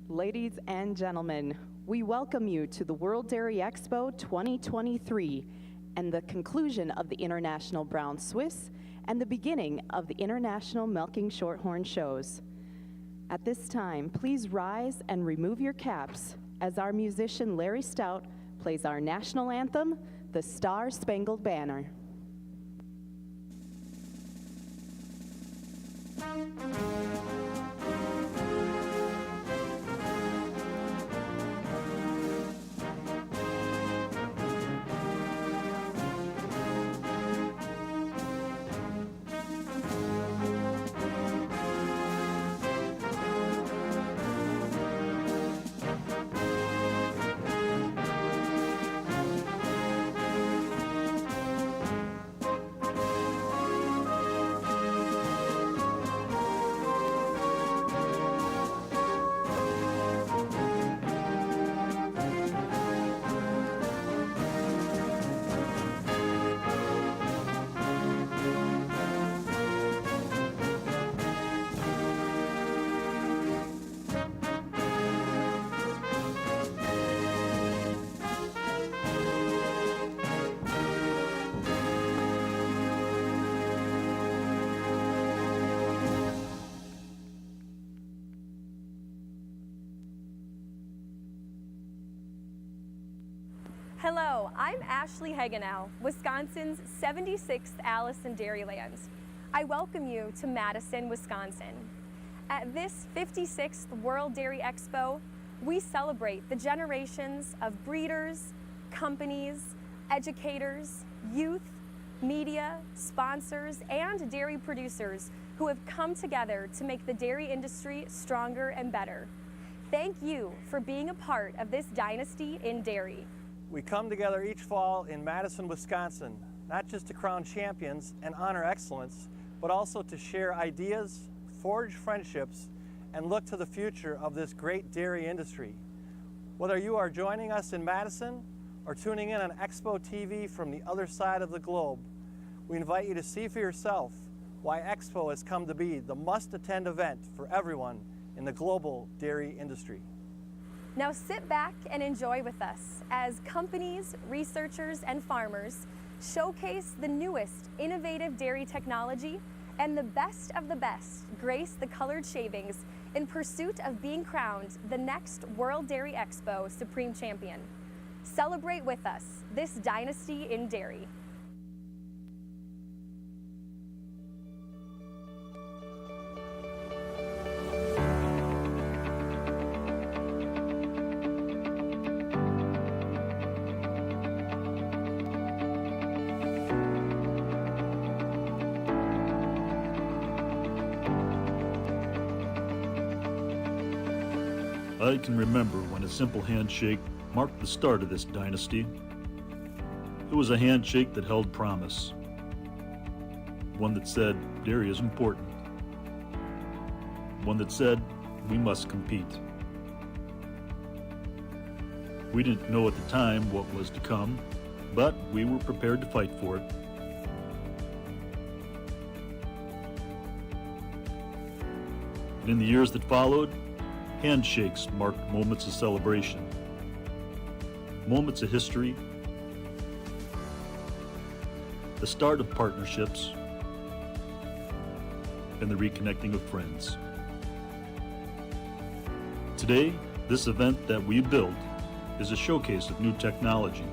Ladies and gentlemen, we welcome you to the World Dairy Expo 2023 and the conclusion of the International Brown Swiss and the beginning of the International Milking Shorthorn shows. At this time, please rise and remove your caps as our musician Larry Stout plays our national anthem, the Star-Spangled Banner. Hello, I'm Ashley Hagenow, Wisconsin's 76th Allison Dairyland. I welcome you to Madison, Wisconsin. At this 56th World Dairy Expo, we celebrate the generations of breeders, companies, educators, youth, media, sponsors, and dairy producers who have come together to make the dairy industry stronger and better. Thank you for being a part of this dynasty in dairy. We come together each fall in Madison, Wisconsin, not just to crown champions and honor excellence, but also to share ideas, forge friendships, and look to the future of this great dairy industry. Whether you are joining us in Madison or tuning in on Expo TV from the other side of the globe, we invite you to see for yourself why Expo has come to be the must-attend event for everyone in the global dairy industry. Now sit back and enjoy with us as companies, researchers, and farmers showcase the newest innovative dairy technology, and the best of the best grace the colored shavings in pursuit of being crowned the next World Dairy Expo Supreme Champion. Celebrate with us this dynasty in dairy. I can remember when a simple handshake marked the start of this dynasty. It was a handshake that held promise. One that said dairy is important. One that said we must compete. We didn't know at the time what was to come, but we were prepared to fight for it. And in the years that followed, handshakes marked moments of celebration, moments of history, the start of partnerships, and the reconnecting of friends. Today, this event that we built is a showcase of new technology,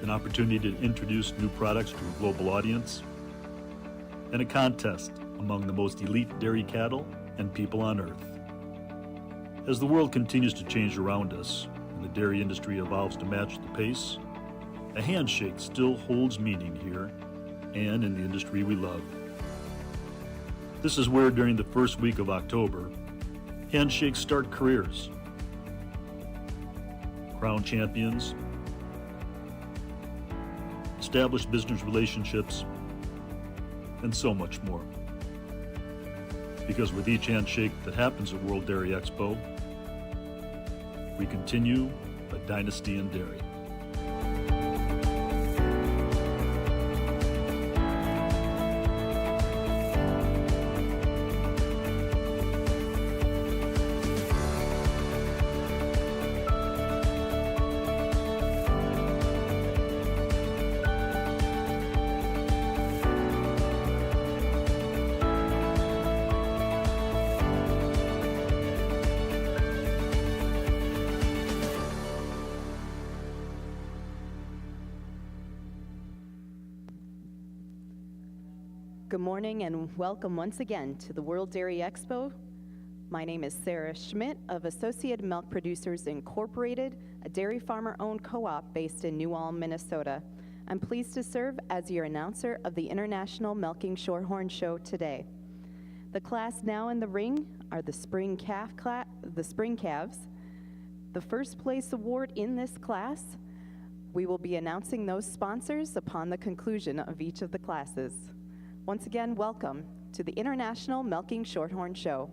an opportunity to introduce new products to a global audience, and a contest among the most elite dairy cattle and people on earth. As the world continues to change around us and the dairy industry evolves to match the pace, a handshake still holds meaning here and in the industry we love. This is where during the first week of October, handshakes start careers, crown champions, establish business relationships, and so much more. Because with each handshake that happens at World Dairy Expo, we continue a dynasty in dairy. Good morning and welcome once again to the World Dairy Expo. My name is Sarah Schmidt of Associated Milk Producers Incorporated, a dairy farmer-owned co-op based in New Ulm, Minnesota. I'm pleased to serve as your announcer of the International Milking Shorthorn Show today. The class now in the ring are the spring calves. The first place award in this class, we will be announcing those sponsors upon the conclusion of each of the classes. Once again, welcome to the International Milking Shorthorn Show.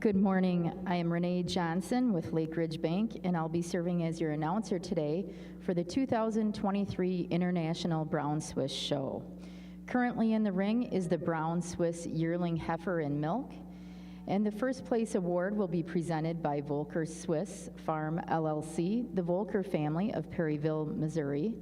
Good morning. I am Renee Johnson with Lake Ridge Bank, and I'll be serving as your announcer today for the 2023 International Brown Swiss Show. Currently in the ring is the Brown Swiss yearling heifer and milk, and the first place award will be presented by Volker Swiss Farm LLC, the Volker family of Perryville, Missouri.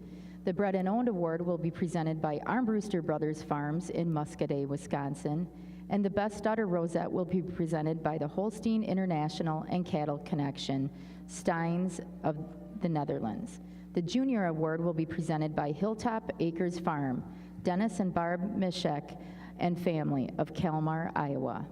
The Bred and Owned Award will be presented by Armbruster Brothers Farms in Muscadet, Wisconsin. And the Best Udder Rosette will be presented by the Holstein International and Cattle Connection, Steins of the Netherlands. The Junior Award will be presented by Hilltop Acres Farm, Dennis and Barb Mishek and family of Kalmar, Iowa.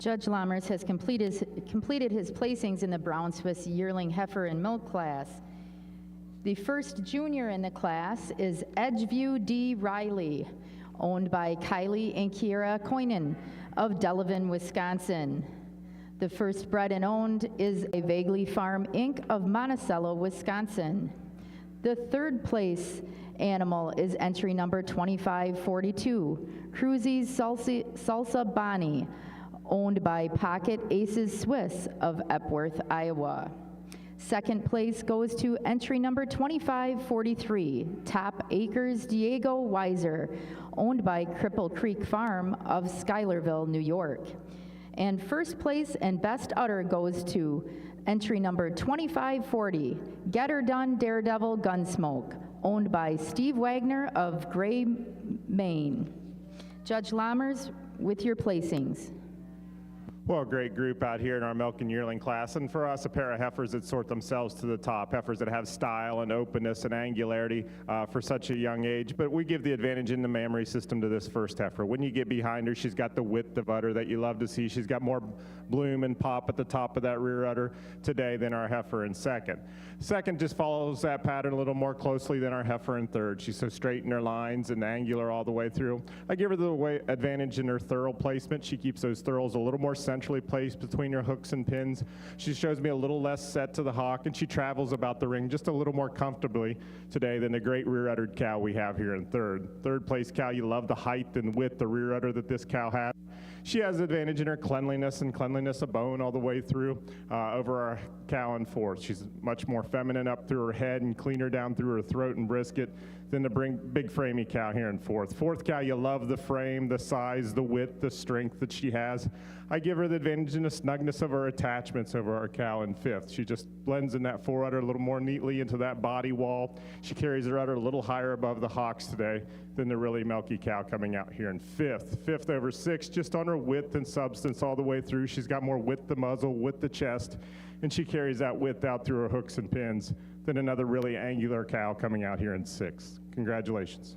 Judge Lammers has completed his placings in the Brown Swiss yearling heifer and milk class. The first junior in the class is Edgeview D. Riley, owned by Kylie and Kiera Koinen of Delavan, Wisconsin. The first bred and owned is a Vaguely Farm Inc. of Monticello, Wisconsin. The third place animal is entry number 2542, Cruzy's Salsa Bonnie, owned by Pocket Aces Swiss of Epworth, Iowa. Second place goes to entry number 2543, Top Acres Diego Weiser, owned by Cripple Creek Farm of Schuylerville, New York. And first place and best udder goes to entry number 2540, Get Her Done Daredevil Gunsmoke, owned by Steve Wagner of Gray, Maine. Judge Lammers, with your placings. Well, a great group out here in our milk and yearling class, and for us, a pair of heifers that sort themselves to the top, heifers that have style and openness and angularity for such a young age, but we give the advantage in the mammary system to this first heifer. When you get behind her, she's got the width of udder that you love to see. She's got more bloom and pop at the top of that rear udder today than our heifer in second. Second just follows that pattern a little more closely than our heifer in third. She's so straight in her lines and angular all the way through. I give her the advantage in her thurl placement. She keeps those thurls a little more centrally placed between her hooks and pins. She shows me a little less set to the hock, and she travels about the ring just a little more comfortably today than the great rear uddered cow we have here in third. Third place cow, you love the height and width, the rear udder that this cow has. She has advantage in her cleanliness and cleanliness of bone all the way through over our cow in fourth. She's much more feminine up through her head and cleaner down through her throat and brisket than the big framey cow here in fourth. Fourth cow, you love the frame, the size, the width, the strength that she has. I give her the advantage in the snugness of her attachments over our cow in fifth. She just blends in that fore udder a little more neatly into that body wall. She carries her udder a little higher above the hocks today than the really milky cow coming out here in fifth. Fifth over sixth, just on her width and substance all the way through. She's got more width the muzzle, width the chest, and she carries that width out through her hooks and pins than another really angular cow coming out here in sixth. Congratulations.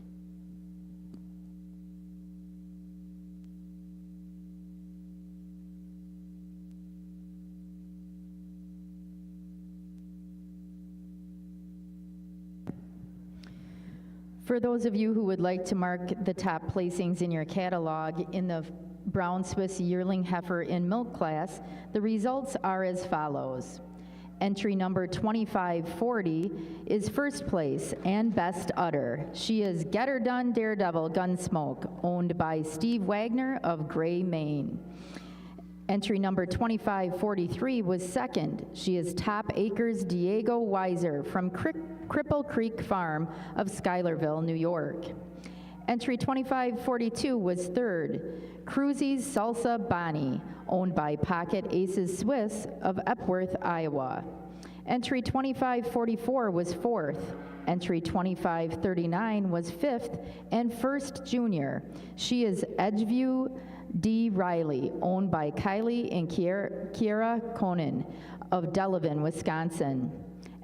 For those of you who would like to mark the top placings in your catalog in the Brown Swiss yearling heifer in milk class, the results are as follows. Entry number 2540 is first place and best udder. She is Get Her Done Daredevil Gunsmoke, owned by Steve Wagner of Gray, Maine. Entry number 2543 was second. She is Top Acres Diego Weiser from Cripple Creek Farm of Schuylerville, New York. Entry 2542 was third. Cruzy's Salsa Bonnie, owned by Pocket Aces Swiss of Epworth, Iowa. Entry 2544 was fourth. Entry 2539 was fifth and first junior. She is Edgeview D. Riley, owned by Kylie and Kiera Koinen of Delavan, Wisconsin.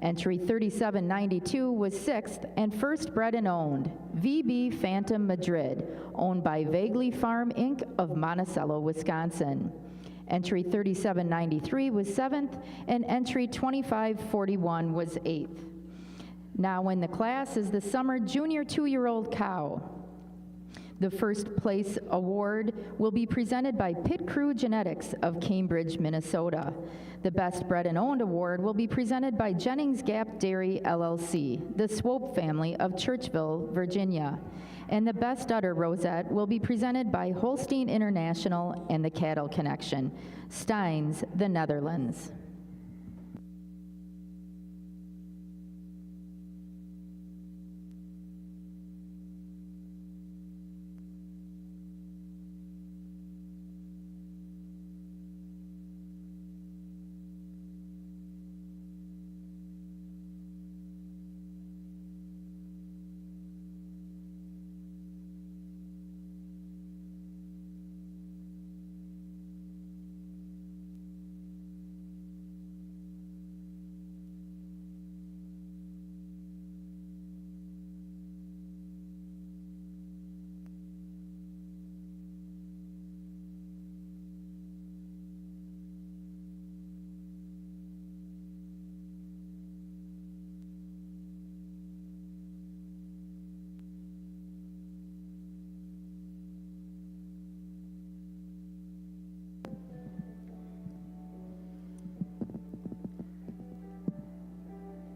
Entry 3792 was sixth and first bred and owned, VB Phantom Madrid, owned by Vaguely Farm Inc. of Monticello, Wisconsin. Entry 3793 was seventh, and entry 2541 was eighth. Now in the class is the Summer Junior 2-year-old cow. The first place award will be presented by Pit Crew Genetics of Cambridge, Minnesota. The Best Bred and Owned award will be presented by Jennings Gap Dairy LLC, the Swope family of Churchville, Virginia. And the Best Udder Rosette will be presented by Holstein International and the Cattle Connection, Steins, the Netherlands.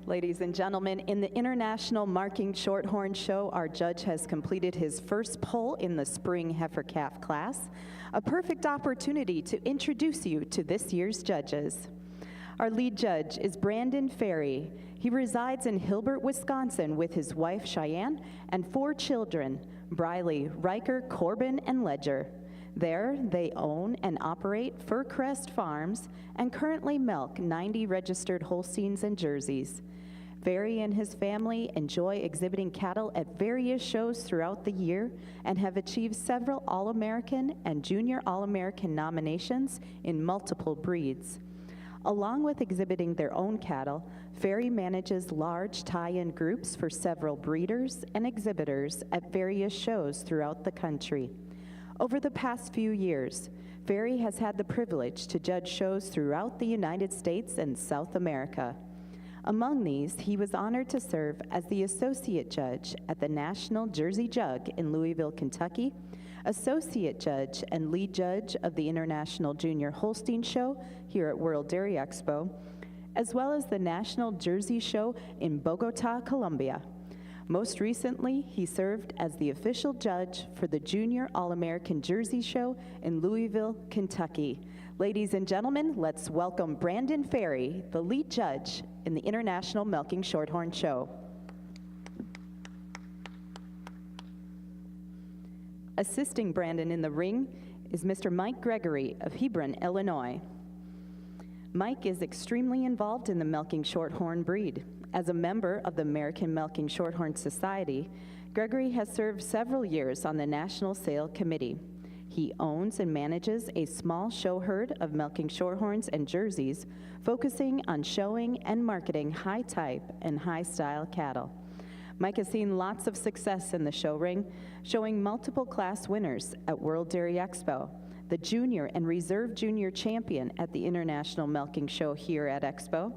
Ladies and gentlemen, in the International Marking Shorthorn Show, our judge has completed his first poll in the spring heifer calf class, a perfect opportunity to introduce you to this year's judges. Our lead judge is Brandon Ferry. He resides in Hilbert, Wisconsin with his wife Cheyenne and 4 children, Briley, Riker, Corbin, and Ledger. There, they own and operate Furcrest Farms and currently milk 90 registered Holsteins and Jerseys. Ferry and his family enjoy exhibiting cattle at various shows throughout the year and have achieved several All-American and Junior All-American nominations in multiple breeds. Along with exhibiting their own cattle, Ferry manages large tie-in groups for several breeders and exhibitors at various shows throughout the country. Over the past few years, Ferry has had the privilege to judge shows throughout the United States and South America. Among these, he was honored to serve as the Associate Judge at the National Jersey Jug in Louisville, Kentucky, Associate Judge and Lead Judge of the International Junior Holstein Show here at World Dairy Expo, as well as the National Jersey Show in Bogota, Colombia. Most recently, he served as the official judge for the Junior All-American Jersey Show in Louisville, Kentucky. Ladies and gentlemen, let's welcome Brandon Ferry, the lead judge in the International Milking Shorthorn Show. Assisting Brandon in the ring is Mr. Mike Gregory of Hebron, Illinois. Mike is extremely involved in the milking shorthorn breed. As a member of the American Milking Shorthorn Society, Gregory has served several years on the National Sale Committee. He owns and manages a small show herd of milking shorthorns and jerseys, focusing on showing and marketing high-type and high-style cattle. Mike has seen lots of success in the show ring, showing multiple class winners at World Dairy Expo, the junior and reserve junior champion at the International Milking Show here at Expo,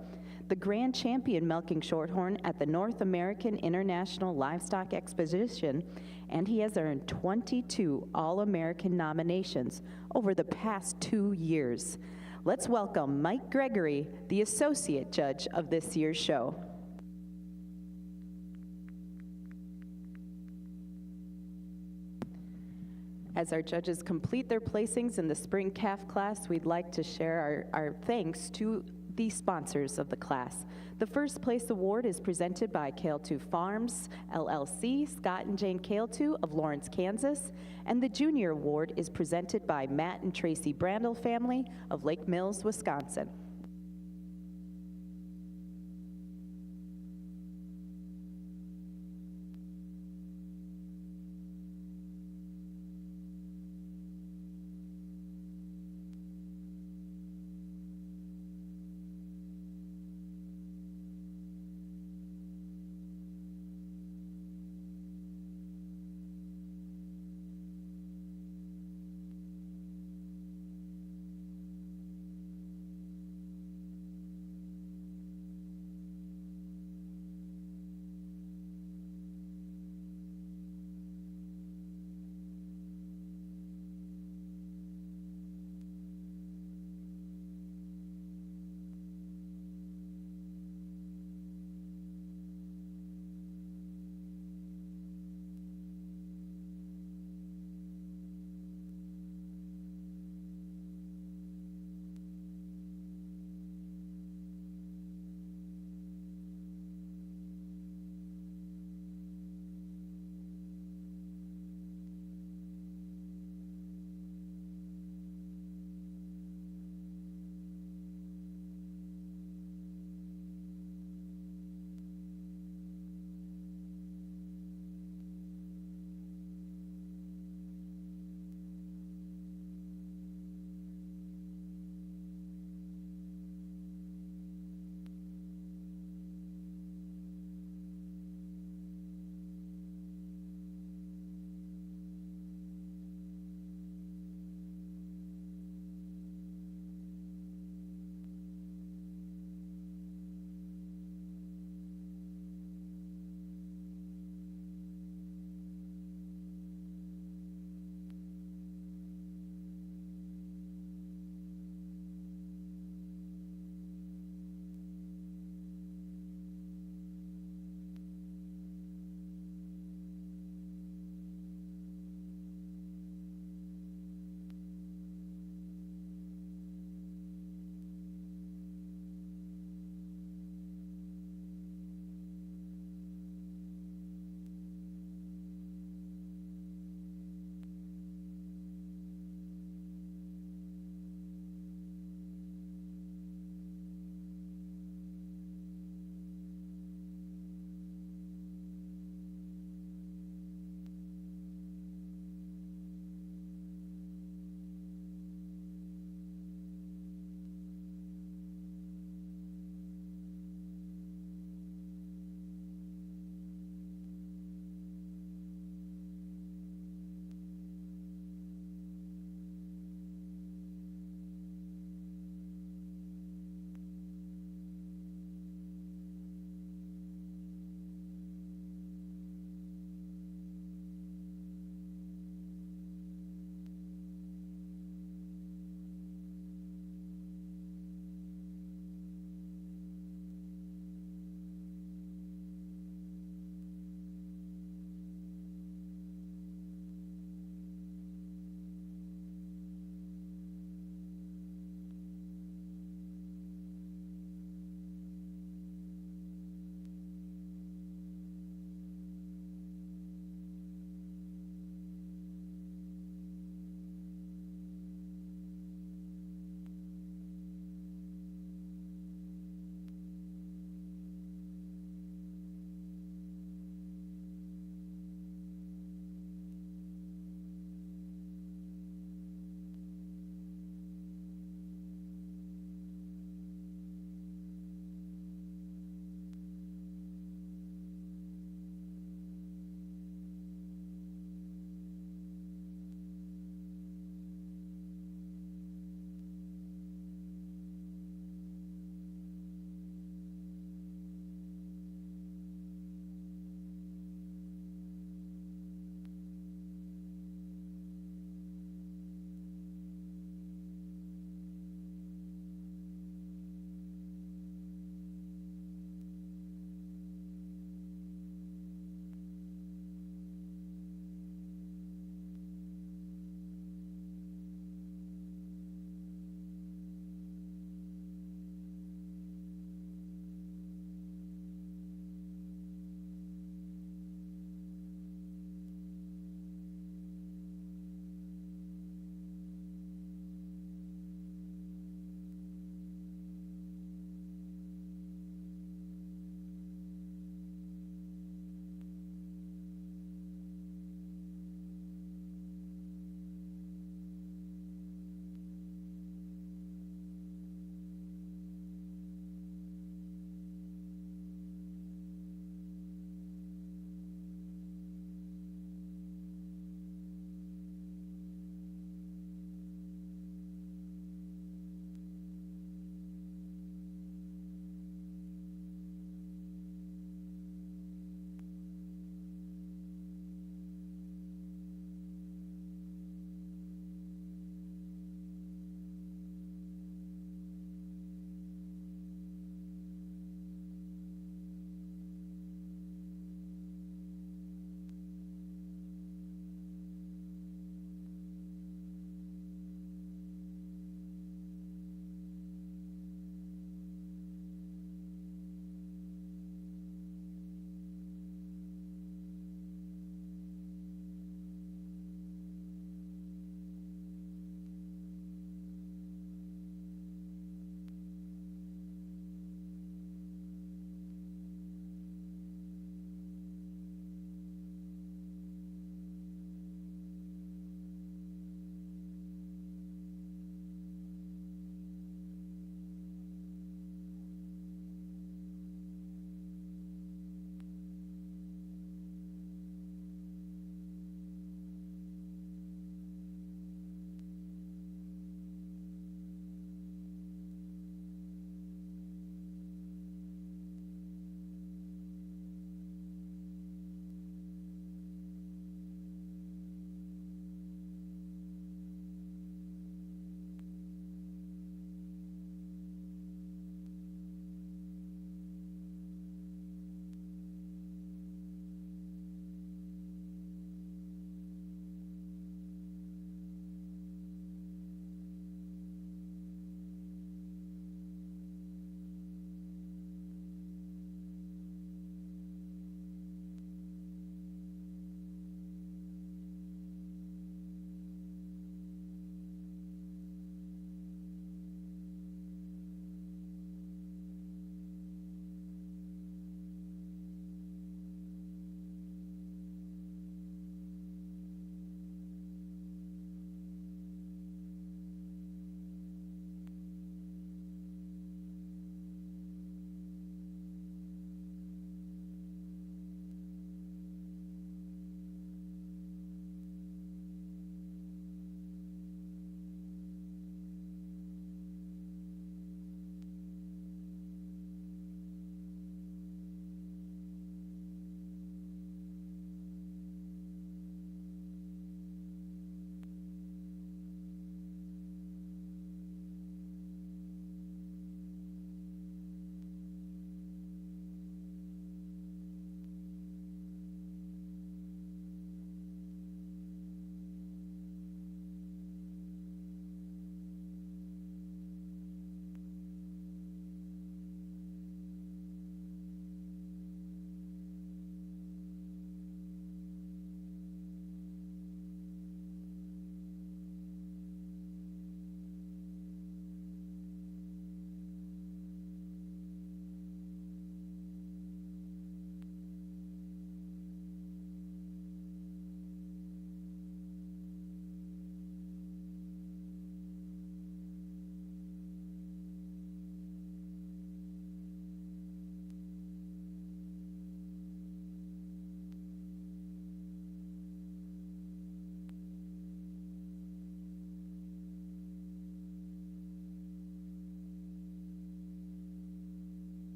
the grand champion milking shorthorn at the North American International Livestock Exposition, and he has earned 22 All-American nominations over the past 2 years. Let's welcome Mike Gregory, the Associate Judge of this year's show. As our judges complete their placings in the spring calf class, we'd like to share our thanks to the sponsors of the class. The first place award is presented by Kale2 Farms, LLC, Scott and Jane Kale2 of Lawrence, Kansas, and the junior award is presented by Matt and Tracy Brandel family of Lake Mills, Wisconsin.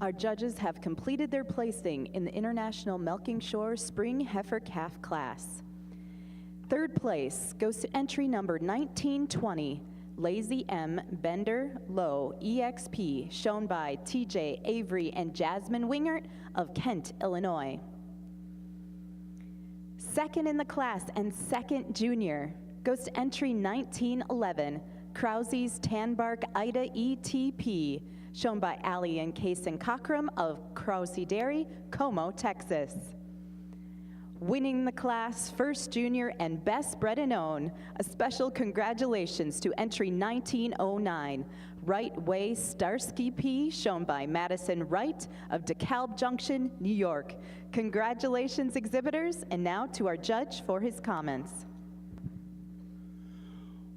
Our judges have completed their placing in the International Milking Shore Spring Heifer Calf class. Third place goes to entry number 1920, Lazy M. Bender Low EXP, shown by TJ Avery and Jasmine Wingert of Kent, Illinois. Second in the class and second junior goes to entry 1911, Krause's Tanbark Ida ETP, shown by Allie and Kason Cockrum of Krause Dairy, Como, Texas. Winning the class, first junior and best bred and own, a special congratulations to entry 1909, Right Way Starsky P, shown by Madison Wright of DeKalb Junction, New York. Congratulations, exhibitors, and now to our judge for his comments.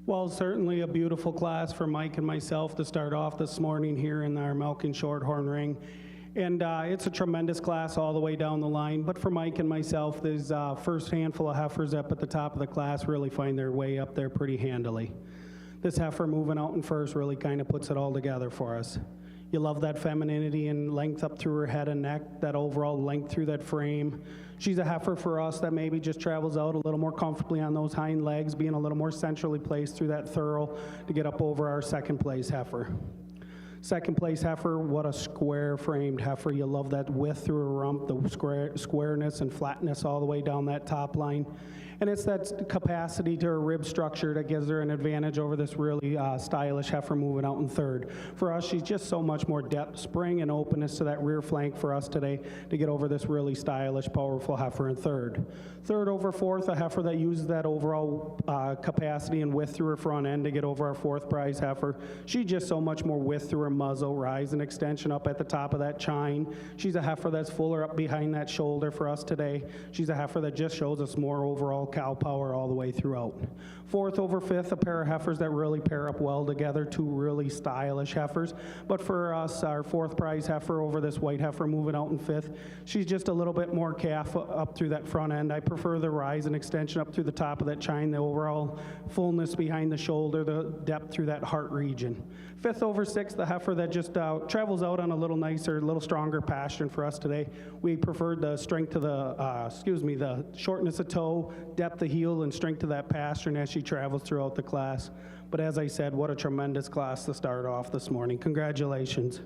Well, certainly a beautiful class for Mike and myself to start off this morning here in our Milking Shorthorn ring. And it's a tremendous class all the way down the line. But for Mike and myself, these first handful of heifers up at the top of the class really find their way up there pretty handily. This heifer moving out in first really kind of puts it all together for us. You love that femininity and length up through her head and neck, that overall length through that frame. She's a heifer for us that maybe just travels out a little more comfortably on those hind legs, being a little more centrally placed through that thurl to get up over our second place heifer. Second place heifer, what a square framed heifer. You love that width through her rump, the squareness and flatness all the way down that top line. And it's that capacity to her rib structure that gives her an advantage over this really stylish heifer moving out in third. For us, she's just so much more depth, spring, and openness to that rear flank for us today to get over this really stylish, powerful heifer in third. Third over fourth, a heifer that uses that overall capacity and width through her front end to get over our fourth prize heifer. She's just so much more width through her muzzle, rise and extension up at the top of that chine. She's a heifer that's fuller up behind that shoulder for us today. She's a heifer that just shows us more overall cow power all the way throughout. Fourth over fifth, a pair of heifers that really pair up well together, two really stylish heifers. But for us, our fourth prize heifer over this white heifer moving out in fifth, she's just a little bit more calf up through that front end. I prefer the rise and extension up through the top of that chine, the overall fullness behind the shoulder, the depth through that heart region. Fifth over sixth, the heifer that just travels out on a little nicer, little stronger pasture for us today. We preferred the strength of the shortness of toe, depth of heel, and strength of that pasture as she travels throughout the class. But as I said, what a tremendous class to start off this morning. Congratulations.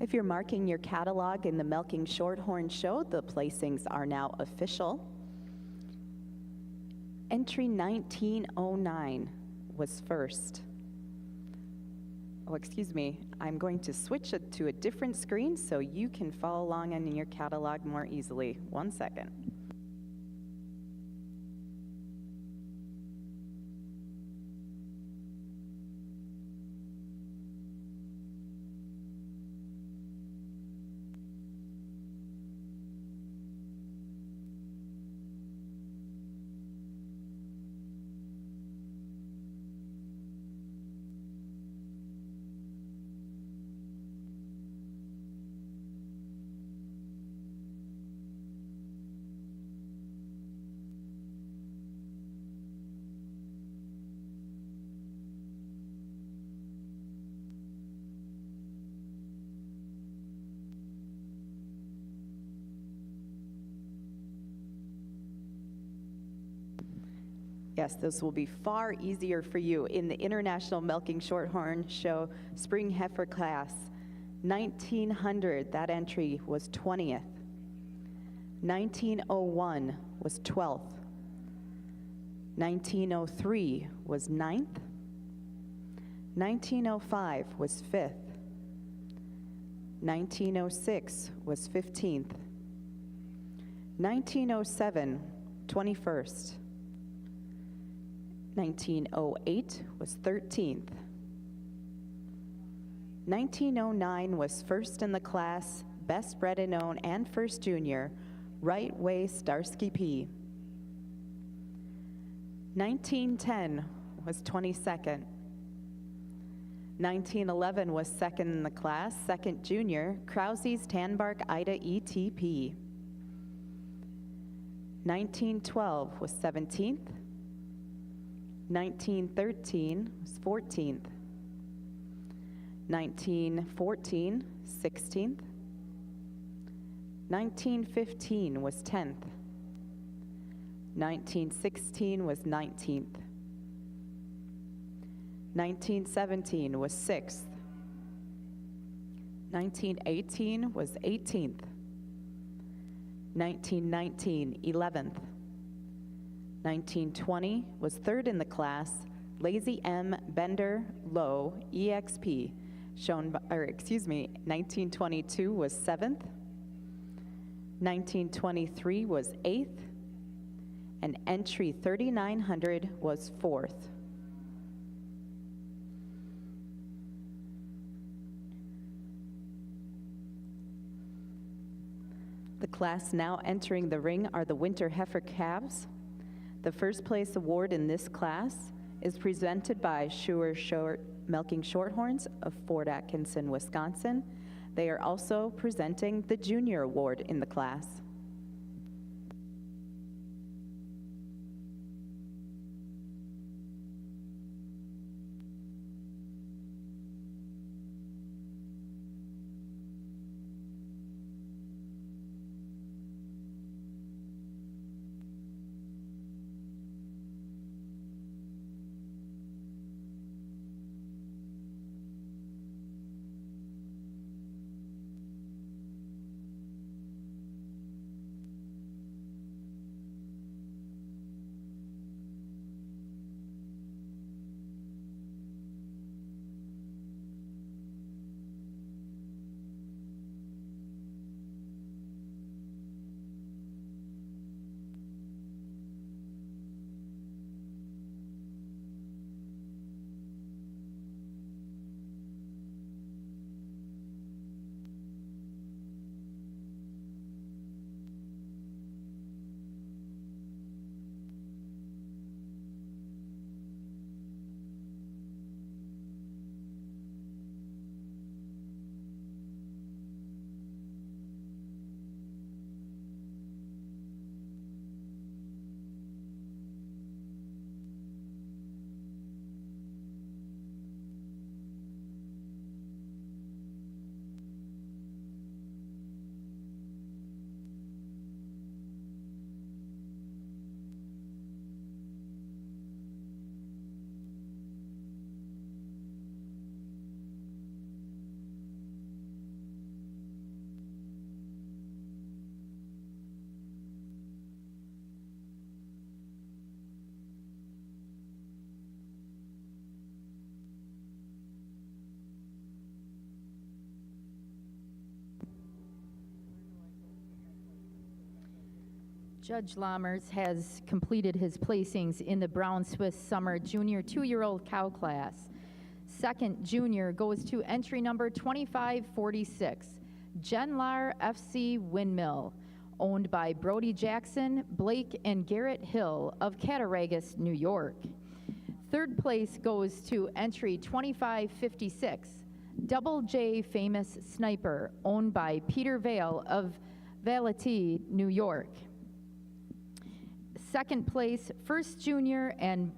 If you're marking your catalog in the Milking Shorthorn show, the placings are now official. Entry 1909 was first. Oh, excuse me, I'm going to switch it to a different screen so you can follow along in your catalog more easily. 1 second. Yes, this will be far easier for you in the International Milking Shorthorn Show Spring Heifer class. 1900, that entry was 20th. 1901 was 12th. 1903 was 9th. 1905 was 5th. 1906 was 15th. 1907, 21st. 1908 was 13th. 1909 was first in the class, best bred and own, and first junior, Right Way Starsky P. 1910 was 22nd. 1911 was second in the class, second junior, Krause's Tanbark Ida ETP. 1912 was 17th. 1913 was 14th. 1914, 16th. 1915 was 10th. 1916 was 19th. 1917 was 6th. 1918 was 18th. 1919, 11th. 1920 was third in the class, Lazy M Bender Low EXP, 1922 was 7th. 1923 was 8th, and entry 3900 was 4th. The class now entering the ring are the winter heifer calves. The first place award in this class is presented by Schuer Milking Shorthorns of Fort Atkinson, Wisconsin. They are also presenting the junior award in the class. Judge Lammers has completed his placings in the Brown Swiss Summer Junior 2-year-old cow class. Second junior goes to entry number 2546, Genlar FC Windmill, owned by Brody Jackson, Blake, and Garrett Hill of Cattaraugus, New York. Third place goes to entry 2556, Double J Famous Sniper, owned by Peter Vale of Valety, New York. Second place, first junior and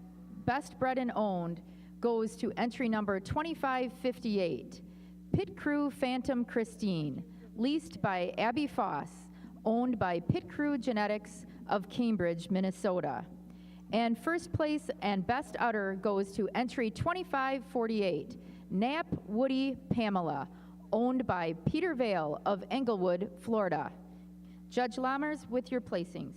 best bred and owned, goes to entry number 2558, Pit Crew Phantom Christine, leased by Abby Foss, owned by Pit Crew Genetics of Cambridge, Minnesota. And first place and best udder goes to entry 2548, Nap Woody Pamela, owned by Peter Vale of Englewood, Florida. Judge Lammers, with your placings.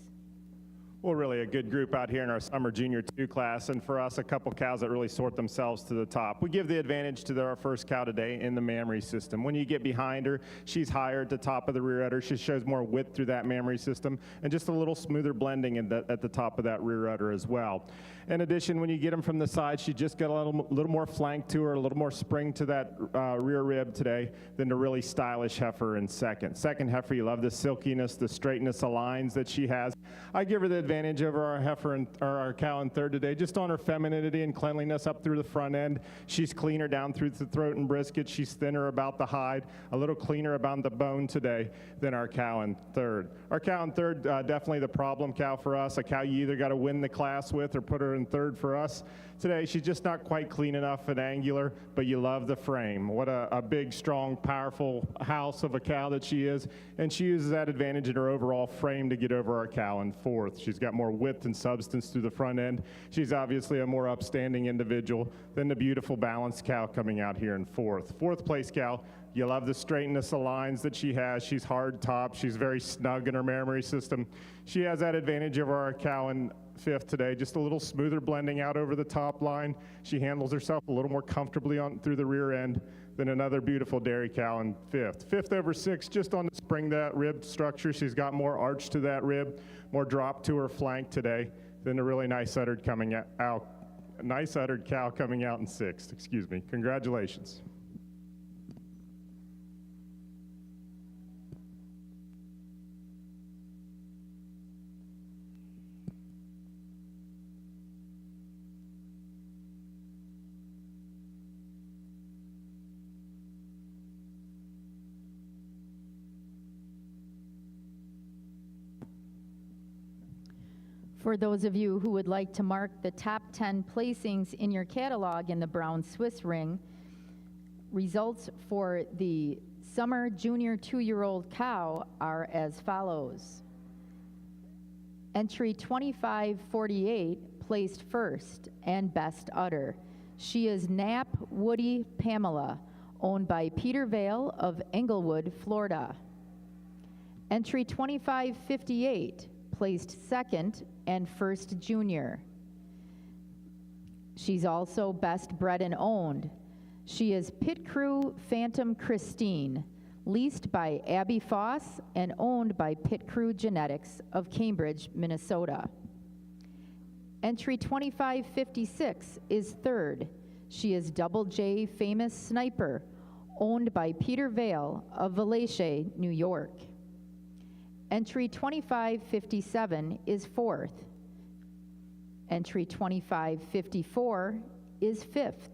Well, really a good group out here in our summer junior 2 class, and for us, a couple cows that really sort themselves to the top. We give the advantage to our first cow today in the mammary system. When you get behind her, she's higher at the top of the rear udder. She shows more width through that mammary system, and just a little smoother blending at the top of that rear udder as well. In addition, when you get them from the side, she just got a little more flank to her, a little more spring to that rear rib today than the really stylish heifer in second. Second heifer, you love the silkiness, the straightness of lines that she has. I give her the advantage over our heifer or our cow in third today, just on her femininity and cleanliness up through the front end. She's cleaner down through the throat and brisket. She's thinner about the hide, a little cleaner about the bone today than our cow in third. Our cow in third, definitely the problem cow for us, a cow you either got to win the class with or put her in third for us. Today, she's just not quite clean enough and angular, but you love the frame. What a big, strong, powerful house of a cow that she is, and she uses that advantage in her overall frame to get over our cow in fourth. She's got more width and substance through the front end. She's obviously a more upstanding individual than the beautiful, balanced cow coming out here in fourth. Fourth place cow, you love the straightness of lines that she has. She's hard top. She's very snug in her mammary system. She has that advantage over our cow in fifth today, just a little smoother blending out over the top line. She handles herself a little more comfortably on through the rear end than another beautiful dairy cow in fifth. Fifth over sixth, just on the spring that rib structure. She's got more arch to that rib, more drop to her flank today than a really nice uddered coming out. Nice uddered cow coming out in sixth. Excuse me. Congratulations. For those of you who would like to mark the top 10 placings in your catalog in the Brown Swiss Ring, results for the Summer Junior 2-year-old cow are as follows. Entry 2548 placed first and best udder. She is Knapp Woody Pamela, owned by Peter Vale of Englewood, Florida. Entry 2558 placed second and first junior. She's also best bred and owned. She is Pit Crew Phantom Christine, leased by Abby Foss and owned by Pit Crew Genetics of Cambridge, Minnesota. Entry 2556 is third. She is Double J Famous Sniper, owned by Peter Vale of Valache, New York. Entry 2557 is fourth. Entry 2554 is fifth.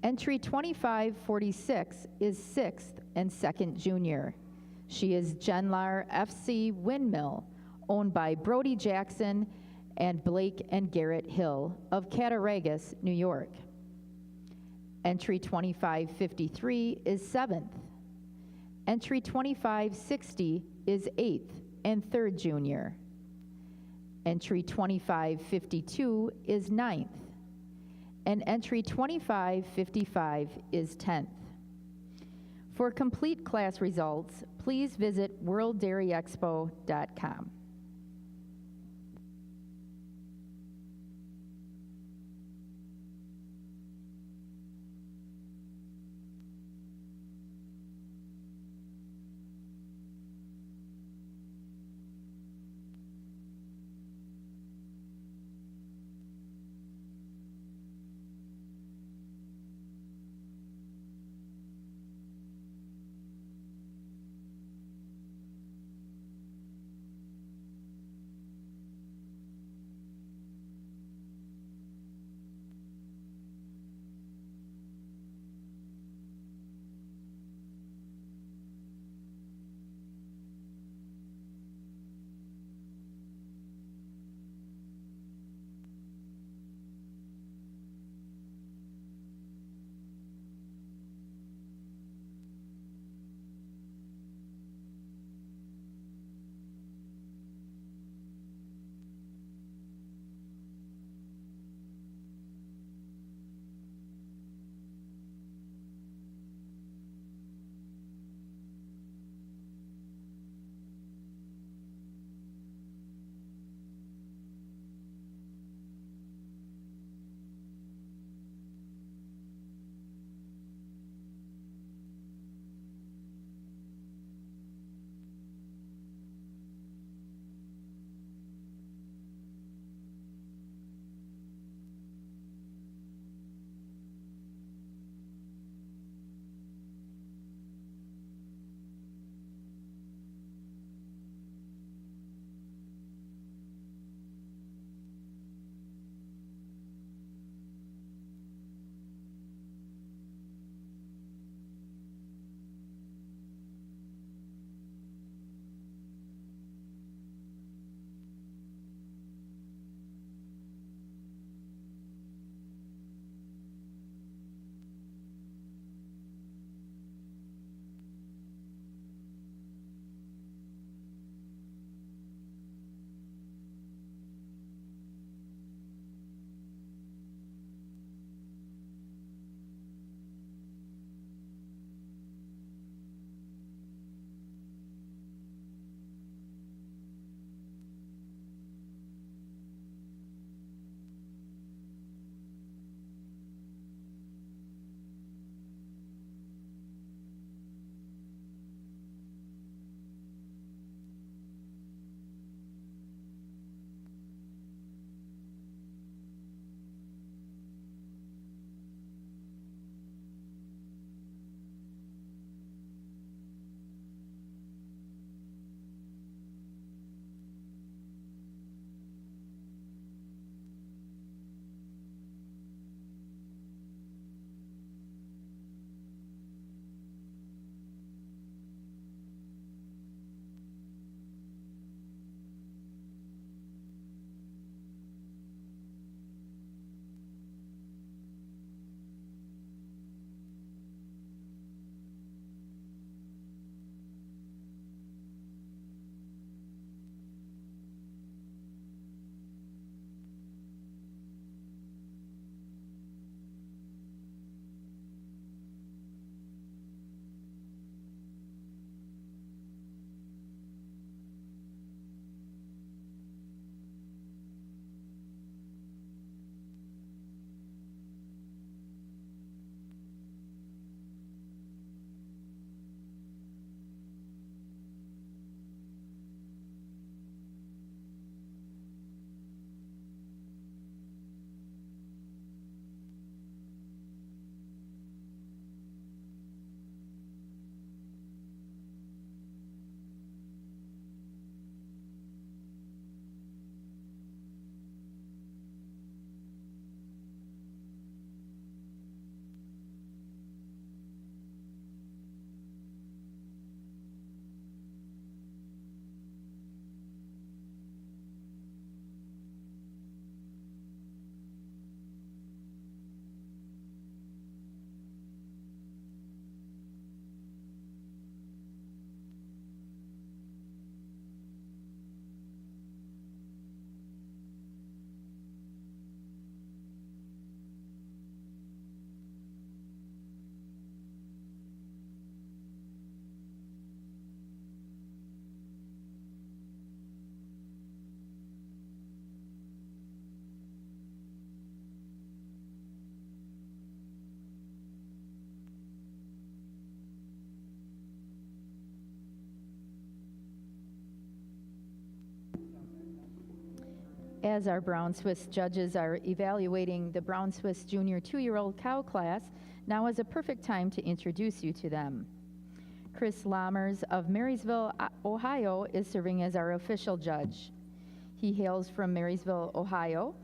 Entry 2546 is sixth and second junior. She is Genlar FC Windmill, owned by Brody Jackson and Blake and Garrett Hill of Cattaraugus, New York. Entry 2553 is seventh. Entry 2560 is eighth and third junior. Entry 2552 is ninth. And entry 2555 is 10th. For complete class results, please visit worlddairyexpo.com. As our Brown Swiss judges are evaluating the Brown Swiss Junior 2-year-old cow class, now is a perfect time to introduce you to them. Chris Lammers of Marysville, Ohio, is serving as our official judge. He hails from Marysville, Ohio.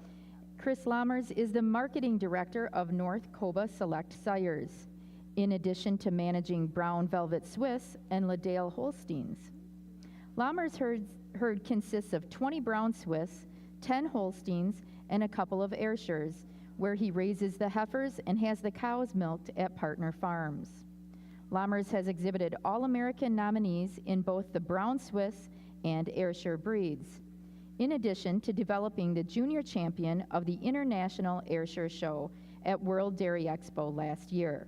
Chris Lammers is the marketing director of North Coba Select Sires, in addition to managing Brown Velvet Swiss and Ladale Holsteins. Lammers' herd consists of 20 Brown Swiss, 10 Holsteins, and a couple of Ayrshires, where he raises the heifers and has the cows milked at partner farms. Lammers has exhibited All-American nominees in both the Brown Swiss and Ayrshire breeds, in addition to developing the junior champion of the International Ayrshire Show at World Dairy Expo last year.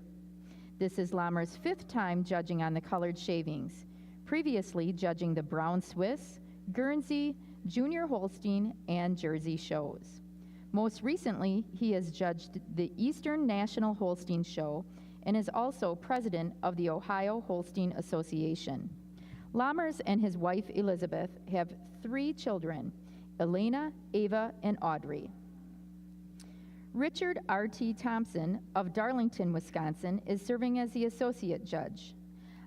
This is Lammers' 5th time judging on the colored shavings, previously judging the Brown Swiss, Guernsey, Junior Holstein, and Jersey shows. Most recently, he has judged the Eastern National Holstein Show and is also president of the Ohio Holstein Association. Lammers and his wife Elizabeth have 3 children, Elena, Ava, and Audrey. Richard R.T. Thompson of Darlington, Wisconsin, is serving as the associate judge.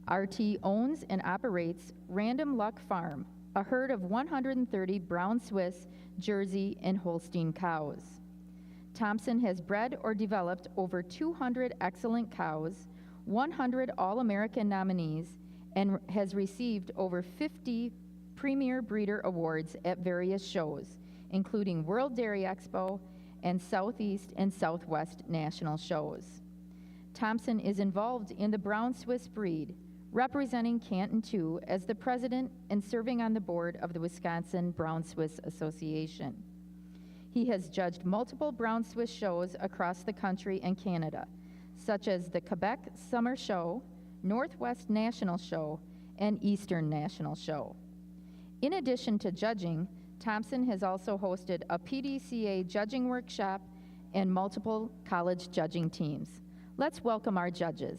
R.T. owns and operates Random Luck Farm, a herd of 130 Brown Swiss, Jersey, and Holstein cows. Thompson has bred or developed over 200 excellent cows, 100 All-American nominees, and has received over 50 Premier Breeder Awards at various shows, including World Dairy Expo and Southeast and Southwest National shows. Thompson is involved in the Brown Swiss breed, representing Canton II as the president and serving on the board of the Wisconsin Brown Swiss Association. He has judged multiple Brown Swiss shows across the country and Canada, such as the Quebec Summer Show, Northwest National Show, and Eastern National Show. In addition to judging, Thompson has also hosted a PDCA judging workshop and multiple college judging teams. Let's welcome our judges.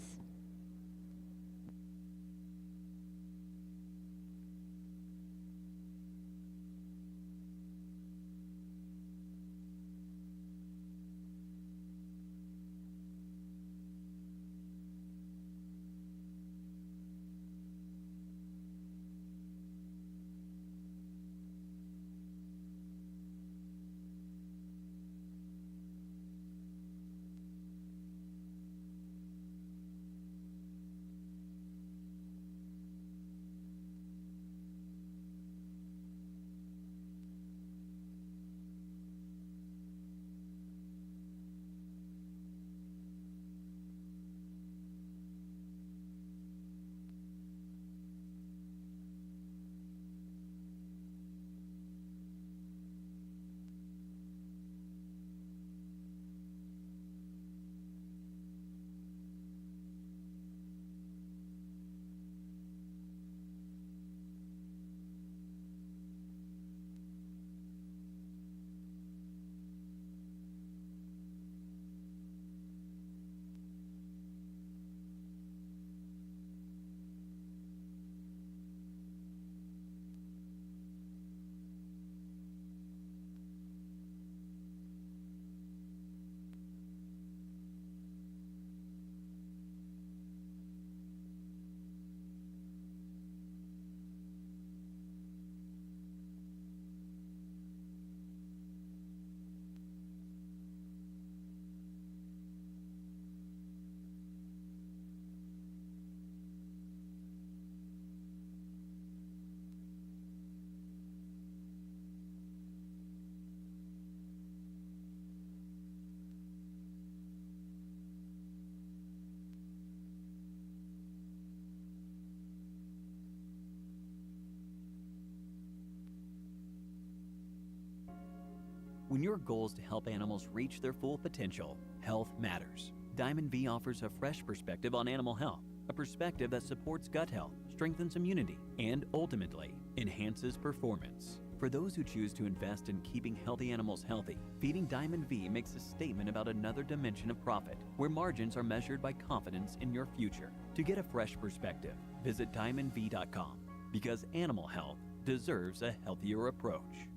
When your goal is to help animals reach their full potential, health matters. Diamond V offers a fresh perspective on animal health, a perspective that supports gut health, strengthens immunity, and ultimately enhances performance. For those who choose to invest in keeping healthy animals healthy, feeding Diamond V makes a statement about another dimension of profit, where margins are measured by confidence in your future. To get a fresh perspective, visit diamondv.com, because animal health deserves a healthier approach.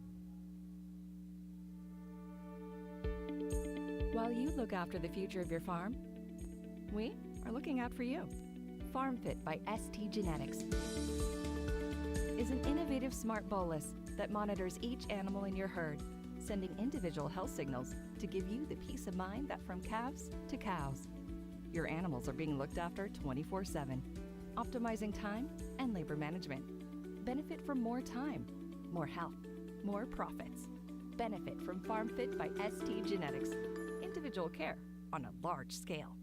While you look after the future of your farm, we are looking out for you. FarmFit by ST Genetics is an innovative smart bolus that monitors each animal in your herd, sending individual health signals to give you the peace of mind that from calves to cows, your animals are being looked after 24/7, optimizing time and labor management. Benefit from more time, more health, more profits. Benefit from FarmFit by ST Genetics. Individual care on a large scale.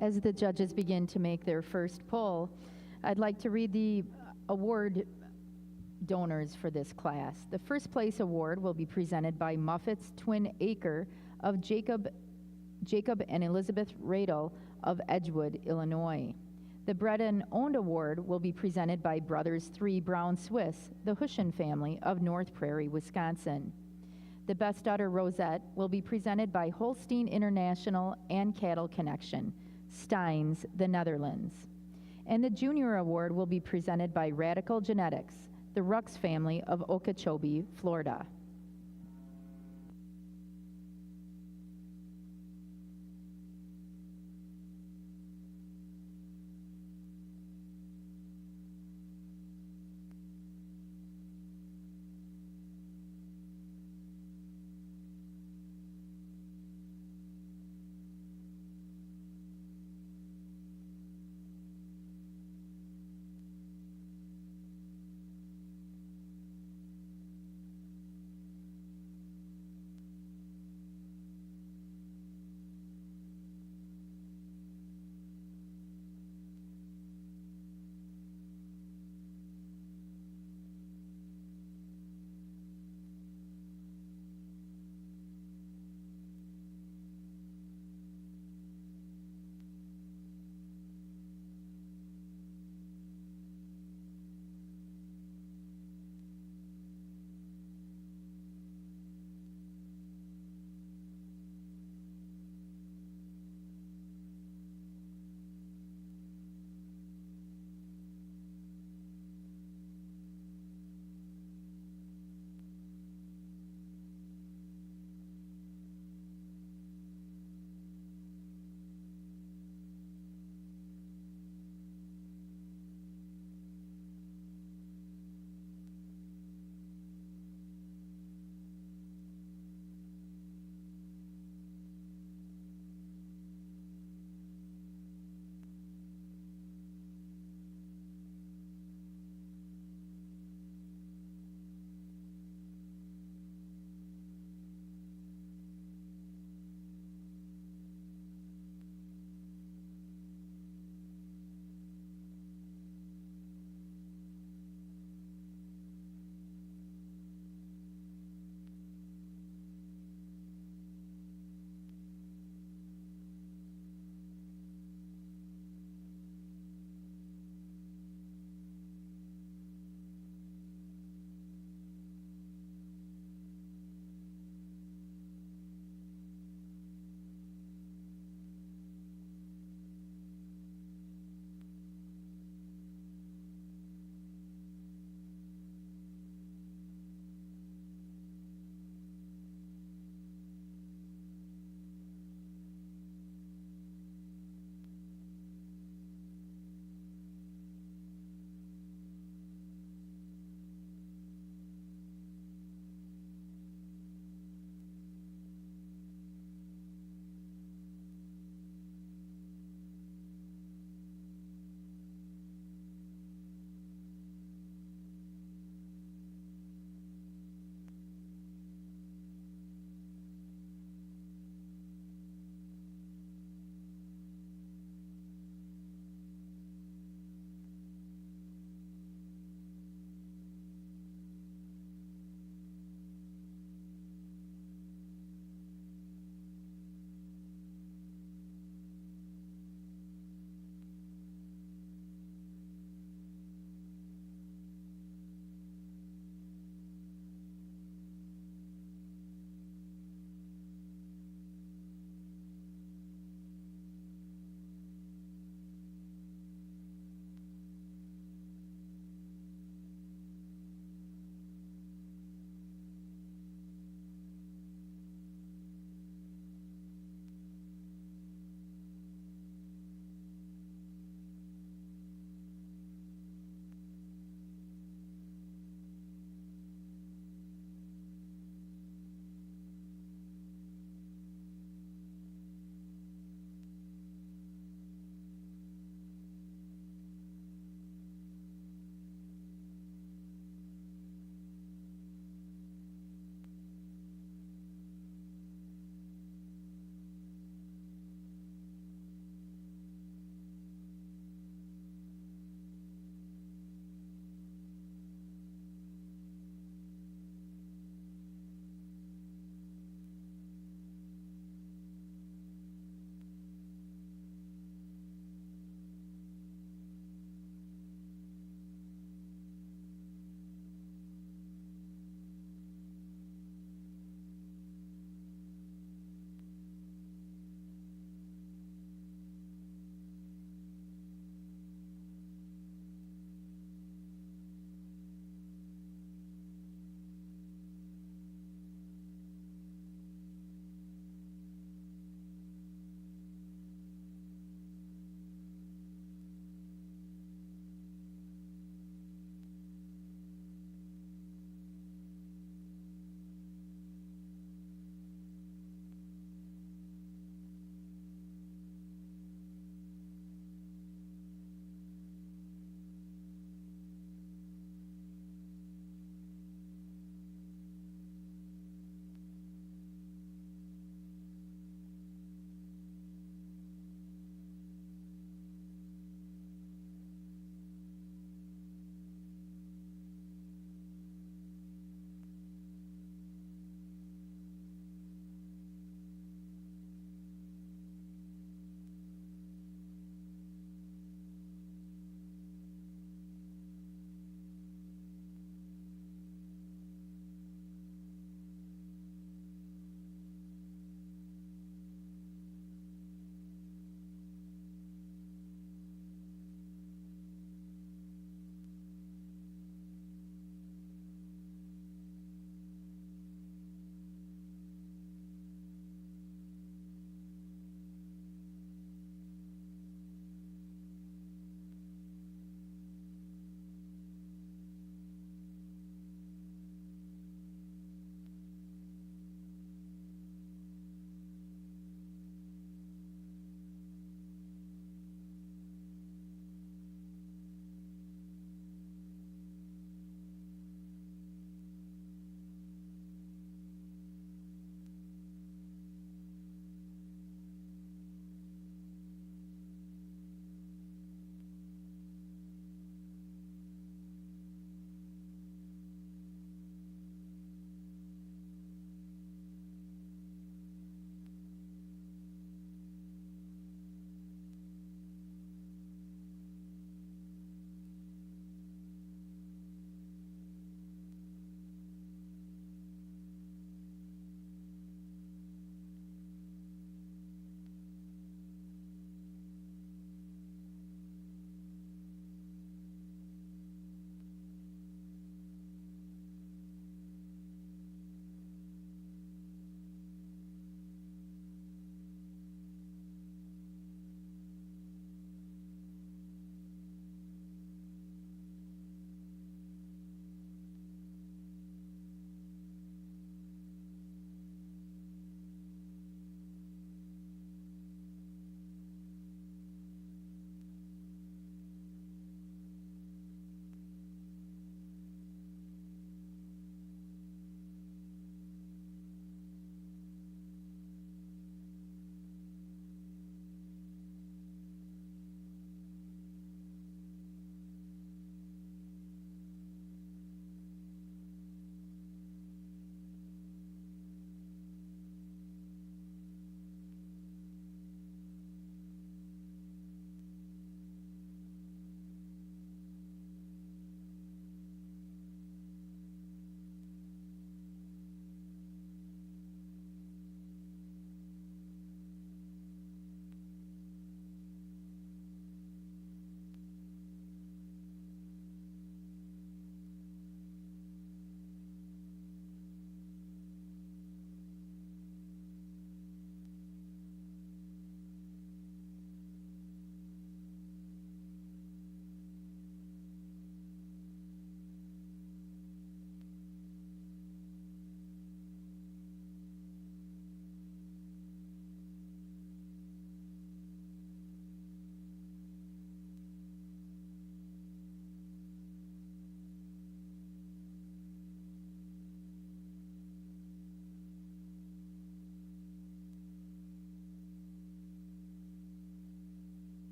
As the judges begin to make their first poll, I'd like to read the award donors for this class. The first place award will be presented by Muffet's Twin Acre of Jacob and Elizabeth Radel of Edgewood, Illinois. The Bred and Owned Award will be presented by Brothers 3 Brown Swiss, the Hushin family of North Prairie, Wisconsin. The Best Udder Rosette will be presented by Holstein International and Cattle Connection, Steins, the Netherlands. And the Junior Award will be presented by Radical Genetics, the Rux family of Okeechobee, Florida.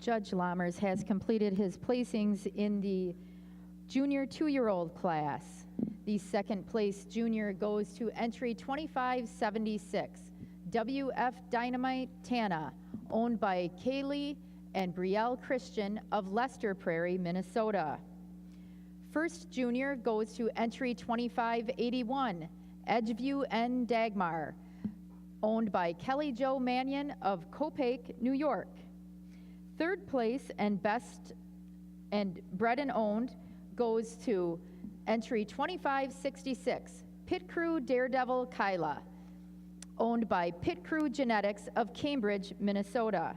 Judge Lammers has completed his placings in the junior 2-year-old class. The second place junior goes to entry 2576, WF Dynamite Tana, owned by Kaylee and Brielle Christian of Lester Prairie, Minnesota. First junior goes to entry 2581, Edgeview N. Dagmar, owned by Kelly Jo Mannion of Copake, New York. Third place and best and bred and owned goes to entry 2566, Pit Crew Daredevil Kyla, owned by Pit Crew Genetics of Cambridge, Minnesota.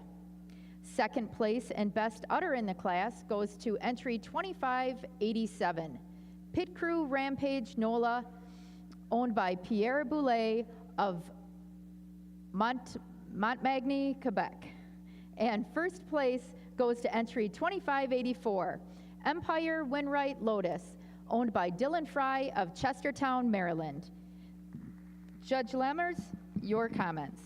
Second place and best udder in the class goes to entry 2587, Pit Crew Rampage Nola, owned by Pierre Boulet of Montmagny, Quebec. And first place goes to entry 2584, Empire Winright Lotus, owned by Dylan Fry of Chestertown, Maryland. Judge Lammers, your comments.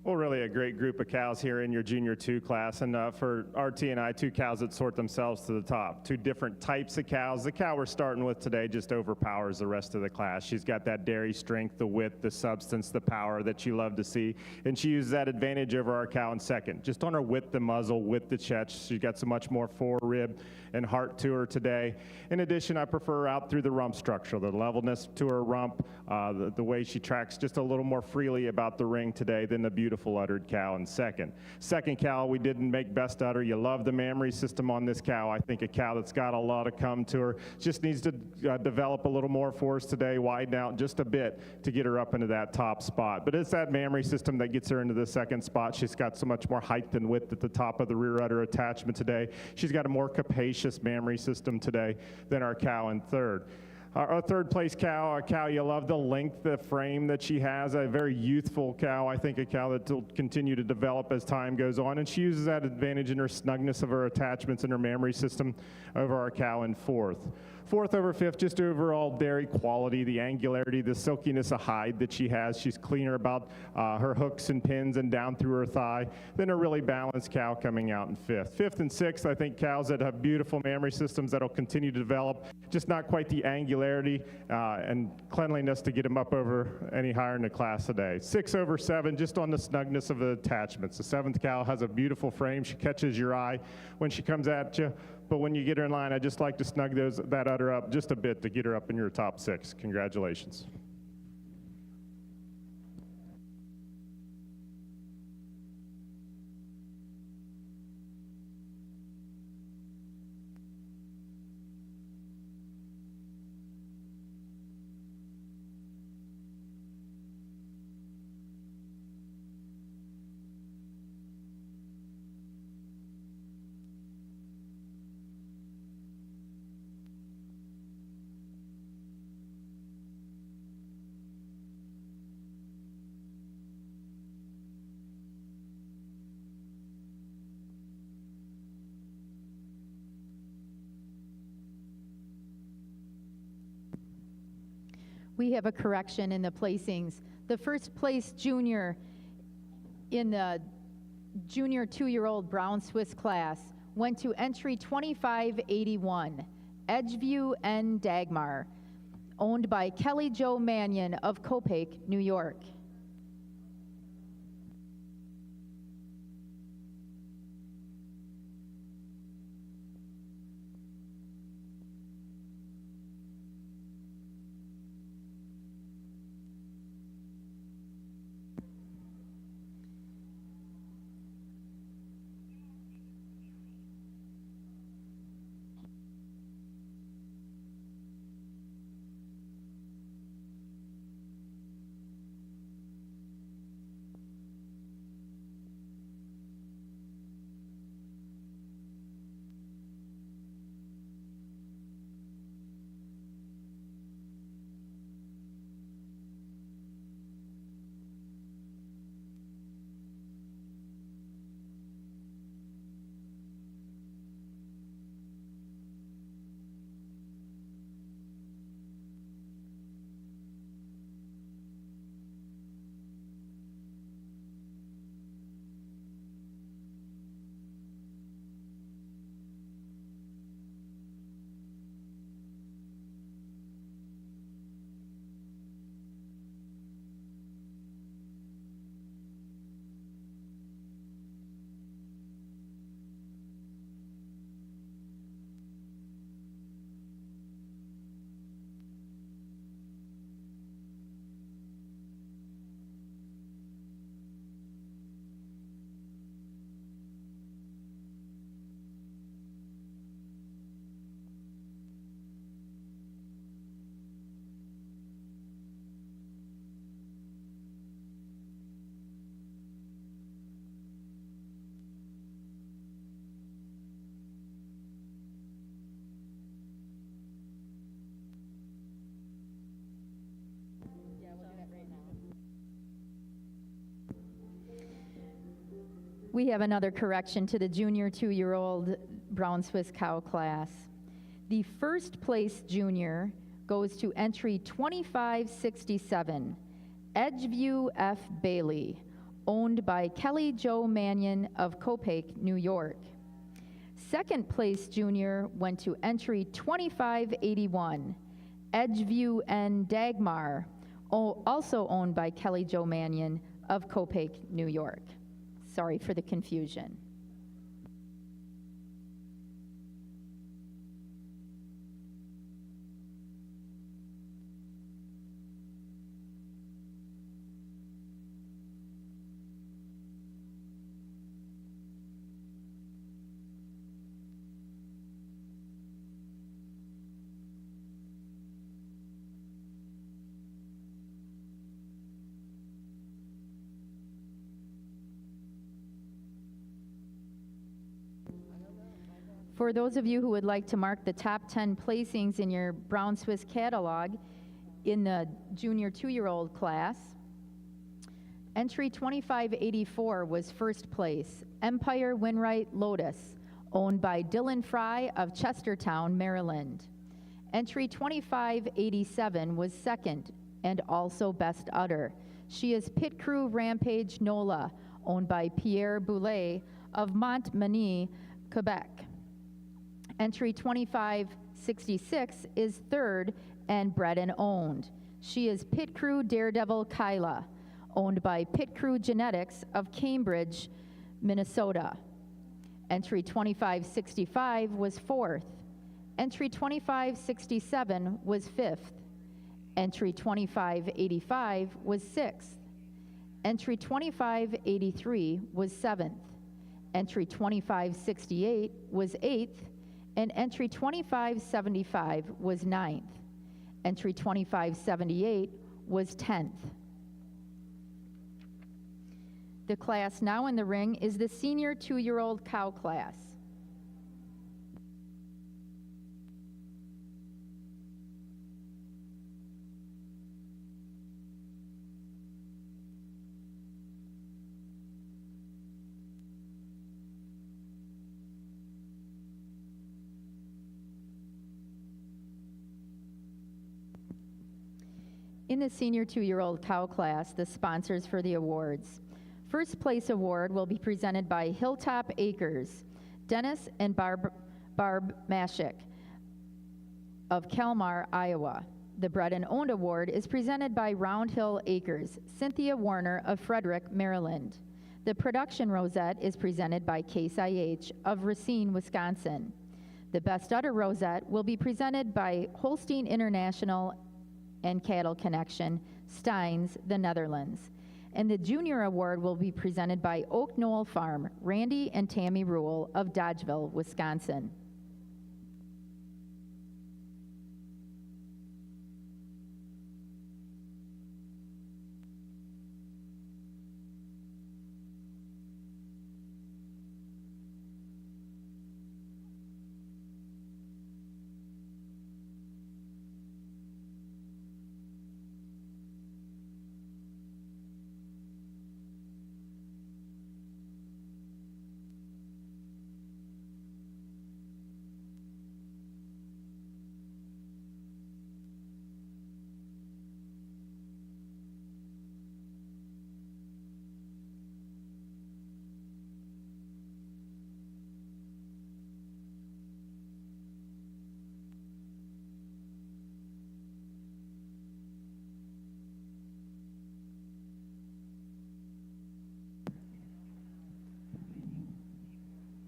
Well, really a great group of cows here in your junior 2 class, and for RT and I, 2 cows that sort themselves to the top. 2 different types of cows. The cow we're starting with today just overpowers the rest of the class. She's got that dairy strength, the width, the substance, the power that you love to see, and she uses that advantage over our cow in second. Just on her width, the muzzle, with the chest, she's got so much more forerib and heart to her today. In addition, I prefer her out through the rump structure, the levelness to her rump, the way she tracks just a little more freely about the ring today than the beautiful uddered cow in second. Second cow, we didn't make best udder. You love the mammary system on this cow. I think a cow that's got a lot of come to her just needs to develop a little more for us today, widen out just a bit to get her up into that top spot. But it's that mammary system that gets her into the second spot. She's got so much more height and width at the top of the rear udder attachment today. She's got a more capacious mammary system today than our cow in third. Our third place cow, a cow you love the length, the frame that she has, a very youthful cow. I think a cow that will continue to develop as time goes on, and she uses that advantage in her snugness of her attachments and her mammary system over our cow in fourth. Fourth over fifth, just overall dairy quality, the angularity, the silkiness of hide that she has. She's cleaner about her hooks and pins and down through her thigh than a really balanced cow coming out in fifth. Fifth and sixth, I think cows that have beautiful mammary systems that'll continue to develop, just not quite the angularity and cleanliness to get them up over any higher in the class today. 6 over 7, just on the snugness of the attachments. The seventh cow has a beautiful frame. She catches your eye when she comes at you. But when you get her in line, I just like to snug that udder up just a bit to get her up in your top 6. Congratulations. We have a correction in the placings. The first place junior in the junior 2-year-old brown Swiss class went to entry 2581, Edgeview N. Dagmar, owned by Kelly Jo Mannion of Copake, New York. We have another correction to the junior 2-year-old Brown Swiss cow class. The first place junior goes to entry 2567, Edgeview F. Bailey, owned by Kelly Jo Mannion of Copake, New York. Second place junior went to entry 2581, Edgeview N. Dagmar, also owned by Kelly Jo Mannion of Copake, New York. Sorry for the confusion. For those of you who would like to mark the top 10 placings in your Brown Swiss catalog in the junior 2-year-old class, entry 2584 was first place, Empire Winwright Lotus, owned by Dylan Fry of Chestertown, Maryland. Entry 2587 was second and also best udder. She is Pit Crew Rampage Nola, owned by Pierre Boulet of Montmagny, Quebec. Entry 2566 is third and bred and owned. She is Pit Crew Daredevil Kyla, owned by Pit Crew Genetics of Cambridge, Minnesota. Entry 2565 was fourth. Entry 2567 was fifth. Entry 2585 was sixth. Entry 2583 was seventh. Entry 2568 was eighth. And entry 2575 was 9th. Entry 2578 was 10th. The class now in the ring is the senior 2-year-old cow class. In the senior 2-year-old cow class, the sponsors for the awards. First place award will be presented by Hilltop Acres, Dennis and Barb Mashik of Kalmar, Iowa. The Bred and Owned Award is presented by Round Hill Acres, Cynthia Warner of Frederick, Maryland. The Production Rosette is presented by Case IH of Racine, Wisconsin. The Best Udder Rosette will be presented by Holstein International and Cattle Connection, Steins, the Netherlands. And the Junior Award will be presented by Oak Knoll Farm, Randy and Tammy Rule of Dodgeville, Wisconsin.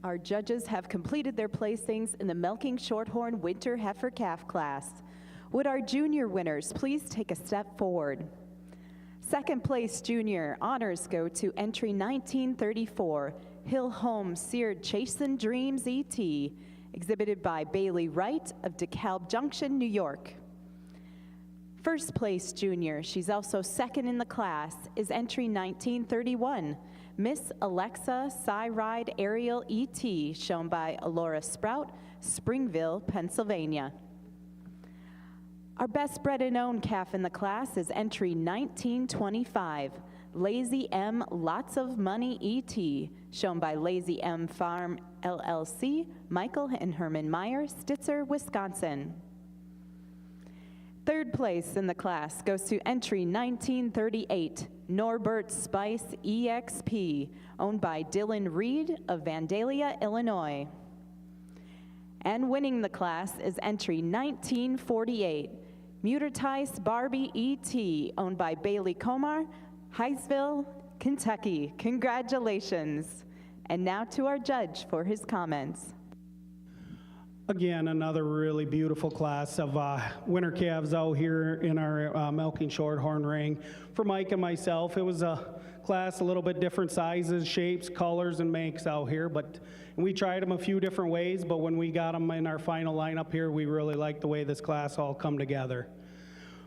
Our judges have completed their placings in the Milking Shorthorn Winter Heifer Calf class. Would our junior winners please take a step forward? Second place junior honors go to entry 1934, Hill Home Seared Chasin' Dreams E.T., exhibited by Bailey Wright of DeKalb Junction, New York. First place junior, she's also second in the class, is entry 1931, Miss Alexa Cyride Ariel E.T., shown by Alora Sprout, Springville, Pennsylvania. Our best bred and owned calf in the class is entry 1925, Lazy M Lots of Money ET, shown by Lazy M Farm LLC, Michael and Herman Meyer, Stitzer, Wisconsin. Third place in the class goes to entry 1938, Norbert Spice EXP, owned by Dylan Reed of Vandalia, Illinois. And winning the class is entry 1948, Mutertice Barbie ET, owned by Bailey Comar, Hinesville, Kentucky. Congratulations. And now to our judge for his comments. Again, another really beautiful class of winter calves out here in our milking shorthorn ring. For Mike and myself, it was a class a little bit different sizes, shapes, colors, and makes out here, but we tried them a few different ways, but when we got them in our final lineup here, we really liked the way this class all come together.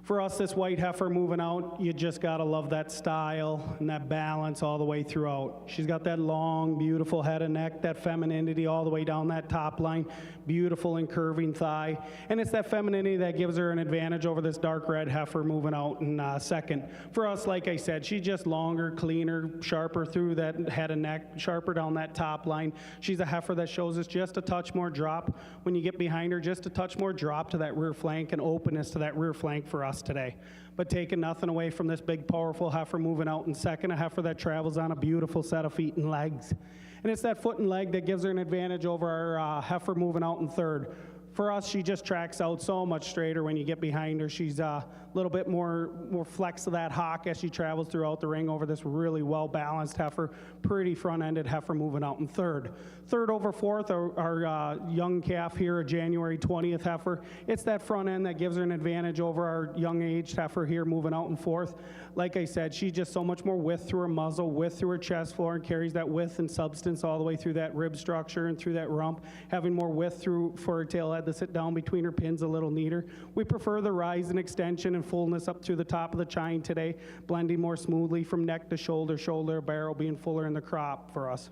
For us, this white heifer moving out, you just gotta love that style and that balance all the way throughout. She's got that long, beautiful head and neck, that femininity all the way down that top line, beautiful and curving thigh. And it's that femininity that gives her an advantage over this dark red heifer moving out in second. For us, like I said, she's just longer, cleaner, sharper through that head and neck, sharper down that top line. She's a heifer that shows us just a touch more drop. When you get behind her, just a touch more drop to that rear flank and openness to that rear flank for us today. But taking nothing away from this big, powerful heifer moving out in second, a heifer that travels on a beautiful set of feet and legs. And it's that foot and leg that gives her an advantage over our heifer moving out in third. For us, she just tracks out so much straighter when you get behind her. She's a little bit more flex of that hock as she travels throughout the ring over this really well-balanced heifer, pretty front-ended heifer moving out in third. Third over fourth, our young calf here, a January 20th heifer. It's that front end that gives her an advantage over our young-aged heifer here moving out in fourth. Like I said, she's just so much more width through her muzzle, width through her chest floor, and carries that width and substance all the way through that rib structure and through that rump, having more width through for her tail head to sit down between her pins a little neater. We prefer the rise and extension and fullness up through the top of the chine today, blending more smoothly from neck to shoulder, shoulder, barrel being fuller in the crop for us.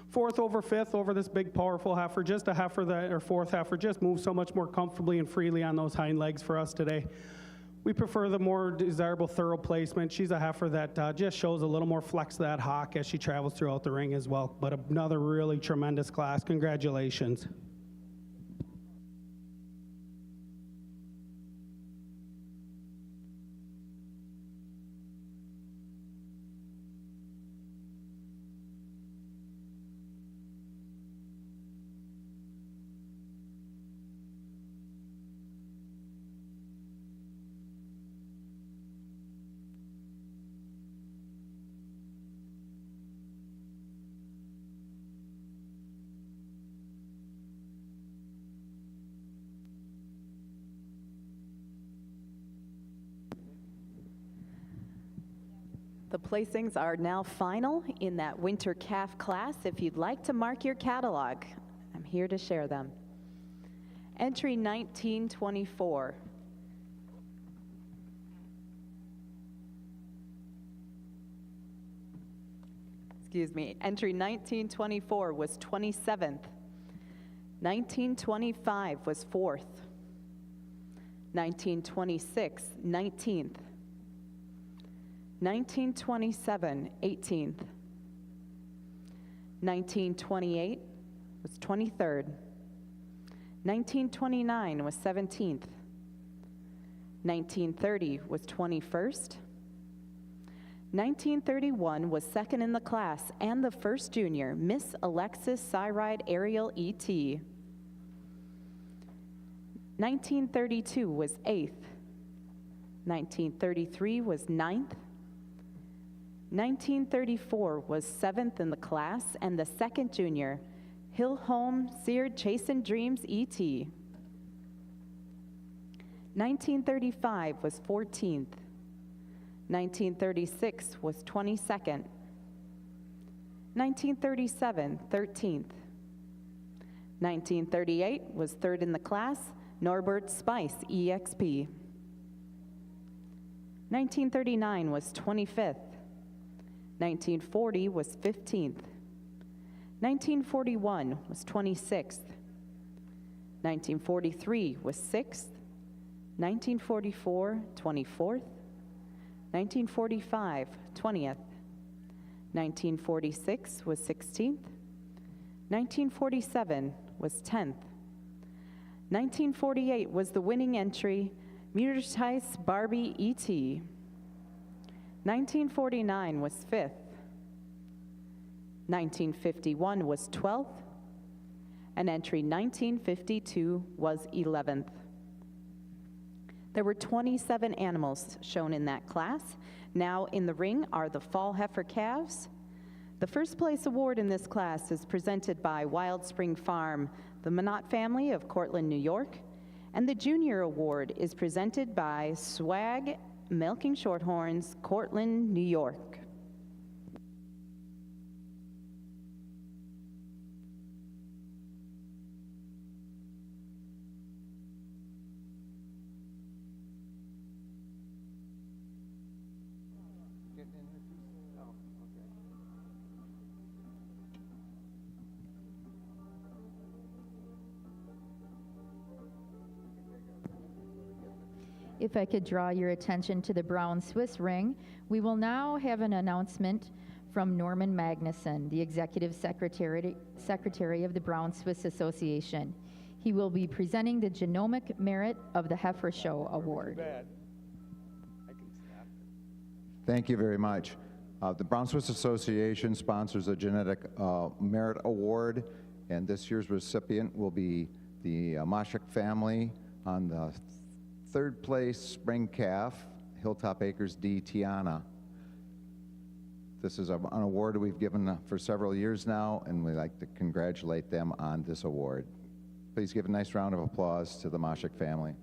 Fourth over fifth over this big powerful heifer, just a heifer that, or fourth heifer, just moves so much more comfortably and freely on those hind legs for us today. We prefer the more desirable thorough placement. She's a heifer that just shows a little more flex of that hock as she travels throughout the ring as well. But another really tremendous class. Congratulations. The placings are now final in that winter calf class. If you'd like to mark your catalog, I'm here to share them. Entry 1924. Excuse me, entry 1924 was 27th. 1925 was 4th. 1926, 19th. 1927, 18th. 1928 was 23rd. 1929 was 17th. 1930 was 21st. 1931 was second in the class and the first junior, Miss Alexis Cyride Ariel E.T. 1932 was 8th. 1933 was 9th. 1934 was 7th in the class and the second junior, Hill Home Seared Chasin' Dreams E.T. 1935 was 14th. 1936 was 22nd. 1937, 13th. 1938 was 3rd in the class, Norbert Spice EXP. 1939 was 25th. 1940 was 15th. 1941 was 26th. 1943 was 6th. 1944, 24th. 1945, 20th. 1946 was 16th. 1947 was 10th. 1948 was the winning entry, Muttertice Barbie E.T. 1949 was 5th. 1951 was 12th. And entry 1952 was 11th. There were 27 animals shown in that class. Now in the ring are the fall heifer calves. The first place award in this class is presented by Wild Spring Farm, the Minot family of Cortland, New York. And the junior award is presented by Swag Milking Shorthorns, Cortland, New York. If I could draw your attention to the brown Swiss ring, we will now have an announcement from Norman Magnuson, the Executive Secretary of the Brown Swiss Association. He will be presenting the Genomic Merit of the Heifer Show Award. Thank you very much. The Brown Swiss Association sponsors a Genetic Merit Award, and this year's recipient will be the Moshik family on the third place spring calf, Hilltop Acres D. Tiana. This is an award we've given for several years now, and we'd like to congratulate them on this award. Please give a nice round of applause to the Moshik family.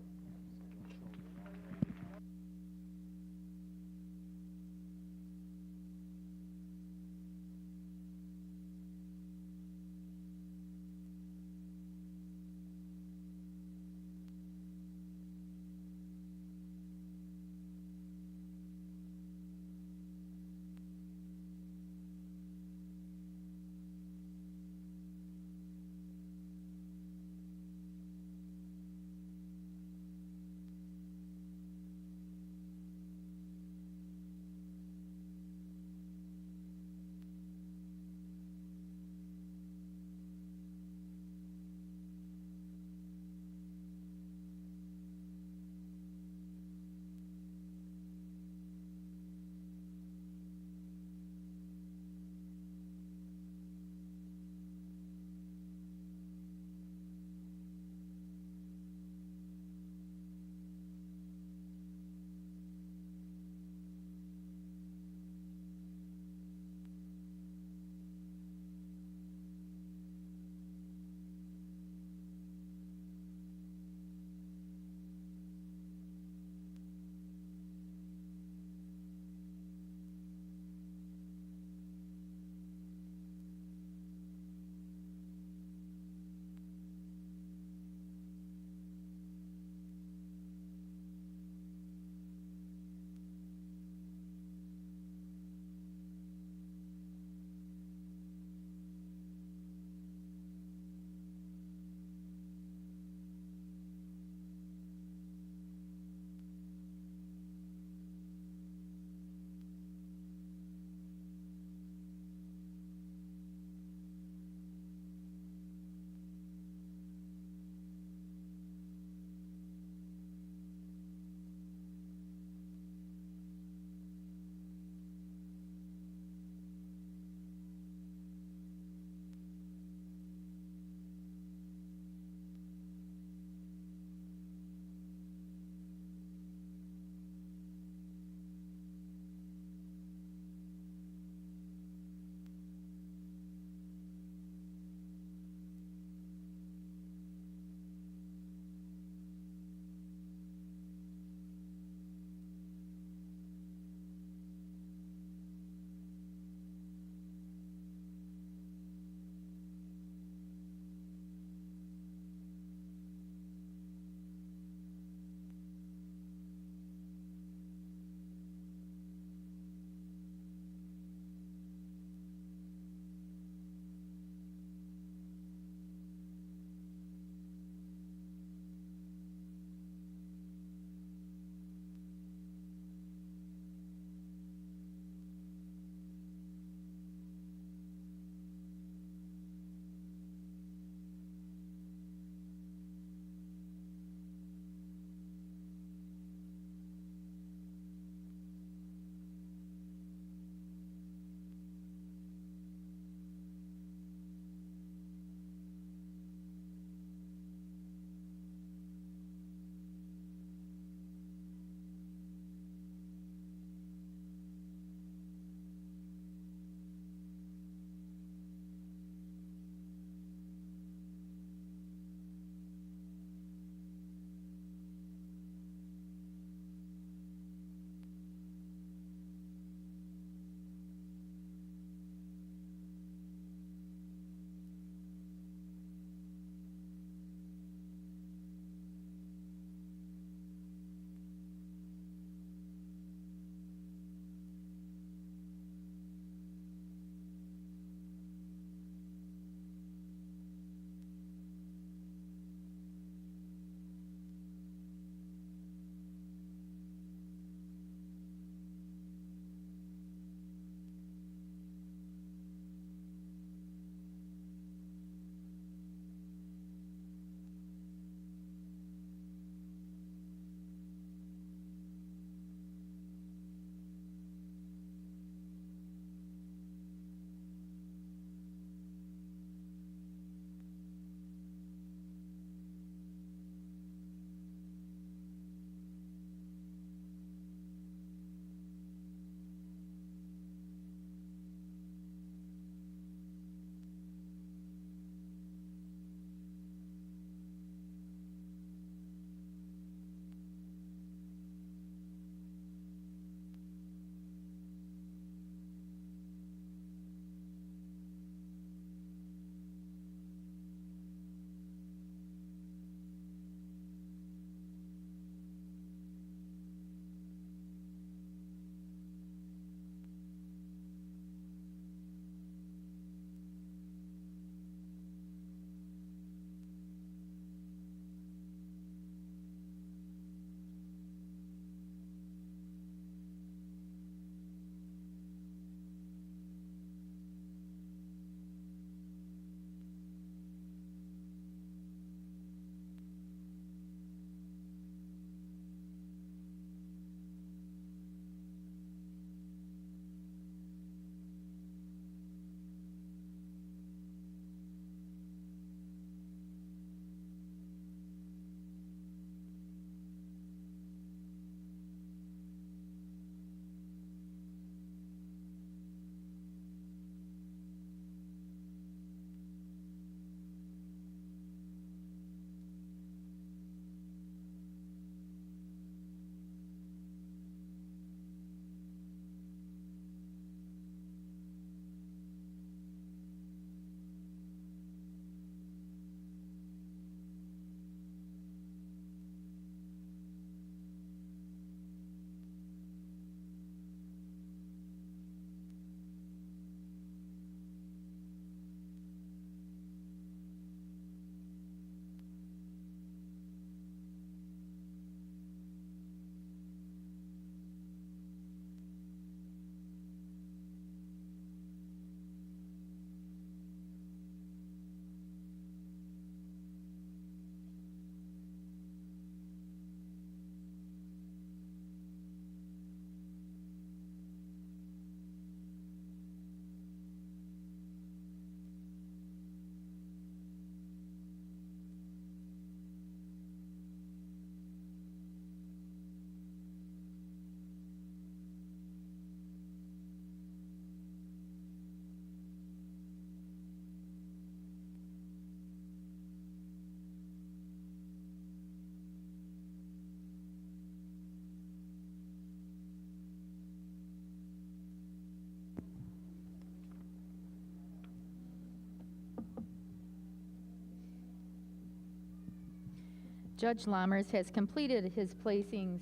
Judge Lammers has completed his placings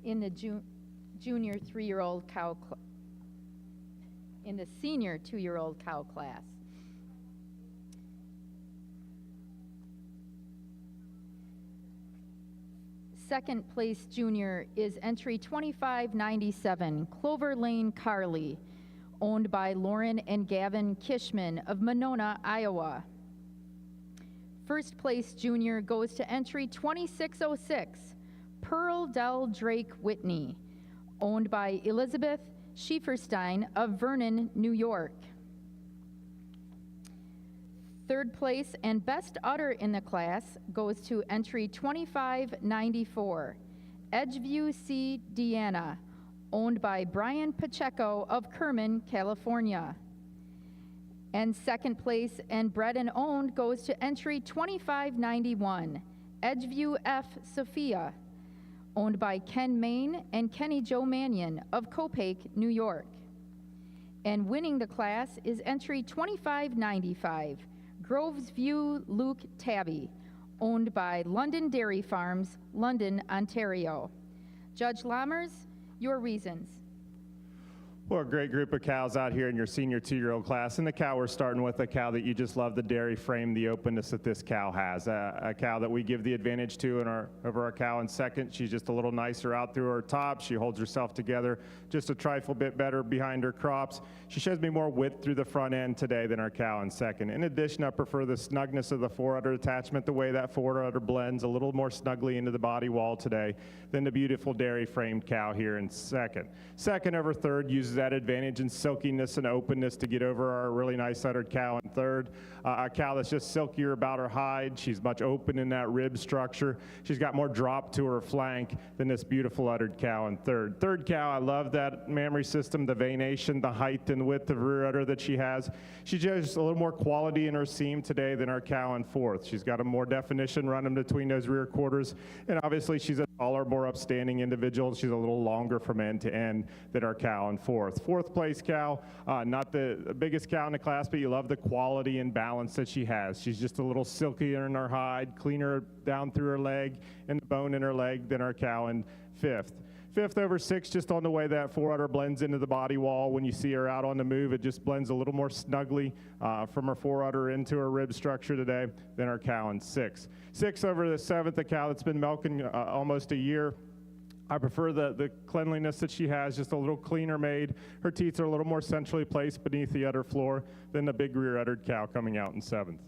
in the junior 3-year-old cow in the senior 2-year-old cow class. Second place junior is entry 2597, Clover Lane Carly, owned by Lauren and Gavin Kishman of Monona, Iowa. First place junior goes to entry 2606, Pearl Del Drake Whitney, owned by Elizabeth Schieferstein of Vernon, New York. Third place and best udder in the class goes to entry 2594, Edgeview C. Deanna, owned by Brian Pacheco of Kerman, California. And second place and bred and owned goes to entry 2591, Edgeview F. Sophia, owned by Ken Main and Kenny Joe Mannion of Copake, New York. And winning the class is entry 2595, Groves View Luke Tabby, owned by London Dairy Farms, London, Ontario. Judge Lammers, your reasons. Well, a great group of cows out here in your senior 2-year-old class. And the cow we're starting with, a cow that you just love, the dairy frame, the openness that this cow has. A cow that we give the advantage to over our cow in second. She's just a little nicer out through her top. She holds herself together just a trifle bit better behind her crops. She shows me more width through the front end today than our cow in second. In addition, I prefer the snugness of the foreudder attachment, the way that foreudder blends a little more snugly into the body wall today than the beautiful dairy framed cow here in second. Second over third uses that advantage in silkiness and openness to get over our really nice uddered cow in third. A cow that's just silkier about her hide. She's much open in that rib structure. She's got more drop to her flank than this beautiful uddered cow in third. Third cow, I love that mammary system, the venation, the height and width of rear udder that she has. She just a little more quality in her seam today than our cow in fourth. She's got a more definition running between those rear quarters, and obviously she's a taller, more upstanding individual. She's a little longer from end to end than our cow in fourth. Fourth place cow, not the biggest cow in the class, but you love the quality and balance that she has. She's just a little silkier in her hide, cleaner down through her leg and the bone in her leg than our cow in fifth. Fifth over six, just on the way that foreudder blends into the body wall. When you see her out on the move, it just blends a little more snugly from her foreudder into her rib structure today than our cow in six. Six over the seventh, a cow that's been milking almost a year. I prefer the cleanliness that she has, just a little cleaner made. Her teats are a little more centrally placed beneath the udder floor than the big rear uddered cow coming out in seventh.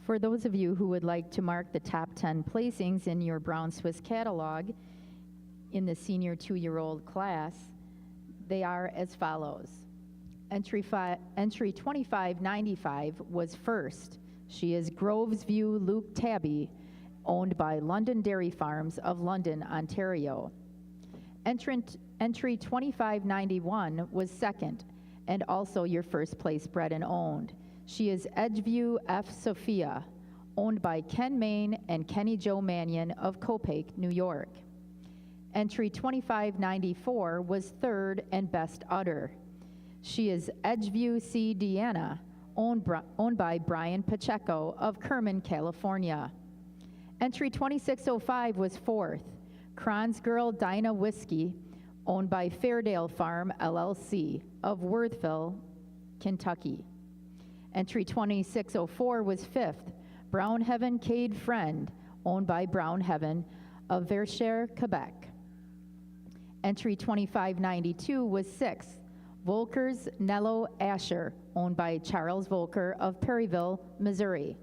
For those of you who would like to mark the top 10 placings in your Brown Swiss catalog in the senior 2-year-old class, they are as follows. Entry 2595 was first. She is Groves View Luke Tabby, owned by London Dairy Farms of London, Ontario. Entry 2591 was second, and also your first place bred and owned. She is Edgeview F. Sophia, owned by Ken Main and Kenny Joe Mannion of Copake, New York. Entry 2594 was third and best udder. She is Edgeview C. Deanna, owned by Brian Pacheco of Kerman, California. Entry 2605 was fourth. Kron's Girl Dinah Whiskey, owned by Fairdale Farm LLC of Worthville, Kentucky. Entry 2604 was fifth, Brown Heaven Cade Friend, owned by Brown Heaven of Verchères, Quebec. Entry 2592 was sixth, Volker's Nello Asher, owned by Charles Volker of Perryville, Missouri.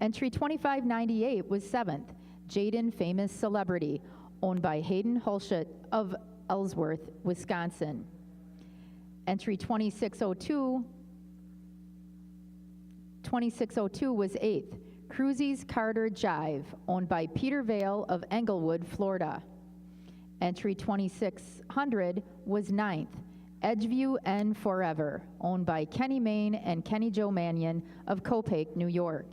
Entry 2598 was seventh, Jaden Famous Celebrity, owned by Hayden Hulshut of Ellsworth, Wisconsin. Entry 2602 was eighth, Cruzy's Carter Jive, owned by Peter Vale of Englewood, Florida. Entry 2600 was ninth, Edgeview N Forever, owned by Kenny Main and Kenny Joe Mannion of Copake, New York.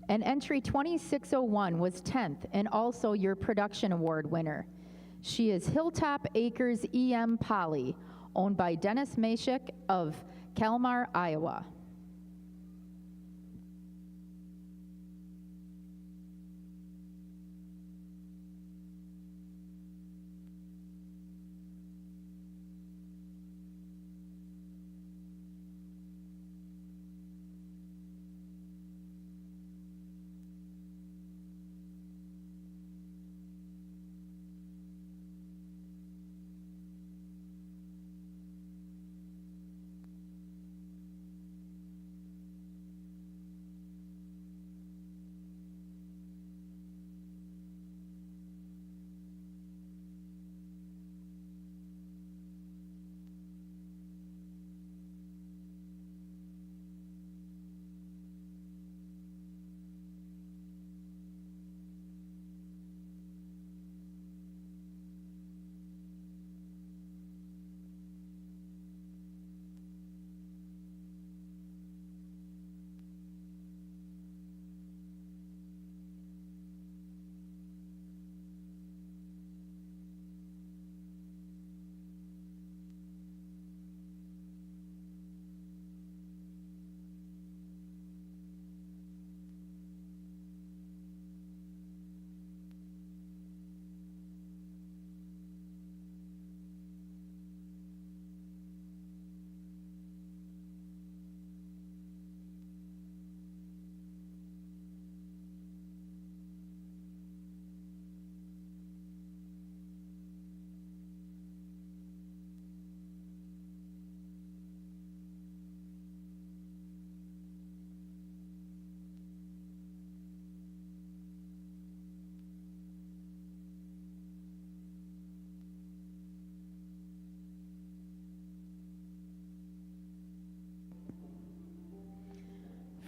And entry 2601 was 10th and also your production award winner. She is Hilltop Acres EM Polly, owned by Dennis Mashik of Kalmar, Iowa.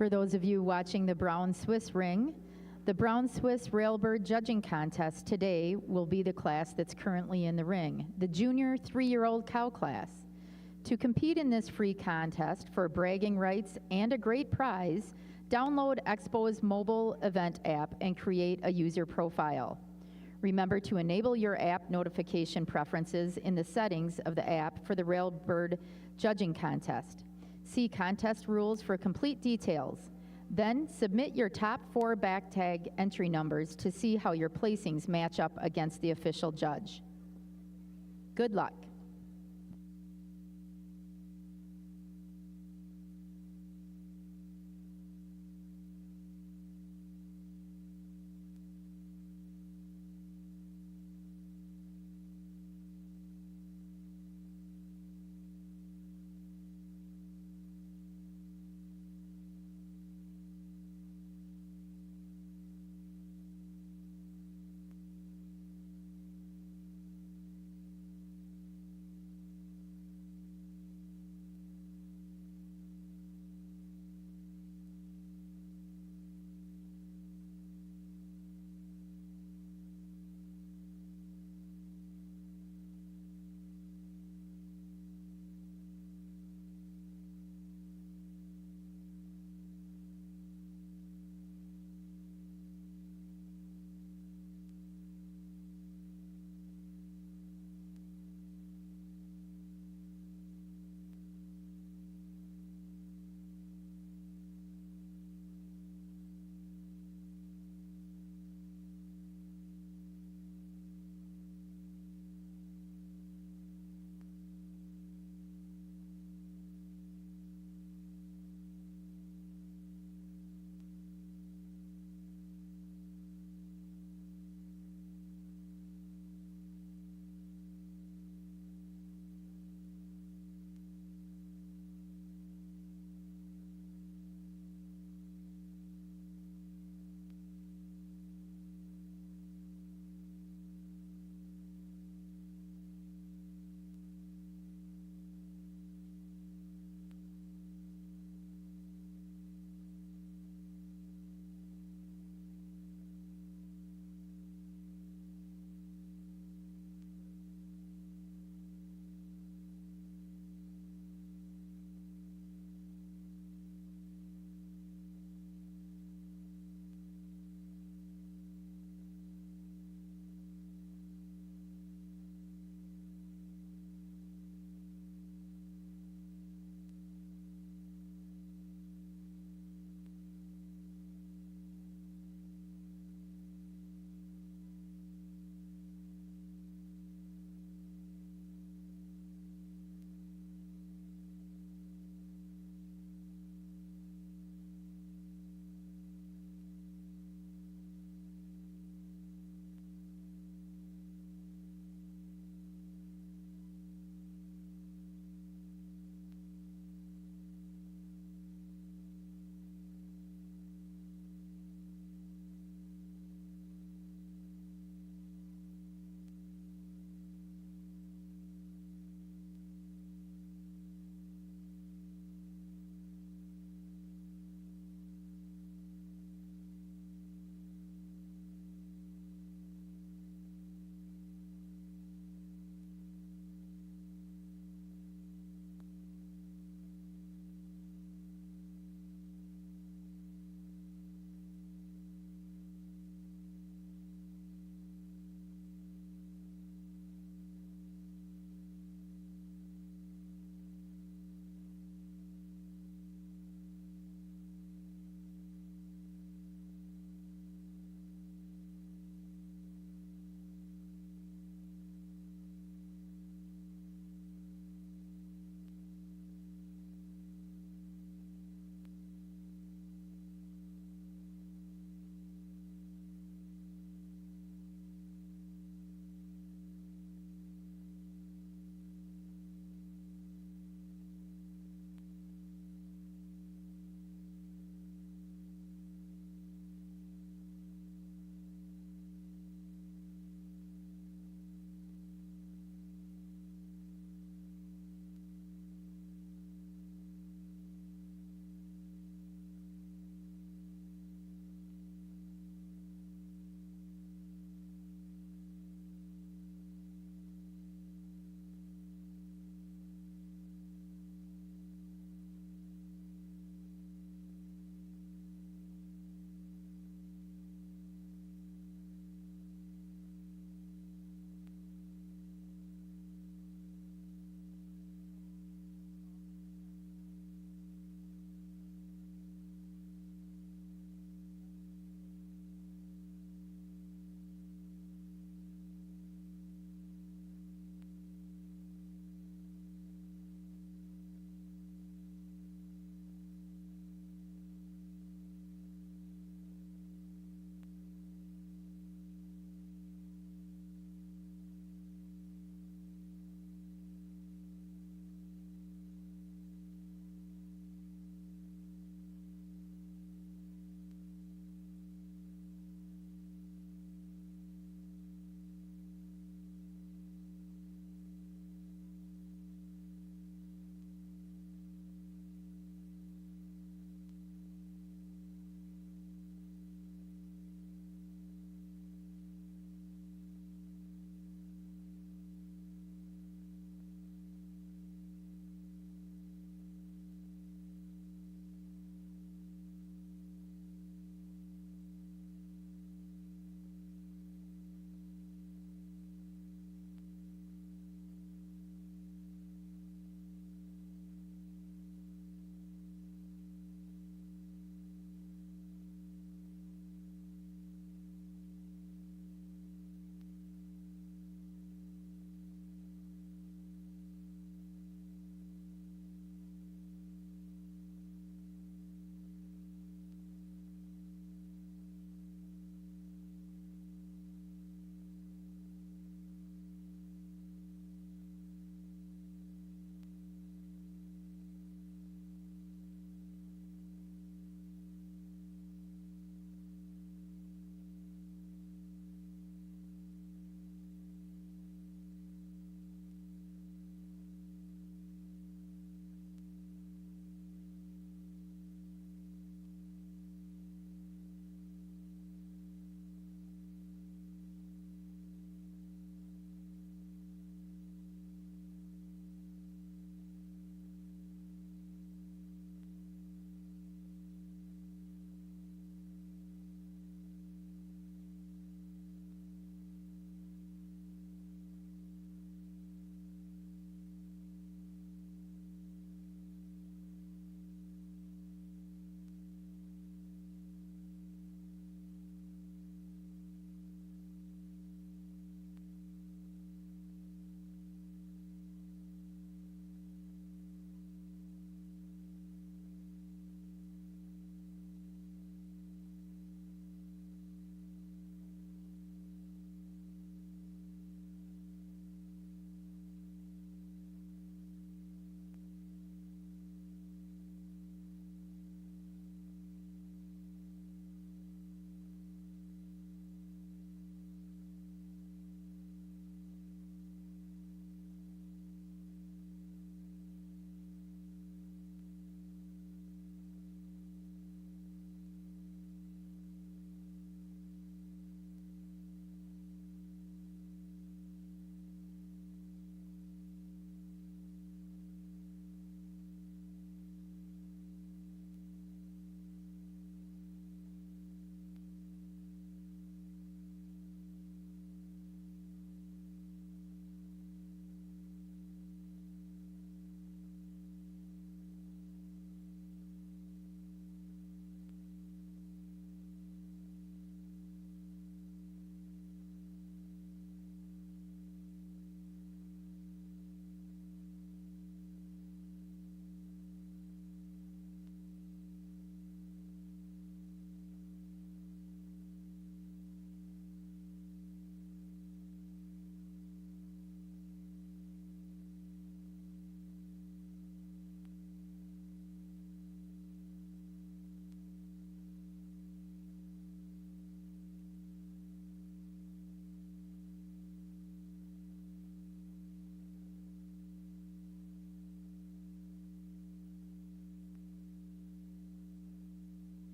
For those of you watching the Brown Swiss Ring, the Brown Swiss Railbird Judging Contest today will be the class that's currently in the ring, the junior 3-year-old cow class. To compete in this free contest for bragging rights and a great prize, download Expo's mobile event app and create a user profile. Remember to enable your app notification preferences in the settings of the app for the Railbird Judging Contest. See contest rules for complete details. Then submit your top 4 back tag entry numbers to see how your placings match up against the official judge. Good luck.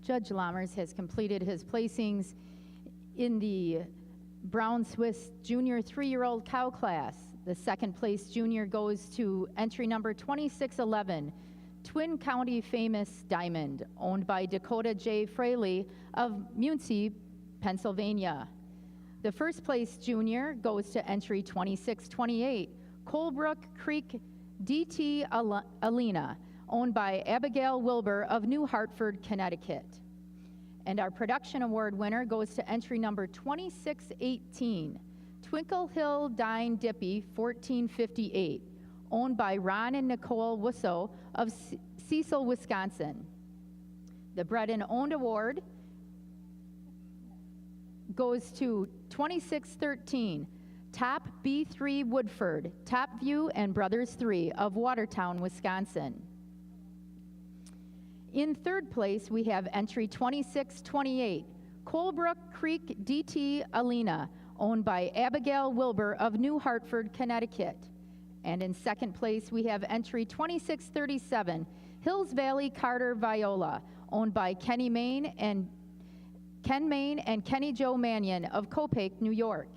Judge Lammers has completed his placings in the Brown Swiss Junior 3-year-old cow class. The second place junior goes to entry number 2611, Twin County Famous Diamond, owned by Dakota J. Fraley of Muncie, Pennsylvania. The first place junior goes to entry 2628, Colebrook Creek DT Alina, owned by Abigail Wilbur of New Hartford, Connecticut. And our production award winner goes to entry number 2618, Twinkle Hill Dine Dippy 1458, owned by Ron and Nicole Wusso of Cecil, Wisconsin. The Bred and Owned Award goes to 2613, Top B3 Woodford, Top View and Brothers 3 of Watertown, Wisconsin. In third place, we have entry 2628, Colebrook Creek DT Alina, owned by Abigail Wilbur of New Hartford, Connecticut. And in second place, we have entry 2637, Hills Valley Carter Viola, owned by Ken Main and Kenny Joe Mannion of Copake, New York.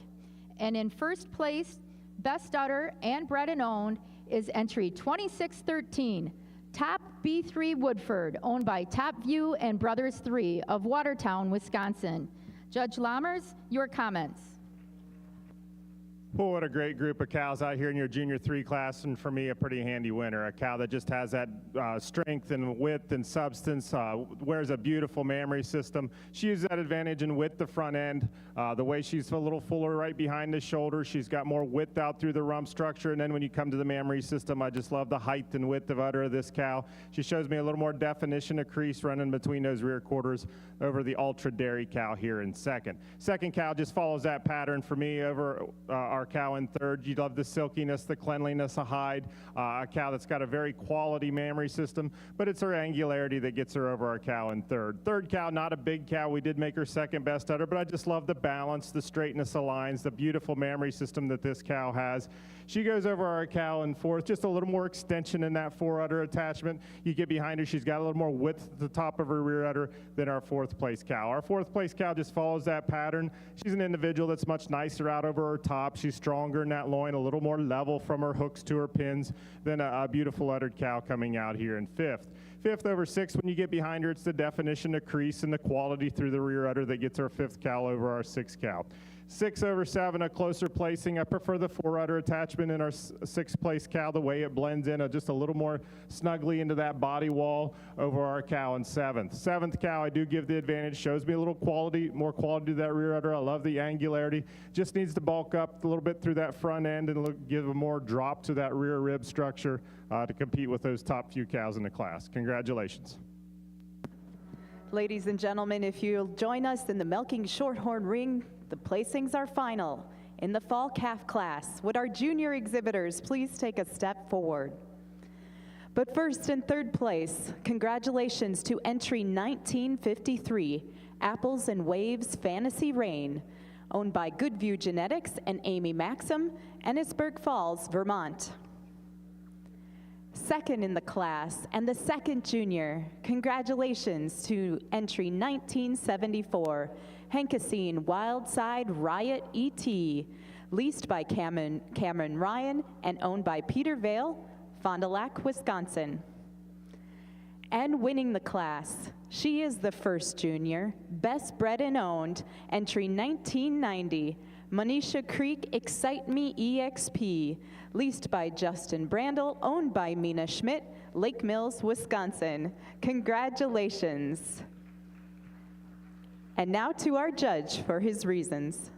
And in first place, best udder and bred and owned, is entry 2613, Top B3 Woodford, owned by Top View and Brothers 3 of Watertown, Wisconsin. Judge Lammers, your comments. Well, what a great group of cows out here in your Junior 3 class, and for me, a pretty handy winner. A cow that just has that strength and width and substance, wears a beautiful mammary system. She uses that advantage in width the front end. The way she's a little fuller right behind the shoulder, she's got more width out through the rump structure, and then when you come to the mammary system, I just love the height and width of udder of this cow. She shows me a little more definition of crease running between those rear quarters over the Ultra Dairy cow here in second. Second cow just follows that pattern for me over our cow in third. You love the silkiness, the cleanliness of hide. A cow that's got a very quality mammary system, but it's her angularity that gets her over our cow in third. Third cow, not a big cow. We did make her second best udder, but I just love the balance, the straightness of lines, the beautiful mammary system that this cow has. She goes over our cow in fourth, just a little more extension in that fore udder attachment. You get behind her, she's got a little more width at the top of her rear udder than our fourth place cow. Our fourth place cow just follows that pattern. She's an individual that's much nicer out over her top. She's stronger in that loin, a little more level from her hooks to her pins than a beautiful uddered cow coming out here in fifth. Fifth over sixth, when you get behind her, it's the definition of crease and the quality through the rear udder that gets our fifth cow over our sixth cow. 6 over 7, a closer placing. I prefer the fore udder attachment in our sixth place cow, the way it blends in just a little more snugly into that body wall over our cow in seventh. Seventh cow, I do give the advantage, shows me a little quality, more quality to that rear udder. I love the angularity. Just needs to bulk up a little bit through that front end and give a more drop to that rear rib structure to compete with those top few cows in the class. Congratulations. Ladies and gentlemen, if you'll join us in the milking Shorthorn ring, the placings are final. In the fall calf class, would our junior exhibitors please take a step forward? But first and third place, congratulations to entry 1953, Apples and Waves Fantasy Rain, owned by Goodview Genetics and Amy Maxim, Ennisburg Falls, Vermont. Second in the class and the second junior, congratulations to entry 1974, Hankasine Wildside Riot ET, leased by Cameron Ryan and owned by Peter Vale, Fond du Lac, Wisconsin. And winning the class, she is the first junior, best bred and owned, entry 1990, Monisha Creek Excite Me EXP, leased by Justin Brandel, owned by Mina Schmidt, Lake Mills, Wisconsin. Congratulations. And now to our judge for his reasons.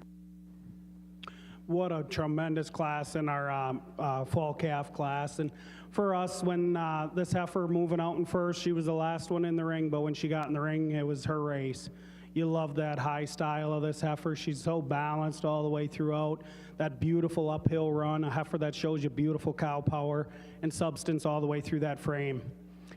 What a tremendous class in our fall calf class. And for us, when this heifer moving out in first, she was the last one in the ring, but when she got in the ring, it was her race. You love that high style of this heifer. She's so balanced all the way throughout. That beautiful uphill run, a heifer that shows you beautiful cow power and substance all the way through that frame.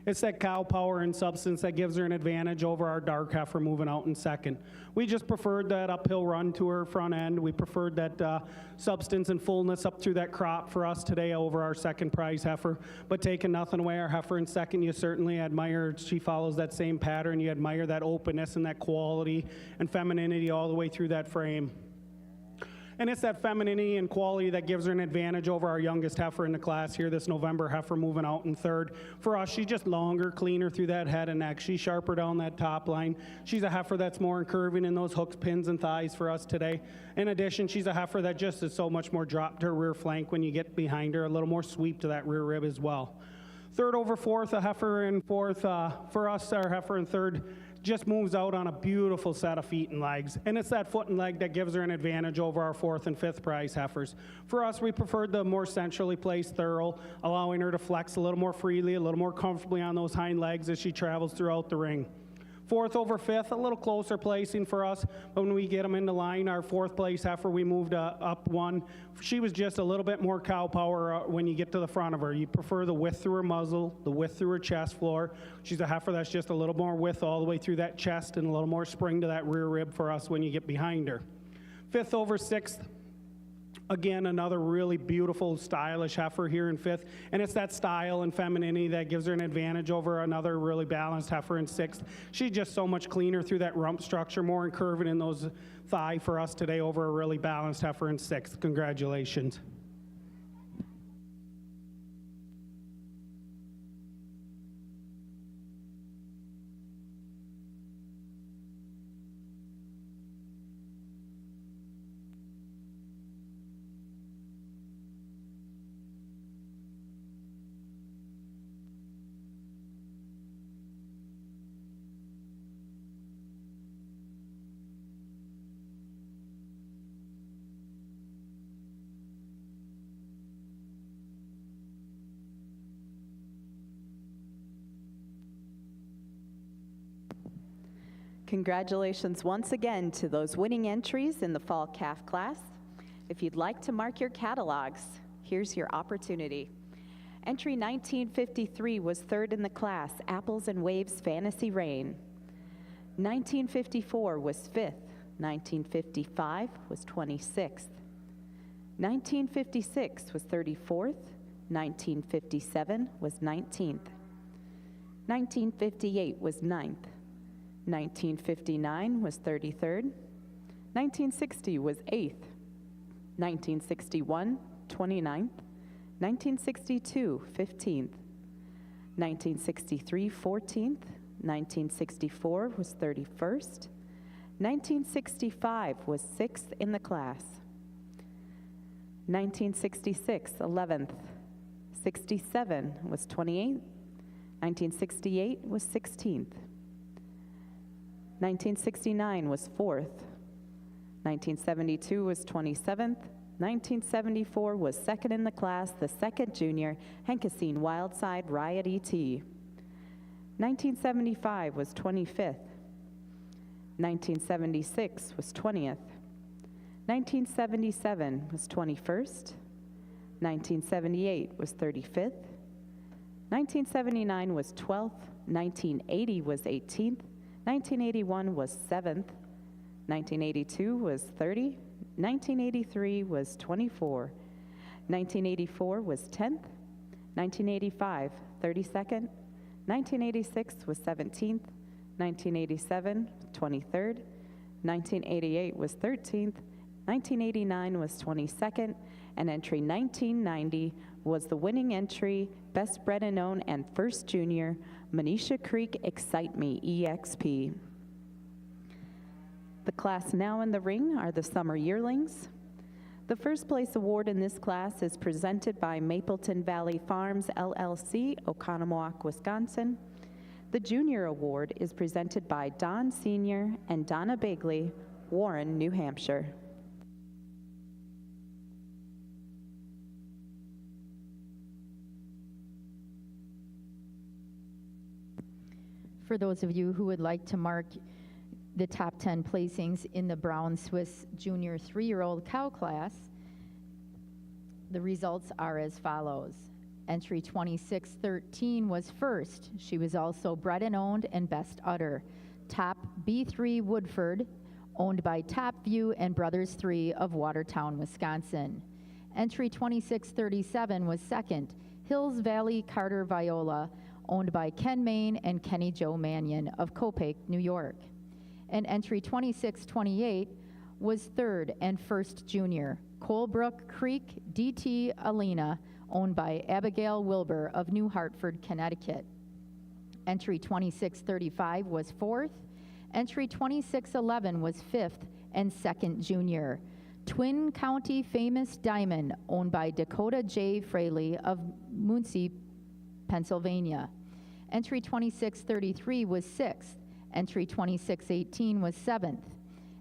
It's that cow power and substance that gives her an advantage over our dark heifer moving out in second. We just preferred that uphill run to her front end. We preferred that substance and fullness up through that crop for us today over our second prize heifer. But taking nothing away, our heifer in second, you certainly admire. She follows that same pattern. You admire that openness and that quality and femininity all the way through that frame. And it's that femininity and quality that gives her an advantage over our youngest heifer in the class here, this November heifer moving out in third. For us, she's just longer, cleaner through that head and neck. She's sharper down that top line. She's a heifer that's more curving in those hooks, pins, and thighs for us today. In addition, she's a heifer that just is so much more drop to her rear flank when you get behind her, a little more sweep to that rear rib as well. Third over fourth, a heifer in fourth. For us, our heifer in third just moves out on a beautiful set of feet and legs. And it's that foot and leg that gives her an advantage over our fourth and fifth prize heifers. For us, we preferred the more centrally placed thorough, allowing her to flex a little more freely, a little more comfortably on those hind legs as she travels throughout the ring. Fourth over fifth, a little closer placing for us, but when we get them into line, our fourth place heifer, we moved up one. She was just a little bit more cow power when you get to the front of her. You prefer the width through her muzzle, the width through her chest floor. She's a heifer that's just a little more width all the way through that chest and a little more spring to that rear rib for us when you get behind her. Fifth over sixth, again, another really beautiful, stylish heifer here in fifth. And it's that style and femininity that gives her an advantage over another really balanced heifer in sixth. She's just so much cleaner through that rump structure, more curving in those thigh for us today over a really balanced heifer in sixth. Congratulations. Congratulations once again to those winning entries in the fall calf class. If you'd like to mark your catalogs, here's your opportunity. Entry 1953 was third in the class, Apples and Waves Fantasy Rain. 1954 was fifth. 1955 was 26th. 1956 was 34th. 1957 was 19th. 1958 was 9th. 1959 was 33rd. 1960 was 8th. 1961, 29th. 1962, 15th. 1963, 14th. 1964 was 31st. 1965 was 6th in the class. 1966, 11th. 67 was 28th. 1968 was 16th. 1969 was 4th. 1972 was 27th. 1974 was 2nd in the class, the 2nd junior, Henkasine Wildside Riot ET. 1975 was 25th. 1976 was 20th. 1977 was 21st. 1978 was 35th. 1979 was 12th. 1980 was 18th. 1981 was 7th. 1982 was 30. 1983 was 24. 1984 was 10th. 1985, 32nd. 1986 was 17th. 1987, 23rd. 1988 was 13th. 1989 was 22nd. And entry 1990 was the winning entry, Best Bred and Known and First Junior, Manisha Creek Excite Me EXP. The class now in the ring are the Summer Yearlings. The first place award in this class is presented by Mapleton Valley Farms LLC, Oconomowoc, Wisconsin. The Junior Award is presented by Don Sr. and Donna Bigley, Warren, New Hampshire. For those of you who would like to mark the top 10 placings in the Brown Swiss Junior 3-year-old cow class, the results are as follows. Entry 2613 was first. She was also bred and owned and best udder. Top B3 Woodford, owned by Top View and Brothers 3 of Watertown, Wisconsin. Entry 2637 was second. Hills Valley Carter Viola, owned by Ken Main and Kenny Joe Mannion of Copake, New York. And entry 2628 was third and first junior. Colebrook Creek DT Alena, owned by Abigail Wilbur of New Hartford, Connecticut. Entry 2635 was fourth. Entry 2611 was fifth and second junior. Twin County Famous Diamond, owned by Dakota J. Fraley of Muncie, Pennsylvania. Entry 2633 was sixth. Entry 2618 was seventh.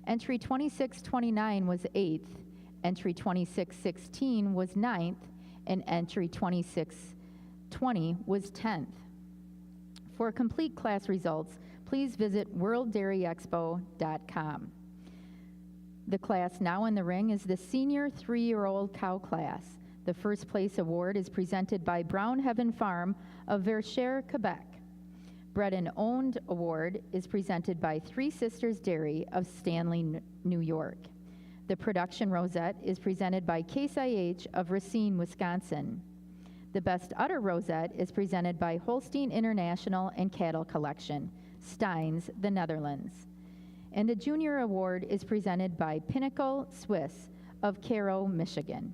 Entry 2629 was eighth. Entry 2616 was ninth. And entry 2620 was 10th. For complete class results, please visit worlddairyexpo.com. The class now in the ring is the senior 3-year-old cow class. The first place award is presented by Brown Heaven Farm of Verchères, Quebec. Bred and Owned award is presented by Three Sisters Dairy of Stanley, New York. The production rosette is presented by Case IH of Racine, Wisconsin. The Best Udder rosette is presented by Holstein International and Cattle Collection, Steins, the Netherlands. And the Junior Award is presented by Pinnacle Swiss of Cairo, Michigan.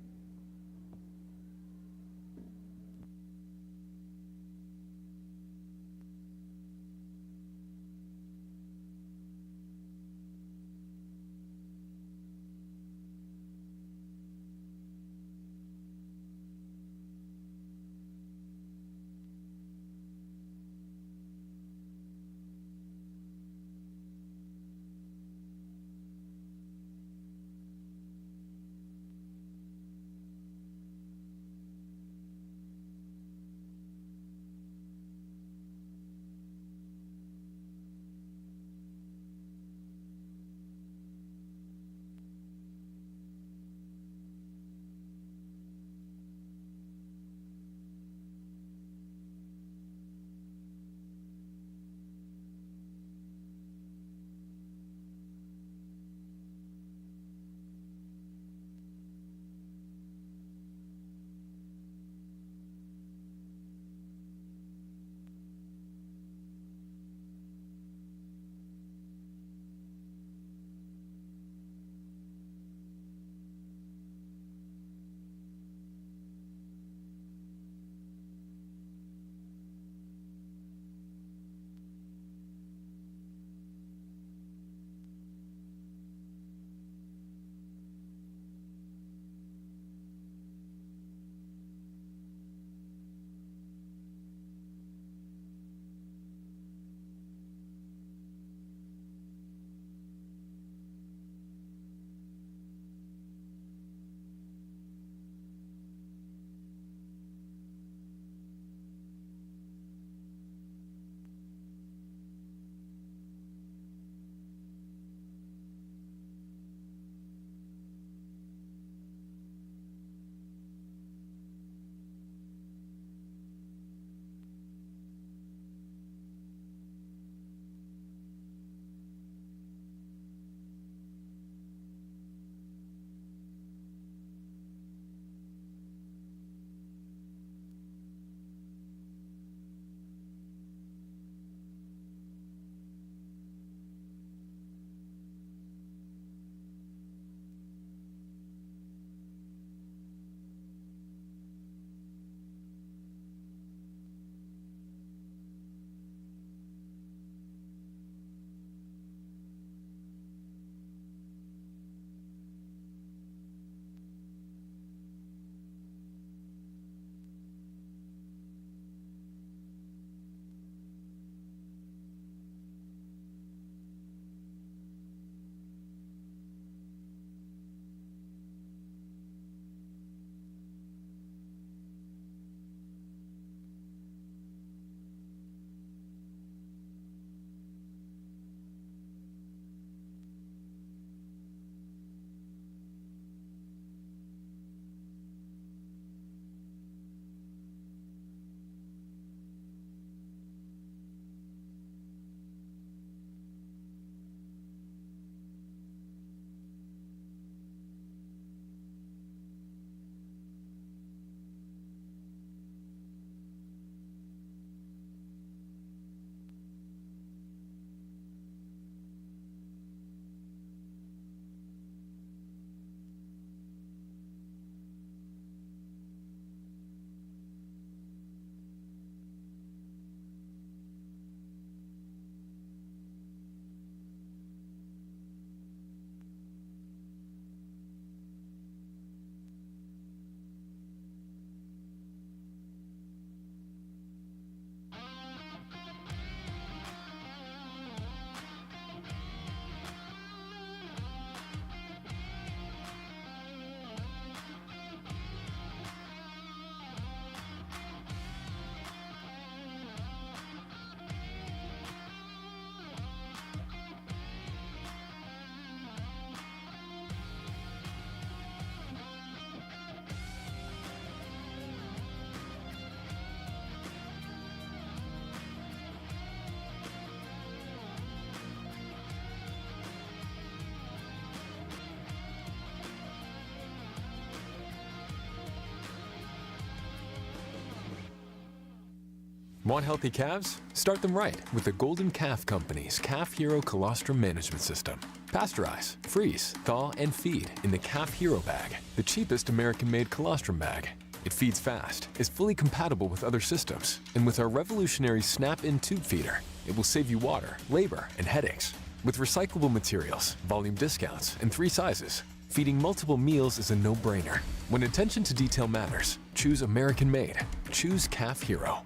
Want healthy calves? Start them right with the Golden Calf Company's Calf Hero Colostrum Management System. Pasteurize, freeze, thaw, and feed in the Calf Hero bag, the cheapest American-made colostrum bag. It feeds fast, is fully compatible with other systems, and with our revolutionary snap-in tube feeder, it will save you water, labor, and headaches. With recyclable materials, volume discounts, and 3 sizes, feeding multiple meals is a no-brainer. When attention to detail matters, choose American-made. Choose Calf Hero.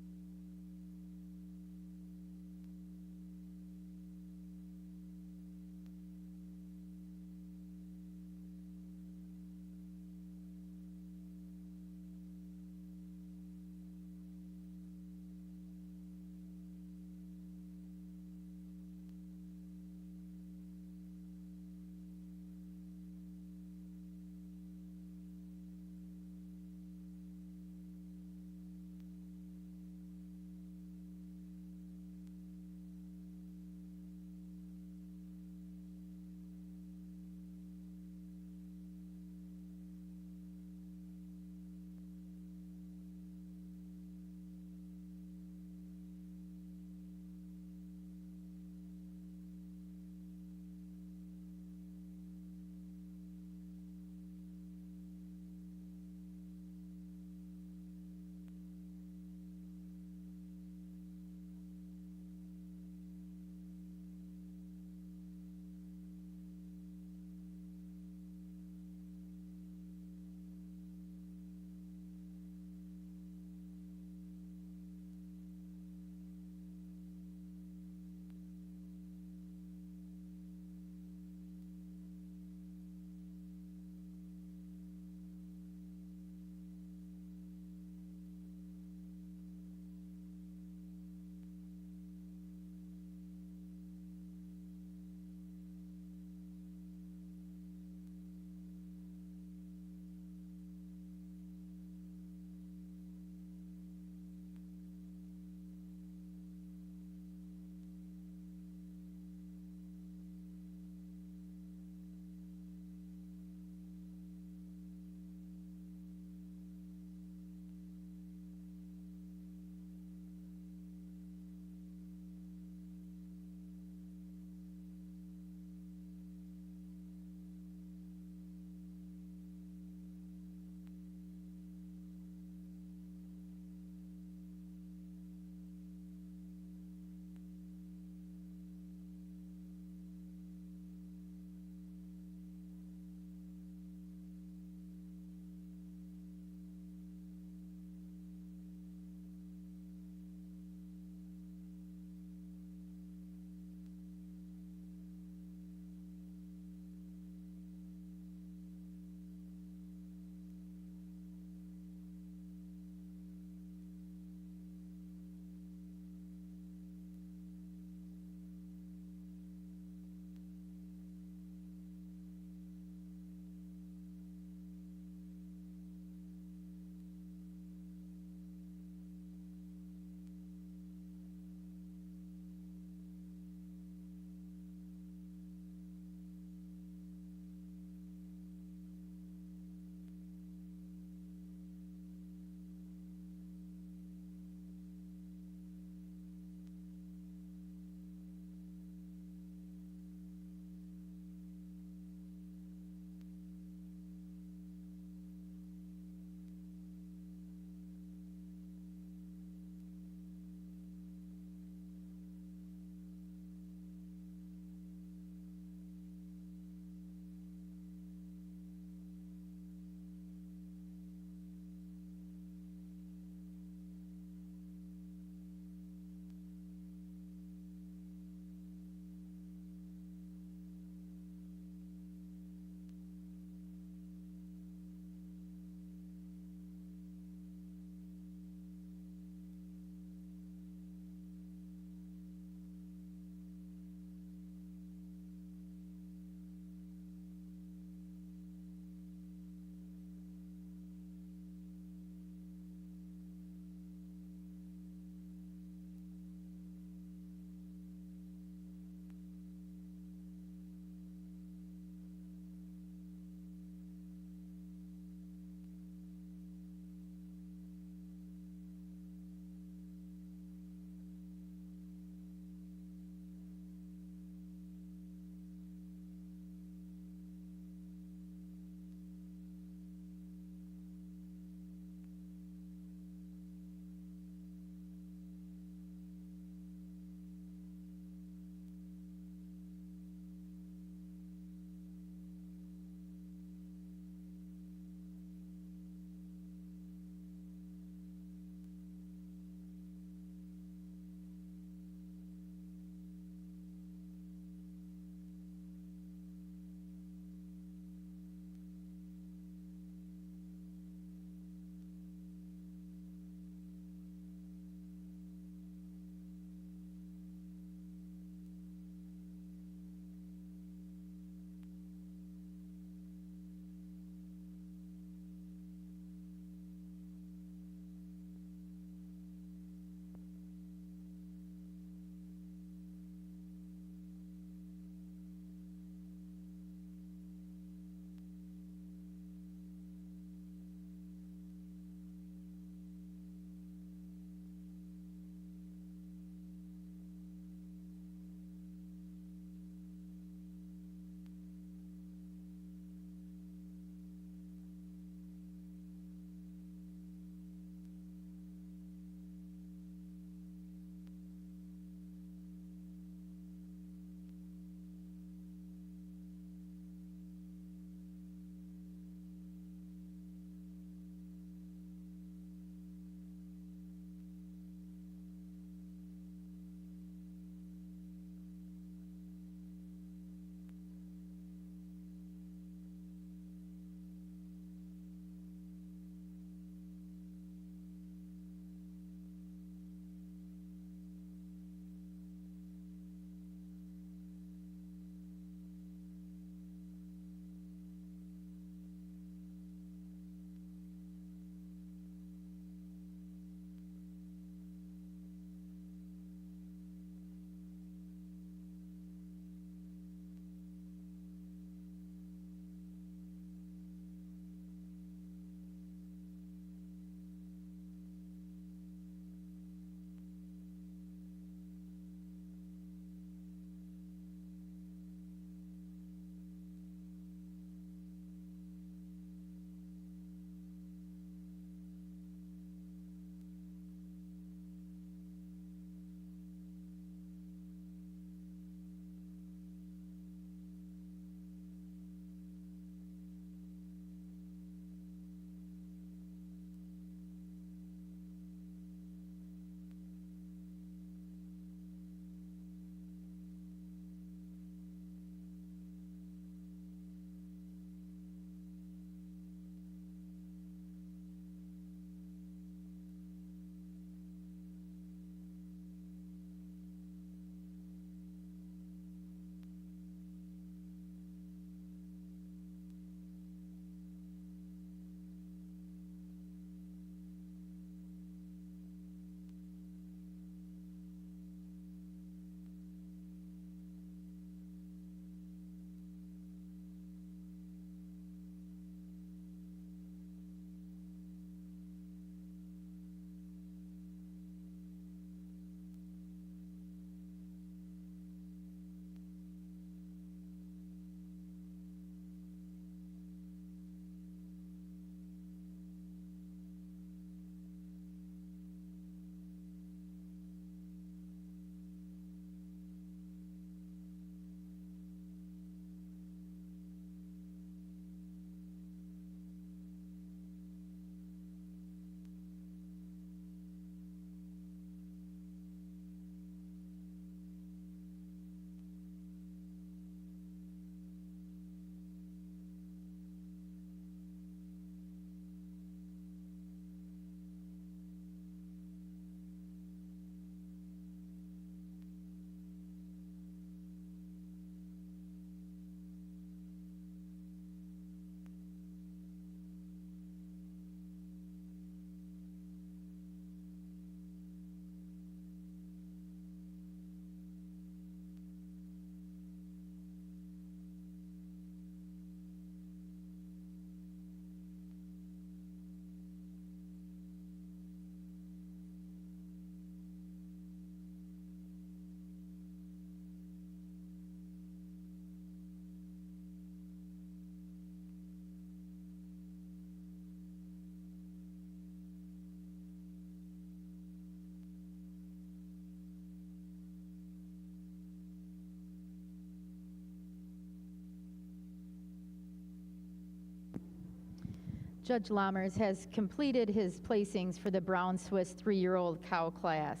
Judge Lammers has completed his placings for the Brown Swiss 3-year-old cow class.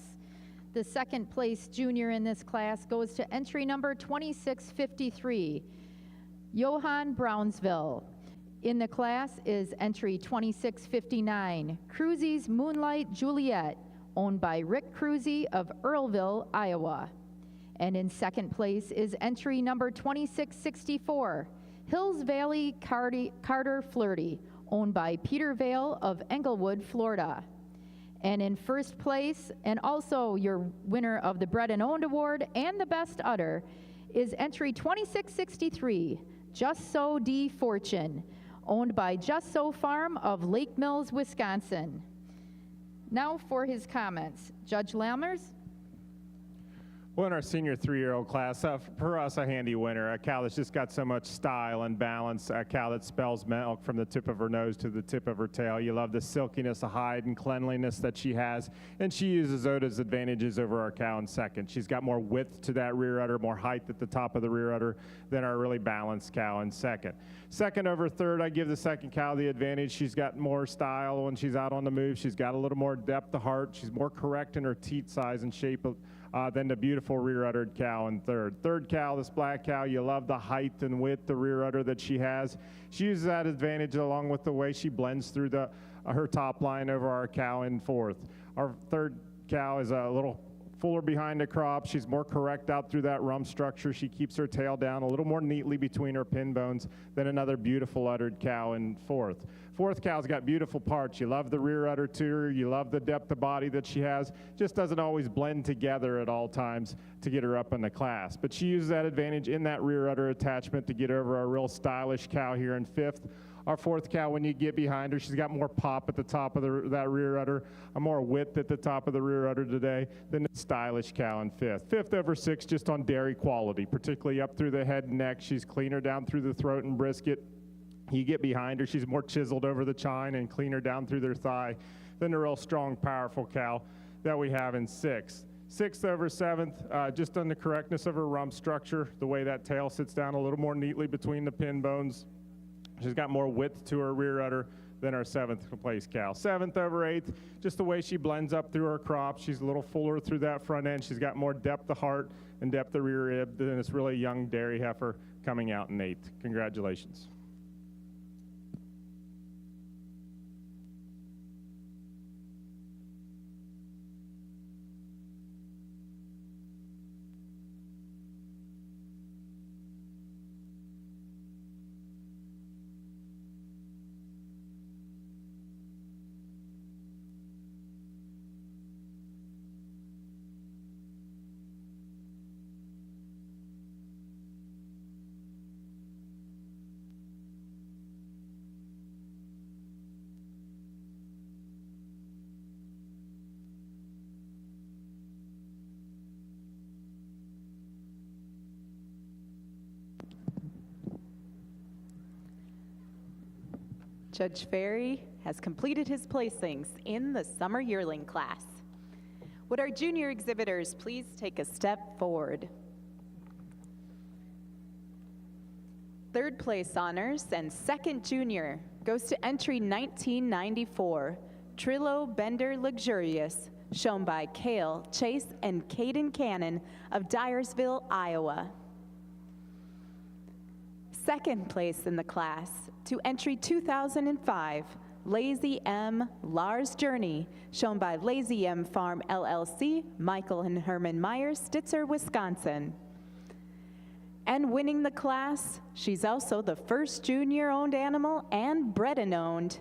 The second place junior in this class goes to entry number 2653, Johann Brownsville. In the class is entry 2659, Cruzy's Moonlight Juliet, owned by Rick Cruzy of Earlville, Iowa. And in second place is entry number 2664, Hills Valley Carter Flirty, owned by Peter Vale of Englewood, Florida. And in first place, and also your winner of the Bred and Owned Award and the Best Udder, is entry 2663, Just So D Fortune, owned by Just So Farm of Lake Mills, Wisconsin. Now for his comments. Judge Lammers? Well, in our senior 3-year-old class, for us, a handy winner, a cow that's just got so much style and balance, a cow that spells milk from the tip of her nose to the tip of her tail. You love the silkiness of hide and cleanliness that she has, and she uses Oda's advantages over our cow in second. She's got more width to that rear udder, more height at the top of the rear udder than our really balanced cow in second. Second over third, I give the second cow the advantage. She's got more style when she's out on the move. She's got a little more depth of heart. She's more correct in her teat size and shape than the beautiful rear-uddered cow in third. Third cow, this black cow, you love the height and width, the rear udder that she has. She uses that advantage along with the way she blends through her top line over our cow in fourth. Our third cow is a little fuller behind the crop. She's more correct out through that rump structure. She keeps her tail down a little more neatly between her pin bones than another beautiful uddered cow in fourth. Fourth cow's got beautiful parts. You love the rear udder to her. You love the depth of body that she has. Just doesn't always blend together at all times to get her up in the class. But she uses that advantage in that rear udder attachment to get over a real stylish cow here in fifth. Our fourth cow, when you get behind her, she's got more pop at the top of that rear udder, a more width at the top of the rear udder today than the stylish cow in fifth. Fifth over sixth, just on dairy quality, particularly up through the head and neck. She's cleaner down through the throat and brisket. You get behind her, she's more chiseled over the chine and cleaner down through their thigh than the real strong, powerful cow that we have in sixth. Sixth over seventh, just on the correctness of her rump structure, the way that tail sits down a little more neatly between the pin bones. She's got more width to her rear udder than our seventh place cow. Seventh over eighth, just the way she blends up through her crop. She's a little fuller through that front end. She's got more depth of heart and depth of rear rib than this really young dairy heifer coming out in eighth. Congratulations. Judge Ferry has completed his placings in the summer yearling class. Would our junior exhibitors please take a step forward? Third place honors and second junior goes to entry 1994, Trillo Bender Luxurious, shown by Cale Chase and Caden Cannon of Dyersville, Iowa. Second place in the class to entry 2005, Lazy M Lars Journey, shown by Lazy M Farm LLC, Michael and Herman Meyer, Stitzer, Wisconsin. And winning the class, she's also the first junior-owned animal and bred and owned.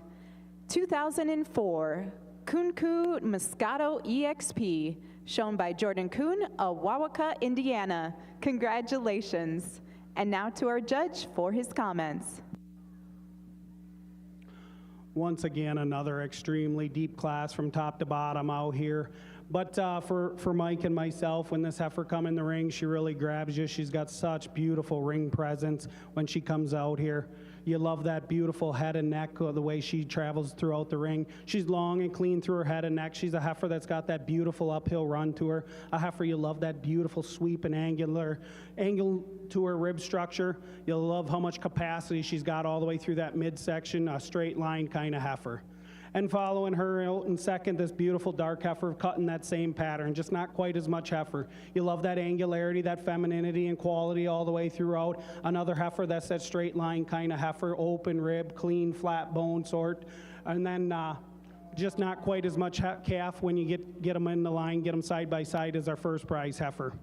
2004, Kunku Moscato EXP, shown by Jordan Kuhn of Wauwaka, Indiana. Congratulations. And now to our judge for his comments. Once again, another extremely deep class from top to bottom out here. But for Mike and myself, when this heifer come in the ring, she really grabs you. She's got such beautiful ring presence when she comes out here. You love that beautiful head and neck, the way she travels throughout the ring. She's long and clean through her head and neck. She's a heifer that's got that beautiful uphill run to her. A heifer, you love that beautiful sweep and angle to her rib structure. You'll love how much capacity she's got all the way through that midsection, a straight line kind of heifer. And following her out in second, this beautiful dark heifer cutting that same pattern, just not quite as much heifer. You love that angularity, that femininity and quality all the way throughout. Another heifer that's that straight line kind of heifer, open rib, clean, flat bone sort. And then just not quite as much calf when you get them in the line, get them side by side as our first prize heifer.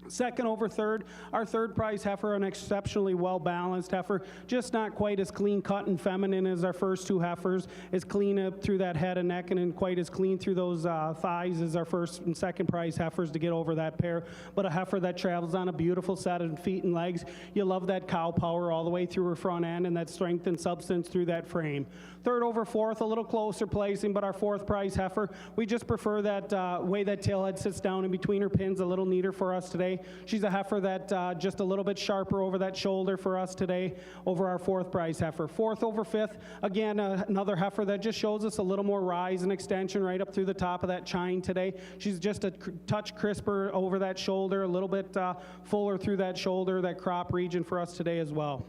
Second over third, our third prize heifer, an exceptionally well-balanced heifer, just not quite as clean cut and feminine as our first two heifers, as clean up through that head and neck and then quite as clean through those thighs as our first and second prize heifers to get over that pair, but a heifer that travels on a beautiful set of feet and legs. You love that cow power all the way through her front end and that strength and substance through that frame. Third over fourth, a little closer placing, but our fourth prize heifer, we just prefer that way that tailhead sits down in between her pins a little neater for us today. She's a heifer that just a little bit sharper over that shoulder for us today over our fourth prize heifer. Fourth over fifth, again, another heifer that just shows us a little more rise and extension right up through the top of that chine today. She's just a touch crisper over that shoulder, a little bit fuller through that shoulder, that crop region for us today as well.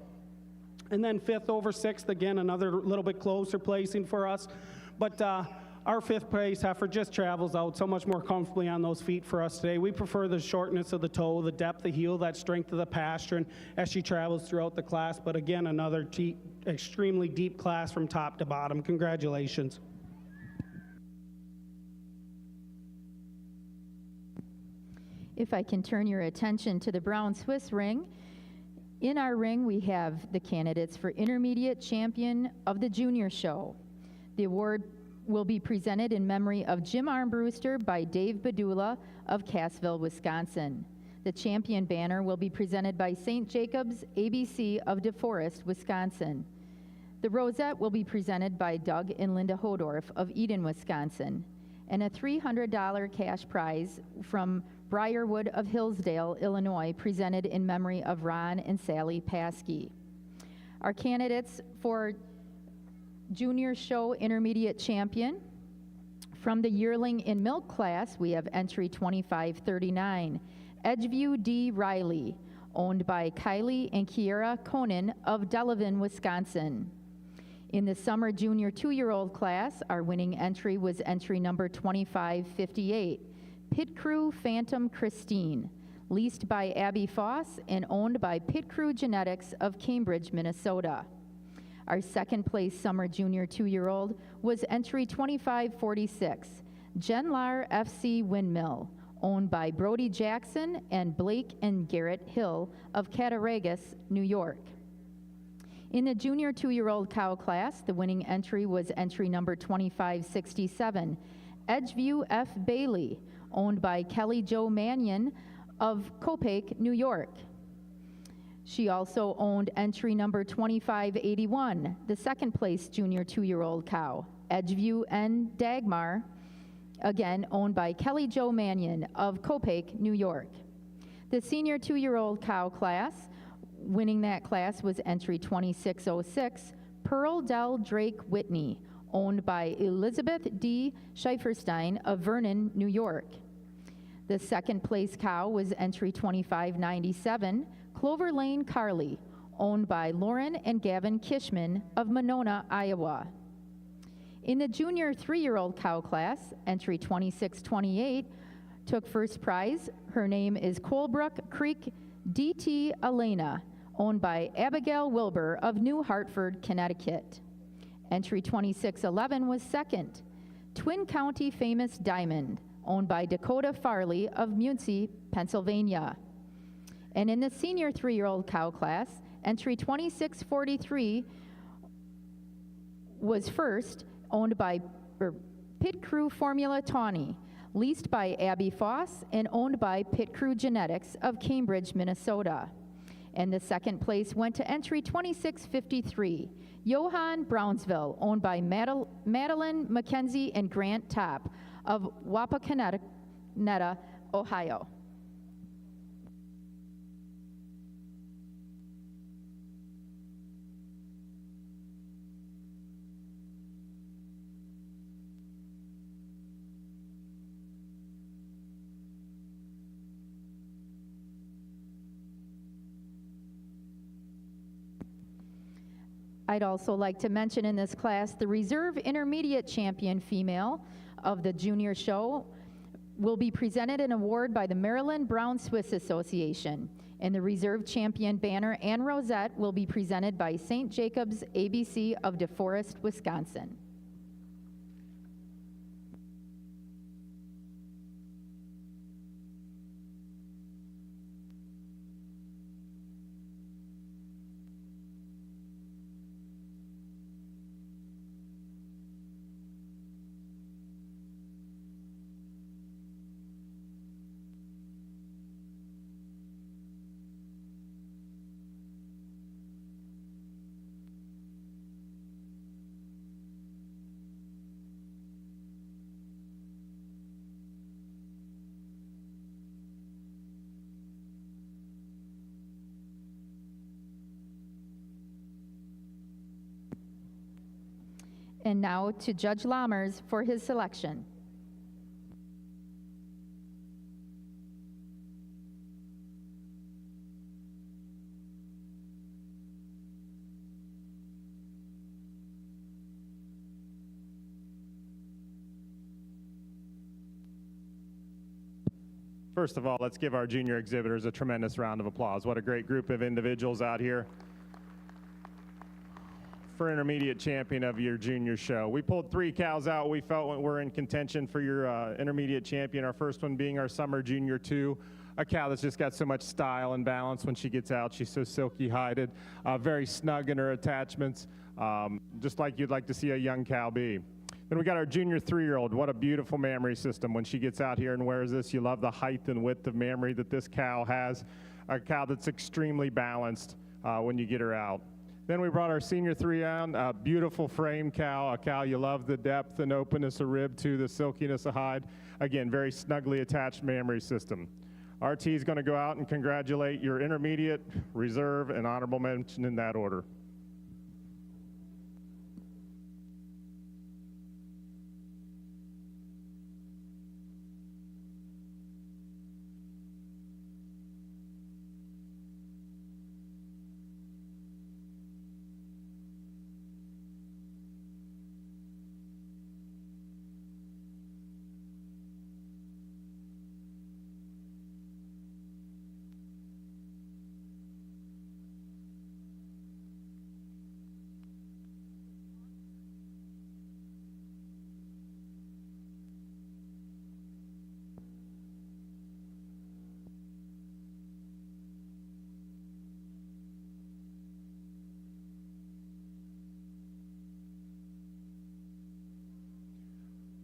And then fifth over sixth, again, another little bit closer placing for us. But our fifth place heifer just travels out so much more comfortably on those feet for us today. We prefer the shortness of the toe, the depth of heel, that strength of the pastern as she travels throughout the class. But again, another extremely deep class from top to bottom. Congratulations. If I can turn your attention to the Brown Swiss ring. In our ring, we have the candidates for Intermediate Champion of the Junior Show. The award will be presented in memory of Jim Armbruster by Dave Badula of Cassville, Wisconsin. The champion banner will be presented by St. Jacob's ABC of DeForest, Wisconsin. The rosette will be presented by Doug and Linda Hodorf of Eden, Wisconsin. And a $300 cash prize from Briarwood of Hillsdale, Illinois, presented in memory of Ron and Sally Paskey. Our candidates for Junior Show Intermediate Champion. From the yearling in milk class, we have entry 2539, Edgeview D. Riley, owned by Kylie and Kiera Conan of Delavan, Wisconsin. In the summer junior 2-year-old class, our winning entry was entry number 2558, Pit Crew Phantom Christine, leased by Abby Foss and owned by Pit Crew Genetics of Cambridge, Minnesota. Our second place summer junior 2-year-old was entry 2546, Genlar FC Windmill, owned by Brody Jackson and Blake and Garrett Hill of Cattaraugus, New York. In the junior 2-year-old cow class, the winning entry was entry number 2567, Edgeview F. Bailey, owned by Kelly Jo Mannion of Copake, New York. She also owned entry number 2581, the second place junior 2-year-old cow, Edgeview N. Dagmar, again owned by Kelly Jo Mannion of Copake, New York. The senior 2-year-old cow class, winning that class was entry 2606, Pearl Dell Drake Whitney, owned by Elizabeth D. Scheiferstein of Vernon, New York. The second place cow was entry 2597, Clover Lane Carly, owned by Lauren and Gavin Kishman of Monona, Iowa. In the junior 3-year-old cow class, entry 2628 took first prize. Her name is Colebrook Creek DT Elena, owned by Abigail Wilbur of New Hartford, Connecticut. Entry 2611 was second, Twin County Famous Diamond, owned by Dakota Farley of Muncie, Pennsylvania. And in the senior 3-year-old cow class, entry 2643 was first, owned by Pit Crew Formula Tawny, leased by Abby Foss and owned by Pit Crew Genetics of Cambridge, Minnesota. And the second place went to entry 2653, Johann Brownsville, owned by Madeline Mackenzie and Grant Topp of Wapakoneta, Ohio. I'd also like to mention in this class the Reserve Intermediate Champion female of the Junior Show will be presented an award by the Maryland Brown Swiss Association. And the Reserve Champion banner and rosette will be presented by St. Jacob's ABC of DeForest, Wisconsin. And now to Judge Lammers for his selection. First of all, let's give our junior exhibitors a tremendous round of applause. What a great group of individuals out here for intermediate champion of your junior show. We pulled 3 cows out we felt were in contention for your intermediate champion. Our first one being our summer junior 2, a cow that's just got so much style and balance when she gets out. She's so silky hided, very snug in her attachments, just like you'd like to see a young cow be. Then we got our junior 3-year-old. What a beautiful mammary system. When she gets out here and wears this, you love the height and width of mammary that this cow has. A cow that's extremely balanced when you get her out. Then we brought our senior 3 on, a beautiful frame cow, a cow you love the depth and openness of rib to, the silkiness of hide. Again, very snugly attached mammary system. RT is going to go out and congratulate your intermediate, reserve, and honorable mention in that order.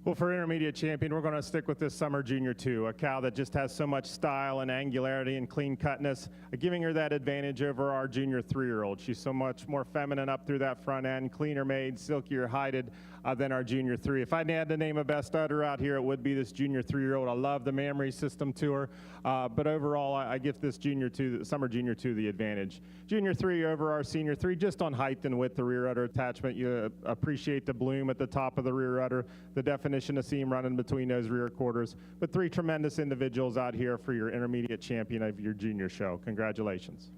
Well, for intermediate champion, we're going to stick with this summer junior 2, a cow that just has so much style and angularity and clean cutness, giving her that advantage over our junior 3-year-old. She's so much more feminine up through that front end, cleaner made, silkier hided than our junior 3. If I had to name a best udder out here, it would be this junior 3-year-old. I love the mammary system to her, but overall, I give this junior 2, summer junior 2, the advantage. Junior 3 over our senior 3, just on height and width, the rear udder attachment. You appreciate the bloom at the top of the rear udder, the definition of seam running between those rear quarters. But 3 tremendous individuals out here for your intermediate champion of your junior show. Congratulations.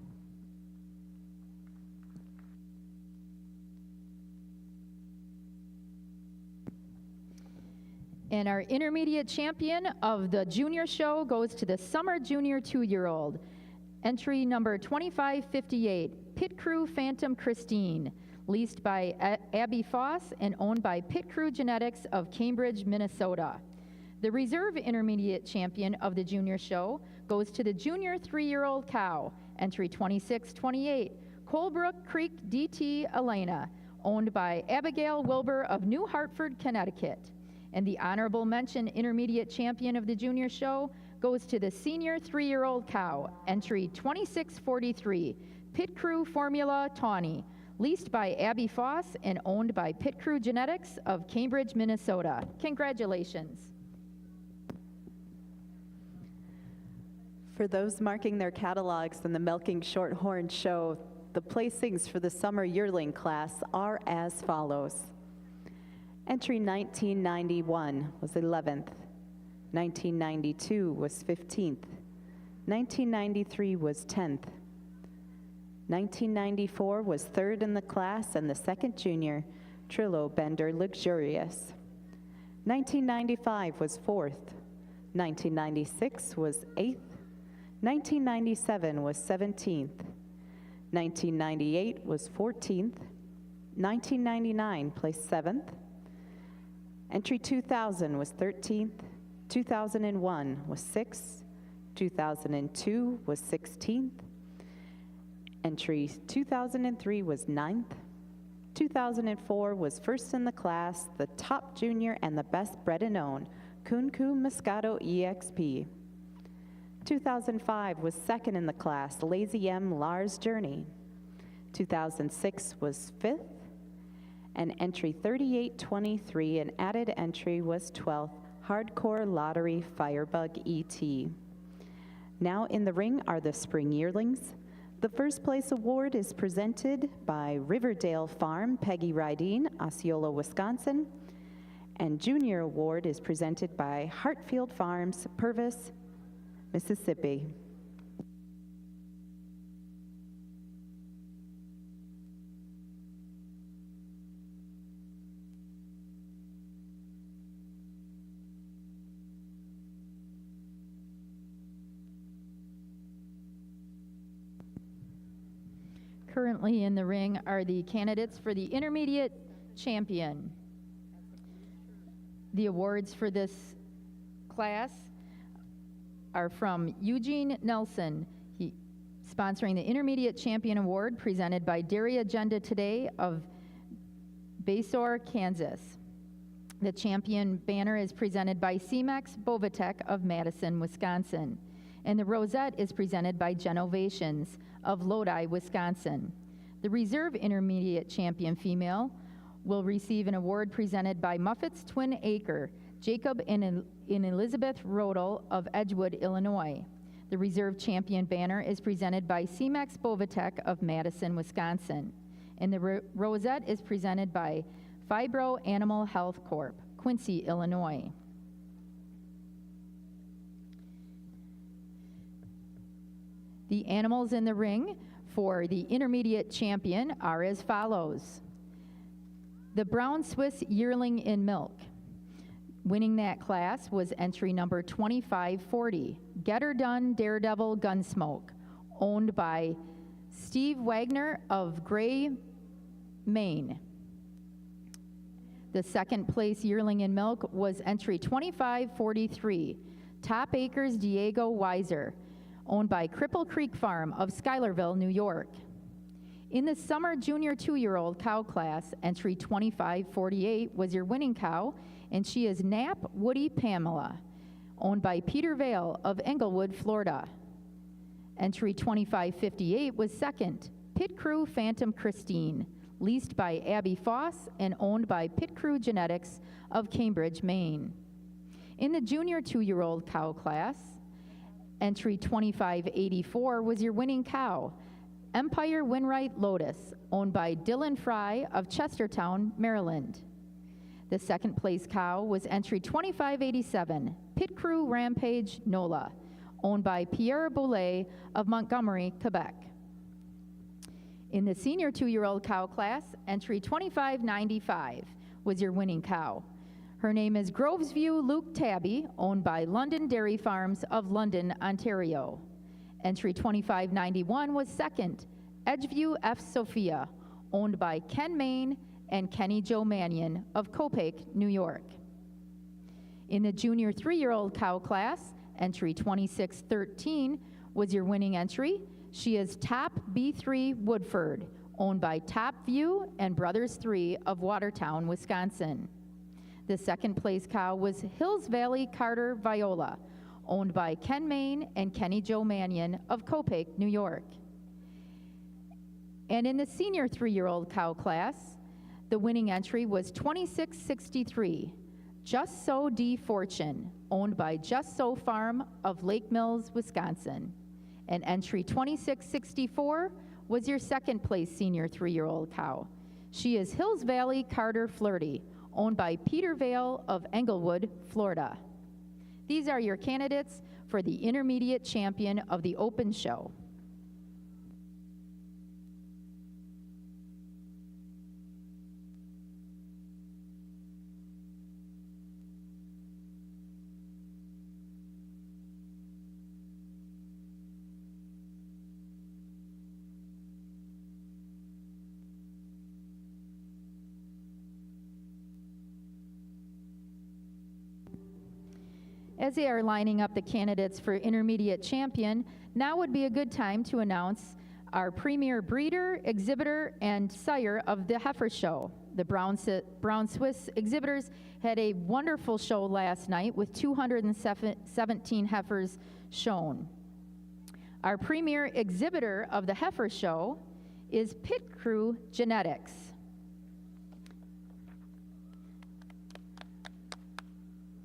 And our intermediate champion of the junior show goes to the summer junior 2-year-old. Entry number 2558, Pit Crew Phantom Christine, leased by Abby Foss and owned by Pit Crew Genetics of Cambridge, Minnesota. The reserve intermediate champion of the junior show goes to the junior 3-year-old cow, entry 2628, Colebrook Creek DT Elena, owned by Abigail Wilbur of New Hartford, Connecticut. And the honorable mention intermediate champion of the junior show goes to the senior 3-year-old cow, entry 2643, Pit Crew Formula Tawny, leased by Abby Foss and owned by Pit Crew Genetics of Cambridge, Minnesota. Congratulations. For those marking their catalogs in the Milking Shorthorn show, the placings for the summer yearling class are as follows. Entry 1991 was 11th. 1992 was 15th. 1993 was 10th. 1994 was 3rd in the class and the second junior, Trillo Bender Luxurious. 1995 was 4th. 1996 was 8th. 1997 was 17th. 1998 was 14th. 1999 placed 7th. Entry 2000 was 13th. 2001 was 6th. 2002 was 16th. Entry 2003 was 9th. 2004 was 1st in the class, the top junior and the best bred and owned, Kunku Moscato EXP. 2005 was 2nd in the class, Lazy M Lars Journey. 2006 was 5th, and entry 3823, an added entry was 12th, Hardcore Lottery Firebug ET. Now in the ring are the spring yearlings. The first place award is presented by Riverdale Farm, Peggy Rydeen, Osceola, Wisconsin. And junior award is presented by Hartfield Farms, Purvis, Mississippi. Currently in the ring are the candidates for the intermediate champion. The awards for this class are from Eugene Nelson, sponsoring the Intermediate Champion Award presented by Dairy Agenda Today of Basore, Kansas. The champion banner is presented by CMEX Bovatech of Madison, Wisconsin. And the rosette is presented by Genovations of Lodi, Wisconsin. The Reserve Intermediate Champion female will receive an award presented by Muffet's Twin Acre, Jacob and Elizabeth Rodel of Edgewood, Illinois. The Reserve Champion banner is presented by CMEX Bovatech of Madison, Wisconsin. And the rosette is presented by Fibro Animal Health Corp., Quincy, Illinois. The animals in the ring for the intermediate champion are as follows. The Brown Swiss Yearling in Milk. Winning that class was entry number 2540, Get Her Done Daredevil Gunsmoke, owned by Steve Wagner of Gray, Maine. The second place yearling in milk was entry 2543, Top Acres Diego Weiser, owned by Cripple Creek Farm of Schuylerville, New York. In the summer junior 2-year-old cow class, entry 2548 was your winning cow, and she is Knapp Woody Pamela, owned by Peter Vale of Englewood, Florida. Entry 2558 was second, Pit Crew Phantom Christine, leased by Abby Foss and owned by Pit Crew Genetics of Cambridge, Maine. In the junior 2-year-old cow class, entry 2584 was your winning cow, Empire Winright Lotus, owned by Dylan Fry of Chestertown, Maryland. The second place cow was entry 2587, Pit Crew Rampage Nola, owned by Pierre Boulay of Montgomery, Quebec. In the senior 2-year-old cow class, entry 2595 was your winning cow. Her name is Grovesview Luke Tabby, owned by London Dairy Farms of London, Ontario. Entry 2591 was second, Edgeview F. Sophia, owned by Ken Main and Kenny Joe Mannion of Copake, New York. In the junior 3-year-old cow class, entry 2613 was your winning entry. She is Top B3 Woodford, owned by Top View and Brothers 3 of Watertown, Wisconsin. The second place cow was Hills Valley Carter Viola, owned by Ken Main and Kenny Joe Mannion of Copake, New York. And in the senior 3-year-old cow class, the winning entry was 2663, Just So D. Fortune, owned by Just So Farm of Lake Mills, Wisconsin. And entry 2664 was your second place senior 3-year-old cow. She is Hills Valley Carter Flirty, owned by Peter Vale of Englewood, Florida. These are your candidates for the intermediate champion of the Open Show. As they are lining up the candidates for intermediate champion, now would be a good time to announce our premier breeder, exhibitor, and sire of the heifer show. The Brown Swiss exhibitors had a wonderful show last night with 217 heifers shown. Our premier exhibitor of the heifer show is Pit Crew Genetics.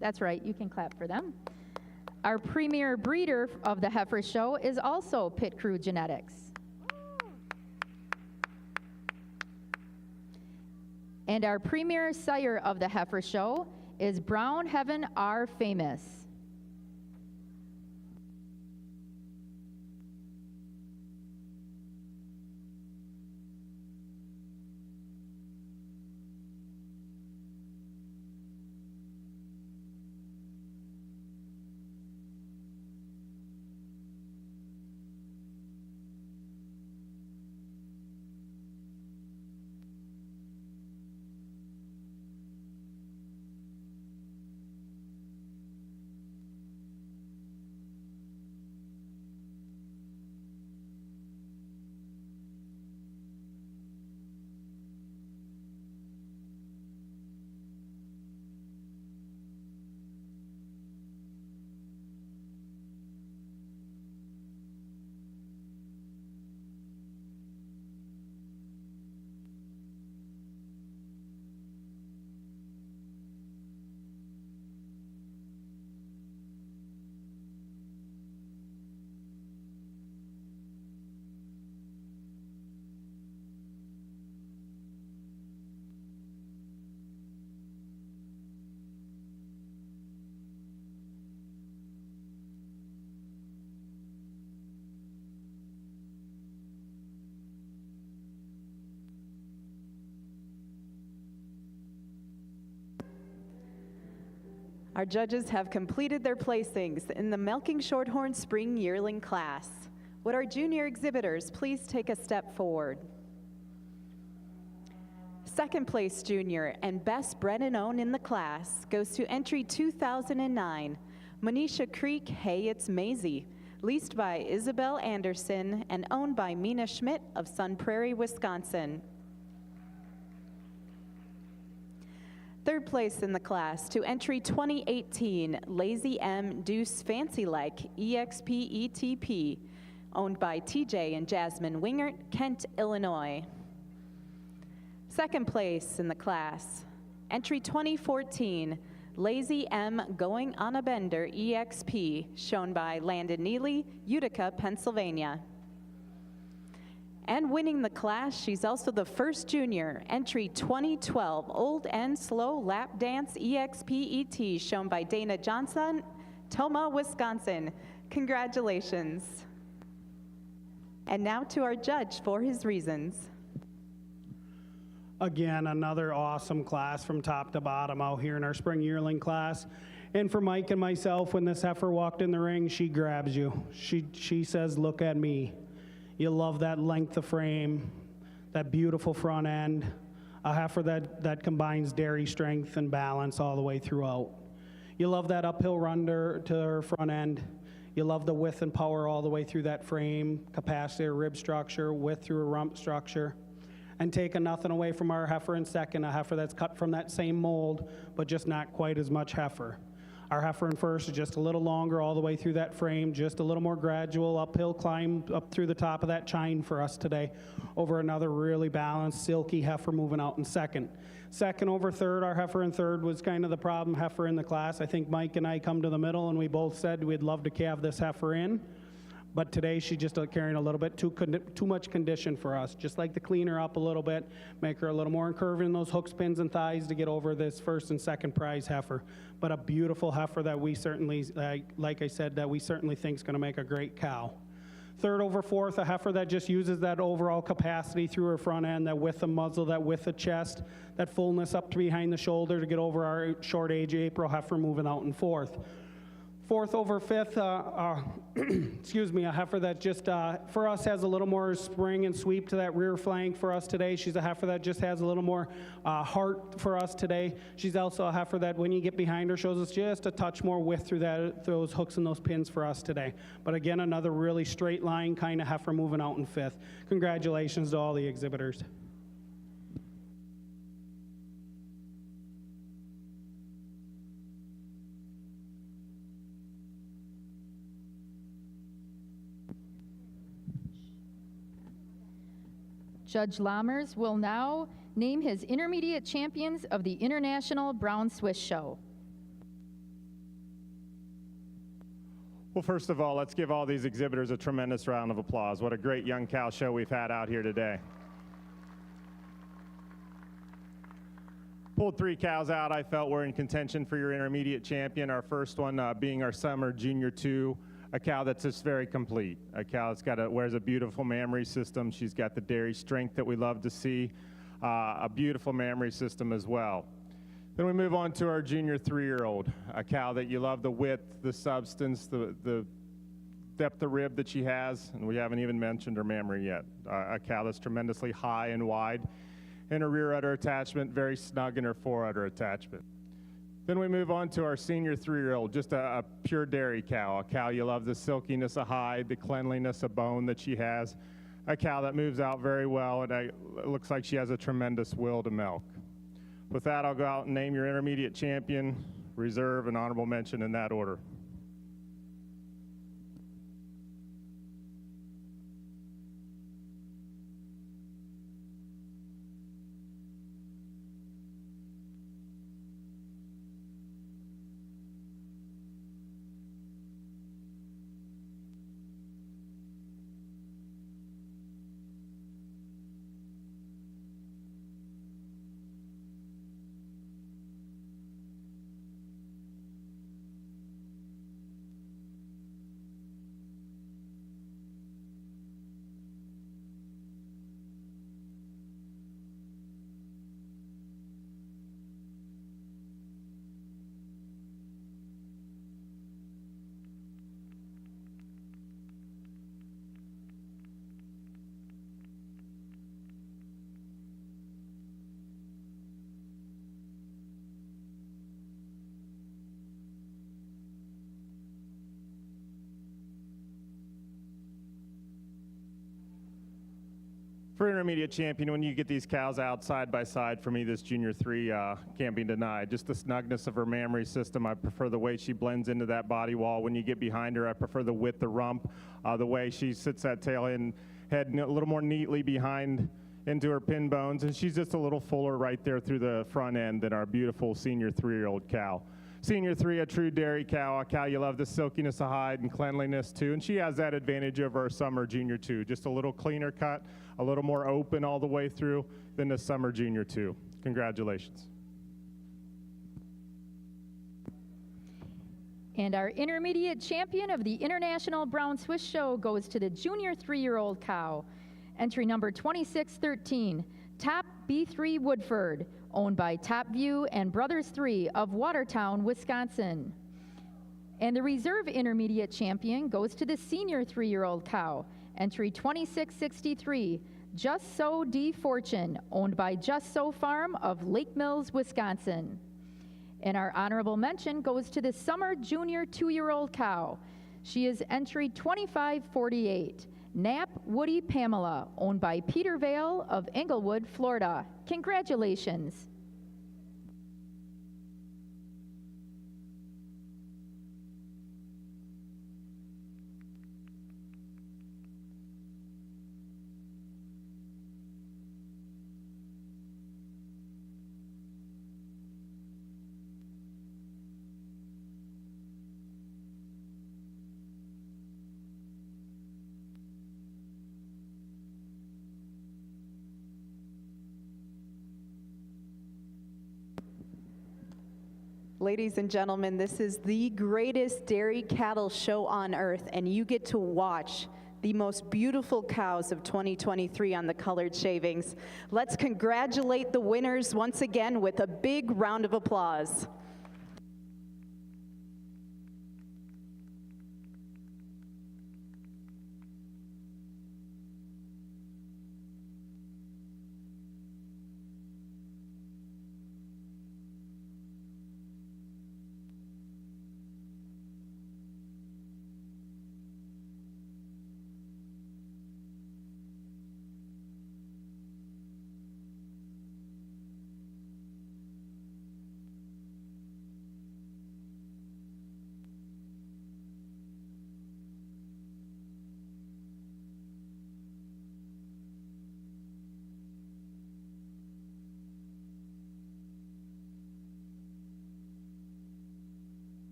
That's right, you can clap for them. Our premier breeder of the heifer show is also Pit Crew Genetics. And our premier sire of the heifer show is Brown Heaven R. Famous. Our judges have completed their placings in the Milking Shorthorn Spring Yearling class. Would our junior exhibitors please take a step forward? Second place junior and best bred and owned in the class goes to entry 2009, Manisha Creek Hey It's Maisie, leased by Isabel Anderson and owned by Mina Schmidt of Sun Prairie, Wisconsin. Third place in the class to entry 2018, Lazy M Deuce Fancy Like EXP ETP, owned by TJ and Jasmine Wingert, Kent, Illinois. Second place in the class, entry 2014, Lazy M Going on a Bender EXP, shown by Landon Neely, Utica, Pennsylvania. And winning the class, she's also the first junior, entry 2012, Old and Slow Lap Dance EXP ET, shown by Dana Johnson, Tomah, Wisconsin. Congratulations. And now to our judge for his reasons. Again, another awesome class from top to bottom out here in our spring yearling class. And for Mike and myself, when this heifer walked in the ring, she grabs you. She says, look at me. You love that length of frame, that beautiful front end, a heifer that combines dairy strength and balance all the way throughout. You love that uphill run to her front end. You love the width and power all the way through that frame, capacity of rib structure, width through a rump structure. And taking nothing away from our heifer in second, a heifer that's cut from that same mold, but just not quite as much heifer. Our heifer in first is just a little longer all the way through that frame, just a little more gradual uphill climb up through the top of that chine for us today over another really balanced, silky heifer moving out in second. Second over third, our heifer in third was kind of the problem heifer in the class. I think Mike and I come to the middle and we both said we'd love to calve this heifer in. But today she's just carrying a little bit too much condition for us. Just like to clean her up a little bit, make her a little more curvy in those hooks, pins, and thighs to get over this first and second prize heifer. But a beautiful heifer that we certainly, like I said, that we certainly think is going to make a great cow. Third over fourth, a heifer that just uses that overall capacity through her front end, that width of muzzle, that width of chest, that fullness up to behind the shoulder to get over our short age April heifer moving out in fourth. Fourth over fifth, excuse me, a heifer that just, for us, has a little more spring and sweep to that rear flank for us today. She's a heifer that just has a little more heart for us today. She's also a heifer that when you get behind her shows us just a touch more width through those hooks and those pins for us today. But again, another really straight line kind of heifer moving out in fifth. Congratulations to all the exhibitors. Judge Lammers will now name his intermediate champions of the International Brown Swiss Show. Well, first of all, let's give all these exhibitors a tremendous round of applause. What a great young cow show we've had out here today. Pulled 3 cows out I felt were in contention for your intermediate champion. Our first one being our Summer Junior 2. A cow that's just very complete. A cow that's wears a beautiful mammary system. She's got the dairy strength that we love to see. A beautiful mammary system as well. Then we move on to our Junior 3-year-old. A cow that you love the width, the substance, the depth of rib that she has, and we haven't even mentioned her mammary yet. A cow that's tremendously high and wide in her rear udder attachment, very snug in her fore udder attachment. Then we move on to our Senior 3-year-old, just a pure dairy cow, a cow you love the silkiness of hide, the cleanliness of bone that she has, a cow that moves out very well, and it looks like she has a tremendous will to milk. With that, I'll go out and name your intermediate champion, reserve, and honorable mention in that order. For intermediate champion, when you get these cows out side by side, for me, this Junior 3 can't be denied. Just the snugness of her mammary system. I prefer the way she blends into that body wall. When you get behind her, I prefer the width, the rump, the way she sits that tail head a little more neatly behind into her pin bones. And she's just a little fuller right there through the front end than our beautiful Senior 3-year-old cow. Senior 3, a true dairy cow, a cow you love the silkiness of hide and cleanliness too, and she has that advantage over our Summer Junior 2, just a little cleaner cut, a little more open all the way through than the Summer Junior 2. Congratulations. And our intermediate champion of the International Brown Swiss Show goes to the Junior 3-year-old cow. Entry number 2613, Top B3 Woodford, owned by Top View and Brothers 3 of Watertown, Wisconsin. And the reserve intermediate champion goes to the Senior 3-year-old cow. Entry 2663, Just So D Fortune, owned by Just So Farm of Lake Mills, Wisconsin. And our honorable mention goes to the Summer Junior 2-year-old cow. She is entry 2548, Knapp Woody Pamela, owned by Peter Vale of Englewood, Florida. Congratulations. Ladies and gentlemen, this is the greatest dairy cattle show on earth, and you get to watch the most beautiful cows of 2023 on the colored shavings. Let's congratulate the winners once again with a big round of applause.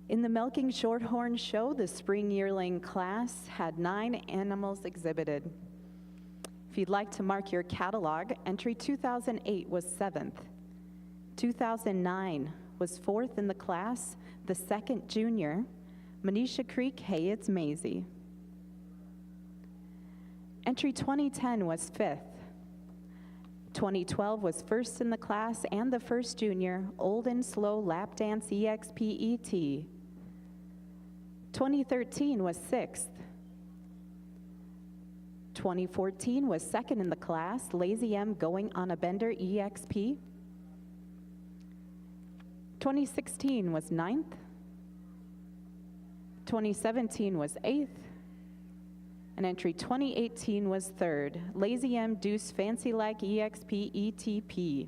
In the Milking Shorthorn show, the spring yearling class had 9 animals exhibited. If you'd like to mark your catalog, entry 2008 was 7th. 2009 was 4th in the class, the 2nd junior, Manisha Creek, Hey It's Maisie. Entry 2010 was 5th. 2012 was 1st in the class and the 1st junior, Old and Slow Lap Dance EXPET. 2013 was 6th. 2014 was 2nd in the class, Lazy M Going on a Bender EXP. 2016 was 9th. 2017 was 8th. And entry 2018 was 3rd, Lazy M Deuce Fancy Like EXP ETP.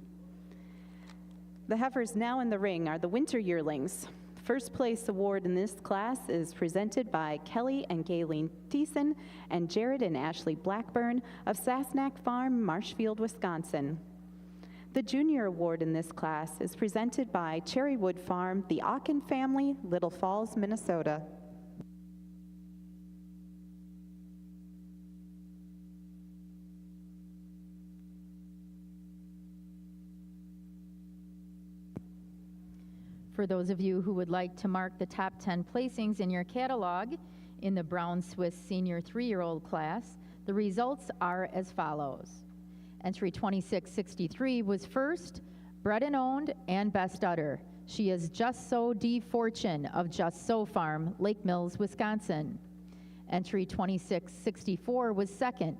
The heifers now in the ring are the winter yearlings. First place award in this class is presented by Kelly and Gayleen Thiessen and Jared and Ashley Blackburn of Sasnack Farm, Marshfield, Wisconsin. The junior award in this class is presented by Cherrywood Farm, the Aachen family, Little Falls, Minnesota. For those of you who would like to mark the top 10 placings in your catalog in the Brown Swiss Senior 3-year-old class, the results are as follows. Entry 2663 was first, bred and owned, and best udder. She is Just So D. Fortune of Just So Farm, Lake Mills, Wisconsin. Entry 2664 was second.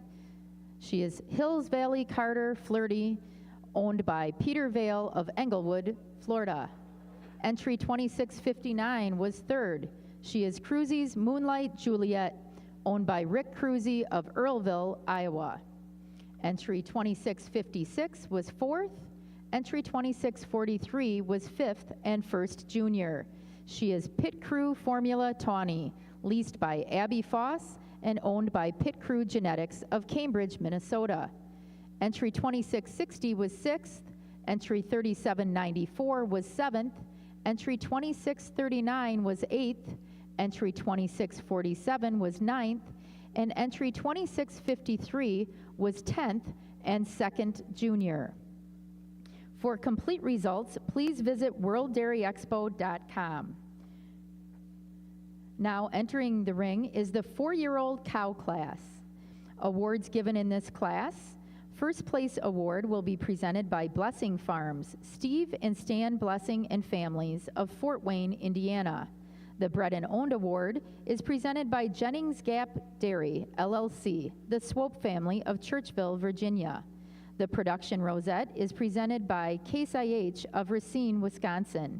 She is Hills Valley Carter Flirty, owned by Peter Vale of Englewood, Florida. Entry 2659 was third. She is Cruzy's Moonlight Juliet, owned by Rick Cruzy of Earlville, Iowa. Entry 2656 was fourth. Entry 2643 was fifth and first junior. She is Pit Crew Formula Tawny, leased by Abby Foss and owned by Pit Crew Genetics of Cambridge, Minnesota. Entry 2660 was sixth. Entry 3794 was seventh. Entry 2639 was 8th, entry 2647 was 9th, and entry 2653 was 10th and second junior. For complete results, please visit worlddairyexpo.com. Now entering the ring is the 4-year-old cow class. Awards given in this class. First place award will be presented by Blessing Farms, Steve and Stan Blessing and families of Fort Wayne, Indiana. The Bred and Owned Award is presented by Jennings Gap Dairy, LLC, the Swope family of Churchville, Virginia. The Production Rosette is presented by Case IH of Racine, Wisconsin.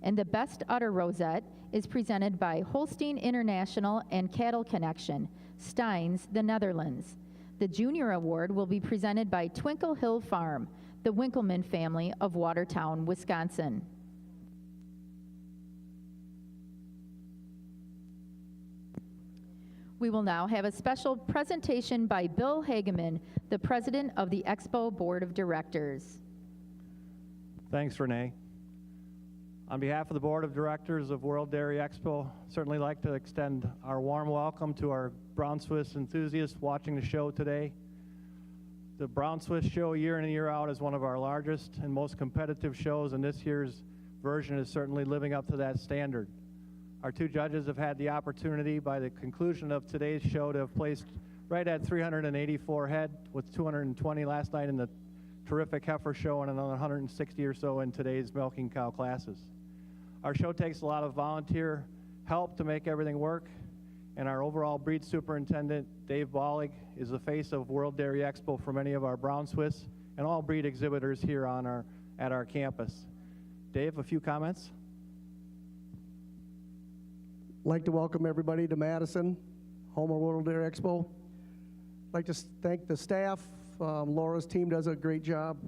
And the Best Udder Rosette is presented by Holstein International and Cattle Connection, Steins, the Netherlands. The Junior Award will be presented by Twinkle Hill Farm, the Winkleman family of Watertown, Wisconsin. We will now have a special presentation by Bill Hageman, the president of the Expo Board of Directors. Thanks, Renee. On behalf of the Board of Directors of World Dairy Expo, certainly like to extend our warm welcome to our Brown Swiss enthusiasts watching the show today. The Brown Swiss show year in and year out is one of our largest and most competitive shows, and this year's version is certainly living up to that standard. Our two judges have had the opportunity by the conclusion of today's show to have placed right at 384 head, with 220 last night in the terrific heifer show and another 160 or so in today's milking cow classes. Our show takes a lot of volunteer help to make everything work, and our overall breed superintendent, Dave Bollig, is the face of World Dairy Expo for many of our Brown Swiss and all breed exhibitors here at our campus. Dave, a few comments? I'd like to welcome everybody to Madison, home of World Dairy Expo. I'd like to thank the staff. Laura's team does a great job.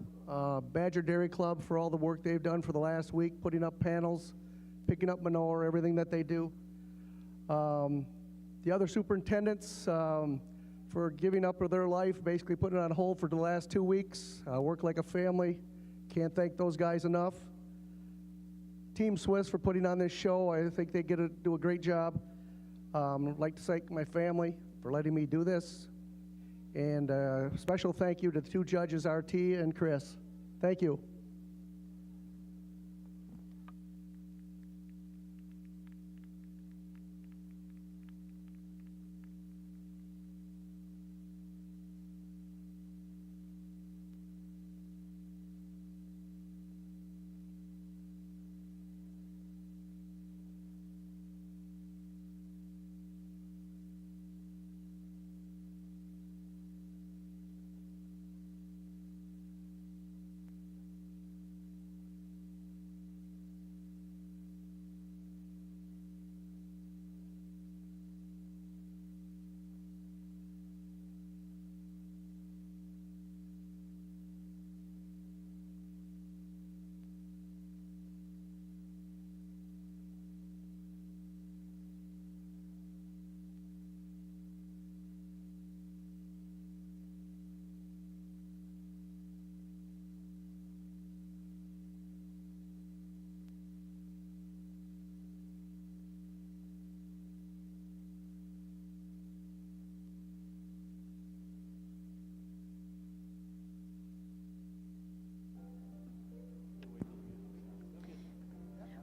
Badger Dairy Club for all the work they've done for the last week, putting up panels, picking up manure, everything that they do. The other superintendents for giving up of their life, basically putting it on hold for the last 2 weeks. Work like a family. Can't thank those guys enough. Team Swiss for putting on this show. I think they do a great job. I'd like to thank my family for letting me do this. And a special thank you to the two judges, RT and Chris. Thank you.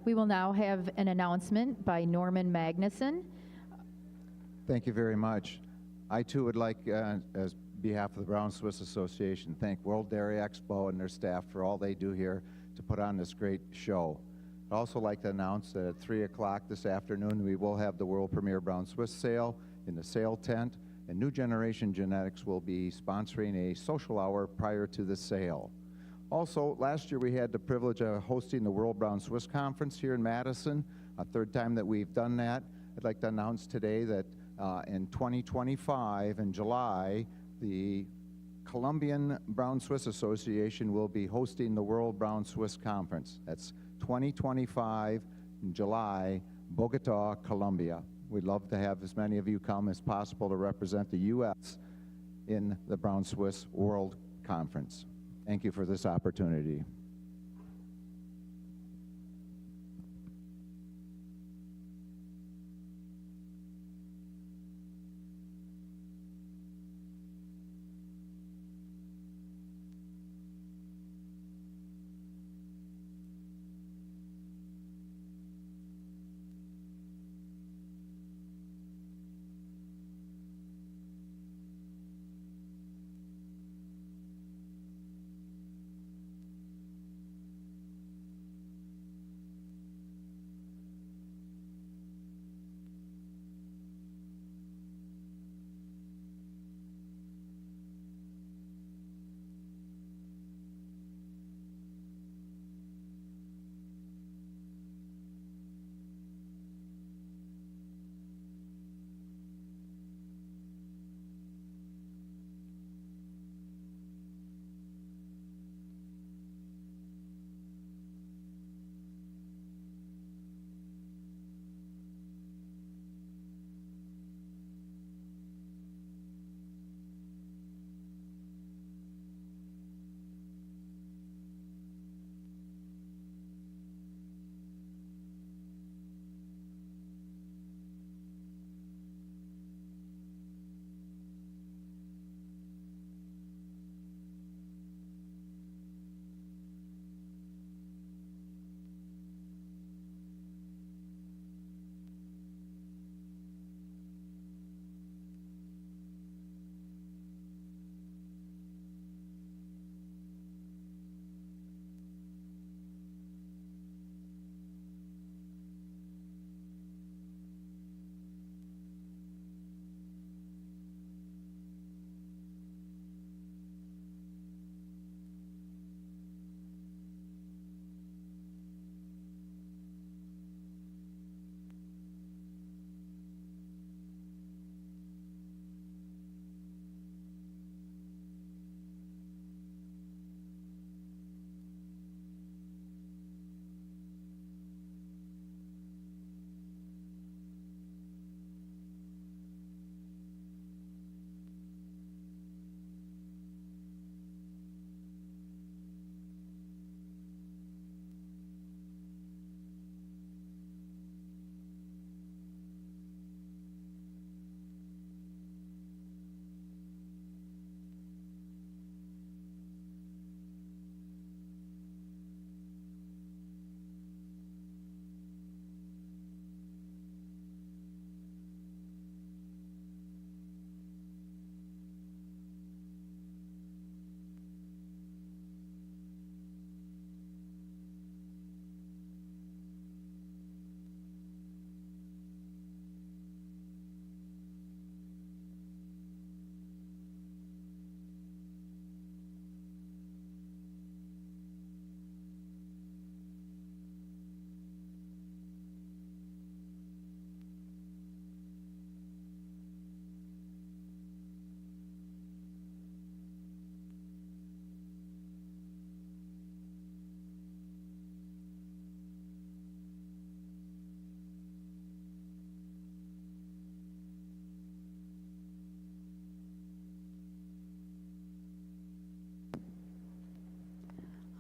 We will now have an announcement by Norman Magnuson. Thank you very much. I too would like, as behalf of the Brown Swiss Association, thank World Dairy Expo and their staff for all they do here to put on this great show. I'd also like to announce that at 3 o'clock this afternoon we will have the world premiere Brown Swiss sale in the sale tent, and New Generation Genetics will be sponsoring a social hour prior to the sale. Also, last year we had the privilege of hosting the World Brown Swiss Conference here in Madison, a third time that we've done that. I'd like to announce today that in 2025, in July, the Colombian Brown Swiss Association will be hosting the World Brown Swiss Conference. That's 2025 in July, Bogota, Colombia. We'd love to have as many of you come as possible to represent the U.S. in the Brown Swiss World Conference. Thank you for this opportunity.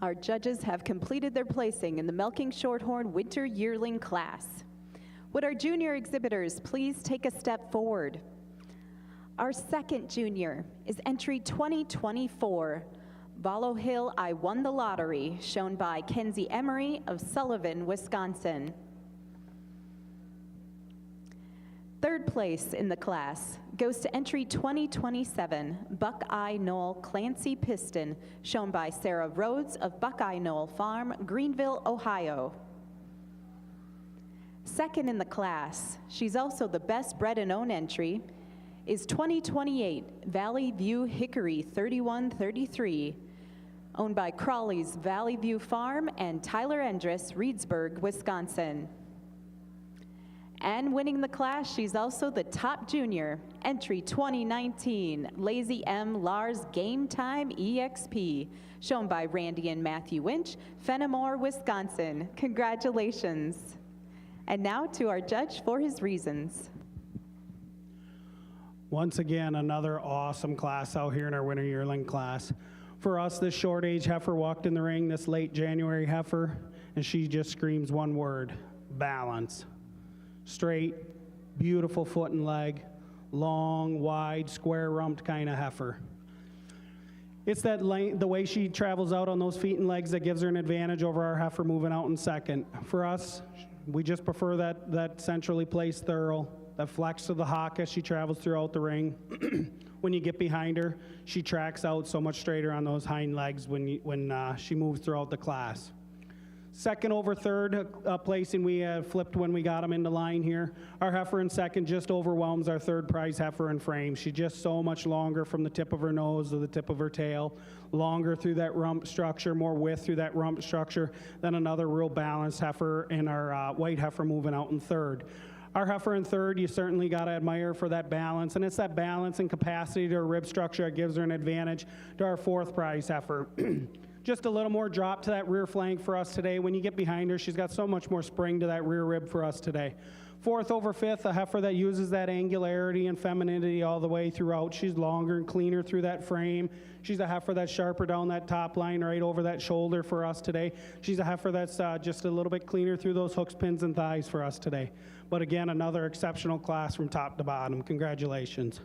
Our judges have completed their placing in the Milking Shorthorn Winter Yearling class. Would our junior exhibitors please take a step forward? Our second junior is entry 2024, Vallow Hill, I Won the Lottery, shown by Kenzie Emery of Sullivan, Wisconsin. Third place in the class goes to entry 2027, Buckeye Knoll Clancy Piston, shown by Sarah Rhodes of Buckeye Knoll Farm, Greenville, Ohio. Second in the class, she's also the best bred and owned entry, is 2028 Valley View Hickory 3133, owned by Crawley's Valley View Farm and Tyler Endress, Reedsburg, Wisconsin. And winning the class, she's also the top junior, entry 2019, Lazy M Lars Game Time EXP, shown by Randy and Matthew Winch, Fenimore, Wisconsin. Congratulations. And now to our judge for his reasons. Once again, another awesome class out here in our winter yearling class. For us, this short age heifer walked in the ring, this late January heifer, and she just screams one word: balance. Straight, beautiful foot and leg, long, wide, square-rumped kind of heifer. It's that the way she travels out on those feet and legs that gives her an advantage over our heifer moving out in second. For us, we just prefer that centrally placed thurl, that flex of the hock as she travels throughout the ring. When you get behind her, she tracks out so much straighter on those hind legs when she moves throughout the class. Second over third placing, we flipped when we got them into line here. Our heifer in second just overwhelms our third prize heifer in frame. She's just so much longer from the tip of her nose to the tip of her tail, longer through that rump structure, more width through that rump structure than another real balanced heifer in our white heifer moving out in third. Our heifer in third, you certainly got to admire for that balance, and it's that balance and capacity to her rib structure that gives her an advantage to our fourth prize heifer. Just a little more drop to that rear flank for us today. When you get behind her, she's got so much more spring to that rear rib for us today. Fourth over fifth, a heifer that uses that angularity and femininity all the way throughout. She's longer and cleaner through that frame. She's a heifer that's sharper down that top line right over that shoulder for us today. She's a heifer that's just a little bit cleaner through those hooks, pins, and thighs for us today. But again, another exceptional class from top to bottom. Congratulations.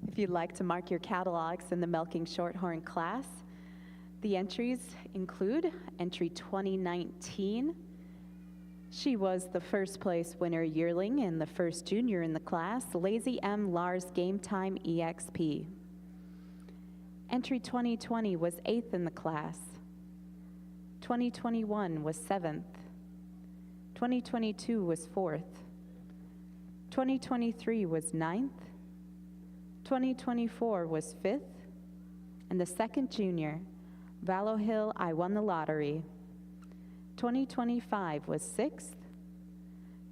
If you'd like to mark your catalogs in the Milking Shorthorn class, the entries include entry 2019. She was the first place winner yearling and the first junior in the class, Lazy M Lars Game Time EXP. Entry 2020 was 8th in the class. 2021 was 7th. 2022 was 4th. 2023 was 9th. 2024 was 5th. And the second junior, Vallow Hill, I Won the Lottery. 2025 was 6th.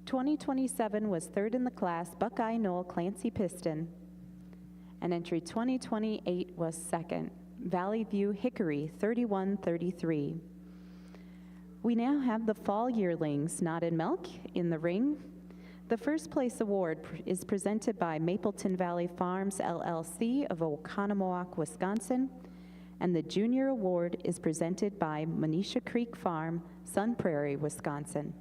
2027 was 3rd in the class, Buckeye Knoll Clancy Piston. And entry 2028 was 2nd, Valley View Hickory 3133. We now have the fall yearlings, Knotted Milk, in the ring. The first place award is presented by Mapleton Valley Farms, LLC of Oconomowoc, Wisconsin. And the junior award is presented by Manisha Creek Farm, Sun Prairie, Wisconsin.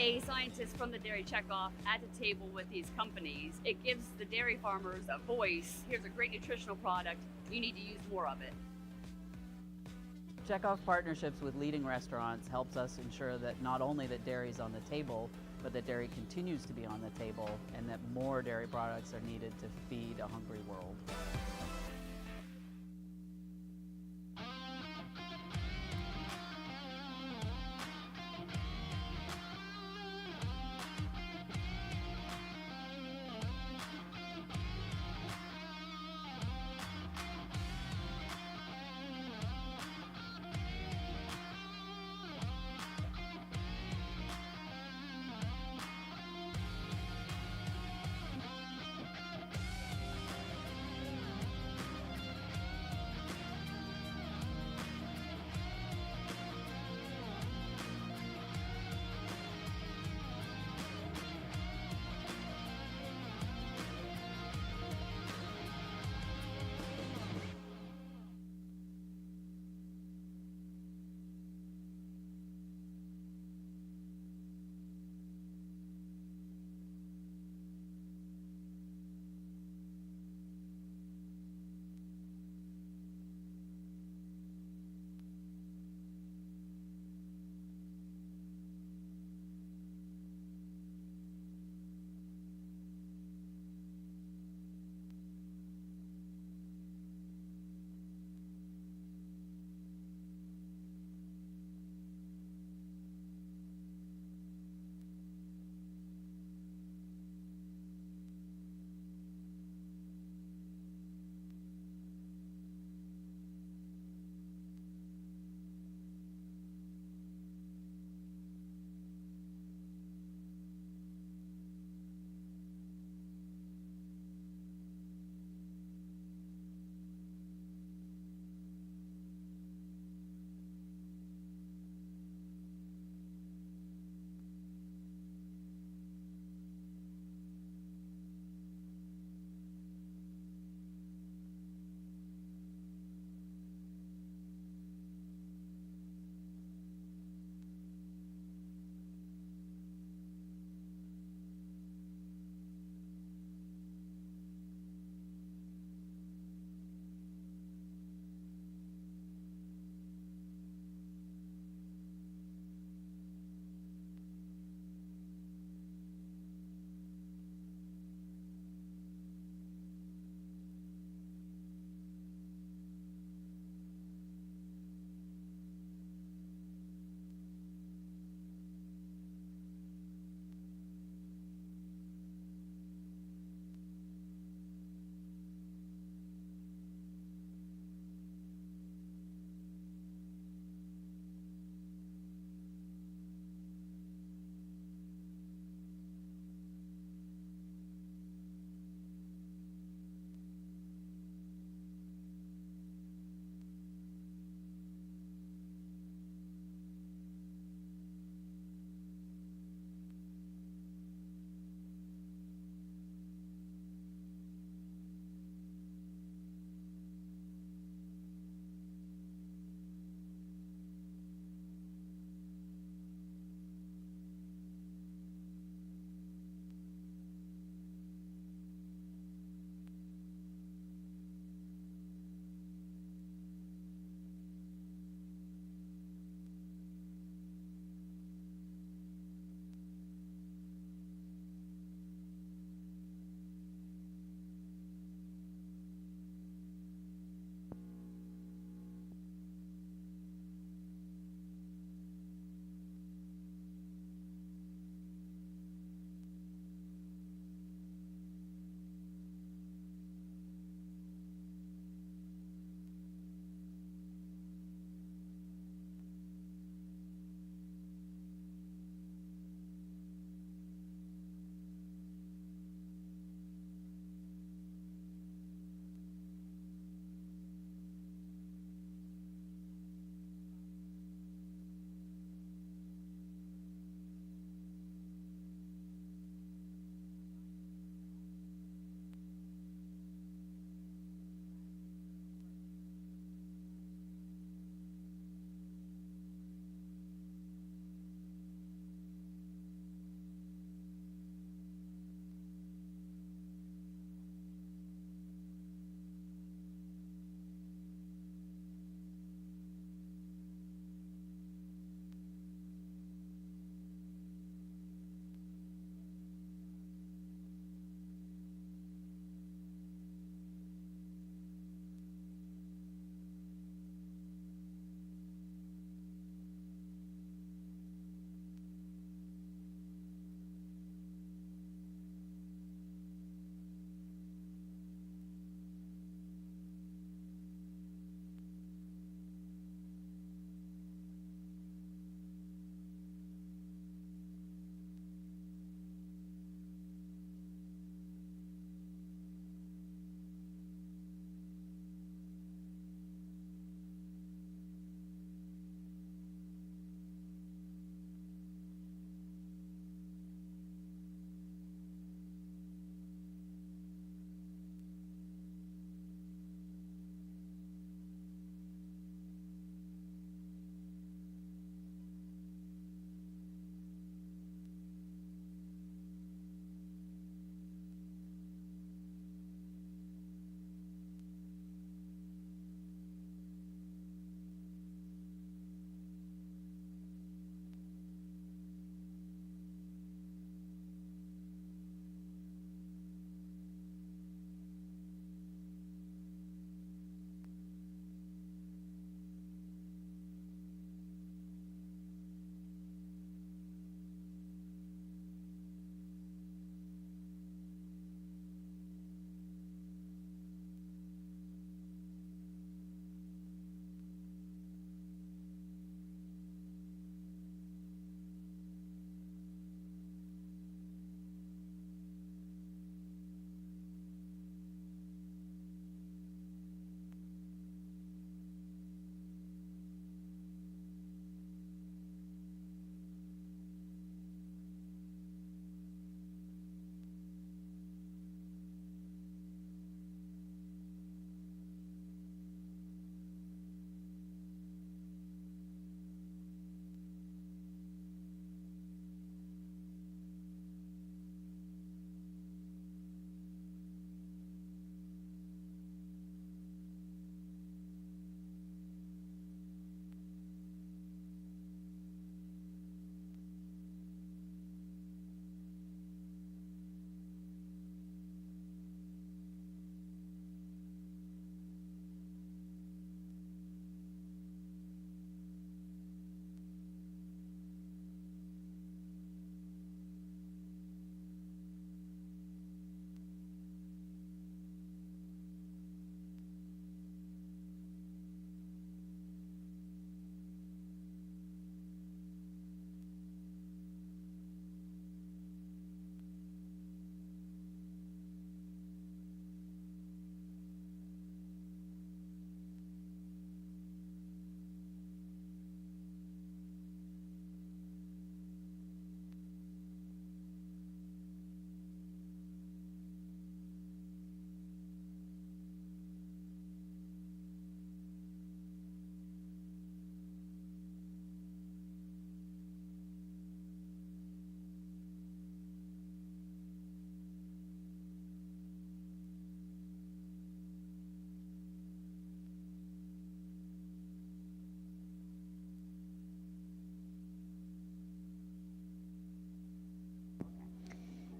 a scientist from the dairy checkoff at the table with these companies, it gives the dairy farmers a voice. Here's a great nutritional product. You need to use more of it. Checkoff partnerships with leading restaurants helps us ensure that not only that dairy is on the table, but that dairy continues to be on the table and that more dairy products are needed to feed a hungry world.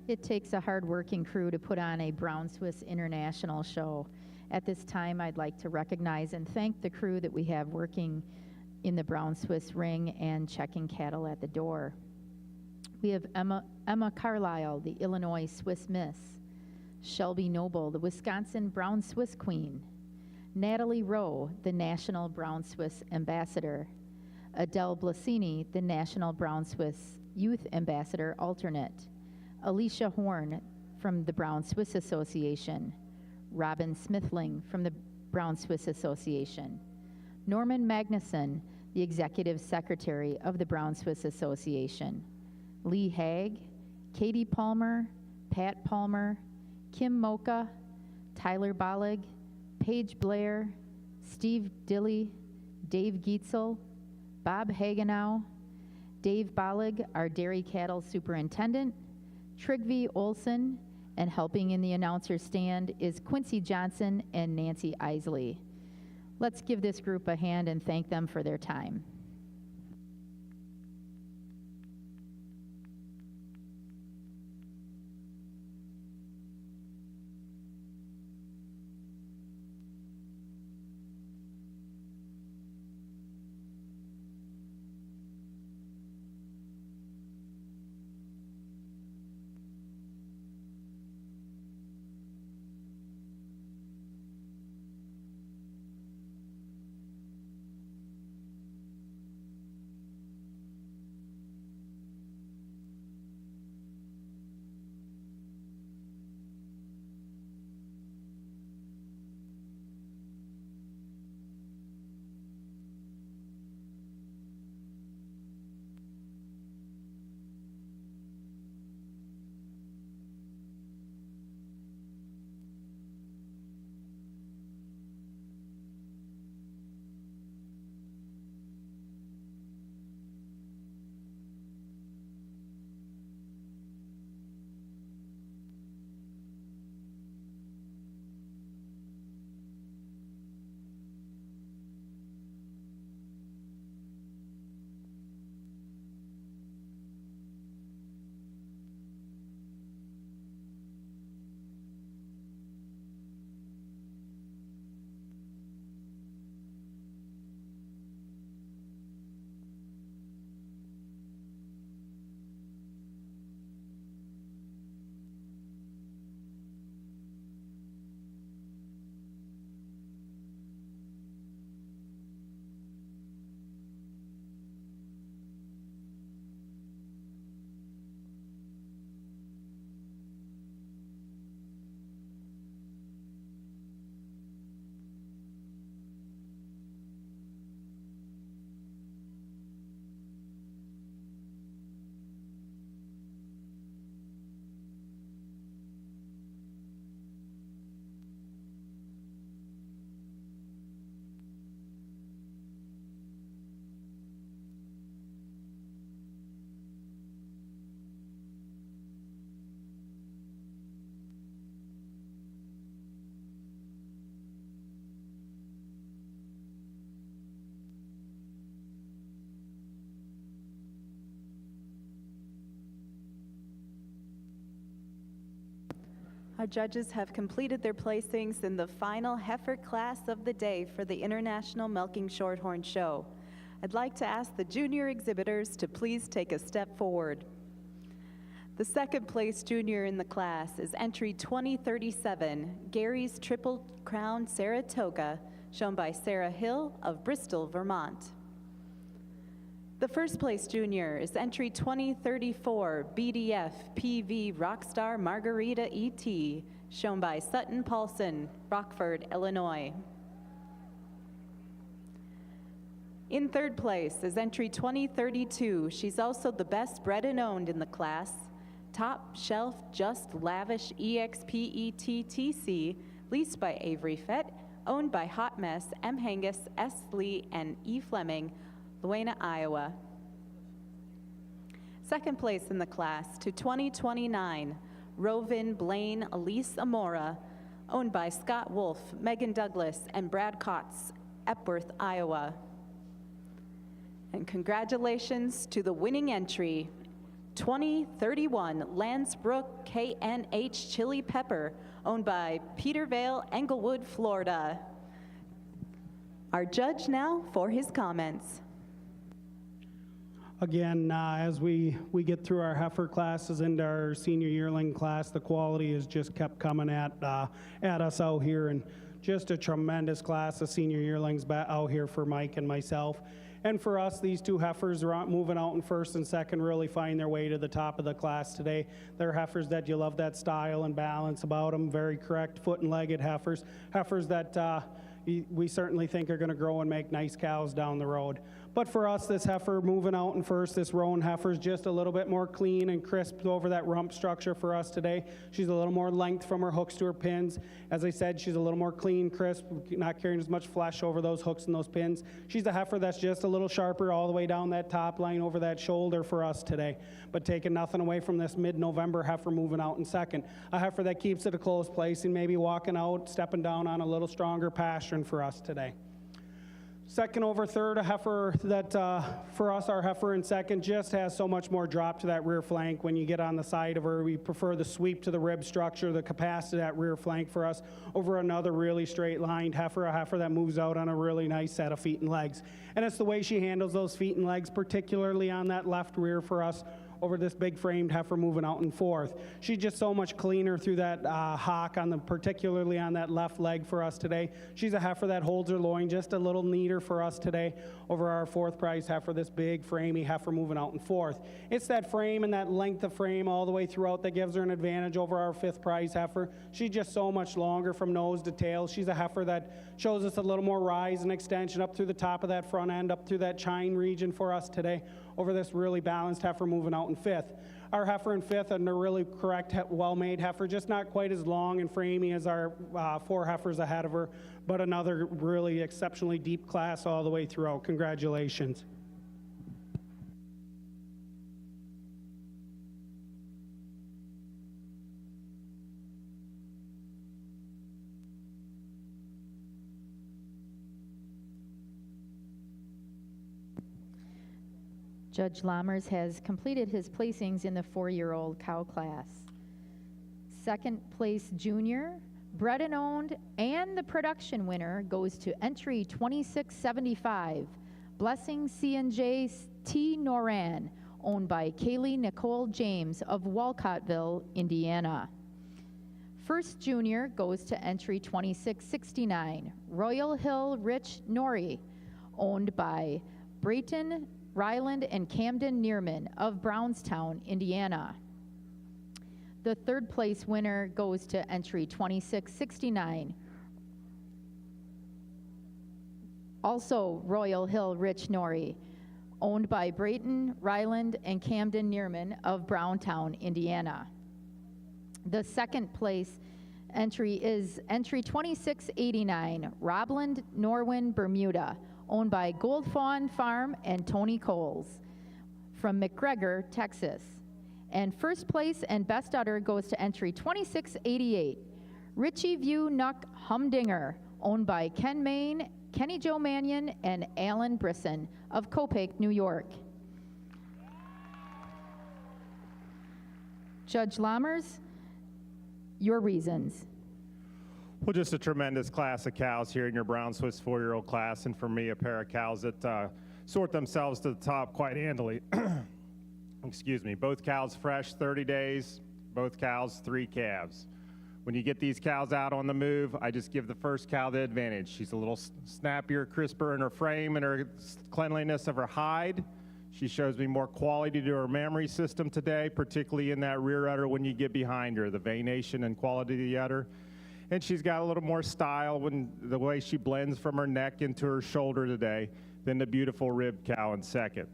It takes a hard-working crew to put on a Brown Swiss International show. At this time, I'd like to recognize and thank the crew that we have working in the Brown Swiss ring and checking cattle at the door. We have Emma Carlisle, the Illinois Swiss Miss, Shelby Noble, the Wisconsin Brown Swiss Queen, Natalie Rowe, the National Brown Swiss Ambassador, Adele Blasini, the National Brown Swiss Youth Ambassador Alternate, Alicia Horn from the Brown Swiss Association, Robin Smithling from the Brown Swiss Association, Norman Magnuson, the Executive Secretary of the Brown Swiss Association, Lee Haag, Katie Palmer, Pat Palmer, Kim Mocha, Tyler Bollig, Paige Blair, Steve Dilly, Dave Gietzel, Bob Hagenow, Dave Bollig, our dairy cattle superintendent, Trygve Olson, and helping in the announcer stand is Quincy Johnson and Nancy Isley. Let's give this group a hand and thank them for their time. Our judges have completed their placings in the final heifer class of the day for the International Milking Shorthorn Show. I'd like to ask the junior exhibitors to please take a step forward. The second place junior in the class is entry 2037, Gary's Triple Crown Saratoga, shown by Sarah Hill of Bristol, Vermont. The first place junior is entry 2034, BDF PV Rockstar Margarita ET, shown by Sutton Paulson, Rockford, Illinois. In third place is entry 2032. She's also the best bred and owned in the class. Top Shelf Just Lavish EXP ETTC, leased by Avery Fett, owned by Hot Mess, M. Hangus, S. Lee, and E. Fleming, Luena, Iowa. Second place in the class to 2029, Rovin Blaine Elise Amora, owned by Scott Wolf, Megan Douglas, and Brad Kotz, Epworth, Iowa. And congratulations to the winning entry, 2031 Lansbrook KNH Chili Pepper, owned by Peter Vale, Englewood, Florida. Our judge now for his comments. Again, as we get through our heifer classes into our senior yearling class, the quality has just kept coming at us out here, and just a tremendous class of senior yearlings out here for Mike and myself. And for us, these two heifers are moving out in first and second really find their way to the top of the class today. They're heifers that you love that style and balance about them, very correct foot and legged heifers, heifers that we certainly think are going to grow and make nice cows down the road. But for us, this heifer moving out in first, this roan heifer is just a little bit more clean and crisp over that rump structure for us today. She's a little more length from her hooks to her pins. As I said, she's a little more clean, crisp, not carrying as much flesh over those hooks and those pins. She's a heifer that's just a little sharper all the way down that top line over that shoulder for us today. But taking nothing away from this mid-November heifer moving out in second. A heifer that keeps it a close place and maybe walking out, stepping down on a little stronger pasturing for us today. Second over third, a heifer that for us, our heifer in second just has so much more drop to that rear flank. When you get on the side of her, we prefer the sweep to the rib structure, the capacity of that rear flank for us over another really straight lined heifer, a heifer that moves out on a really nice set of feet and legs. And it's the way she handles those feet and legs, particularly on that left rear for us, over this big framed heifer moving out in fourth. She's just so much cleaner through that hock, particularly on that left leg for us today. She's a heifer that holds her loin just a little neater for us today over our fourth prize heifer, this big framey heifer moving out in fourth. It's that frame and that length of frame all the way throughout that gives her an advantage over our fifth prize heifer. She's just so much longer from nose to tail. She's a heifer that shows us a little more rise and extension up through the top of that front end, up through that chine region for us today over this really balanced heifer moving out in fifth. Our heifer in fifth and a really correct, well-made heifer, just not quite as long and framey as our four heifers ahead of her, but another really exceptionally deep class all the way throughout. Congratulations. Judge Lammers has completed his placings in the 4-year-old cow class. Second place junior, bred and owned, and the production winner goes to entry 2675, Blessing C&J T. Noran, owned by Kaylee Nicole James of Walcottville, Indiana. First junior goes to entry 2669, Royal Hill Rich Nori, owned by Brayton Ryland and Camden Neerman of Brownstown, Indiana. The third place winner goes to entry 2669, also Royal Hill Rich Nori, owned by Brayton Ryland and Camden Neerman of Brownstown, Indiana. The second place entry is entry 2689, Robland Norwin Bermuda, owned by Gold Fawn Farm and Tony Coles from McGregor, Texas. And first place and best udder goes to entry 2688, Richie View Nuck Humdinger, owned by Ken Main, Kenny Joe Mannion, and Alan Brisson of Copake, New York. Judge Lammers, your reasons. Well, just a tremendous class of cows here in your Brown Swiss 4-year-old class, and for me, a pair of cows that sort themselves to the top quite handily. Excuse me. Both cows fresh, 30 days, both cows 3 calves. When you get these cows out on the move, I just give the first cow the advantage. She's a little snappier, crisper in her frame and her cleanliness of her hide. She shows me more quality to her mammary system today, particularly in that rear udder when you get behind her, the venation and quality of the udder. And she's got a little more style when the way she blends from her neck into her shoulder today than the beautiful rib cow in second.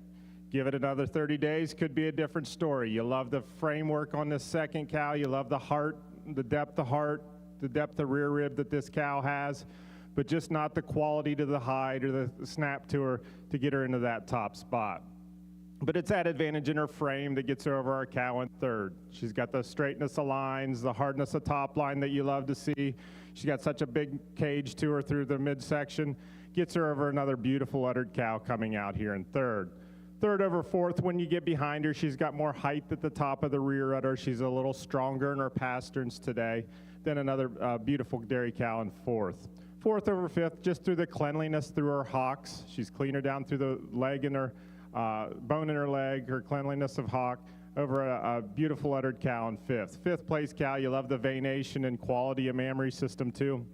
Give it another 30 days, could be a different story. You love the framework on this second cow. You love the heart, the depth of rear rib that this cow has, but just not the quality to the hide or the snap to her to get her into that top spot. But it's that advantage in her frame that gets her over our cow in third. She's got the straightness of lines, the hardness of top line that you love to see. She's got such a big cage to her through the midsection. Gets her over another beautiful uddered cow coming out here in third. Third over fourth, when you get behind her, she's got more height at the top of the rear udder. She's a little stronger in her pasterns today than another beautiful dairy cow in fourth. Fourth over fifth, just through the cleanliness through her hocks. She's cleaner down through the leg and her bone in her leg, her cleanliness of hock, over a beautiful uddered cow in fifth. Fifth place cow, you love the veination and quality of mammary system too.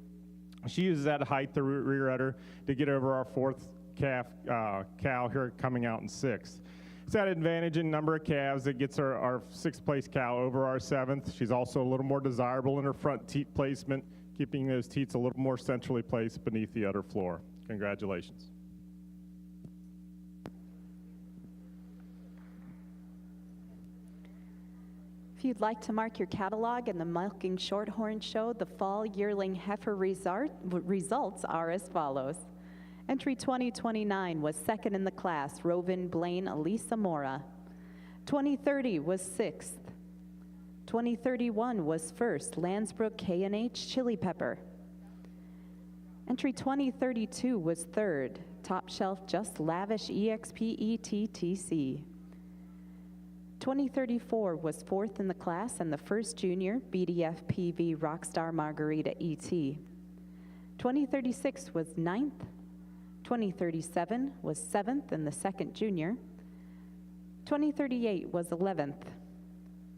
She uses that height, the rear udder, to get over our fourth cow here coming out in sixth. It's that advantage in number of calves that gets our sixth place cow over our seventh. She's also a little more desirable in her front teat placement, keeping those teats a little more centrally placed beneath the udder floor. Congratulations. If you'd like to mark your catalog in the Milking Shorthorn Show, the fall yearling heifer results are as follows. Entry 2029 was second in the class, Rovin Blaine Elisa Mora. 2030 was sixth. 2031 was first, Landsbrook K&H Chili Pepper. Entry 2032 was third, Top Shelf Just Lavish EXP ETTC. 2034 was fourth in the class and the first junior, BDF PV Rockstar Margarita ET. 2036 was ninth. 2037 was seventh and the second junior. 2038 was 11th.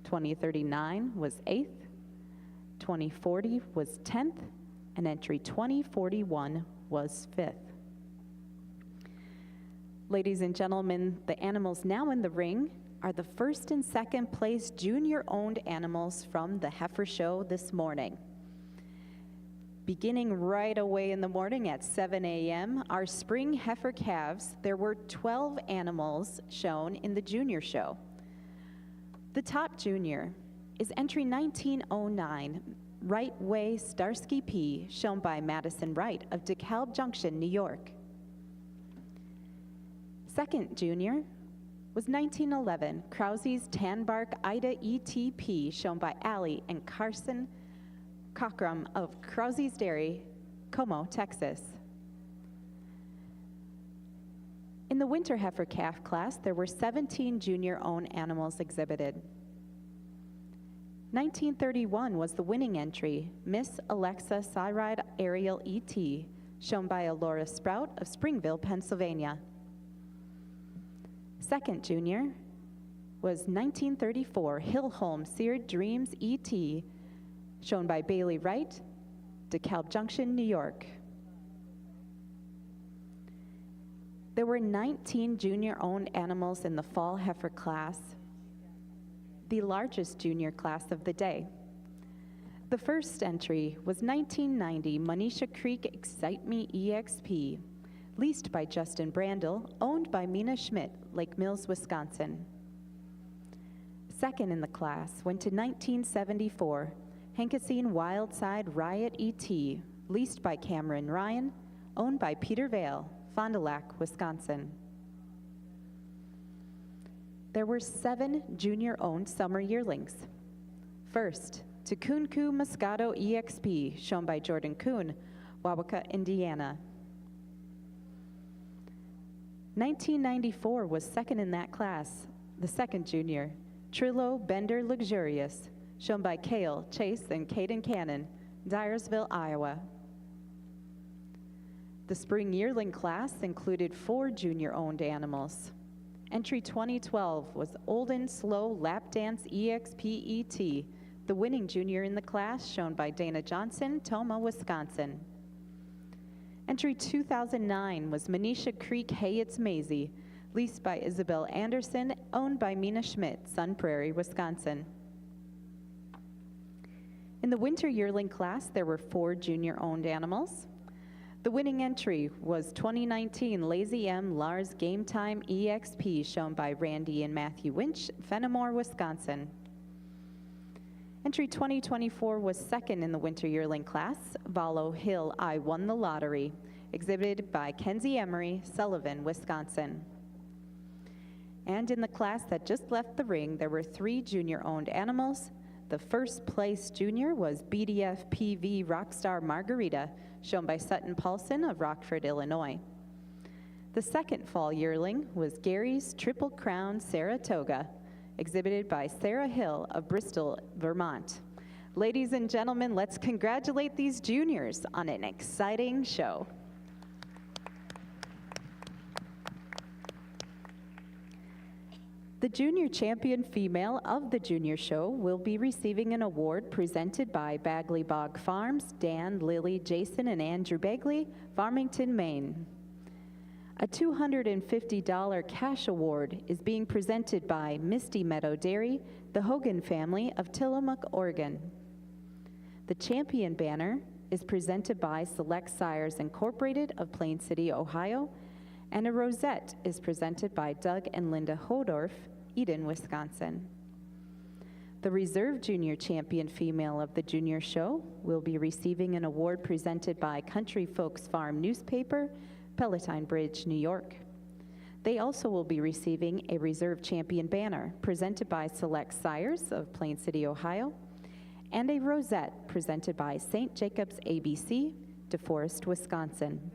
2039 was 8th. 2040 was 10th. And entry 2041 was 5th. Ladies and gentlemen, the animals now in the ring are the first and second place junior-owned animals from the heifer show this morning. Beginning right away in the morning at 7 a.m., our spring heifer calves, there were 12 animals shown in the junior show. The top junior is entry 1909, Right Way Starsky P, shown by Madison Wright of DeKalb Junction, New York. Second junior was 1911, Krause's Tanbark Ida ETP, shown by Allie and Carson Cockrum of Krause's Dairy, Como, Texas. In the winter heifer calf class, there were 17 junior-owned animals exhibited. 1931 was the winning entry, Miss Alexa Cyride Ariel ET, shown by Alora Sprout of Springville, Pennsylvania. Second junior was 1934 Hillholm Seared Dreams ET, shown by Bailey Wright, DeKalb Junction, New York. There were 19 junior-owned animals in the fall heifer class, the largest junior class of the day. The first entry was 1990 Monisha Creek Excite Me EXP, leased by Justin Brandel, owned by Mina Schmidt, Lake Mills, Wisconsin. Second in the class went to 1974 Hankasine Wildside Riot ET, leased by Cameron Ryan, owned by Peter Vale, Fond du Lac, Wisconsin. There were 7 junior-owned summer yearlings. First, Tukunku Moscato EXP, shown by Jordan Kuhn, Wauwaka, Indiana. 1994 was second in that class, the second junior, Trillo Bender Luxurious, shown by Cale, Chase, and Caden Cannon, Dyersville, Iowa. The spring yearling class included 4 junior-owned animals. Entry 2012 was Olden Slow Lap Dance EXP ET, the winning junior in the class, shown by Dana Johnson, Toma, Wisconsin. Entry 2009 was Monisha Creek Hey It's Maisie, leased by Isabel Anderson, owned by Mina Schmidt, Sun Prairie, Wisconsin. In the winter yearling class, there were 4 junior-owned animals. The winning entry was 2019 Lazy M Lars Game Time EXP, shown by Randy and Matthew Winch, Fenimore, Wisconsin. Entry 2024 was second in the winter yearling class, Valo Hill I Won the Lottery, exhibited by Kenzie Emery, Sullivan, Wisconsin. And in the class that just left the ring, there were 3 junior-owned animals. The first place junior was BDF PV Rockstar Margarita, shown by Sutton Paulson of Rockford, Illinois. The second fall yearling was Gary's Triple Crown Saratoga, exhibited by Sarah Hill of Bristol, Vermont. Ladies and gentlemen, let's congratulate these juniors on an exciting show. The junior champion female of the junior show will be receiving an award presented by Bagley Bog Farms, Dan, Lily, Jason, and Andrew Bagley, Farmington, Maine. A $250 cash award is being presented by Misty Meadow Dairy, the Hogan family of Tillamook, Oregon. The champion banner is presented by Select Sires Incorporated of Plain City, Ohio, and a rosette is presented by Doug and Linda Hodorf, Eden, Wisconsin. The reserve junior champion female of the junior show will be receiving an award presented by Country Folks Farm Newspaper, Palatine Bridge, New York. They also will be receiving a reserve champion banner presented by Select Sires of Plain City, Ohio, and a rosette presented by St. Jacobs ABC, DeForest, Wisconsin.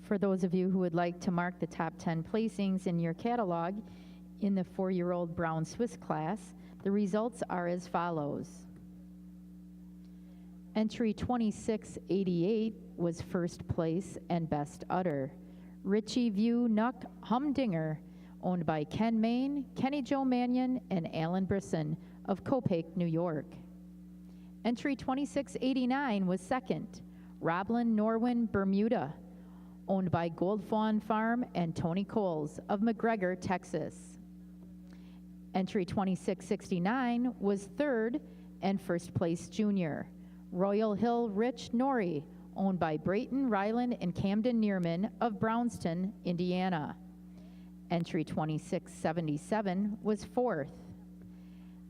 For those of you who would like to mark the top 10 placings in your catalog in the 4-year-old Brown Swiss class, the results are as follows. Entry 2688 was first place and best udder. Richie View Nuck Humdinger, owned by Ken Main, Kenny Joe Mannion, and Alan Brisson of Copake, New York. Entry 2689 was second. Roblin Norwin Bermuda, owned by Gold Fawn Farm and Tony Coles of McGregor, Texas. Entry 2669 was third and first place junior. Royal Hill Rich Norrie, owned by Brayton Ryland and Camden Neerman of Brownston, Indiana. Entry 2677 was fourth.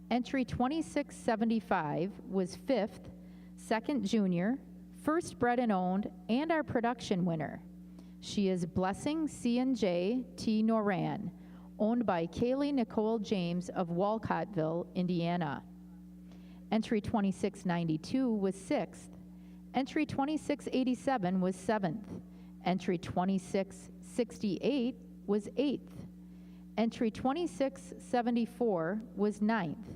Entry 2675 was fifth, second junior, first bred and owned, and our production winner. She is Blessing C&J T. Noran, owned by Kaylee Nicole James of Walcottville, Indiana. Entry 2692 was sixth. Entry 2687 was seventh. Entry 2668 was eighth. Entry 2674 was ninth.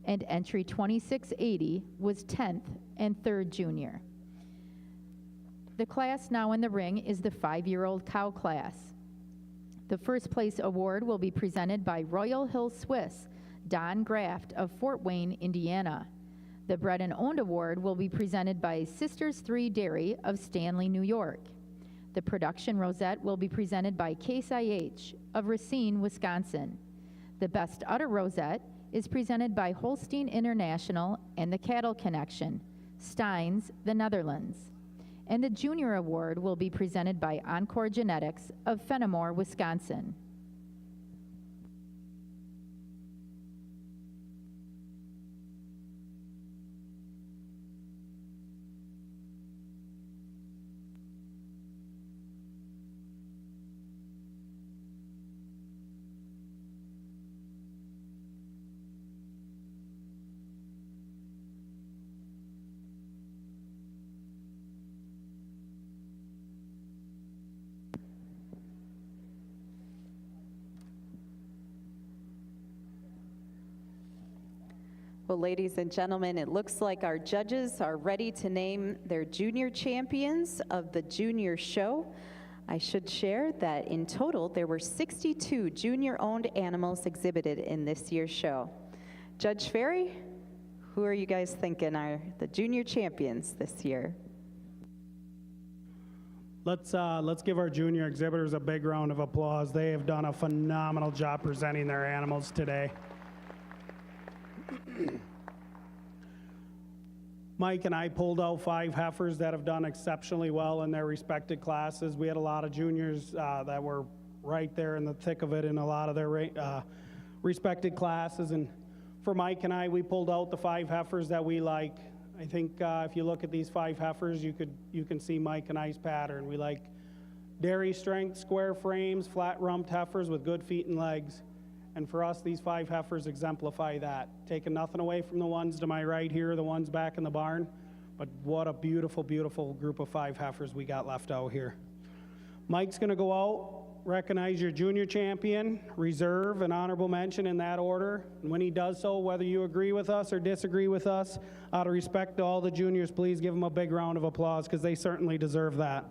And entry 2680 was 10th and third junior. The class now in the ring is the 5-year-old cow class. The first place award will be presented by Royal Hill Swiss, Don Graft of Fort Wayne, Indiana. The Bred and Owned Award will be presented by Sisters 3 Dairy of Stanley, New York. The Production Rosette will be presented by Case IH of Racine, Wisconsin. The Best Udder Rosette is presented by Holstein International and the Cattle Connection, Steins, the Netherlands. And the Junior Award will be presented by Encore Genetics of Fenimore, Wisconsin. Well, ladies and gentlemen, it looks like our judges are ready to name their junior champions of the junior show. I should share that in total, there were 62 junior-owned animals exhibited in this year's show. Judge Ferry, who are you guys thinking are the junior champions this year? Let's give our junior exhibitors a big round of applause. They have done a phenomenal job presenting their animals today. Mike and I pulled out 5 heifers that have done exceptionally well in their respected classes. We had a lot of juniors that were right there in the thick of it in a lot of their respected classes. And for Mike and I, we pulled out the 5 heifers that we like. I think if you look at these 5 heifers, you can see Mike and I's pattern. We like dairy strength, square frames, flat rumped heifers with good feet and legs. And for us, these 5 heifers exemplify that. Taking nothing away from the ones to my right here, the ones back in the barn, but what a beautiful, beautiful group of 5 heifers we got left out here. Mike's gonna go out, recognize your junior champion, reserve, and honorable mention in that order. And when he does so, whether you agree with us or disagree with us, out of respect to all the juniors, please give them a big round of applause because they certainly deserve that.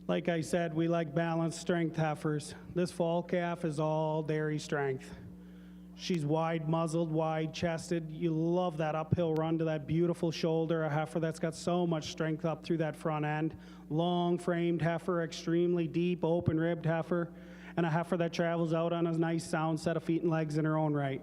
Like I said, we like balanced strength heifers. This fall calf is all dairy strength. She's wide muzzled, wide chested. You love that uphill run to that beautiful shoulder, a heifer that's got so much strength up through that front end. Long framed heifer, extremely deep, open ribbed heifer, and a heifer that travels out on a nice sound set of feet and legs in her own right.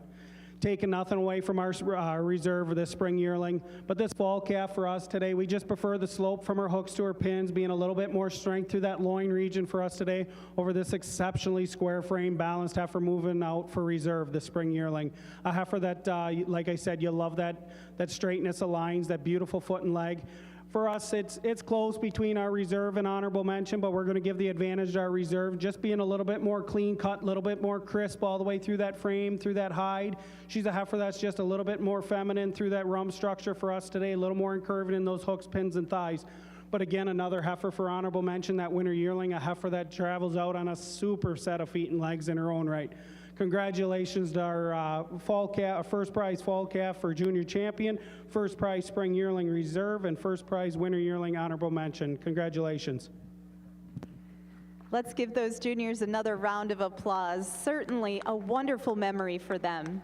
Taking nothing away from our reserve of this spring yearling, but this fall calf for us today, we just prefer the slope from her hooks to her pins, being a little bit more strength through that loin region for us today over this exceptionally square frame, balanced heifer moving out for reserve, the spring yearling. A heifer that, like I said, you love that straightness of lines, that beautiful foot and leg. For us, it's close between our reserve and honorable mention, but we're going to give the advantage to our reserve, just being a little bit more clean cut, a little bit more crisp all the way through that frame, through that hide. She's a heifer that's just a little bit more feminine through that rump structure for us today, a little more incurved in those hooks, pins, and thighs. But again, another heifer for honorable mention, that winter yearling, a heifer that travels out on a super set of feet and legs in her own right. Congratulations to our fall calf, first prize fall calf for junior champion, first prize spring yearling reserve, and first prize winter yearling honorable mention. Congratulations. Let's give those juniors another round of applause. Certainly a wonderful memory for them.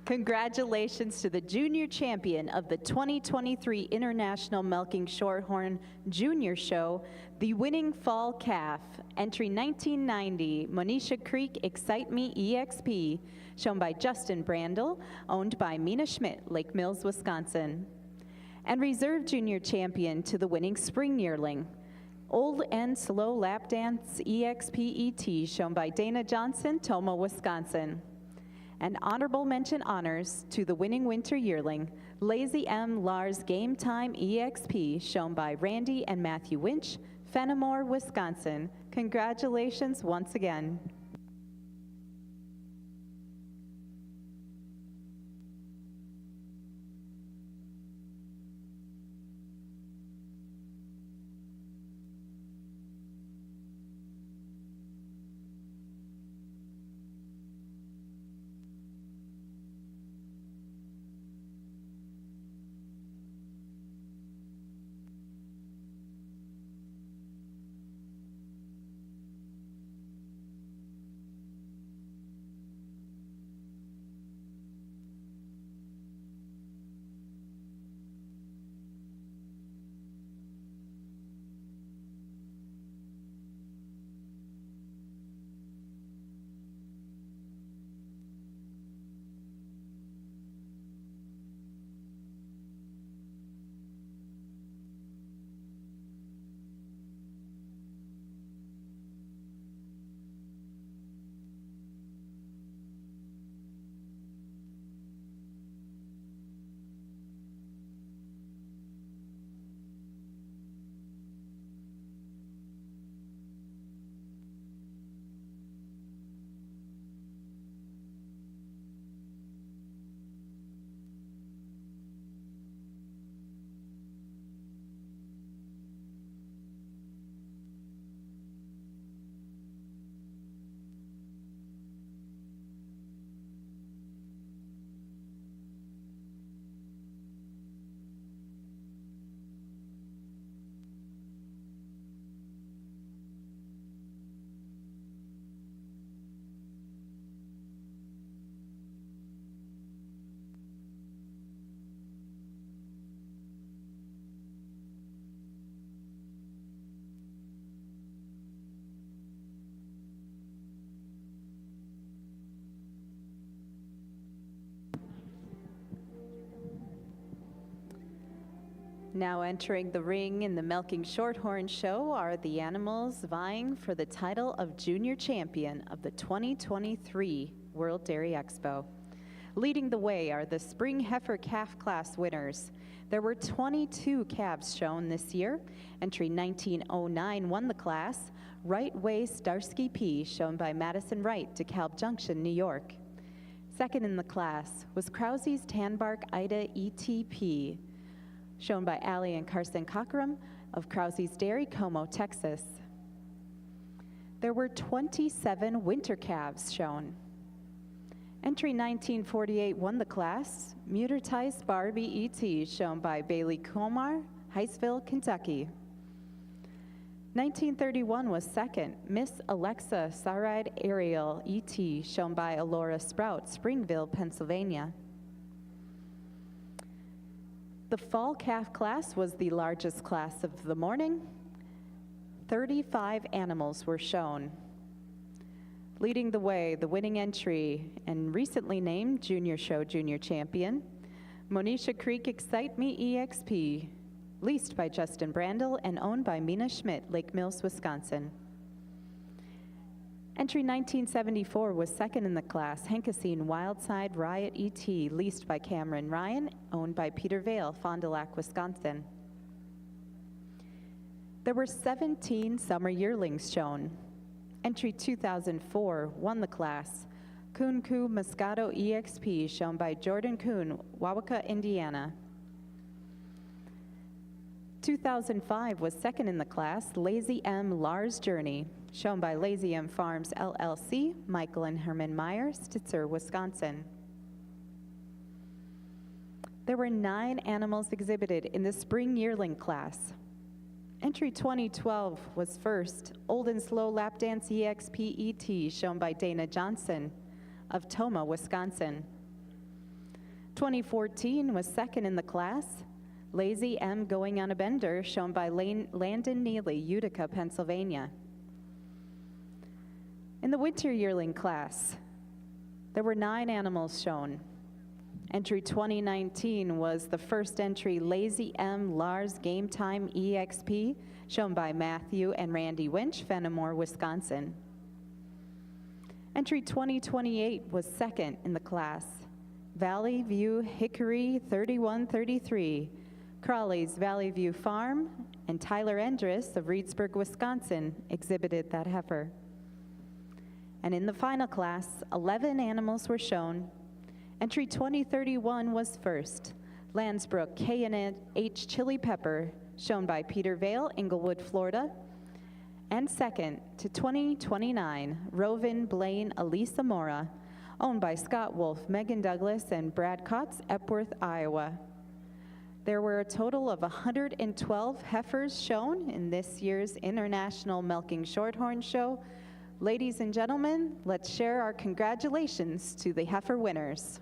Congratulations to the junior champion of the 2023 International Milking Shorthorn Junior Show, the winning fall calf, entry 1990, Monisha Creek Excite Me EXP, shown by Justin Brandel, owned by Mina Schmidt, Lake Mills, Wisconsin. And reserve junior champion to the winning spring yearling, Old and Slow Lap Dance EXPET, shown by Dana Johnson, Tomah, Wisconsin. And honorable mention honors to the winning winter yearling, Lazy M Lars Game Time EXP, shown by Randy and Matthew Winch, Fenimore, Wisconsin. Congratulations once again. Now entering the ring in the Milking Shorthorn Show are the animals vying for the title of Junior Champion of the 2023 World Dairy Expo. Leading the way are the Spring Heifer Calf Class winners. There were 22 calves shown this year. Entry 1909 won the class. Right Way Starsky P, shown by Madison Wright, DeKalb Junction, New York. Second in the class was Krause's Tanbark Ida ETP, shown by Allie and Carson Cockram of Krause's Dairy, Como, Texas. There were 27 winter calves shown. Entry 1948 won the class. Mutertice Barbie ET, shown by Bailey Komar, Hiceville, Kentucky. 1931 was second. Miss Alexa Saride Ariel ET, shown by Alora Sprout, Springville, Pennsylvania. The fall calf class was the largest class of the morning. 35 animals were shown. Leading the way, the winning entry and recently named Junior Show Junior Champion, Monisha Creek Excite Me EXP, leased by Justin Brandel and owned by Mina Schmidt, Lake Mills, Wisconsin. Entry 1974 was second in the class, Hankasine Wildside Riot ET, leased by Cameron Ryan, owned by Peter Vale, Fond du Lac, Wisconsin. There were 17 summer yearlings shown. Entry 2004 won the class, Coon Coo Moscato EXP, shown by Jordan Coon, Wauwaka, Indiana. 2005 was second in the class, Lazy M Lars Journey, shown by Lazy M Farms LLC, Michael and Herman Meyer, Stitzer, Wisconsin. There were 9 animals exhibited in the spring yearling class. Entry 2012 was first, Old and Slow Lap Dance EXP ET, shown by Dana Johnson of Toma, Wisconsin. 2014 was second in the class, Lazy M Going on a Bender, shown by Landon Neely, Utica, Pennsylvania. In the winter yearling class, there were 9 animals shown. Entry 2019 was the first entry, Lazy M Lars Game Time EXP, shown by Matthew and Randy Winch, Fenimore, Wisconsin. Entry 2028 was second in the class, Valley View Hickory 3133, Crawley's Valley View Farm, and Tyler Endress of Reedsburg, Wisconsin, exhibited that heifer. And in the final class, 11 animals were shown. Entry 2031 was first, Landsbrook K&H Chili Pepper, shown by Peter Vale, Inglewood, Florida. And second to 2029, Rovin Blaine Elisa Mora, owned by Scott Wolf, Megan Douglas, and Brad Kotz, Epworth, Iowa. There were a total of 112 heifers shown in this year's International Milking Shorthorn Show. Ladies and gentlemen, let's share our congratulations to the heifer winners.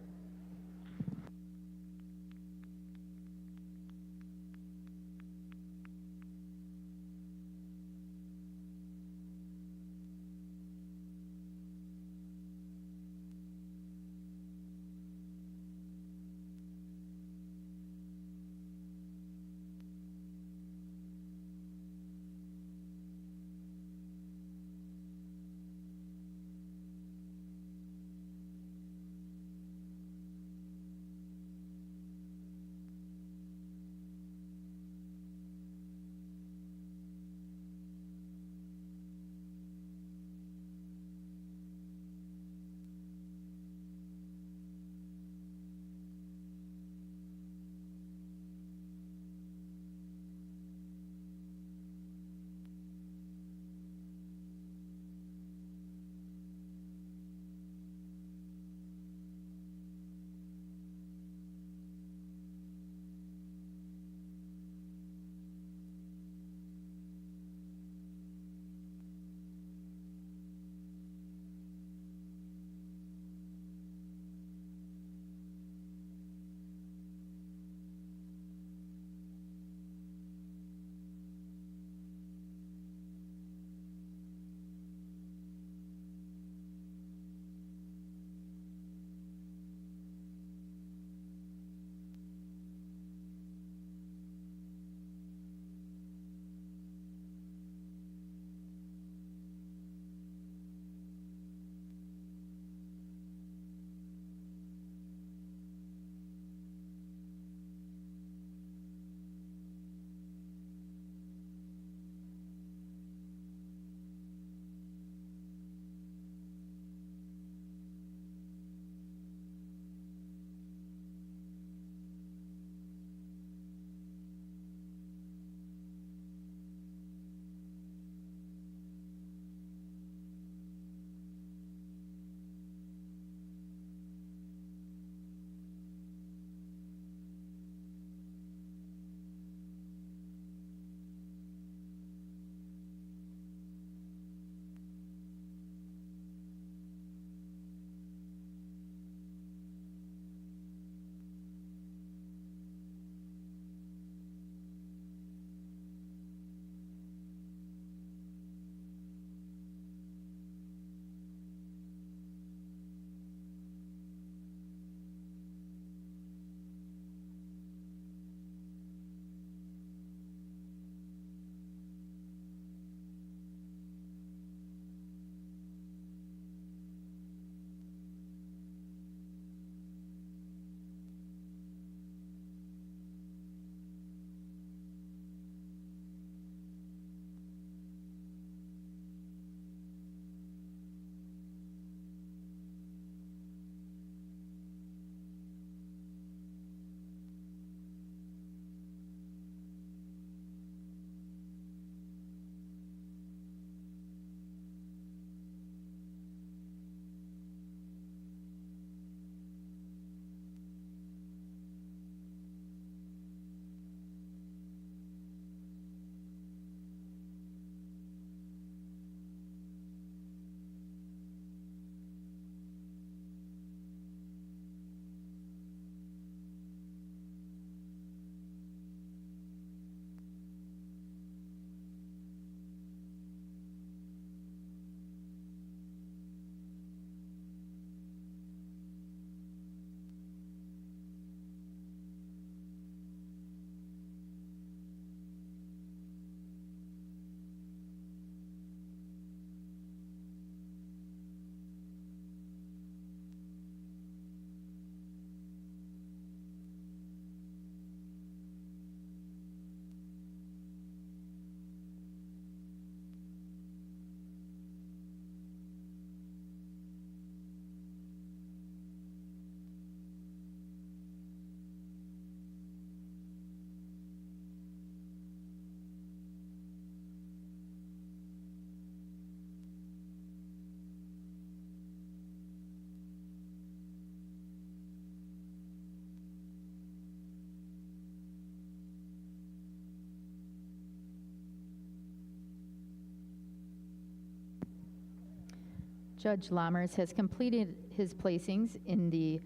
Judge Lammers has completed his placings in the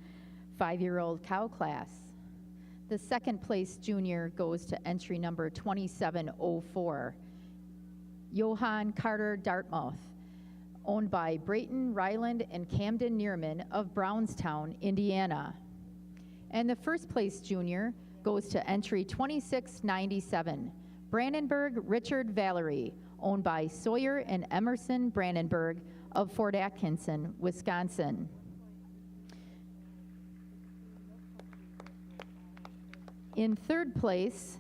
5-year-old cow class. The second place junior goes to entry number 2704, Johann Carter Dartmouth, owned by Brayton Ryland and Camden Neerman of Brownstown, Indiana. And the first place junior goes to entry 2697, Brandenburg Richard Valerie, owned by Sawyer and Emerson Brandenburg of Fort Atkinson, Wisconsin. In third place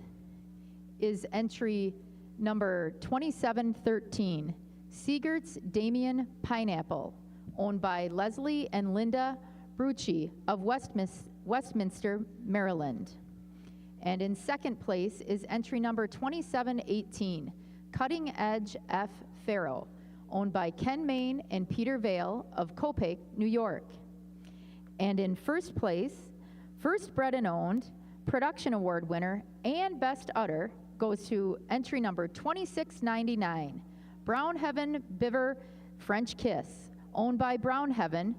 is entry number 2713, Siegert's Damien Pineapple, owned by Leslie and Linda Brucci of Westminster, Maryland. And in second place is entry number 2718, Cutting Edge F. Farrow, owned by Ken Main and Peter Vale of Copake, New York. And in first place, first bred and owned, Production Award winner, and Best Udder goes to entry number 2699, Brown Heaven Biver French Kiss, owned by Brown Heaven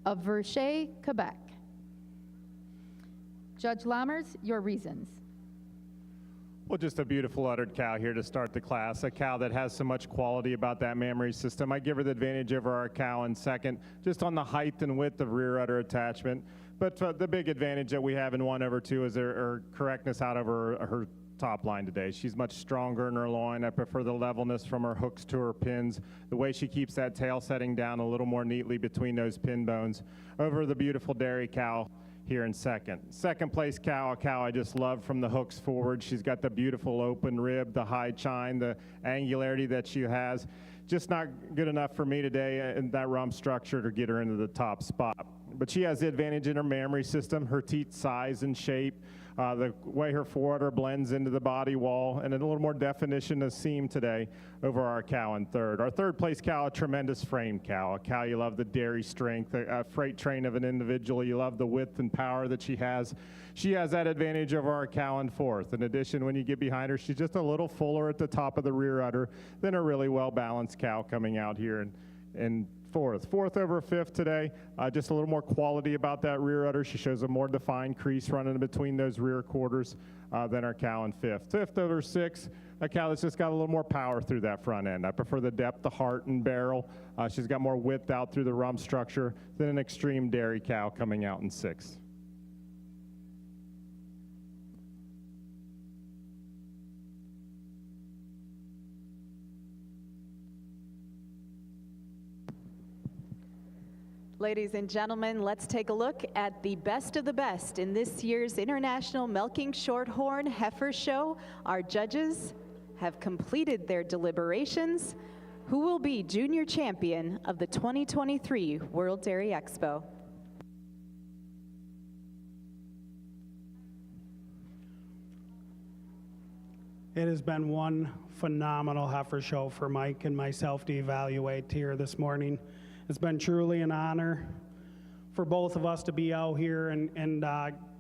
of Verchet, Quebec. Judge Lammers, your reasons. Well, just a beautiful uddered cow here to start the class, a cow that has so much quality about that mammary system. I give her the advantage over our cow in second, just on the height and width of rear udder attachment. But the big advantage that we have in 1/2 is her correctness out of her top line today. She's much stronger in her loin. I prefer the levelness from her hooks to her pins, the way she keeps that tail setting down a little more neatly between those pin bones over the beautiful dairy cow here in second. Second place cow, a cow I just love from the hooks forward. She's got the beautiful open rib, the high chine, the angularity that she has. Just not good enough for me today in that rump structure to get her into the top spot. But she has the advantage in her mammary system, her teat size and shape, the way her forudder blends into the body wall, and a little more definition of seam today over our cow in third. Our third place cow, a tremendous frame cow, a cow you love the dairy strength, a freight train of an individual. You love the width and power that she has. She has that advantage over our cow in fourth. In addition, when you get behind her, she's just a little fuller at the top of the rear udder than a really well-balanced cow coming out here in fourth. Fourth over fifth today, just a little more quality about that rear udder. She shows a more defined crease running between those rear quarters than our cow in fifth. Fifth over sixth, a cow that's just got a little more power through that front end. I prefer the depth, the heart, and barrel. She's got more width out through the rump structure than an extreme dairy cow coming out in sixth. Ladies and gentlemen, let's take a look at the best of the best in this year's International Milking Shorthorn Heifer Show. Our judges have completed their deliberations. Who will be junior champion of the 2023 World Dairy Expo? It has been one phenomenal heifer show for Mike and myself to evaluate here this morning. It's been truly an honor for both of us to be out here and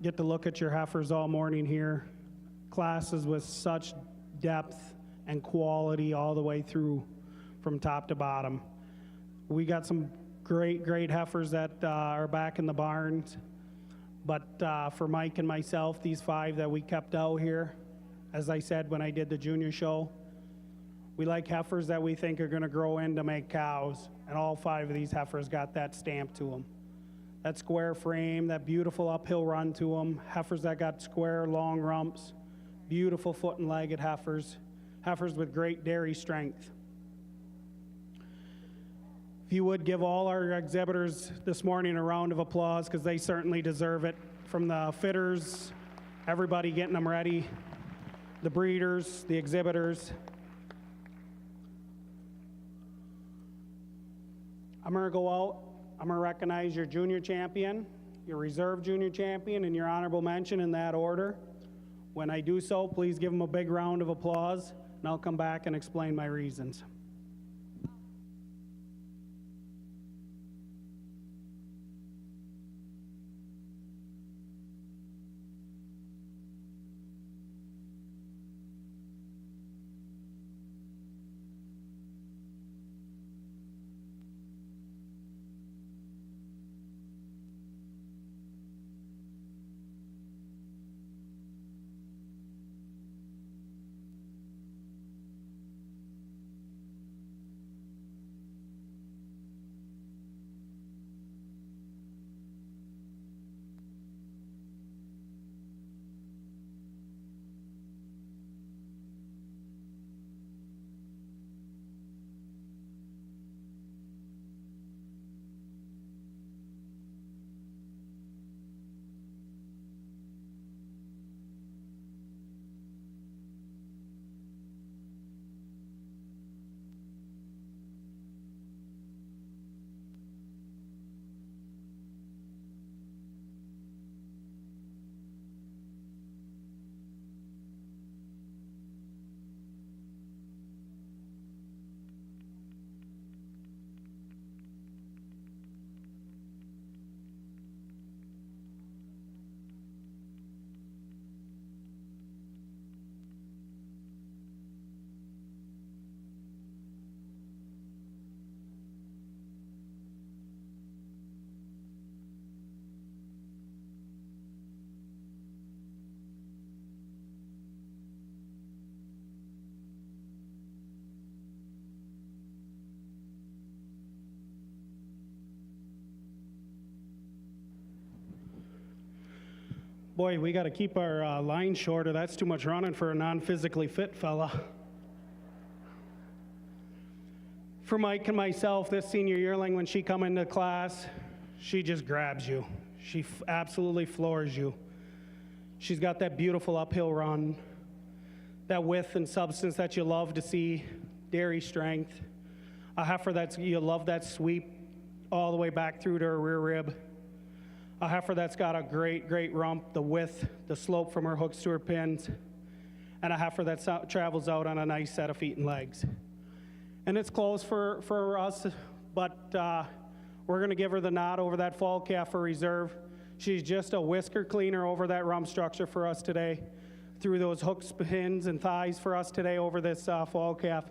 get to look at your heifers all morning here. Classes with such depth and quality all the way through from top to bottom. We got some great heifers that are back in the barns. But for Mike and myself, these 5 that we kept out here, as I said when I did the junior show, we like heifers that we think are going to grow in to make cows, and all 5 of these heifers got that stamp to them. That square frame, that beautiful uphill run to them, heifers that got square, long rumps, beautiful foot and legged heifers, heifers with great dairy strength. If you would give all our exhibitors this morning a round of applause, because they certainly deserve it, from the fitters, everybody getting them ready, the breeders, the exhibitors. I'm going to go out, I'm going to recognize your junior champion, your reserve junior champion, and your honorable mention in that order. When I do so, please give them a big round of applause, and I'll come back and explain my reasons. Boy, we got to keep our line shorter. That's too much running for a non-physically fit fella. For Mike and myself, this senior yearling, when she come into class, she just grabs you. She absolutely floors you. She's got that beautiful uphill run, that width and substance that you love to see, dairy strength, a heifer you love that sweep all the way back through to her rear rib, a heifer that's got a great rump, the width, the slope from her hooks to her pins, and a heifer that travels out on a nice set of feet and legs. And it's close for us, but we're gonna give her the nod over that fall calf for reserve. She's just a whisker cleaner over that rump structure for us today, through those hooks, pins, and thighs for us today over this fall calf.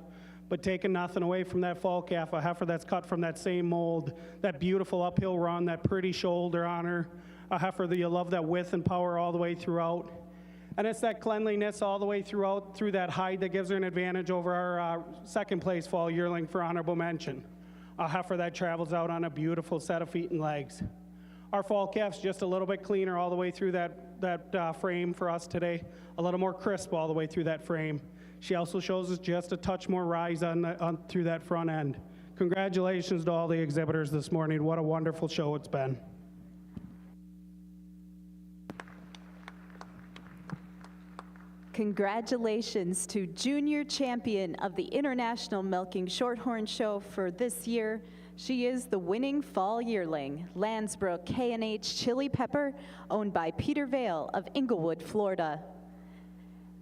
But taking nothing away from that fall calf, a heifer that's cut from that same mold, that beautiful uphill run, that pretty shoulder on her, a heifer that you love that width and power all the way throughout. And it's that cleanliness all the way throughout, through that hide that gives her an advantage over our second place fall yearling for honorable mention. A heifer that travels out on a beautiful set of feet and legs. Our fall calf's just a little bit cleaner all the way through that frame for us today, a little more crisp all the way through that frame. She also shows us just a touch more rise through that front end. Congratulations to all the exhibitors this morning. What a wonderful show it's been. Congratulations to junior champion of the International Milking Shorthorn Show for this year. She is the winning fall yearling, Landsbrook K&H Chili Pepper, owned by Peter Vale of Inglewood, Florida.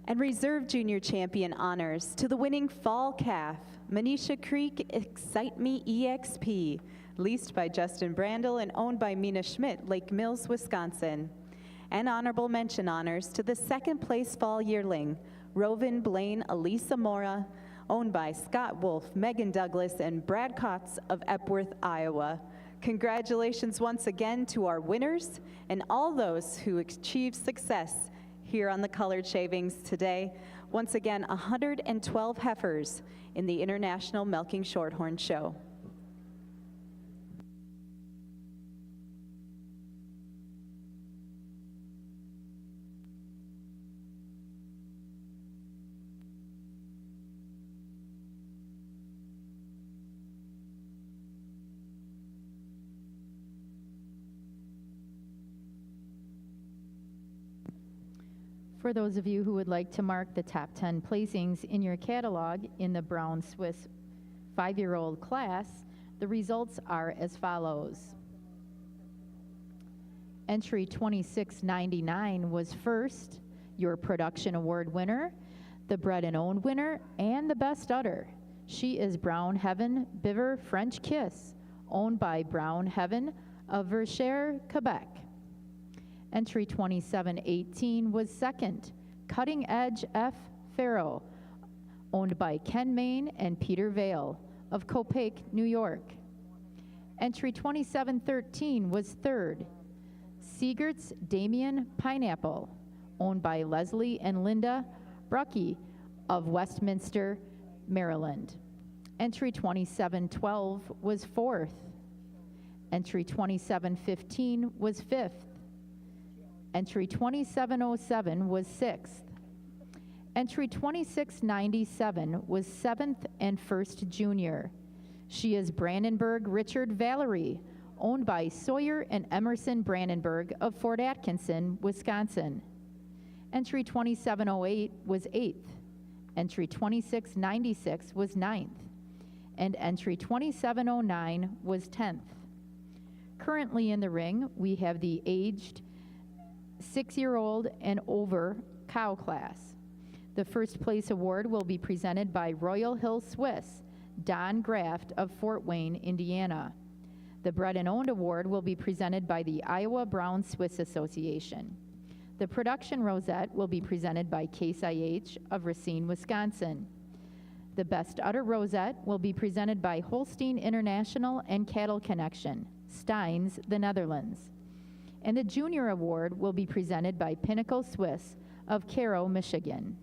And reserve junior champion honors to the winning fall calf, Manisha Creek Excite Me EXP, leased by Justin Brandel and owned by Mina Schmidt, Lake Mills, Wisconsin. And honorable mention honors to the second place fall yearling, Rovin Blaine Elisa Mora, owned by Scott Wolf, Megan Douglas, and Brad Kotz of Epworth, Iowa. Congratulations once again to our winners and all those who achieved success here on the Colored Shavings today. Once again, 112 heifers in the International Milking Shorthorn Show. For those of you who would like to mark the top 10 placings in your catalog in the Brown Swiss 5-year-old class, the results are as follows. Entry 2699 was first, your production award winner, the bred and owned winner, and the best udder. She is Brown Heaven Biver French Kiss, owned by Brown Heaven of Verchères, Quebec. Entry 2718 was second, Cutting Edge F. Farrow, owned by Ken Main and Peter Vale of Copake, New York. Entry 2713 was third, Siegert's Damien Pineapple, owned by Leslie and Linda Brucky of Westminster, Maryland. Entry 2712 was fourth. Entry 2715 was fifth. Entry 2707 was sixth. Entry 2697 was seventh and first junior. She is Brandenburg Richard Valerie, owned by Sawyer and Emerson Brandenburg of Fort Atkinson, Wisconsin. Entry 2708 was eighth. Entry 2696 was ninth. And entry 2709 was 10th. Currently in the ring, we have the aged 6-year-old and over cow class. The first place award will be presented by Royal Hill Swiss, Don Graft of Fort Wayne, Indiana. The bred and owned award will be presented by the Iowa Brown Swiss Association. The production rosette will be presented by Case IH of Racine, Wisconsin. The best udder rosette will be presented by Holstein International and Cattle Connection, Steins, the Netherlands. And the Junior Award will be presented by Pinnacle Swiss of Cairo, Michigan.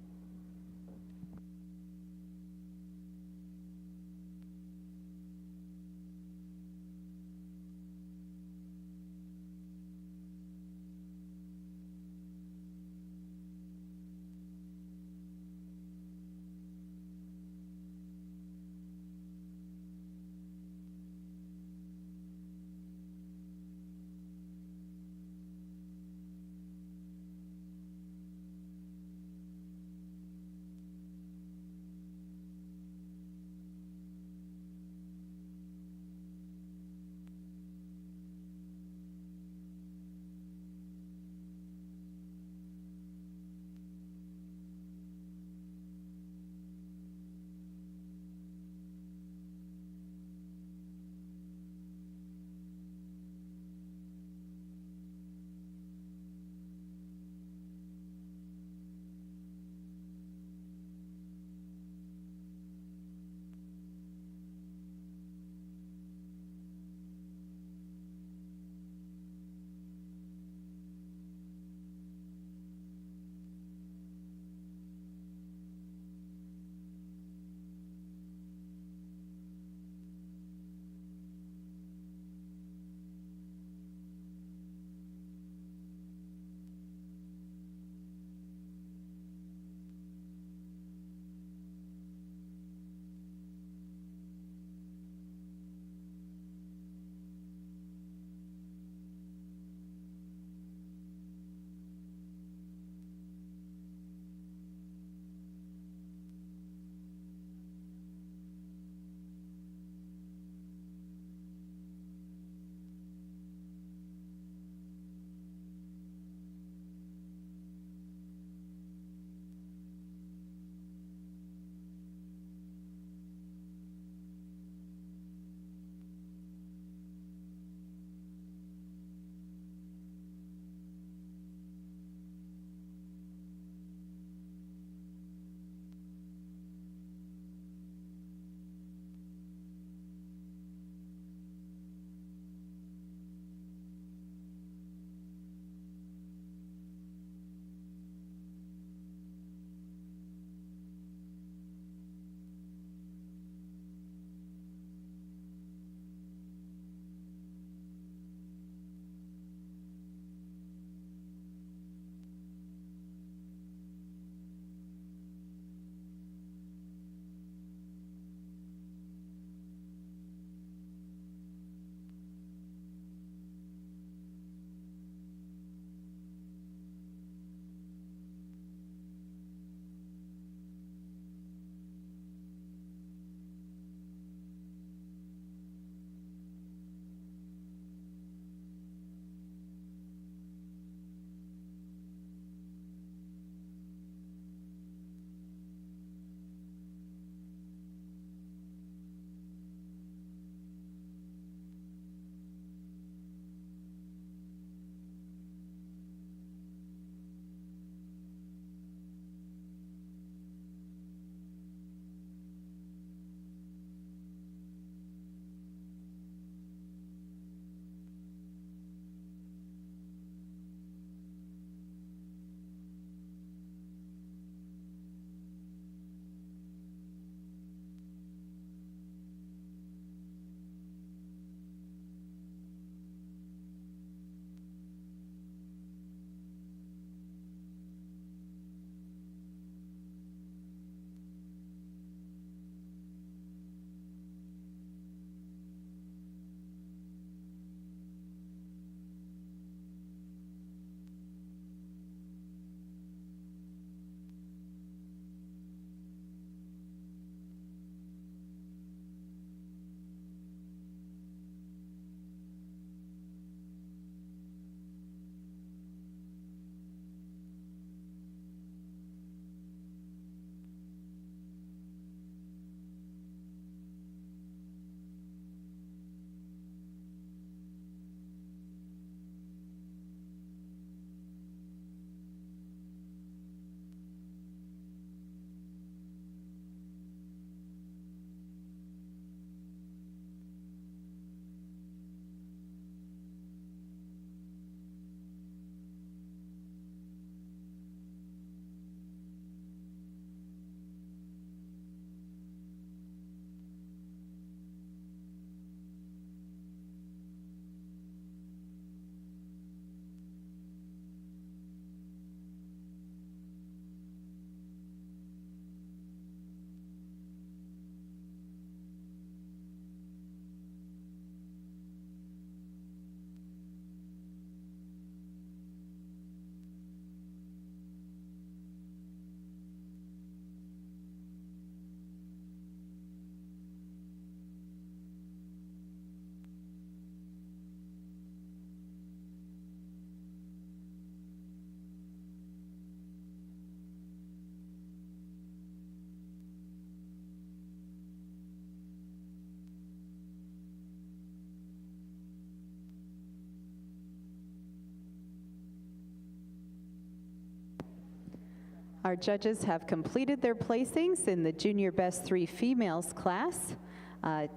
Our judges have completed their placings in the Junior Best 3 Females class.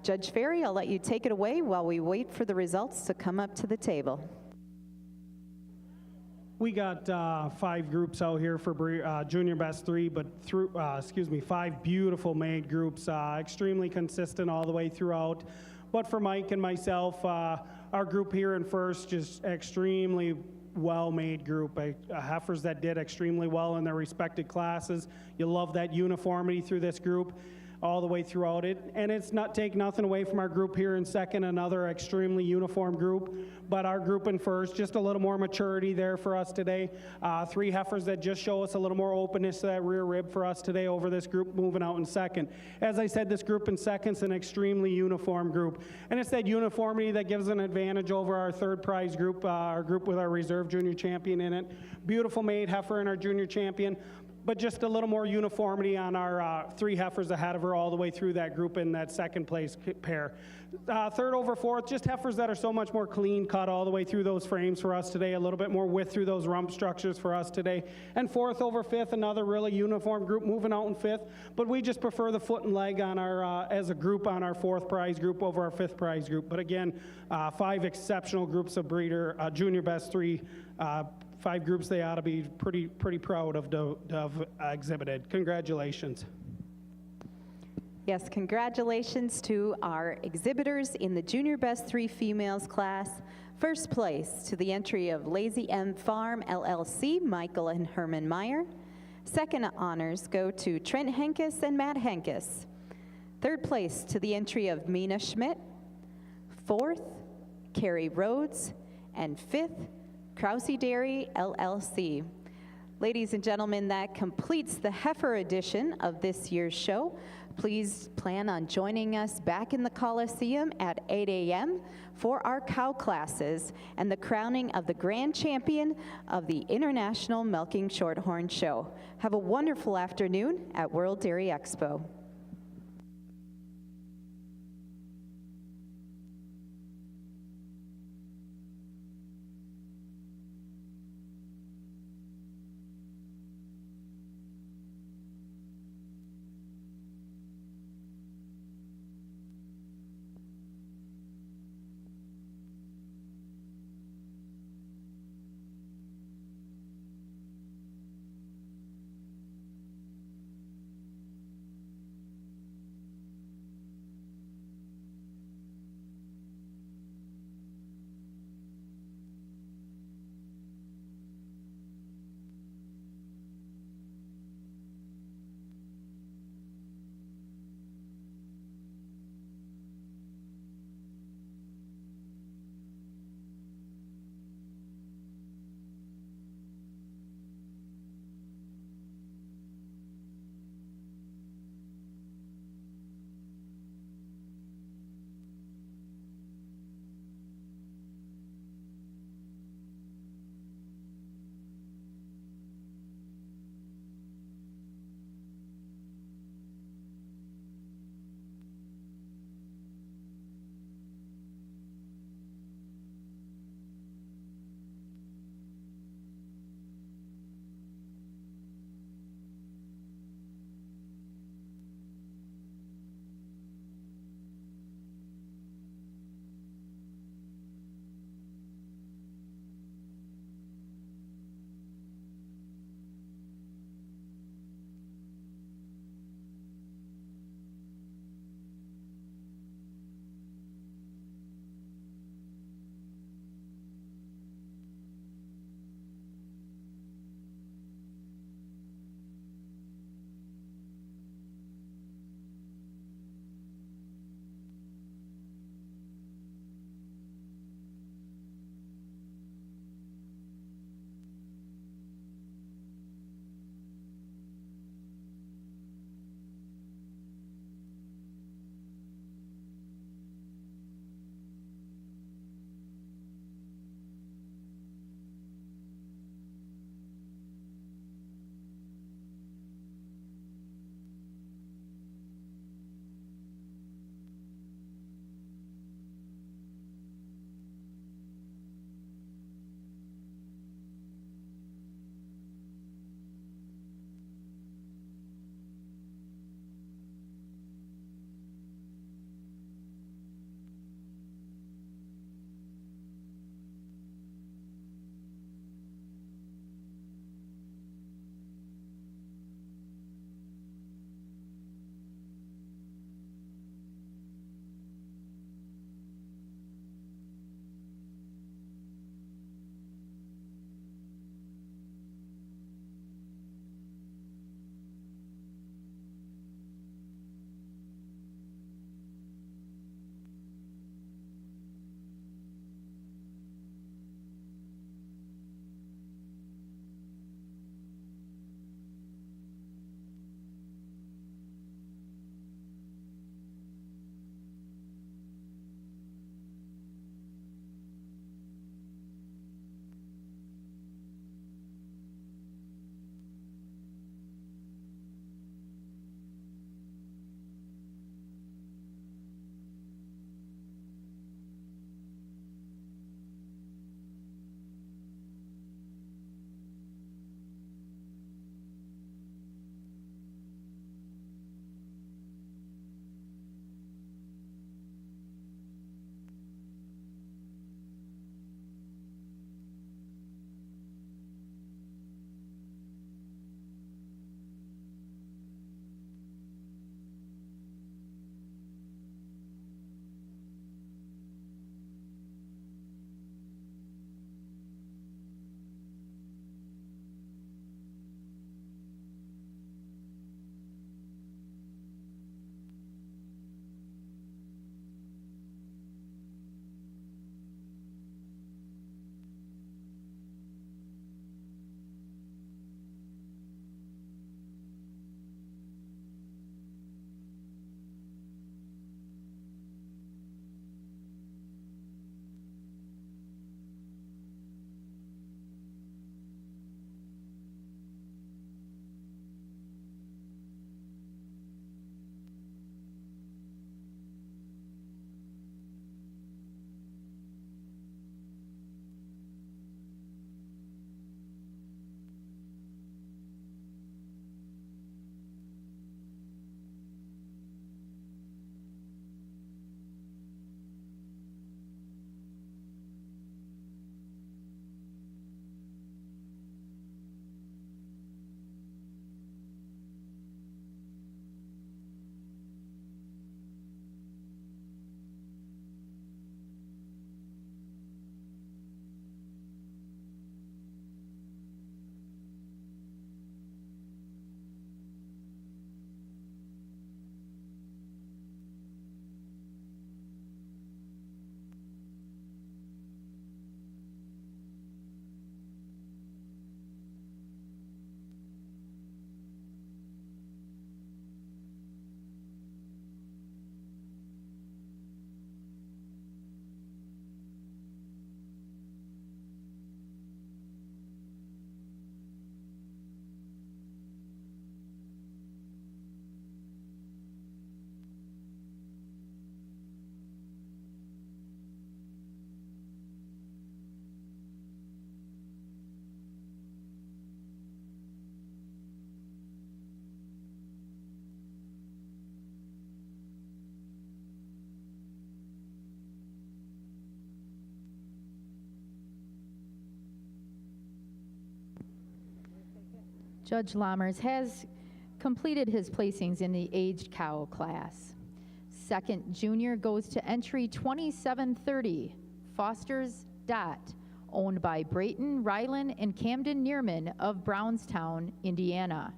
Judge Ferry, I'll let you take it away while we wait for the results to come up to the table. We got 5 groups out here for Junior Best 3, but 5 beautiful maid groups, extremely consistent all the way throughout. But for Mike and myself, our group here in first, just extremely well-made group, heifers that did extremely well in their respected classes. You love that uniformity through this group all the way throughout it. And it's not take nothing away from our group here in second, another extremely uniform group. But our group in first, just a little more maturity there for us today. 3 heifers that just show us a little more openness to that rear rib for us today over this group moving out in second. As I said, this group in second's an extremely uniform group. And it's that uniformity that gives an advantage over our third prize group, our group with our reserve junior champion in it. Beautiful maid heifer in our junior champion, but just a little more uniformity on our 3 heifers ahead of her all the way through that group in that second place pair. Third over fourth, just heifers that are so much more clean cut all the way through those frames for us today, a little bit more width through those rump structures for us today. And fourth over fifth, another really uniform group moving out in fifth, but we just prefer the foot and leg on our, as a group on our 4th prize group over our 5th prize group. But again, 5 exceptional groups of breeder, Junior Best 3, 5 groups they ought to be pretty proud of exhibited. Congratulations. Yes, congratulations to our exhibitors in the Junior Best 3 Females class. First place to the entry of Lazy M Farm LLC, Michael and Herman Meyer. Second honors go to Trent Henkes and Matt Henkes. Third place to the entry of Mina Schmidt. 4th, Carrie Rhodes. And 5th, Krause Dairy LLC. Ladies and gentlemen, that completes the heifer edition of this year's show. Please plan on joining us back in the Coliseum at 8 a.m. for our cow classes and the crowning of the grand champion of the International Milking Shorthorn Show. Have a wonderful afternoon at World Dairy Expo. Judge Lammers has completed his placings in the aged cow class. Second junior goes to entry 2730, Foster's Dot, owned by Brayton, Ryland, and Camden Neerman of Brownstown, Indiana.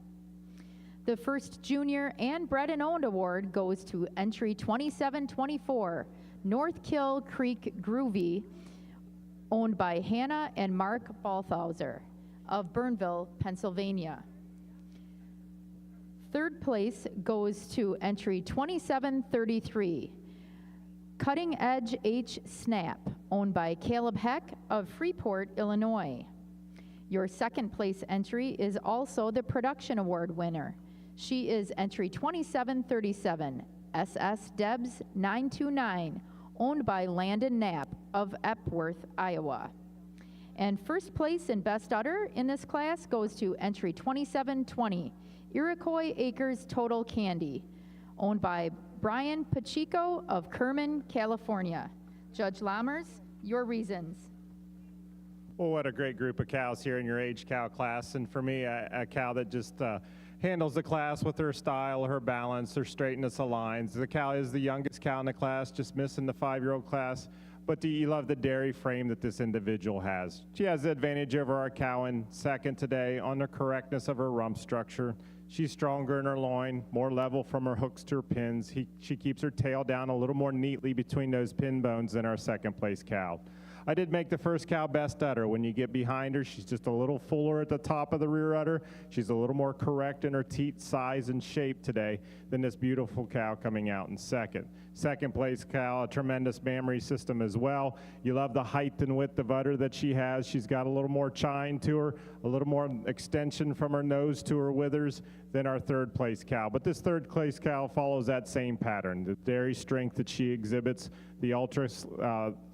The first junior and bred and owned award goes to entry 2724, North Kill Creek Groovy, owned by Hannah and Mark Balthauser of Burnville, Pennsylvania. Third place goes to entry 2733, Cutting Edge H Snap, owned by Caleb Heck of Freeport, Illinois. Your second place entry is also the Production Award winner. She is entry 2737, SS Debs 929, owned by Landon Knapp of Epworth, Iowa. And first place and best udder in this class goes to entry 2720, Iroquois Acres Total Candy, owned by Brian Pacheco of Kerman, California. Judge Lammers, your reasons. Well, what a great group of cows here in your aged cow class. And for me, a cow that just handles the class with her style, her balance, her straightness of lines. The cow is the youngest cow in the class, just missing the 5-year-old class. But do you love the dairy frame that this individual has? She has the advantage over our cow in second today on the correctness of her rump structure. She's stronger in her loin, more level from her hooks to her pins. She keeps her tail down a little more neatly between those pin bones than our second place cow. I did make the first cow best udder. When you get behind her, she's just a little fuller at the top of the rear udder. She's a little more correct in her teat size and shape today than this beautiful cow coming out in second. Second place cow, a tremendous mammary system as well. You love the height and width of udder that she has. She's got a little more chine to her, a little more extension from her nose to her withers than our third place cow. But this third place cow follows that same pattern. The dairy strength that she exhibits, the ultra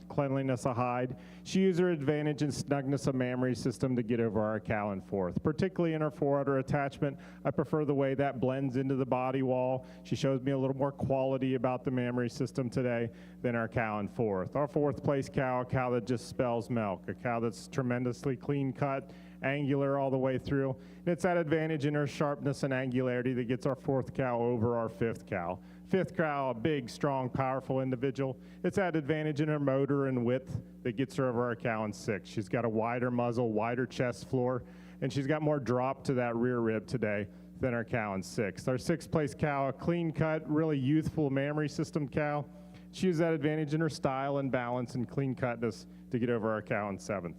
cleanliness of hide. She used her advantage and snugness of mammary system to get over our cow in fourth. Particularly in her forudder attachment, I prefer the way that blends into the body wall. She shows me a little more quality about the mammary system today than our cow in fourth. Our fourth place cow, a cow that just spells milk, a cow that's tremendously clean cut, angular all the way through. And it's that advantage in her sharpness and angularity that gets our fourth cow over our fifth cow. Fifth cow, a big, strong, powerful individual. It's that advantage in her motor and width that gets her over our cow in sixth. She's got a wider muzzle, wider chest floor, and she's got more drop to that rear rib today than our cow in sixth. Our sixth place cow, a clean cut, really youthful mammary system cow. She used that advantage in her style and balance and clean cutness to get over our cow in seventh.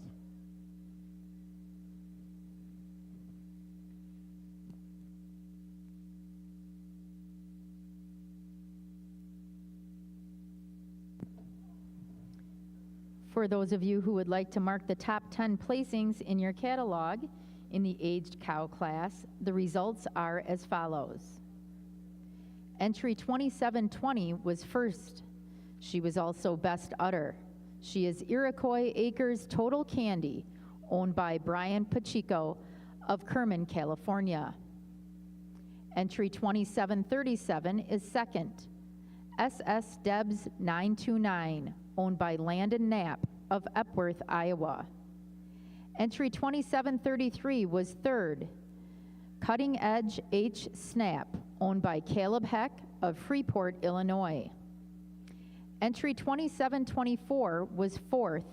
For those of you who would like to mark the top 10 placings in your catalog in the aged cow class, the results are as follows. Entry 2720 was first. She was also best udder. She is Iroquois Acres Total Candy, owned by Brian Pacheco of Kerman, California. Entry 2737 is second. SS Debs 929, owned by Landon Knapp of Epworth, Iowa. Entry 2733 was third. Cutting Edge H Snap, owned by Caleb Heck of Freeport, Illinois. Entry 2724 was fourth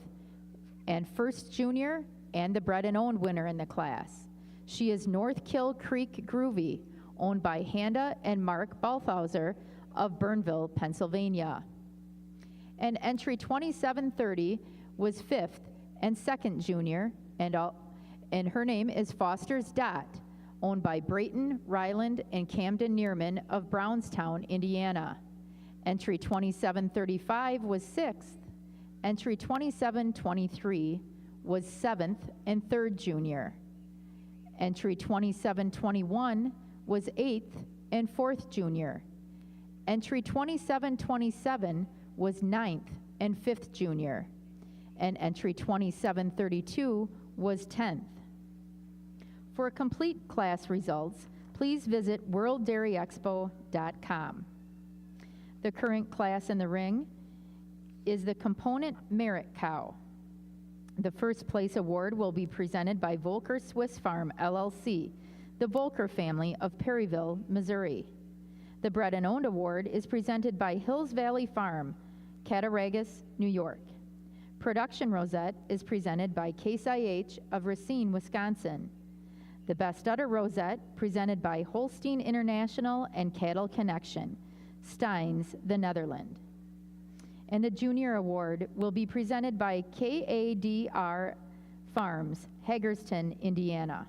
and first junior and the bred and owned winner in the class. She is North Kill Creek Groovy, owned by Handa and Mark Balthauser of Burnville, Pennsylvania. And entry 2730 was fifth and second junior, and her name is Foster's Dot, owned by Brayton, Ryland, and Camden Neerman of Brownstown, Indiana. Entry 2735 was sixth. Entry 2723 was seventh and third junior. Entry 2721 was eighth and fourth junior. Entry 2727 was ninth and fifth junior. And entry 2732 was 10th. For complete class results, please visit worlddairyexpo.com. The current class in the ring is the Component Merit Cow. The first place award will be presented by Volker Swiss Farm, LLC. the Volker family of Perryville, Missouri. The Bred and Owned Award is presented by Hills Valley Farm, Cattaraugus, New York. Production Rosette is presented by Case IH of Racine, Wisconsin. The Best Udder Rosette presented by Holstein International and Cattle Connection, Steins, the Netherlands. And the Junior Award will be presented by KADR Farms, Hagerstown, Indiana.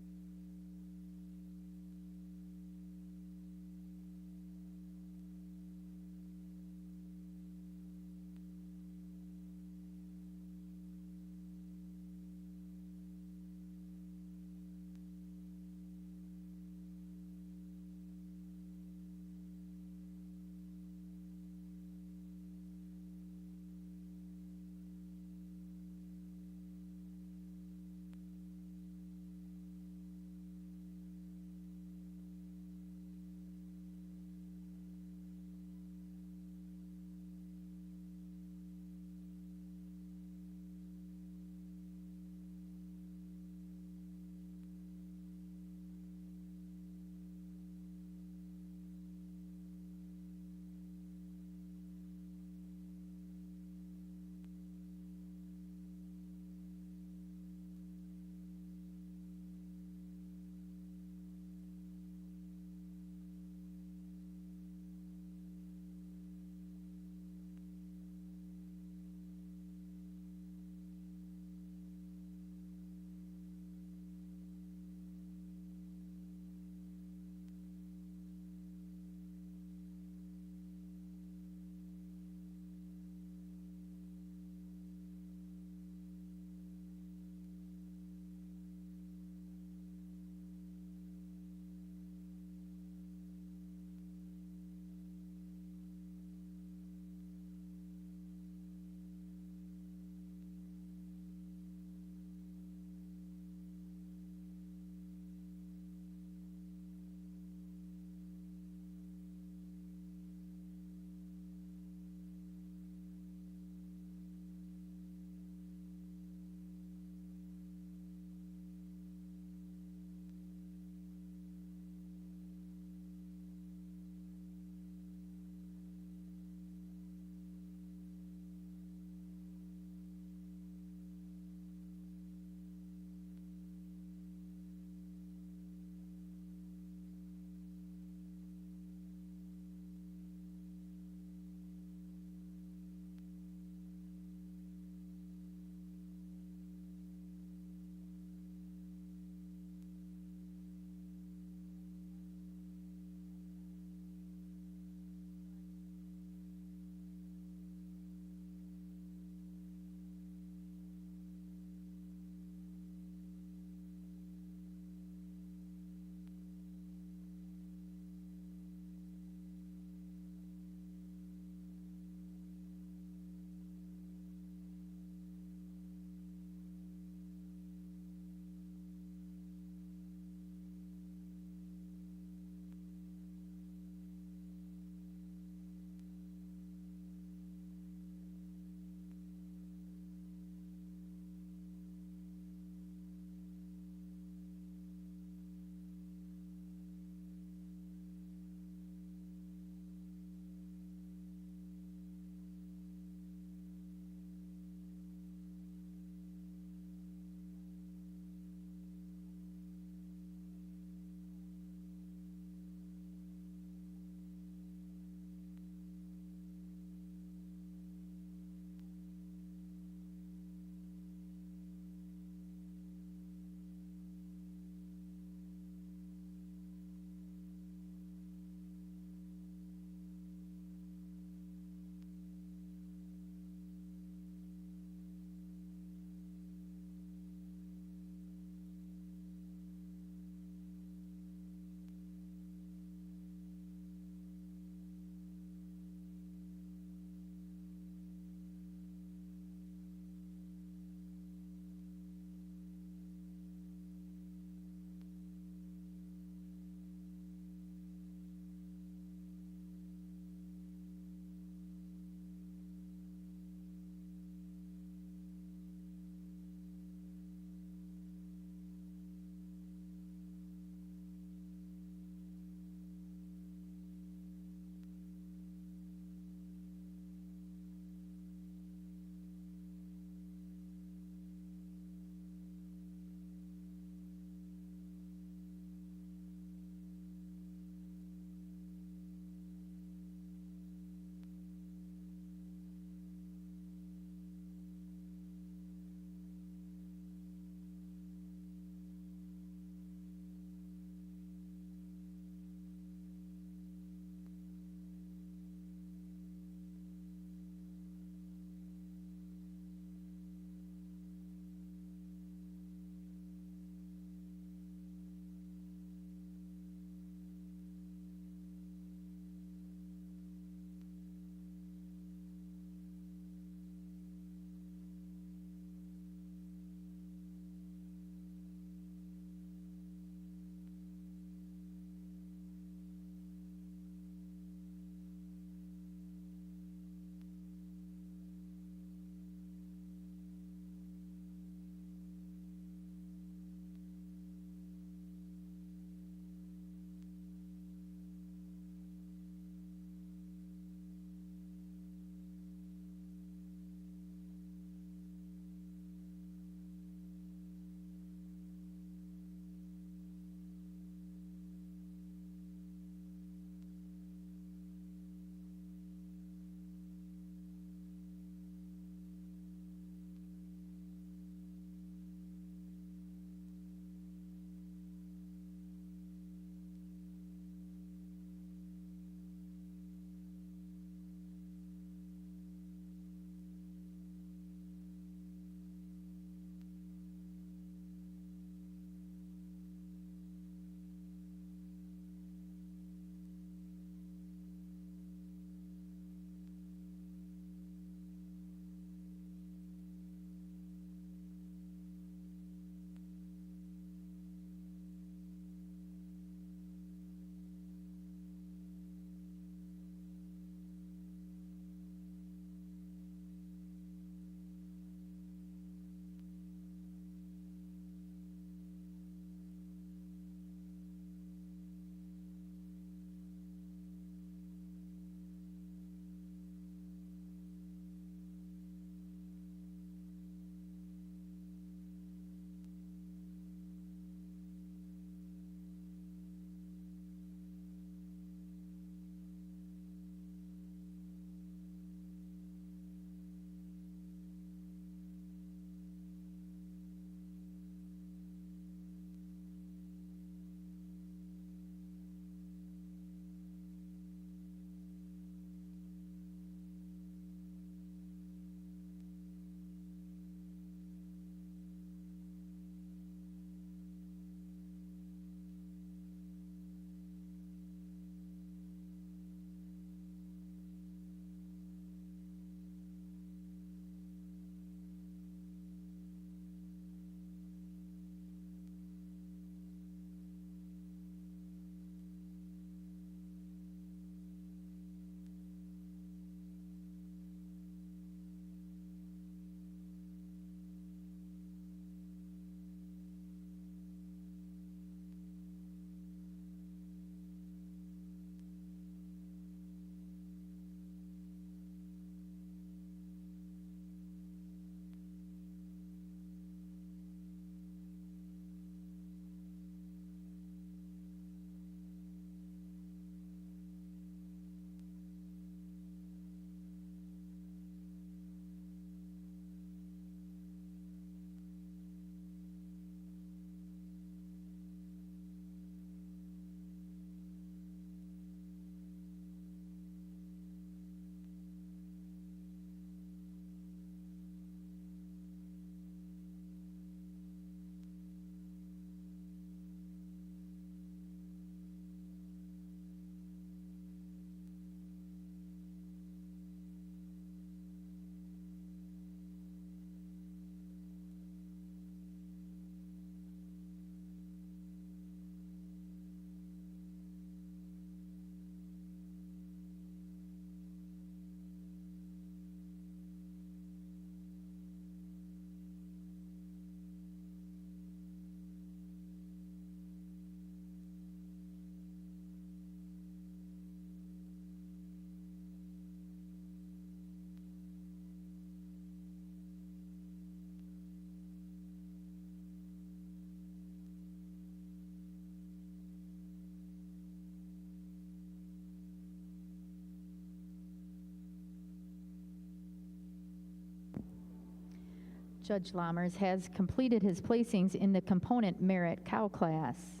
Judge Lammers has completed his placings in the component merit cow class.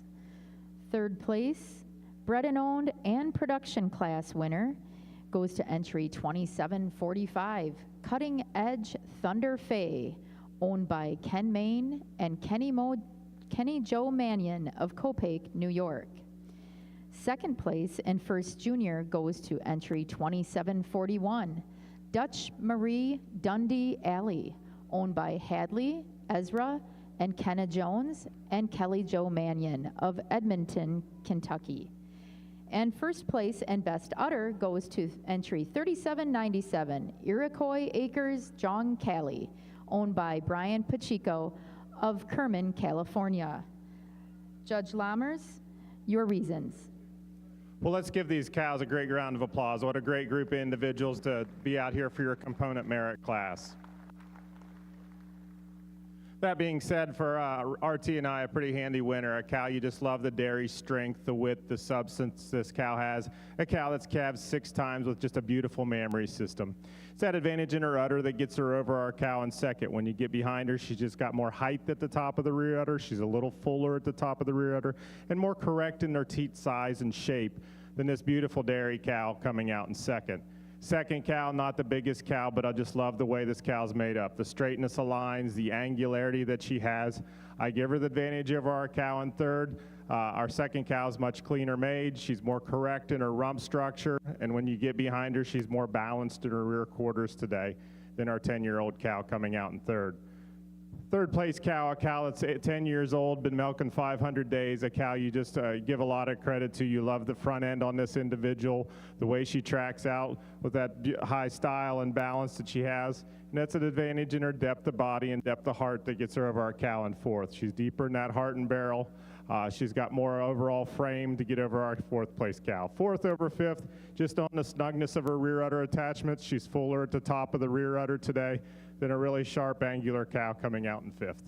Third place, bred and owned and production class winner, goes to entry 2745, Cutting Edge Thunder Fay, owned by Ken Main and Kenny Joe Mannion of Copake, New York. Second place and first junior goes to entry 2741, Dutch Marie Dundee Alley, owned by Hadley, Ezra, and Kenna Jones and Kelly Joe Mannion of Edmonton, Kentucky. And first place and best udder goes to entry 3797, Iroquois Acres John Cali, owned by Brian Pacheco of Kerman, California. Judge Lammers, your reasons. Well, let's give these cows a great round of applause. What a great group of individuals to be out here for your component merit class. That being said, for RT and I, a pretty handy winner. A cow you just love the dairy strength, the width, the substance this cow has. A cow that's calved 6 times with just a beautiful mammary system. It's that advantage in her udder that gets her over our cow in second. When you get behind her, she's just got more height at the top of the rear udder. She's a little fuller at the top of the rear udder and more correct in her teat size and shape than this beautiful dairy cow coming out in second. Second cow, not the biggest cow, but I just love the way this cow's made up. The straightness of lines, the angularity that she has. I give her the advantage over our cow in third. Our second cow is much cleaner made. She's more correct in her rump structure. And when you get behind her, she's more balanced in her rear quarters today than our 10-year-old cow coming out in third. Third place cow, a cow that's 10 years old, been milking 500 days, a cow you just give a lot of credit to. You love the front end on this individual, the way she tracks out with that high style and balance that she has. And that's an advantage in her depth of body and depth of heart that gets her over our cow in fourth. She's deeper in that heart and barrel. She's got more overall frame to get over our fourth place cow. Fourth over fifth, just on the snugness of her rear udder attachments. She's fuller at the top of the rear udder today than a really sharp angular cow coming out in fifth.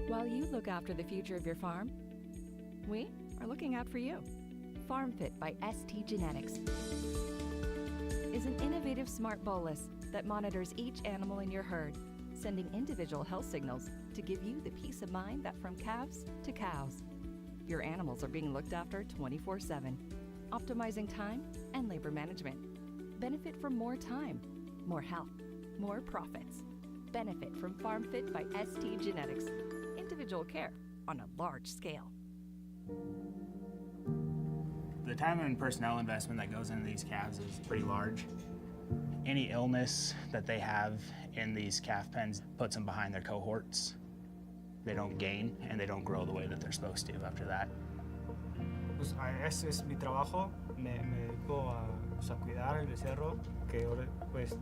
While you look after the future of your farm, we are looking out for you. Farm Fit by ST Genetics is an innovative smart bolus that monitors each animal in your herd, sending individual health signals to give you the peace of mind that from calves to cows, your animals are being looked after 24/7, optimizing time and labor management. Benefit from more time, more health, more profits. Benefit from Farm Fit by ST Genetics. Individual care on a large scale. The time and personnel investment that goes into these calves is pretty large. Any illness that they have in these calf pens puts them behind their cohorts. They don't gain and they don't grow the way that they're supposed to after that. Pues ese es mi trabajo. Me dedico a cuidar el becerro, que pues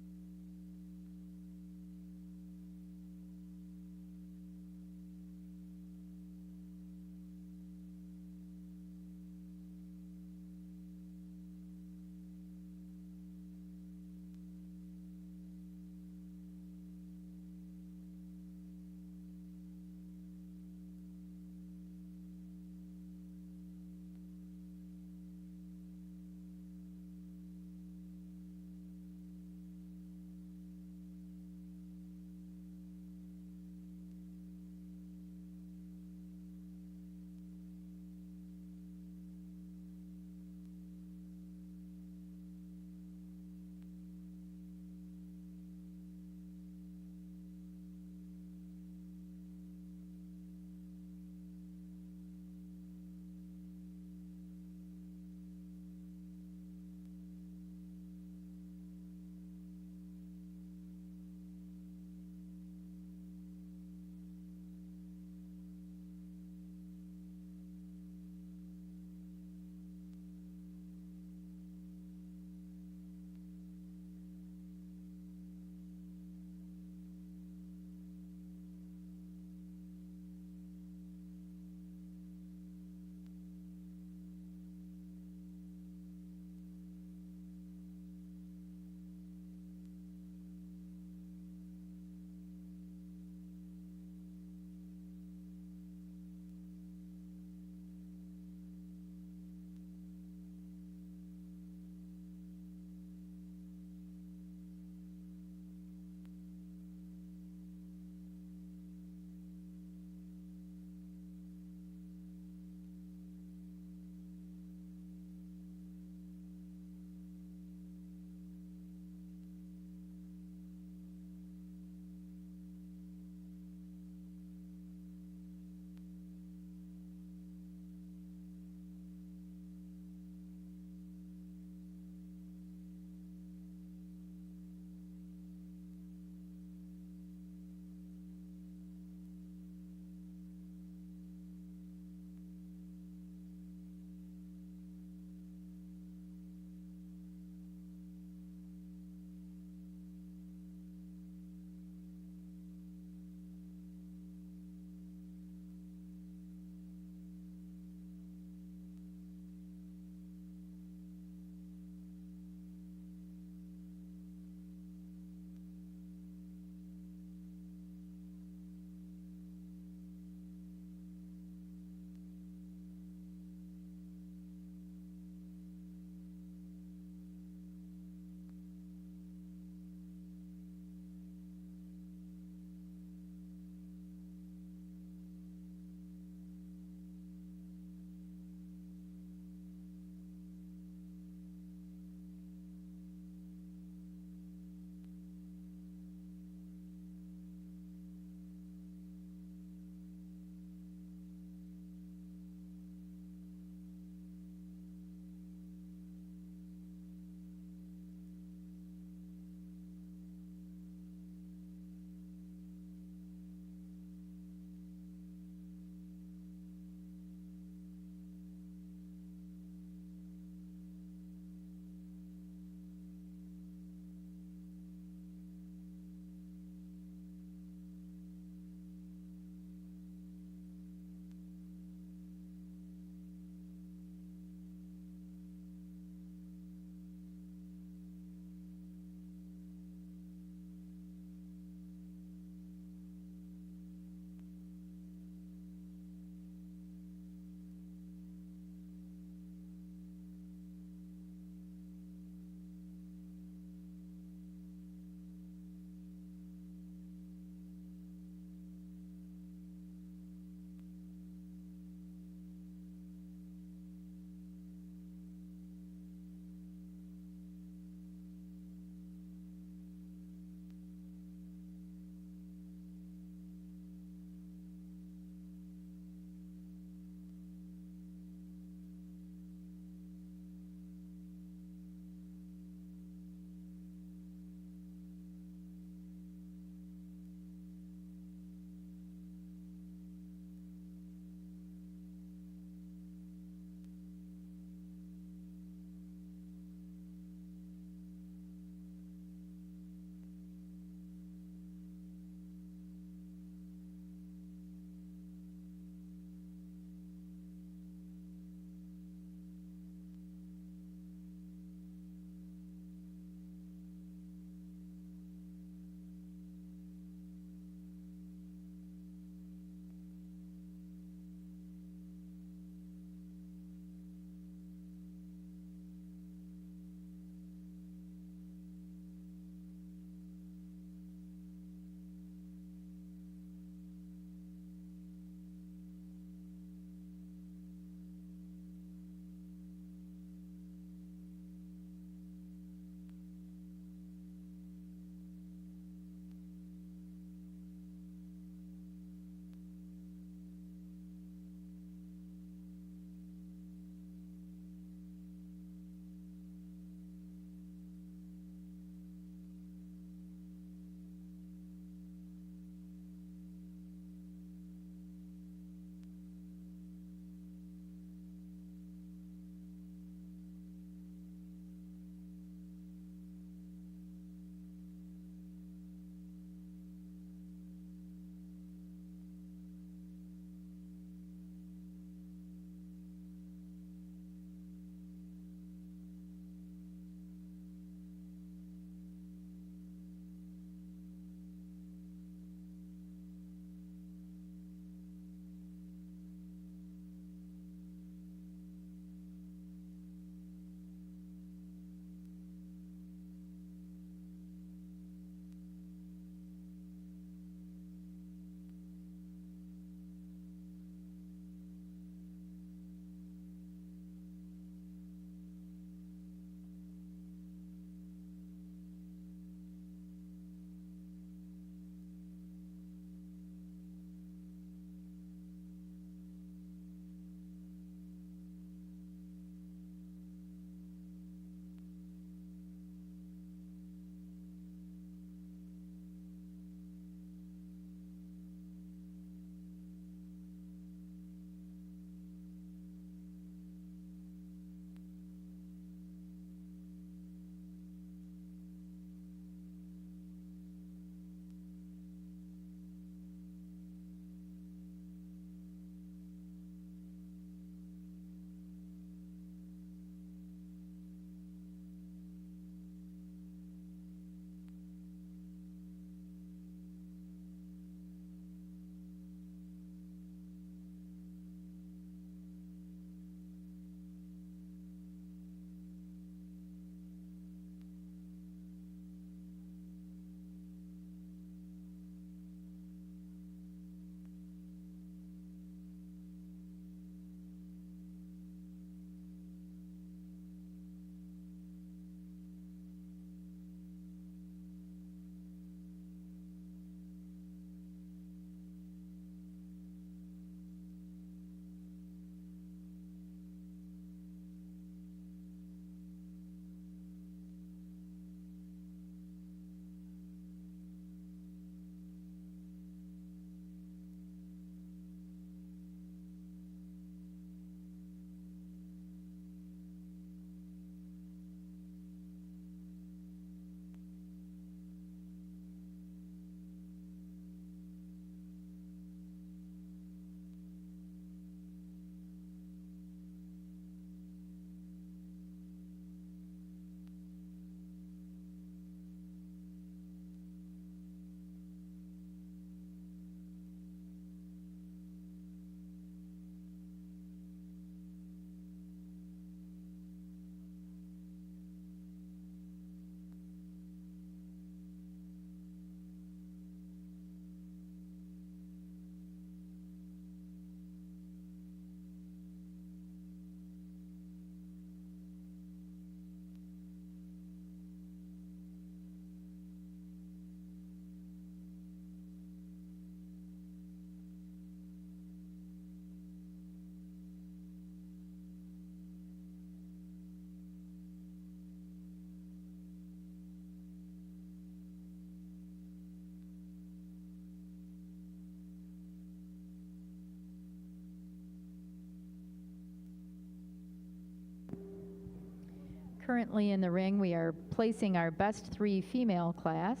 Currently in the ring, we are placing our best 3 female class.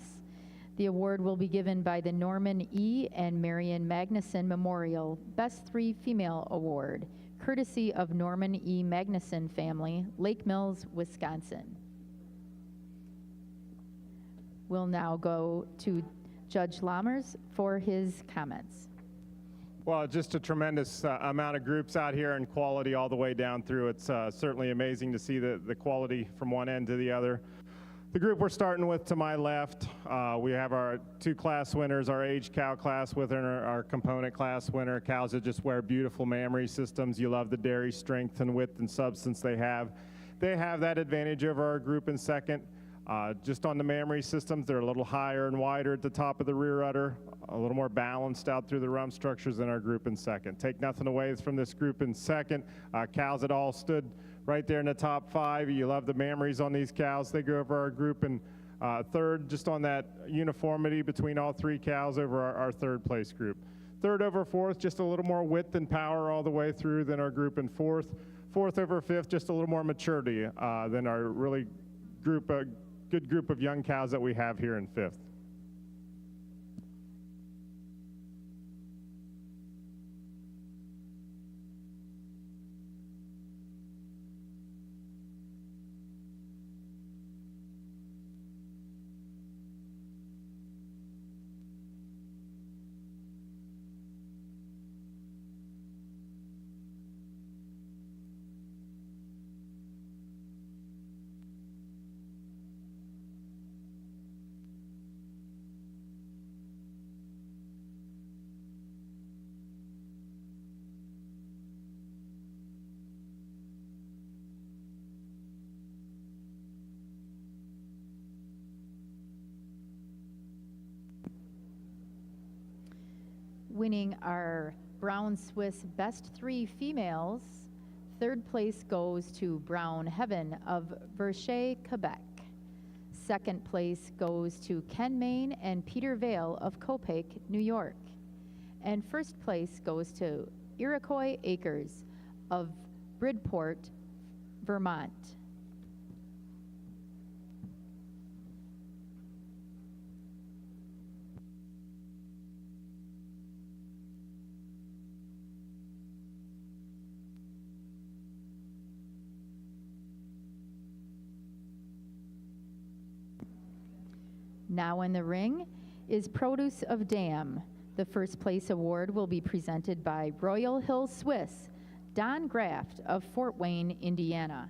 The award will be given by the Norman E. and Marion Magnuson Memorial Best 3 Female Award, courtesy of Norman E. Magnuson family, Lake Mills, Wisconsin. We'll now go to Judge Lammers for his comments. Well, just a tremendous amount of groups out here and quality all the way down through. It's certainly amazing to see the quality from one end to the other. The group we're starting with to my left, we have our 2 class winners, our aged cow class with our component class winner. Cows that just wear beautiful mammary systems. You love the dairy strength and width and substance they have. They have that advantage over our group in second. Just on the mammary systems, they're a little higher and wider at the top of the rear udder, a little more balanced out through the rump structures than our group in second. Take nothing away from this group in second. Cows that all stood right there in the top 5. You love the mammaries on these cows. They go over our group in third, just on that uniformity between all 3 cows over our third place group. Third over fourth, just a little more width and power all the way through than our group in fourth. Fourth over fifth, just a little more maturity than our really good group of young cows that we have here in fifth. Winning our Brown Swiss Best 3 Females, third place goes to Brown Heaven of Verchet, Quebec. Second place goes to Ken Main and Peter Vale of Copake, New York. And first place goes to Iroquois Acres of Bridport, Vermont. Now in the ring is Produce of Dam. The first place award will be presented by Royal Hill Swiss, Don Graft of Fort Wayne, Indiana.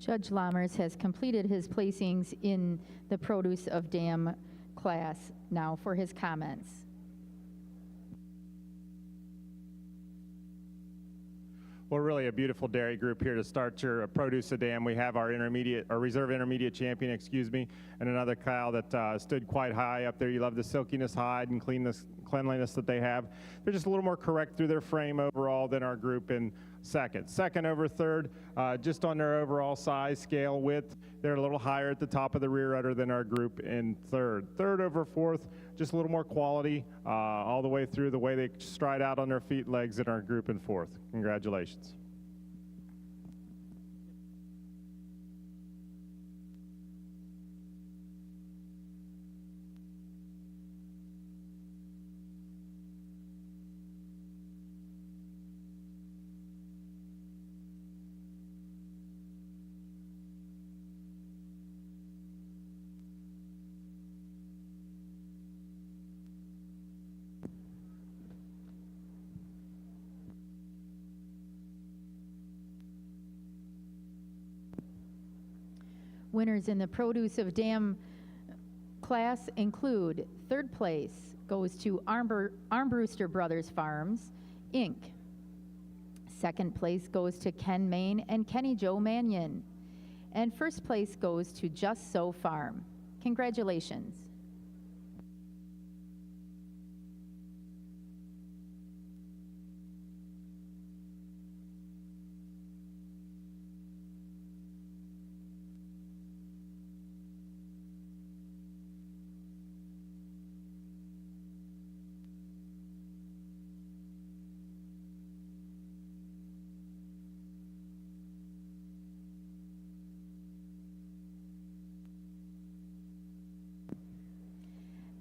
Judge Lammers has completed his placings in the produce of dam class. Now for his comments. Well, really a beautiful dairy group here to start your produce of dam. We have our reserve intermediate champion, and another cow that stood quite high up there. You love the silkiness hide and cleanliness that they have. They're just a little more correct through their frame overall than our group in second. Second over third, just on their overall size, scale, width, they're a little higher at the top of the rear udder than our group in third. Third over fourth, just a little more quality all the way through the way they stride out on their feet and legs in our group in fourth. Congratulations. Winners in the produce of dam class include third place goes to Armbruster Brothers Farms, Inc. Second place goes to Ken Main and Kenny Joe Mannion. And first place goes to Just So Farm. Congratulations.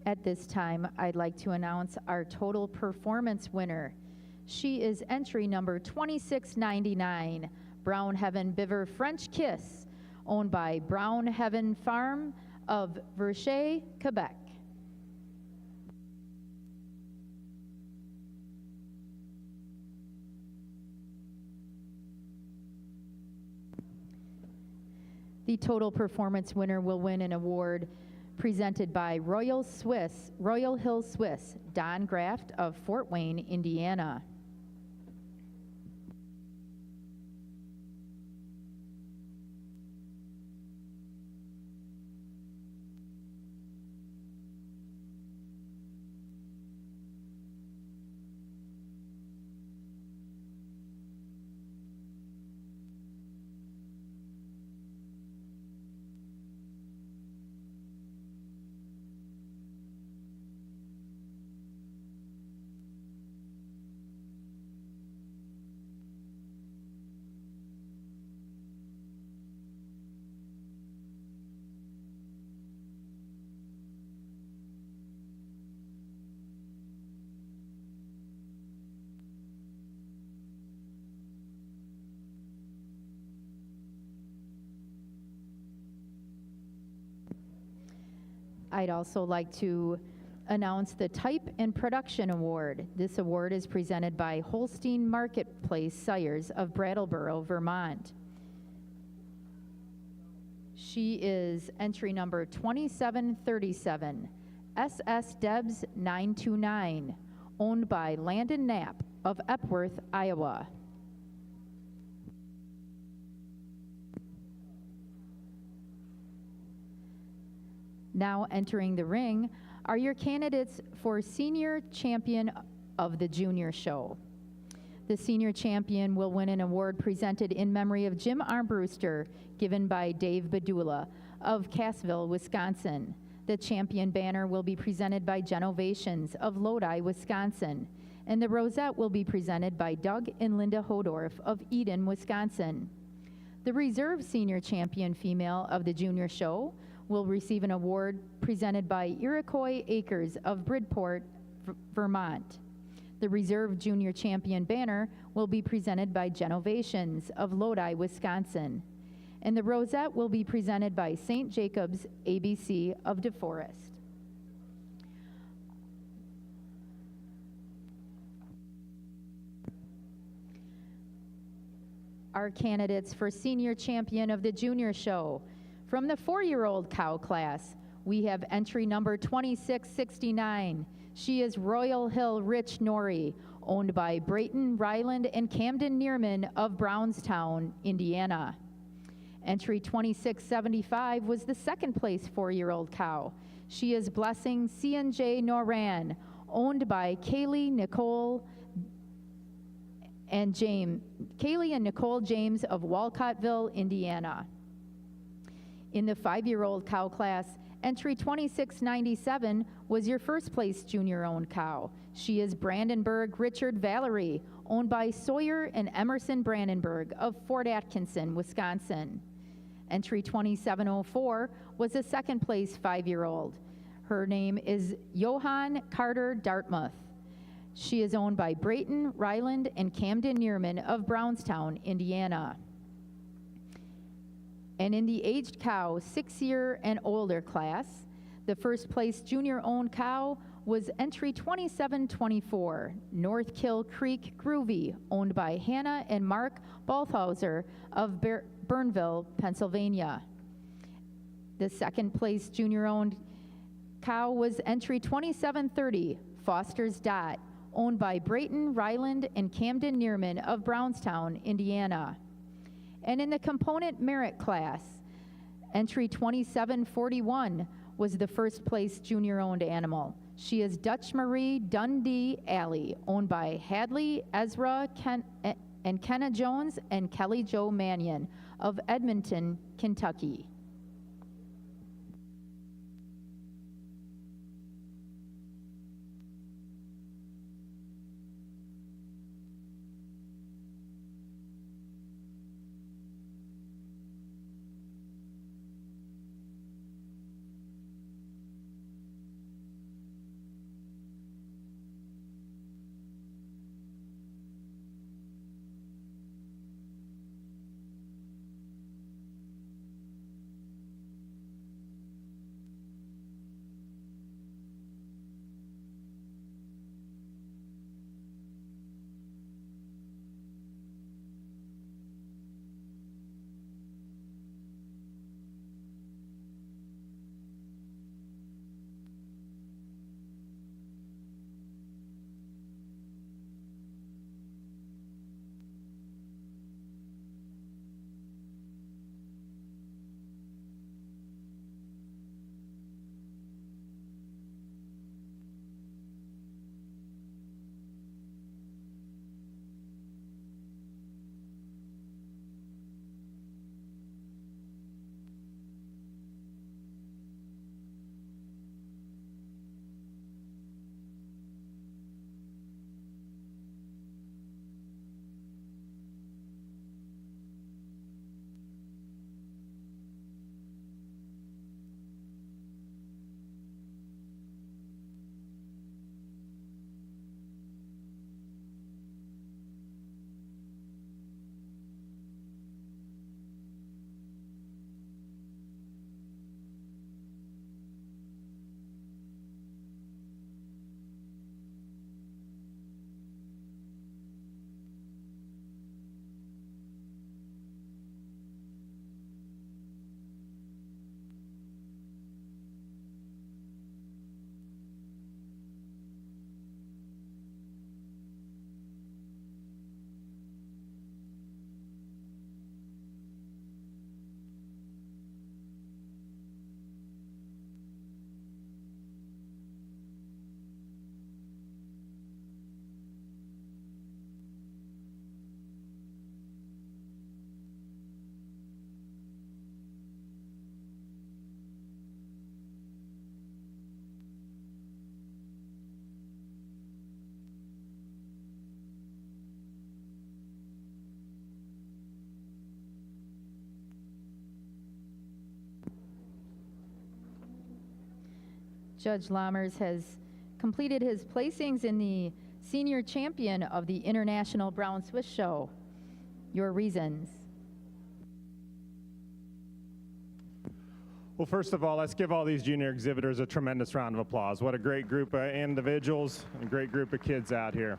At this time, I'd like to announce our total performance winner. She is entry number 2699, Brown Heaven Biver French Kiss, owned by Brown Heaven Farm of Verchet, Quebec. The total performance winner will win an award presented by Royal Hill Swiss, Don Graft of Fort Wayne, Indiana. I'd also like to announce the Type and Production Award. This award is presented by Holstein Marketplace Sires of Brattleboro, Vermont. She is entry number 2737, SS Debs 929, owned by Landon Knapp of Epworth, Iowa. Now entering the ring are your candidates for Senior Champion of the Junior Show. The Senior Champion will win an award presented in memory of Jim Armbruster, given by Dave Badula of Cassville, Wisconsin. The Champion banner will be presented by Genovations of Lodi, Wisconsin. And the rosette will be presented by Doug and Linda Hodorf of Eden, Wisconsin. The Reserve Senior Champion Female of the Junior Show will receive an award presented by Iroquois Acres of Bridport, Vermont. The Reserve Junior Champion banner will be presented by Genovations of Lodi, Wisconsin. And the rosette will be presented by St. Jacobs ABC of DeForest. our candidates for Senior Champion of the Junior Show. From the 4-year-old cow class, we have entry number 2669. She is Royal Hill Rich Norrie, owned by Brayton, Ryland, and Camden Neerman of Brownstown, Indiana. Entry 2675 was the second place 4-year-old cow. She is Blessing C&J Noran, owned by Kaylee, Nicole, and Nicole James of Walcottville, Indiana. In the 5-year-old cow class, entry 2697 was your first place junior-owned cow. She is Brandenburg Richard Valerie, owned by Sawyer and Emerson Brandenburg of Fort Atkinson, Wisconsin. Entry 2704 was a second place 5-year-old. Her name is Johann Carter Dartmouth. She is owned by Brayton, Ryland, and Camden Neerman of Brownstown, Indiana. And in the aged cow 6-year and older class, the first place junior-owned cow was entry 2724, North Kill Creek Groovy, owned by Hannah and Mark Balthauser of Burnville, Pennsylvania. The second place junior-owned cow was entry 2730, Foster's Dot, owned by Brayton, Ryland, and Camden Neerman of Brownstown, Indiana. And in the component merit class, entry 2741 was the first place junior-owned animal. She is Dutch Marie Dundee Alley, owned by Hadley, Ezra, and Kenna Jones and Kelly Jo Mannion of Edmonton, Kentucky. Judge Lammers has completed his placings in the Senior Champion of the International Brown Swiss Show. Your reasons. Well, first of all, let's give all these junior exhibitors a tremendous round of applause. What a great group of individuals, a great group of kids out here.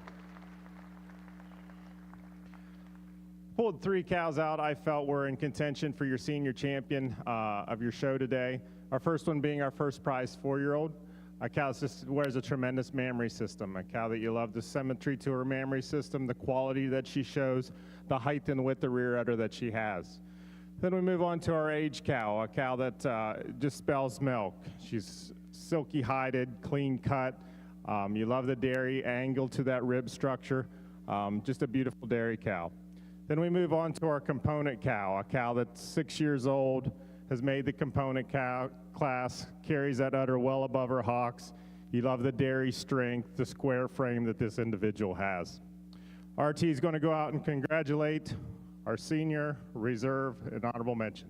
pulled 3 cows out I felt were in contention for your senior champion of your show today. Our first one being our first prize 4-year-old. A cow that just wears a tremendous mammary system. A cow that you love the symmetry to her mammary system, the quality that she shows, the height and width of rear udder that she has. Then we move on to our age cow, a cow that just spells milk. She's silky hided, clean cut. You love the dairy angle to that rib structure. Just a beautiful dairy cow. Then we move on to our component cow, a cow that's 6 years old, has made the component cow class, carries that udder well above her hocks. You love the dairy strength, the square frame that this individual has. RT is going to go out and congratulate our senior, reserve, and honorable mention.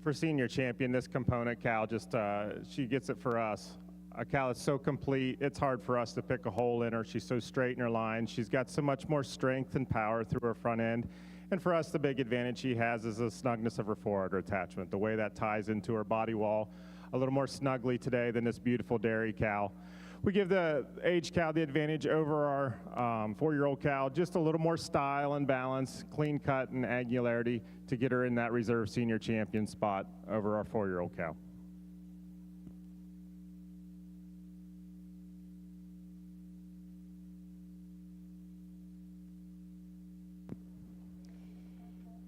For senior champion, this component cow just, she gets it for us. A cow that's so complete, it's hard for us to pick a hole in her. She's so straight in her line. She's got so much more strength and power through her front end. And for us, the big advantage she has is the snugness of her forudder attachment, the way that ties into her body wall a little more snugly today than this beautiful dairy cow. We give the age cow the advantage over our 4-year-old cow, just a little more style and balance, clean cut and angularity to get her in that reserve senior champion spot over our 4-year-old cow.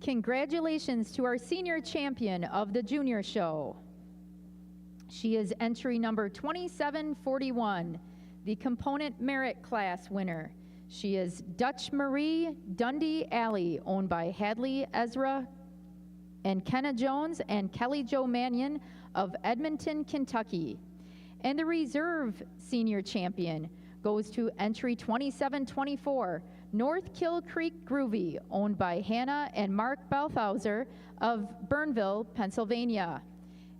Congratulations to our senior champion of the junior show. She is entry number 2741, the component merit class winner. She is Dutch Marie Dundee Alley, owned by Hadley Ezra and Kenna Jones and Kelly Jo Mannion of Edmonton, Kentucky. And the reserve senior champion goes to entry 2724, North Kill Creek Groovy, owned by Hannah and Mark Balthauser of Burnville, Pennsylvania.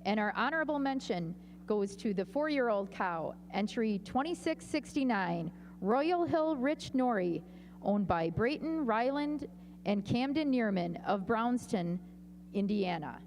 And our honorable mention goes to the 4-year-old cow, entry 2669, Royal Hill Rich Nori, owned by Brayton Ryland and Camden Neerman of Brownston, Indiana.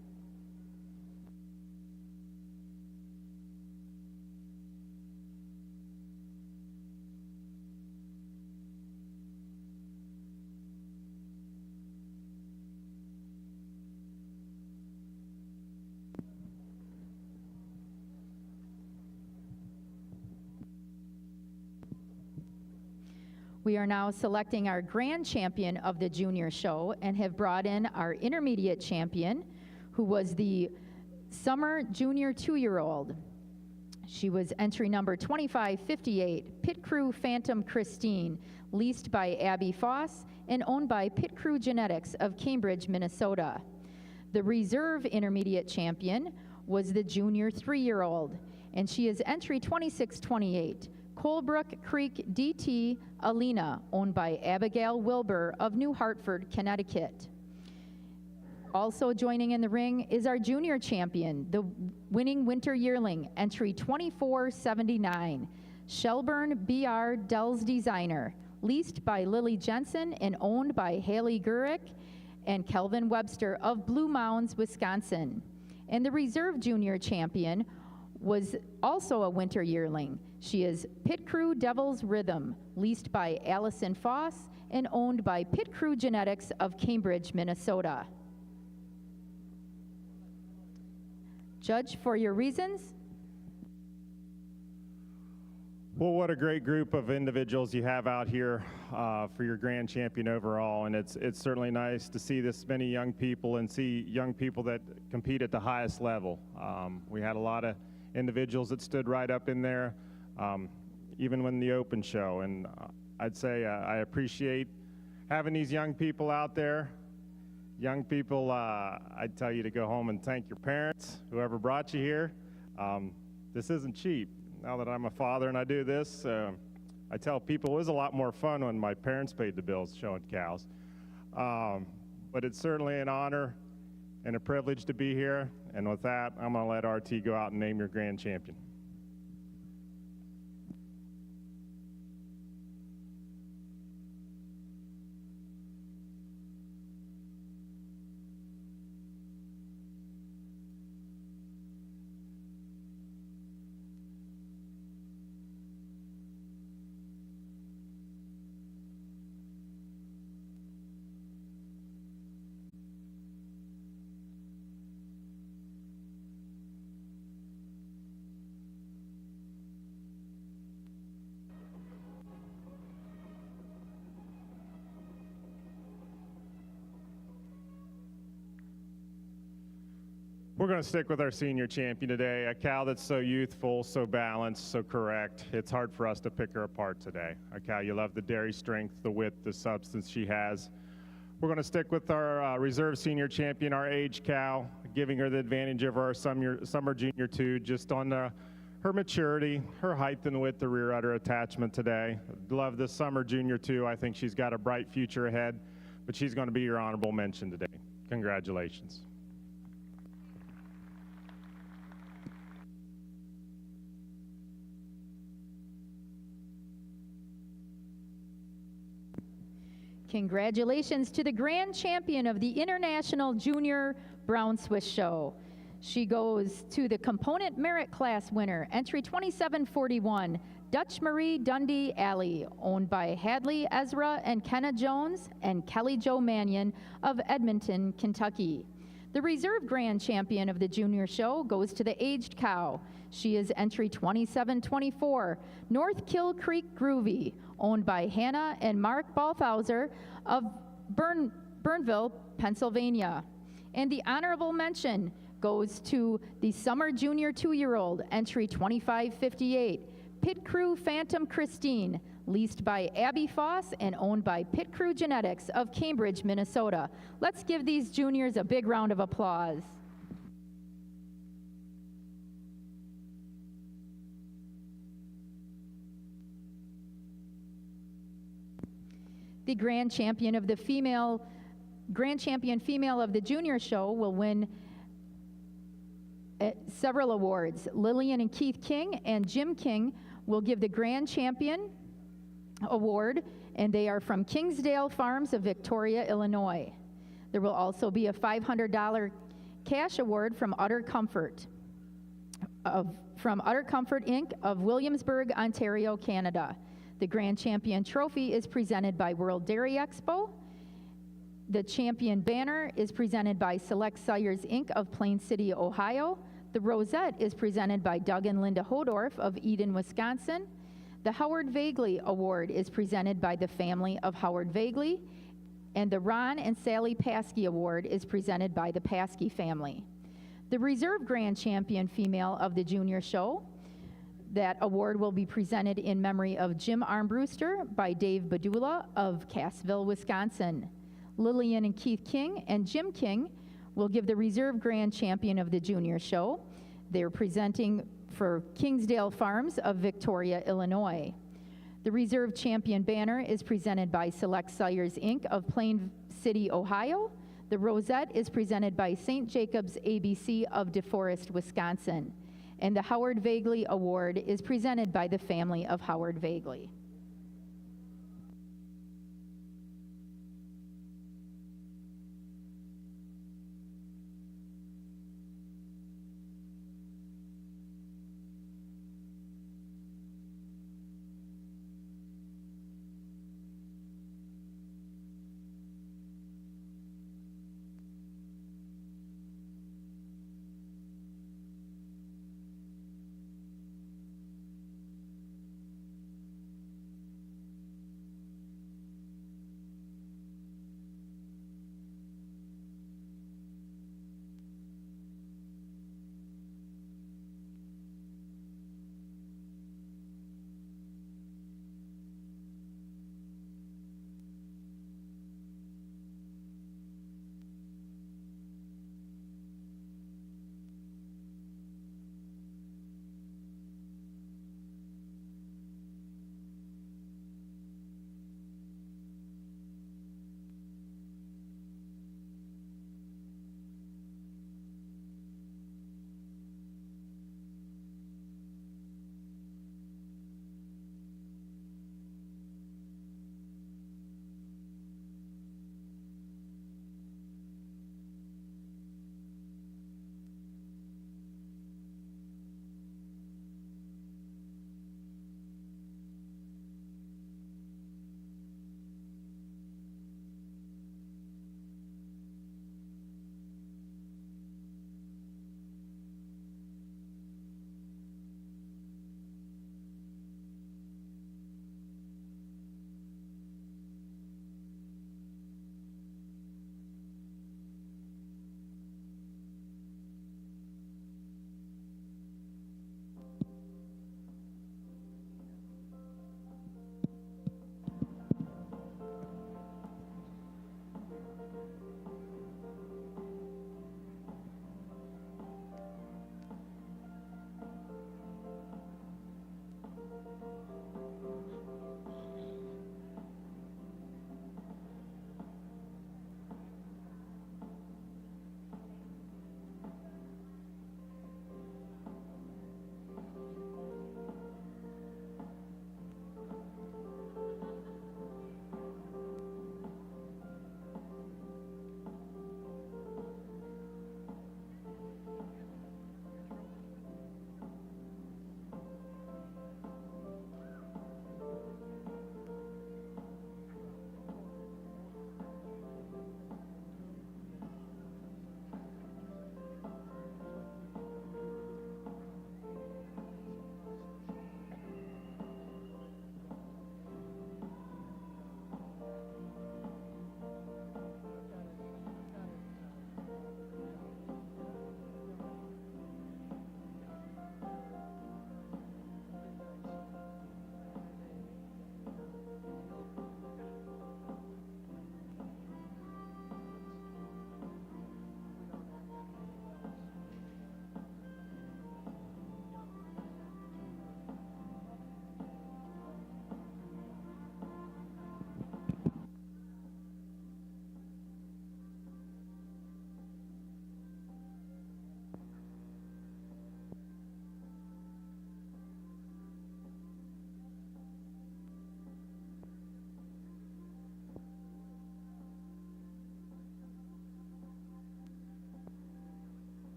We are now selecting our grand champion of the junior show and have brought in our intermediate champion, who was the summer junior 2-year-old. She was entry number 2558, Pit Crew Phantom Christine, leased by Abby Foss and owned by Pit Crew Genetics of Cambridge, Minnesota. The reserve intermediate champion was the junior 3-year-old, and she is entry 2628, Colebrook Creek DT Alina, owned by Abigail Wilbur of New Hartford, Connecticut. Also joining in the ring is our junior champion, the winning winter yearling, entry 2479, Shelburne BR Dells Designer, leased by Lily Jensen and owned by Haley Gurick and Kelvin Webster of Blue Mounds, Wisconsin. And the reserve junior champion was also a winter yearling. She is Pit Crew Devil's Rhythm, leased by Allison Foss and owned by Pit Crew Genetics of Cambridge, Minnesota. Judge, for your reasons. Well, what a great group of individuals you have out here for your grand champion overall, and it's certainly nice to see this many young people and see young people that compete at the highest level. We had a lot of individuals that stood right up in there, even when the open show, and I'd say I appreciate having these young people out there. Young people, I'd tell you to go home and thank your parents, whoever brought you here. This isn't cheap. Now that I'm a father and I do this, I tell people it was a lot more fun when my parents paid the bills showing cows. But it's certainly an honor and a privilege to be here. And with that, I'm going to let RT go out and name your grand champion. We're going to stick with our senior champion today, a cow that's so youthful, so balanced, so correct. It's hard for us to pick her apart today. A cow you love the dairy strength, the width, the substance she has. We're going to stick with our reserve senior champion, our age cow, giving her the advantage of our summer junior 2 just on her maturity, her height and width, the rear udder attachment today. Love this summer junior 2. I think she's got a bright future ahead, but she's going to be your honorable mention today. Congratulations. Congratulations to the grand champion of the International Junior Brown Swiss Show. She goes to the component merit class winner, entry 2741, Dutch Marie Dundee Alley, owned by Hadley Ezra and Kenna Jones and Kelly Jo Mannion of Edmonton, Kentucky. The reserve grand champion of the junior show goes to the aged cow. She is entry 2724, North Kill Creek Groovy, owned by Hannah and Mark Balthauser of Burnville, Pennsylvania. And the honorable mention goes to the summer junior 2-year-old, entry 2558, Pit Crew Phantom Christine, leased by Abby Foss and owned by Pit Crew Genetics of Cambridge, Minnesota. Let's give these juniors a big round of applause. The grand champion female of the junior show will win several awards. Lillian and Keith King and Jim King will give the grand champion award, and they are from Kingsdale Farms of Victoria, Illinois. There will also be a $500 cash award from Utter Comfort Inc. of Williamsburg, Ontario, Canada. The Grand Champion Trophy is presented by World Dairy Expo. The Champion Banner is presented by Select Sires Inc. of Plain City, Ohio. The Rosette is presented by Doug and Linda Hodorf of Eden, Wisconsin. The Howard Vagley Award is presented by the family of Howard Vagley. And the Ron and Sally Paskey Award is presented by the Paskey family. The Reserve Grand Champion Female of the Junior Show, that award will be presented in memory of Jim Armbruster by Dave Badula of Cassville, Wisconsin. Lillian and Keith King and Jim King will give the Reserve Grand Champion of the Junior Show. They're presenting for Kingsdale Farms of Victoria, Illinois. The Reserve Champion Banner is presented by Select Sires Inc. of Plain City, Ohio. The Rosette is presented by St. Jacobs ABC of DeForest, Wisconsin. And the Howard Vagley Award is presented by the family of Howard Vagley.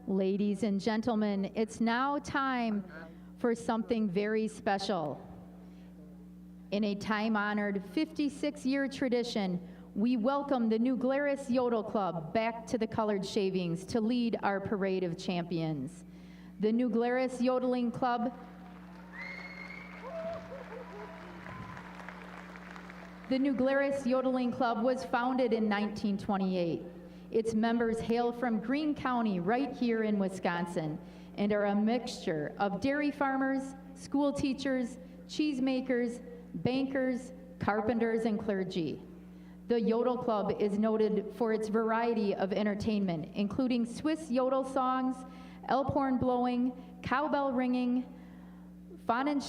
Ladies and gentlemen, it's now time for something very special. In a time-honored 56-year tradition, we welcome the New Glarus Yodel Club back to the colored shavings to lead our parade of champions. The New Glarus Yodeling Club was founded in 1928. Its members hail from Greene County right here in Wisconsin and are a mixture of dairy farmers, school teachers, cheesemakers, bankers, carpenters, and clergy. The Yodel Club is noted for its variety of entertainment, including Swiss yodel songs, elk horn blowing, cowbell ringing, fanen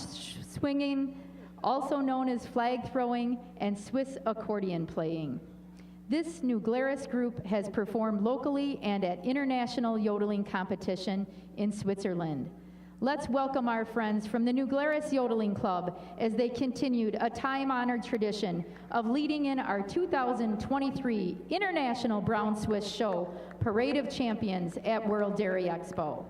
swinging, also known as flag throwing, and Swiss accordion playing. This New Glarus group has performed locally and at international yodeling competition in Switzerland. Let's welcome our friends from the New Glarus Yodeling Club as they continued a time-honored tradition of leading in our 2023 International Brown Swiss Show Parade of Champions at World Dairy Expo.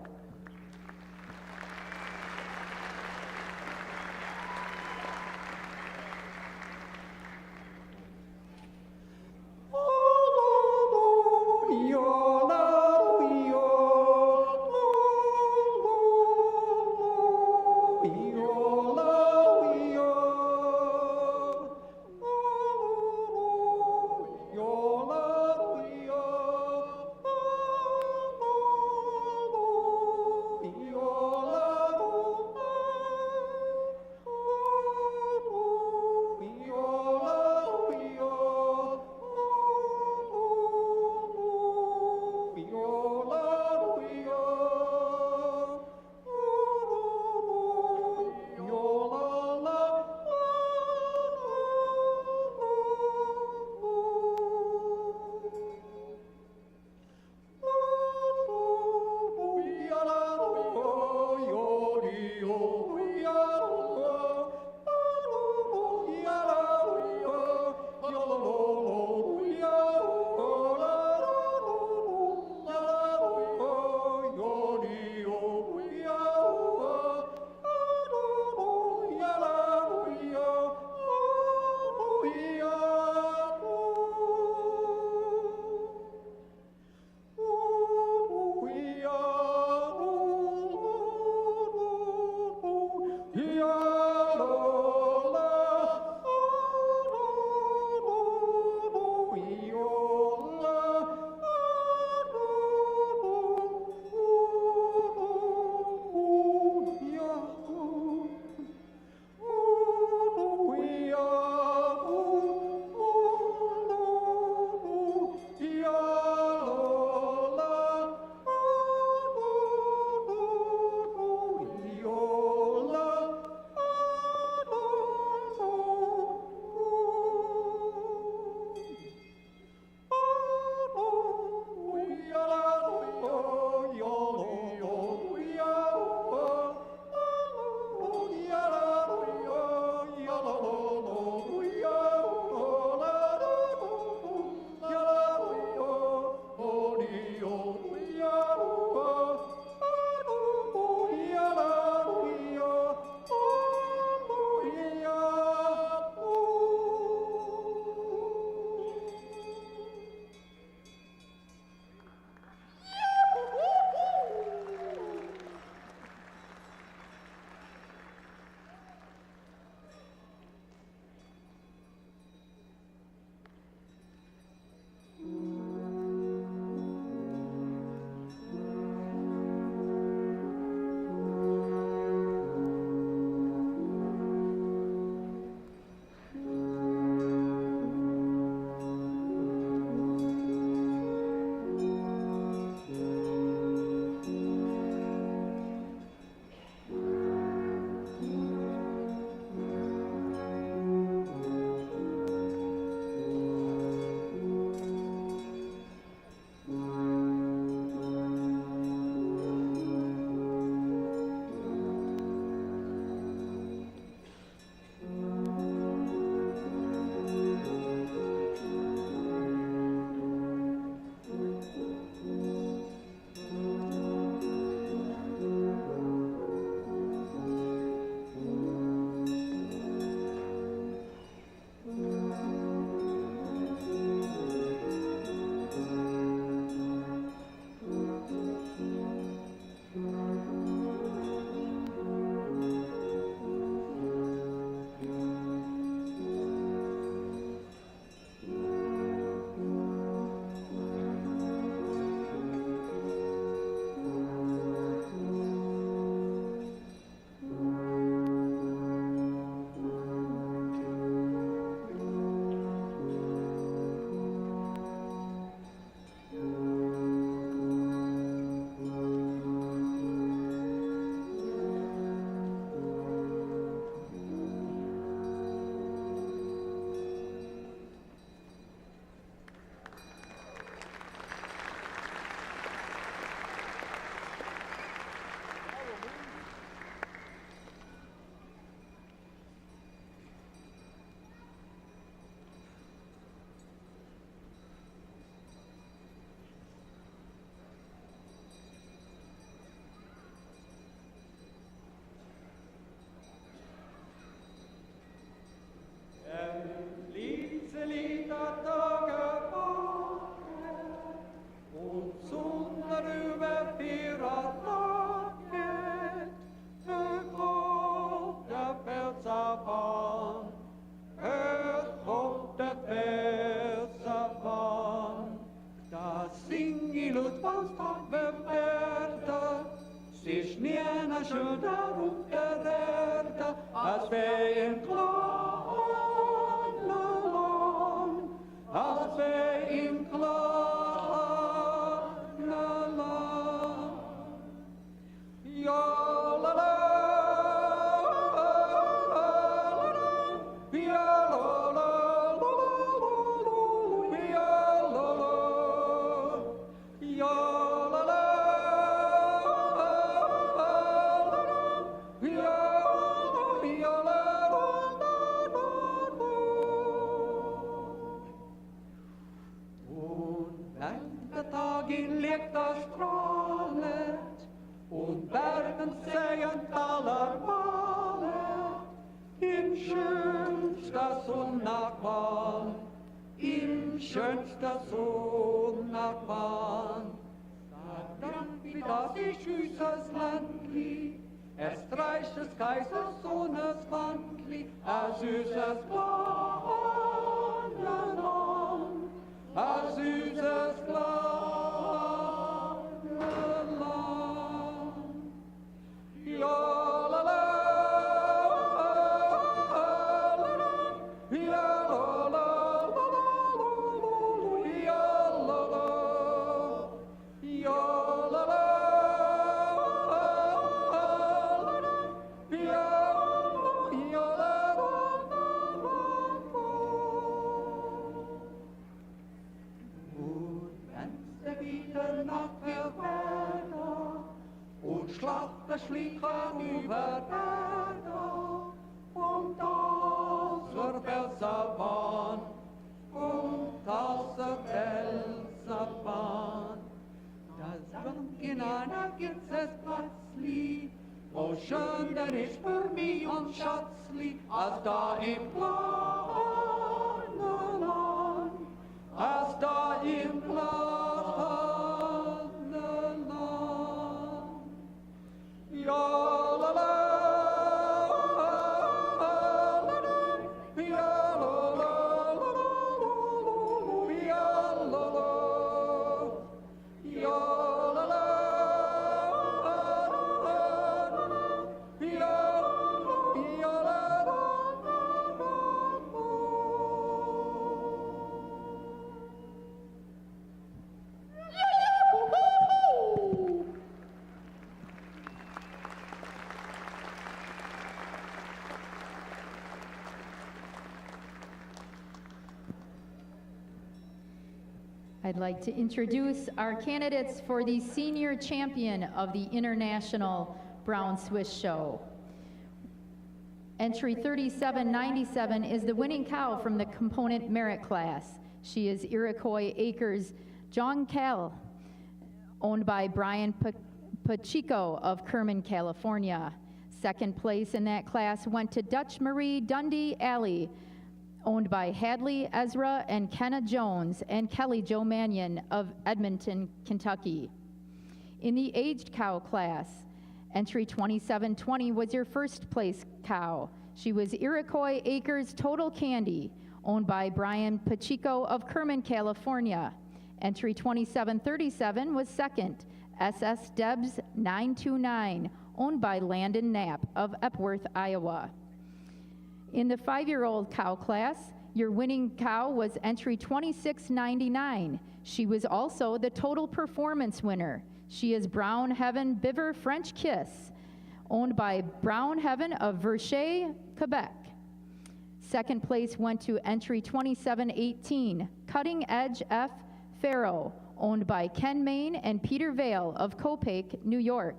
I'd like to introduce our candidates for the senior champion of the International Brown Swiss Show. Entry 3797 is the winning cow from the component merit class. She is Iroquois Acres John Cal, owned by Brian Pacheco of Kerman, California. Second place in that class went to Dutch Marie Dundee Alley, owned by Hadley Ezra and Kenna Jones and Kelly Jo Mannion of Edmonton, Kentucky. In the aged cow class, entry 2720 was your first place cow. She was Iroquois Acres Total Candy, owned by Brian Pacheco of Kerman, California. Entry 2737 was second, SS Debs 929, owned by Landon Knapp of Epworth, Iowa. In the 5-year-old cow class, your winning cow was entry 2699. She was also the total performance winner. She is Brown Heaven Biver French Kiss, owned by Brown Heaven of Verchet, Quebec. Second place went to entry 2718, Cutting Edge F. Farrow, owned by Ken Main and Peter Vale of Copake, New York.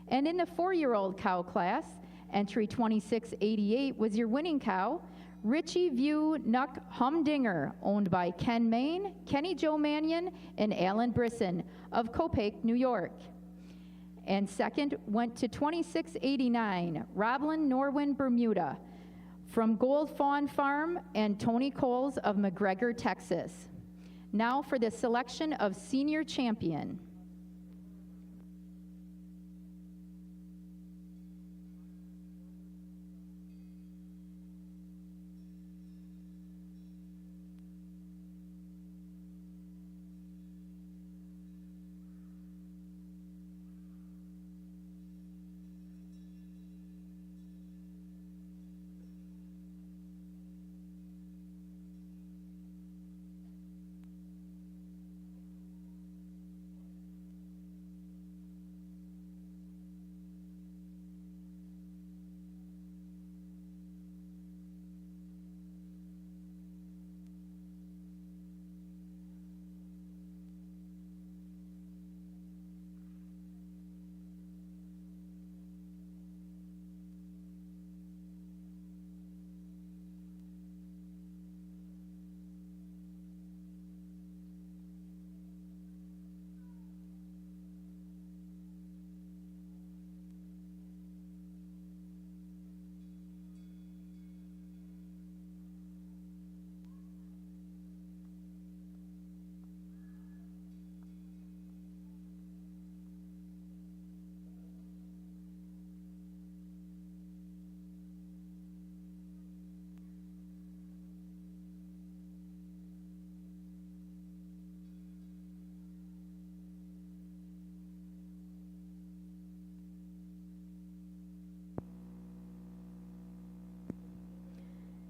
And in the 4-year-old cow class, entry 2688 was your winning cow, Richie View Nuck Humdinger, owned by Ken Main, Kenny Jo Mannion, and Alan Brisson of Copake, New York. And second went to 2689, Roblin Norwin Bermuda, from Gold Fawn Farm and Tony Coles of McGregor, Texas. Now for the selection of senior champion.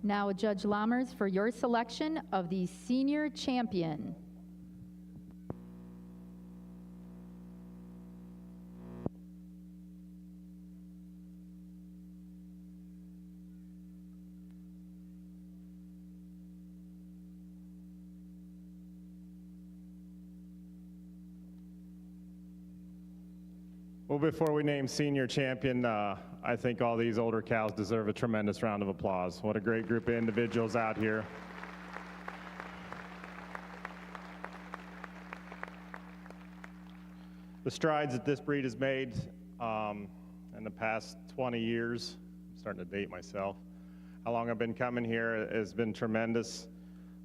Now, Judge Lammers, for your selection of the senior champion. Well, before we name senior champion, I think all these older cows deserve a tremendous round of applause. What a great group of individuals out here. The strides that this breed has made in the past 20 years, I'm starting to date myself, how long I've been coming here has been tremendous.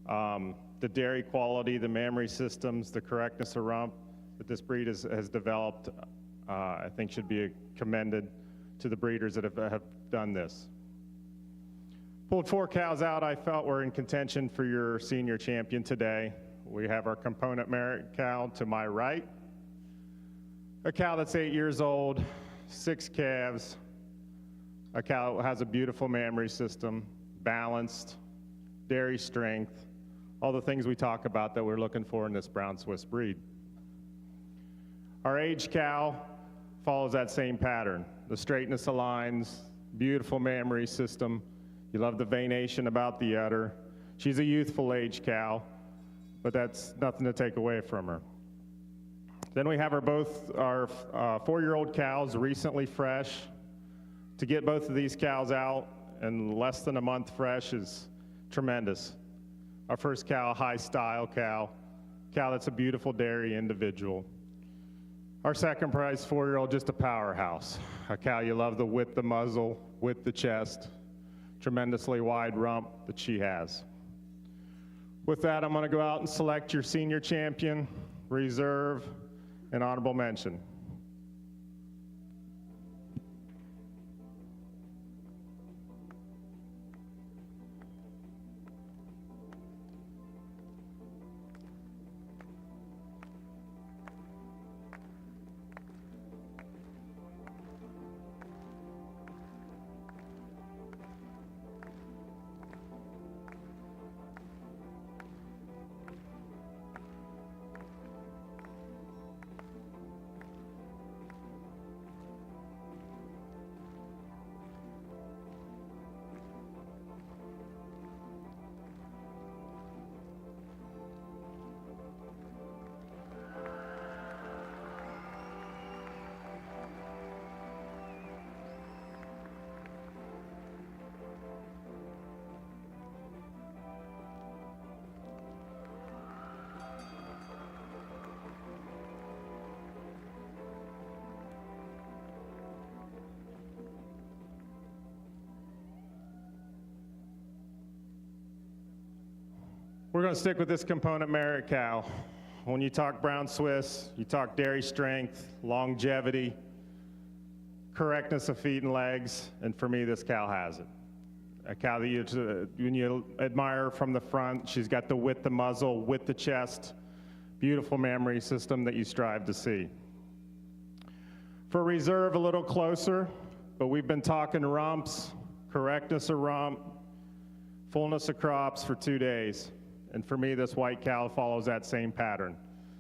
The dairy quality, the mammary systems, the correctness of rump that this breed has developed, I think should be commended to the breeders that have done this. Pulled 4 cows out I felt were in contention for your senior champion today. We have our component merit cow to my right, a cow that's 8 years old, 6 calves, a cow that has a beautiful mammary system, balanced, dairy strength, all the things we talk about that we're looking for in this brown Swiss breed. Our aged cow follows that same pattern. The straightness of lines, beautiful mammary system. You love the veination about the udder. She's a youthful aged cow, but that's nothing to take away from her. Then we have both our 4-year-old cows, recently fresh. To get both of these cows out in less than a month fresh is tremendous. Our first cow, a high style cow that's a beautiful dairy individual. Our second prize 4-year-old, just a powerhouse. A cow you love the width, the muzzle, width, the chest, tremendously wide rump that she has. With that, I'm gonna go out and select your senior champion, reserve, and honorable mention. We're going to stick with this component merit cow. When you talk brown Swiss, you talk dairy strength, longevity, correctness of feet and legs, and for me, this cow has it. A cow that when you admire from the front, she's got the width, the muzzle, width, the chest, beautiful mammary system that you strive to see. For reserve, a little closer, but we've been talking rumps, correctness of rump, fullness of crops for 2 days. And for me, this white cow follows that same pattern.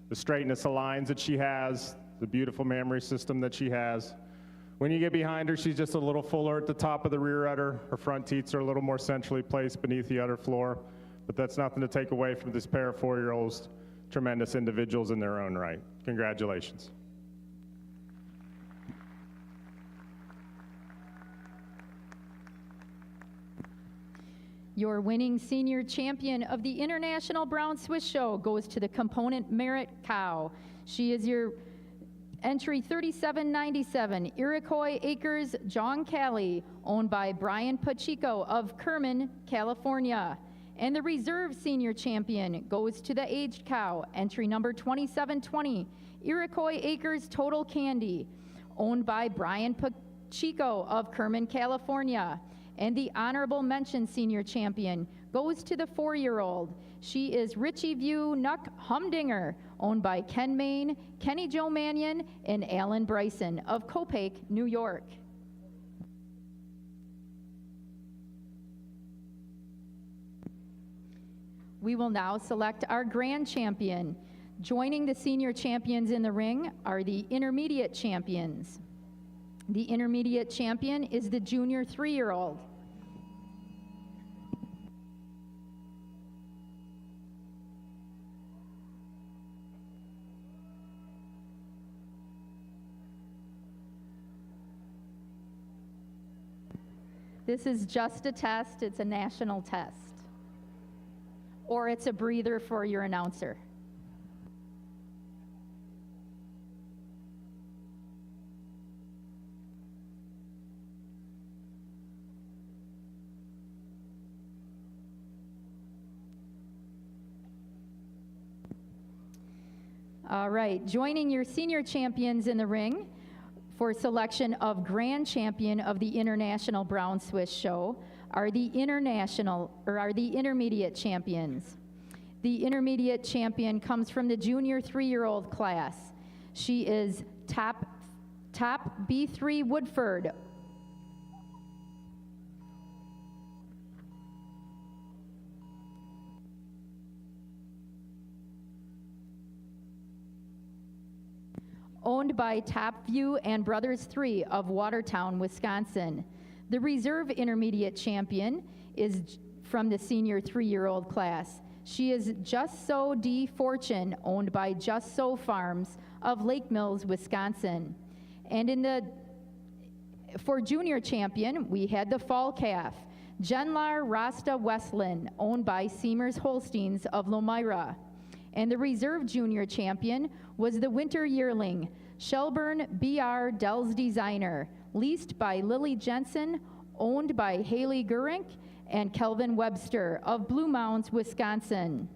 The straightness of lines that she has, the beautiful mammary system that she has. When you get behind her, she's just a little fuller at the top of the rear udder. Her front teats are a little more centrally placed beneath the udder floor, but that's nothing to take away from this pair of 4-year-olds, tremendous individuals in their own right. Congratulations. Your winning senior champion of the International Brown Swiss Show goes to the component merit cow. She is your entry 3797, Iroquois Acres John Cali, owned by Brian Pacheco of Kerman, California. And the reserve senior champion goes to the aged cow, entry number 2720, Iroquois Acres Total Candy, owned by Brian Pacheco of Kerman, California. And the honorable mention senior champion goes to the 4-year-old. She is Richie View Nuck Humdinger, owned by Ken Main, Kenny Joe Mannion, and Alan Bryson of Copake, New York. We will now select our grand champion. Joining the senior champions in the ring are the intermediate champions. The intermediate champion is the junior 3-year-old. This is just a test, it's a national test. Or it's a breather for your announcer. All right, joining your senior champions in the ring for selection of grand champion of the International Brown Swiss Show are the intermediate champions. The intermediate champion comes from the junior 3-year-old class. She is top B3 Woodford. Owned by Top View and Brothers 3 of Watertown, Wisconsin. The reserve intermediate champion is from the senior 3-year-old class. She is Just So D. Fortune, owned by Just So Farms of Lake Mills, Wisconsin. And for junior champion, we had the fall calf, Genlar Rasta Westland, owned by Seamers Holsteins of Lomira. And the reserve junior champion was the winter yearling, Shelburne B.R. Dell's Designer, leased by Lily Jensen, owned by Haley Gurink and Kelvin Webster of Blue Mounds, Wisconsin.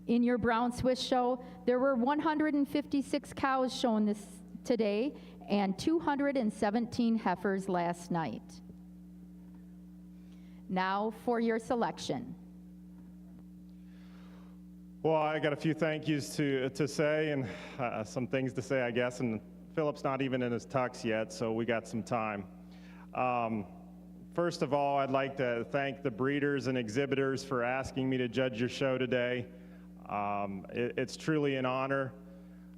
In your Brown Swiss show, there were 156 cows shown today and 217 heifers last night. Now for your selection. Well, I got a few thank yous to say and some things to say, I guess, and Philip's not even in his tux yet, so we got some time. First of all, I'd like to thank the breeders and exhibitors for asking me to judge your show today. It's truly an honor.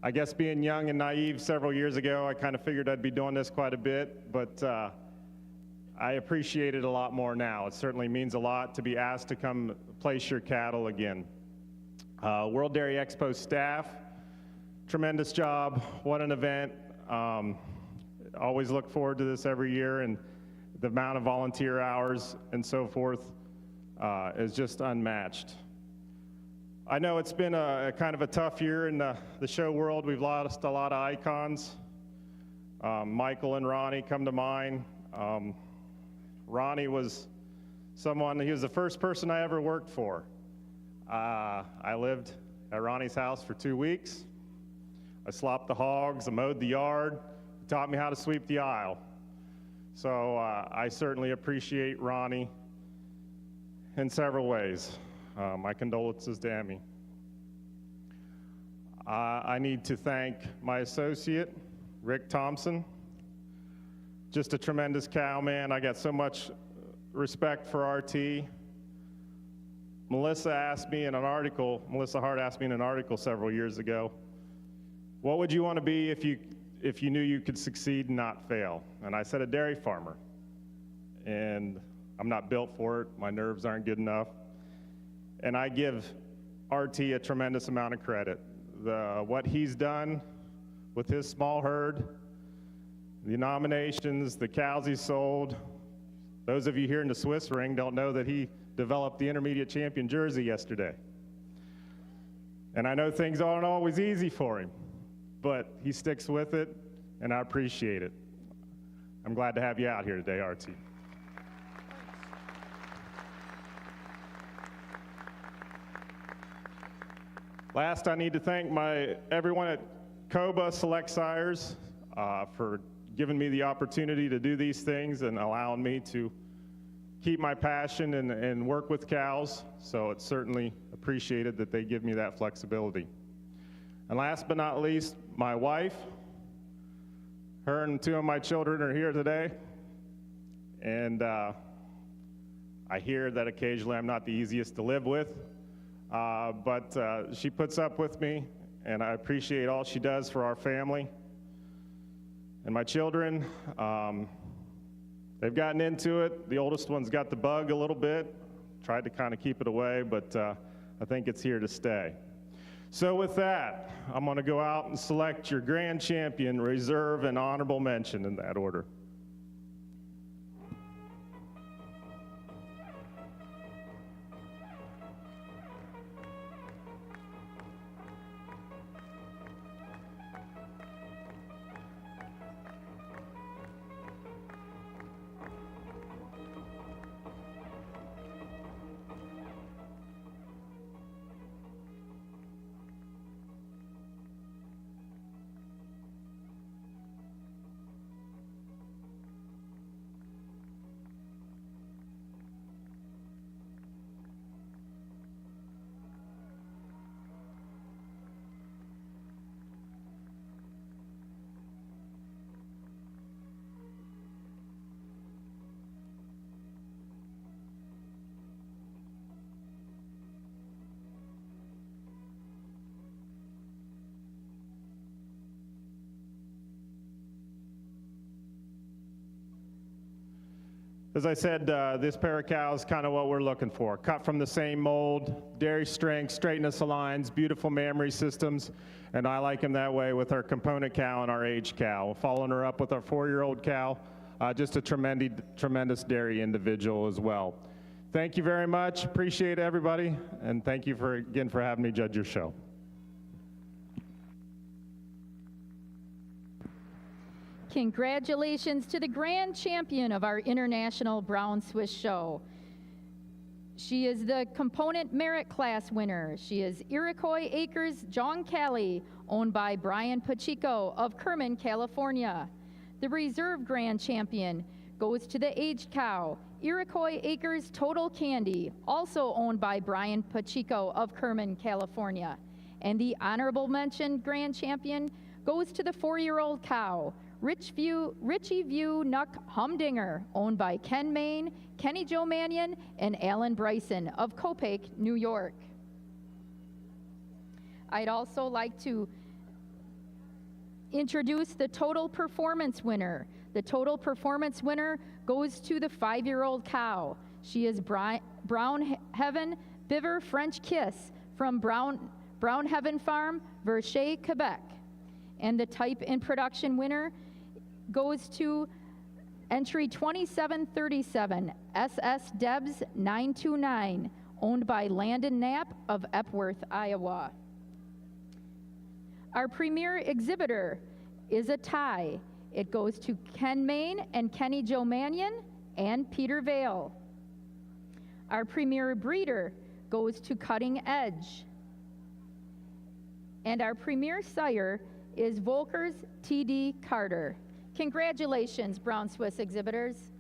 I guess being young and naive several years ago, I kind of figured I'd be doing this quite a bit, but I appreciate it a lot more now. It certainly means a lot to be asked to come place your cattle again. World Dairy Expo staff, tremendous job. What an event. Always look forward to this every year, and the amount of volunteer hours and so forth is just unmatched. I know it's been a kind of a tough year in the show world. We've lost a lot of icons. Michael and Ronnie come to mind. Ronnie was he was the first person I ever worked for. I lived at Ronnie's house for 2 weeks. I slopped the hogs, I mowed the yard, he taught me how to sweep the aisle. So I certainly appreciate Ronnie in several ways. My condolences to Emmy. I need to thank my associate, Rick Thompson. Just a tremendous cow man. I got so much respect for RT. Melissa Hart asked me in an article several years ago, what would you want to be if you knew you could succeed and not fail? And I said a dairy farmer. And I'm not built for it, my nerves aren't good enough. And I give RT a tremendous amount of credit. What he's done with his small herd, the nominations, the cows he sold. Those of you here in the Swiss ring don't know that he developed the intermediate champion jersey yesterday. And I know things aren't always easy for him, but he sticks with it, and I appreciate it. I'm glad to have you out here today, RT. Last, I need to thank everyone at COBA Select Sires for giving me the opportunity to do these things and allowing me to keep my passion and work with cows. So it's certainly appreciated that they give me that flexibility. And last but not least, my wife. Her and 2 of my children are here today. And I hear that occasionally I'm not the easiest to live with, but she puts up with me, and I appreciate all she does for our family. And my children, they've gotten into it. The oldest one's got the bug a little bit, tried to kind of keep it away, but I think it's here to stay. So with that, I'm going to go out and select your grand champion, reserve, and honorable mention in that order. As I said, this pair of cows is kind of what we're looking for. Cut from the same mold, dairy strength, straightness of lines, beautiful mammary systems, and I like them that way with our component cow and our aged cow. Following her up with our 4-year-old cow, just a tremendous dairy individual as well. Thank you very much, appreciate everybody, and thank you again for having me judge your show. Congratulations to the grand champion of our International Brown Swiss Show. She is the component merit class winner. She is Iroquois Acres John Cali, owned by Brian Pacheco of Kerman, California. The reserve grand champion goes to the aged cow, Iroquois Acres Total Candy, also owned by Brian Pacheco of Kerman, California. And the honorable mention grand champion goes to the 4-year-old cow, Richie View Nuck Humdinger, owned by Ken Main, Kenny Joe Mannion, and Alan Bryson of Copake, New York. I'd also like to introduce the total performance winner. The total performance winner goes to the 5-year-old cow. She is Brown Heaven Biver French Kiss from Brown Heaven Farm, Verchet, Quebec. And the type and production winner goes to entry 2737, SS Debs 929, owned by Landon Knapp of Epworth, Iowa. Our premier exhibitor is a tie. It goes to Ken Main and Kenny Joe Mannion and Peter Vale. Our premier breeder goes to Cutting Edge. And our premier sire is Volker's T.D. Carter. Congratulations, Brown Swiss exhibitors.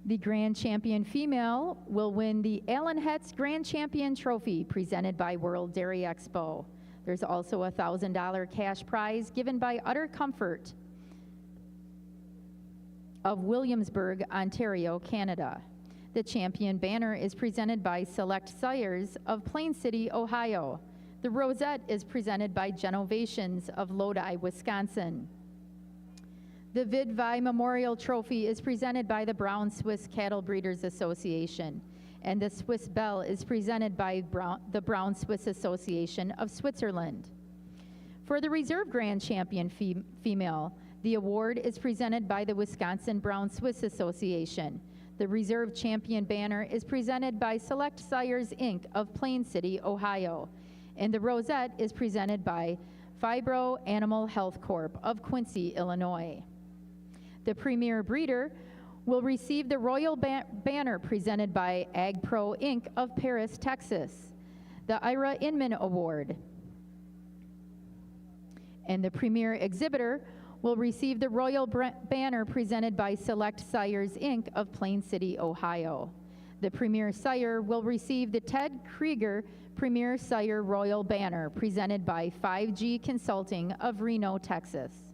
The Grand Champion female will win the Allen Hetz Grand Champion Trophy presented by World Dairy Expo. There's also a $1,000 cash prize given by Utter Comfort of Williamsburg, Ontario, Canada. The champion banner is presented by Select Sires of Plain City, Ohio. The rosette is presented by Genovations of Lodi, Wisconsin. The Vidvi Memorial Trophy is presented by the Brown Swiss Cattle Breeders Association. And the Swiss Belle is presented by the Brown Swiss Association of Switzerland. For the Reserve Grand Champion female, the award is presented by the Wisconsin Brown Swiss Association. The Reserve Champion banner is presented by Select Sires, Inc. of Plain City, Ohio. And the Rosette is presented by Fibro Animal Health Corp. Of Quincy, Illinois. The Premier Breeder will receive the Royal Banner presented by Ag Pro Inc. of Paris, Texas. The Ira Inman Award. And the Premier Exhibitor will receive the Royal Banner presented by Select Sires, Inc. of Plain City, Ohio. The Premier Sire will receive the Ted Krieger Premier Sire Royal Banner presented by 5G Consulting of Reno, Texas.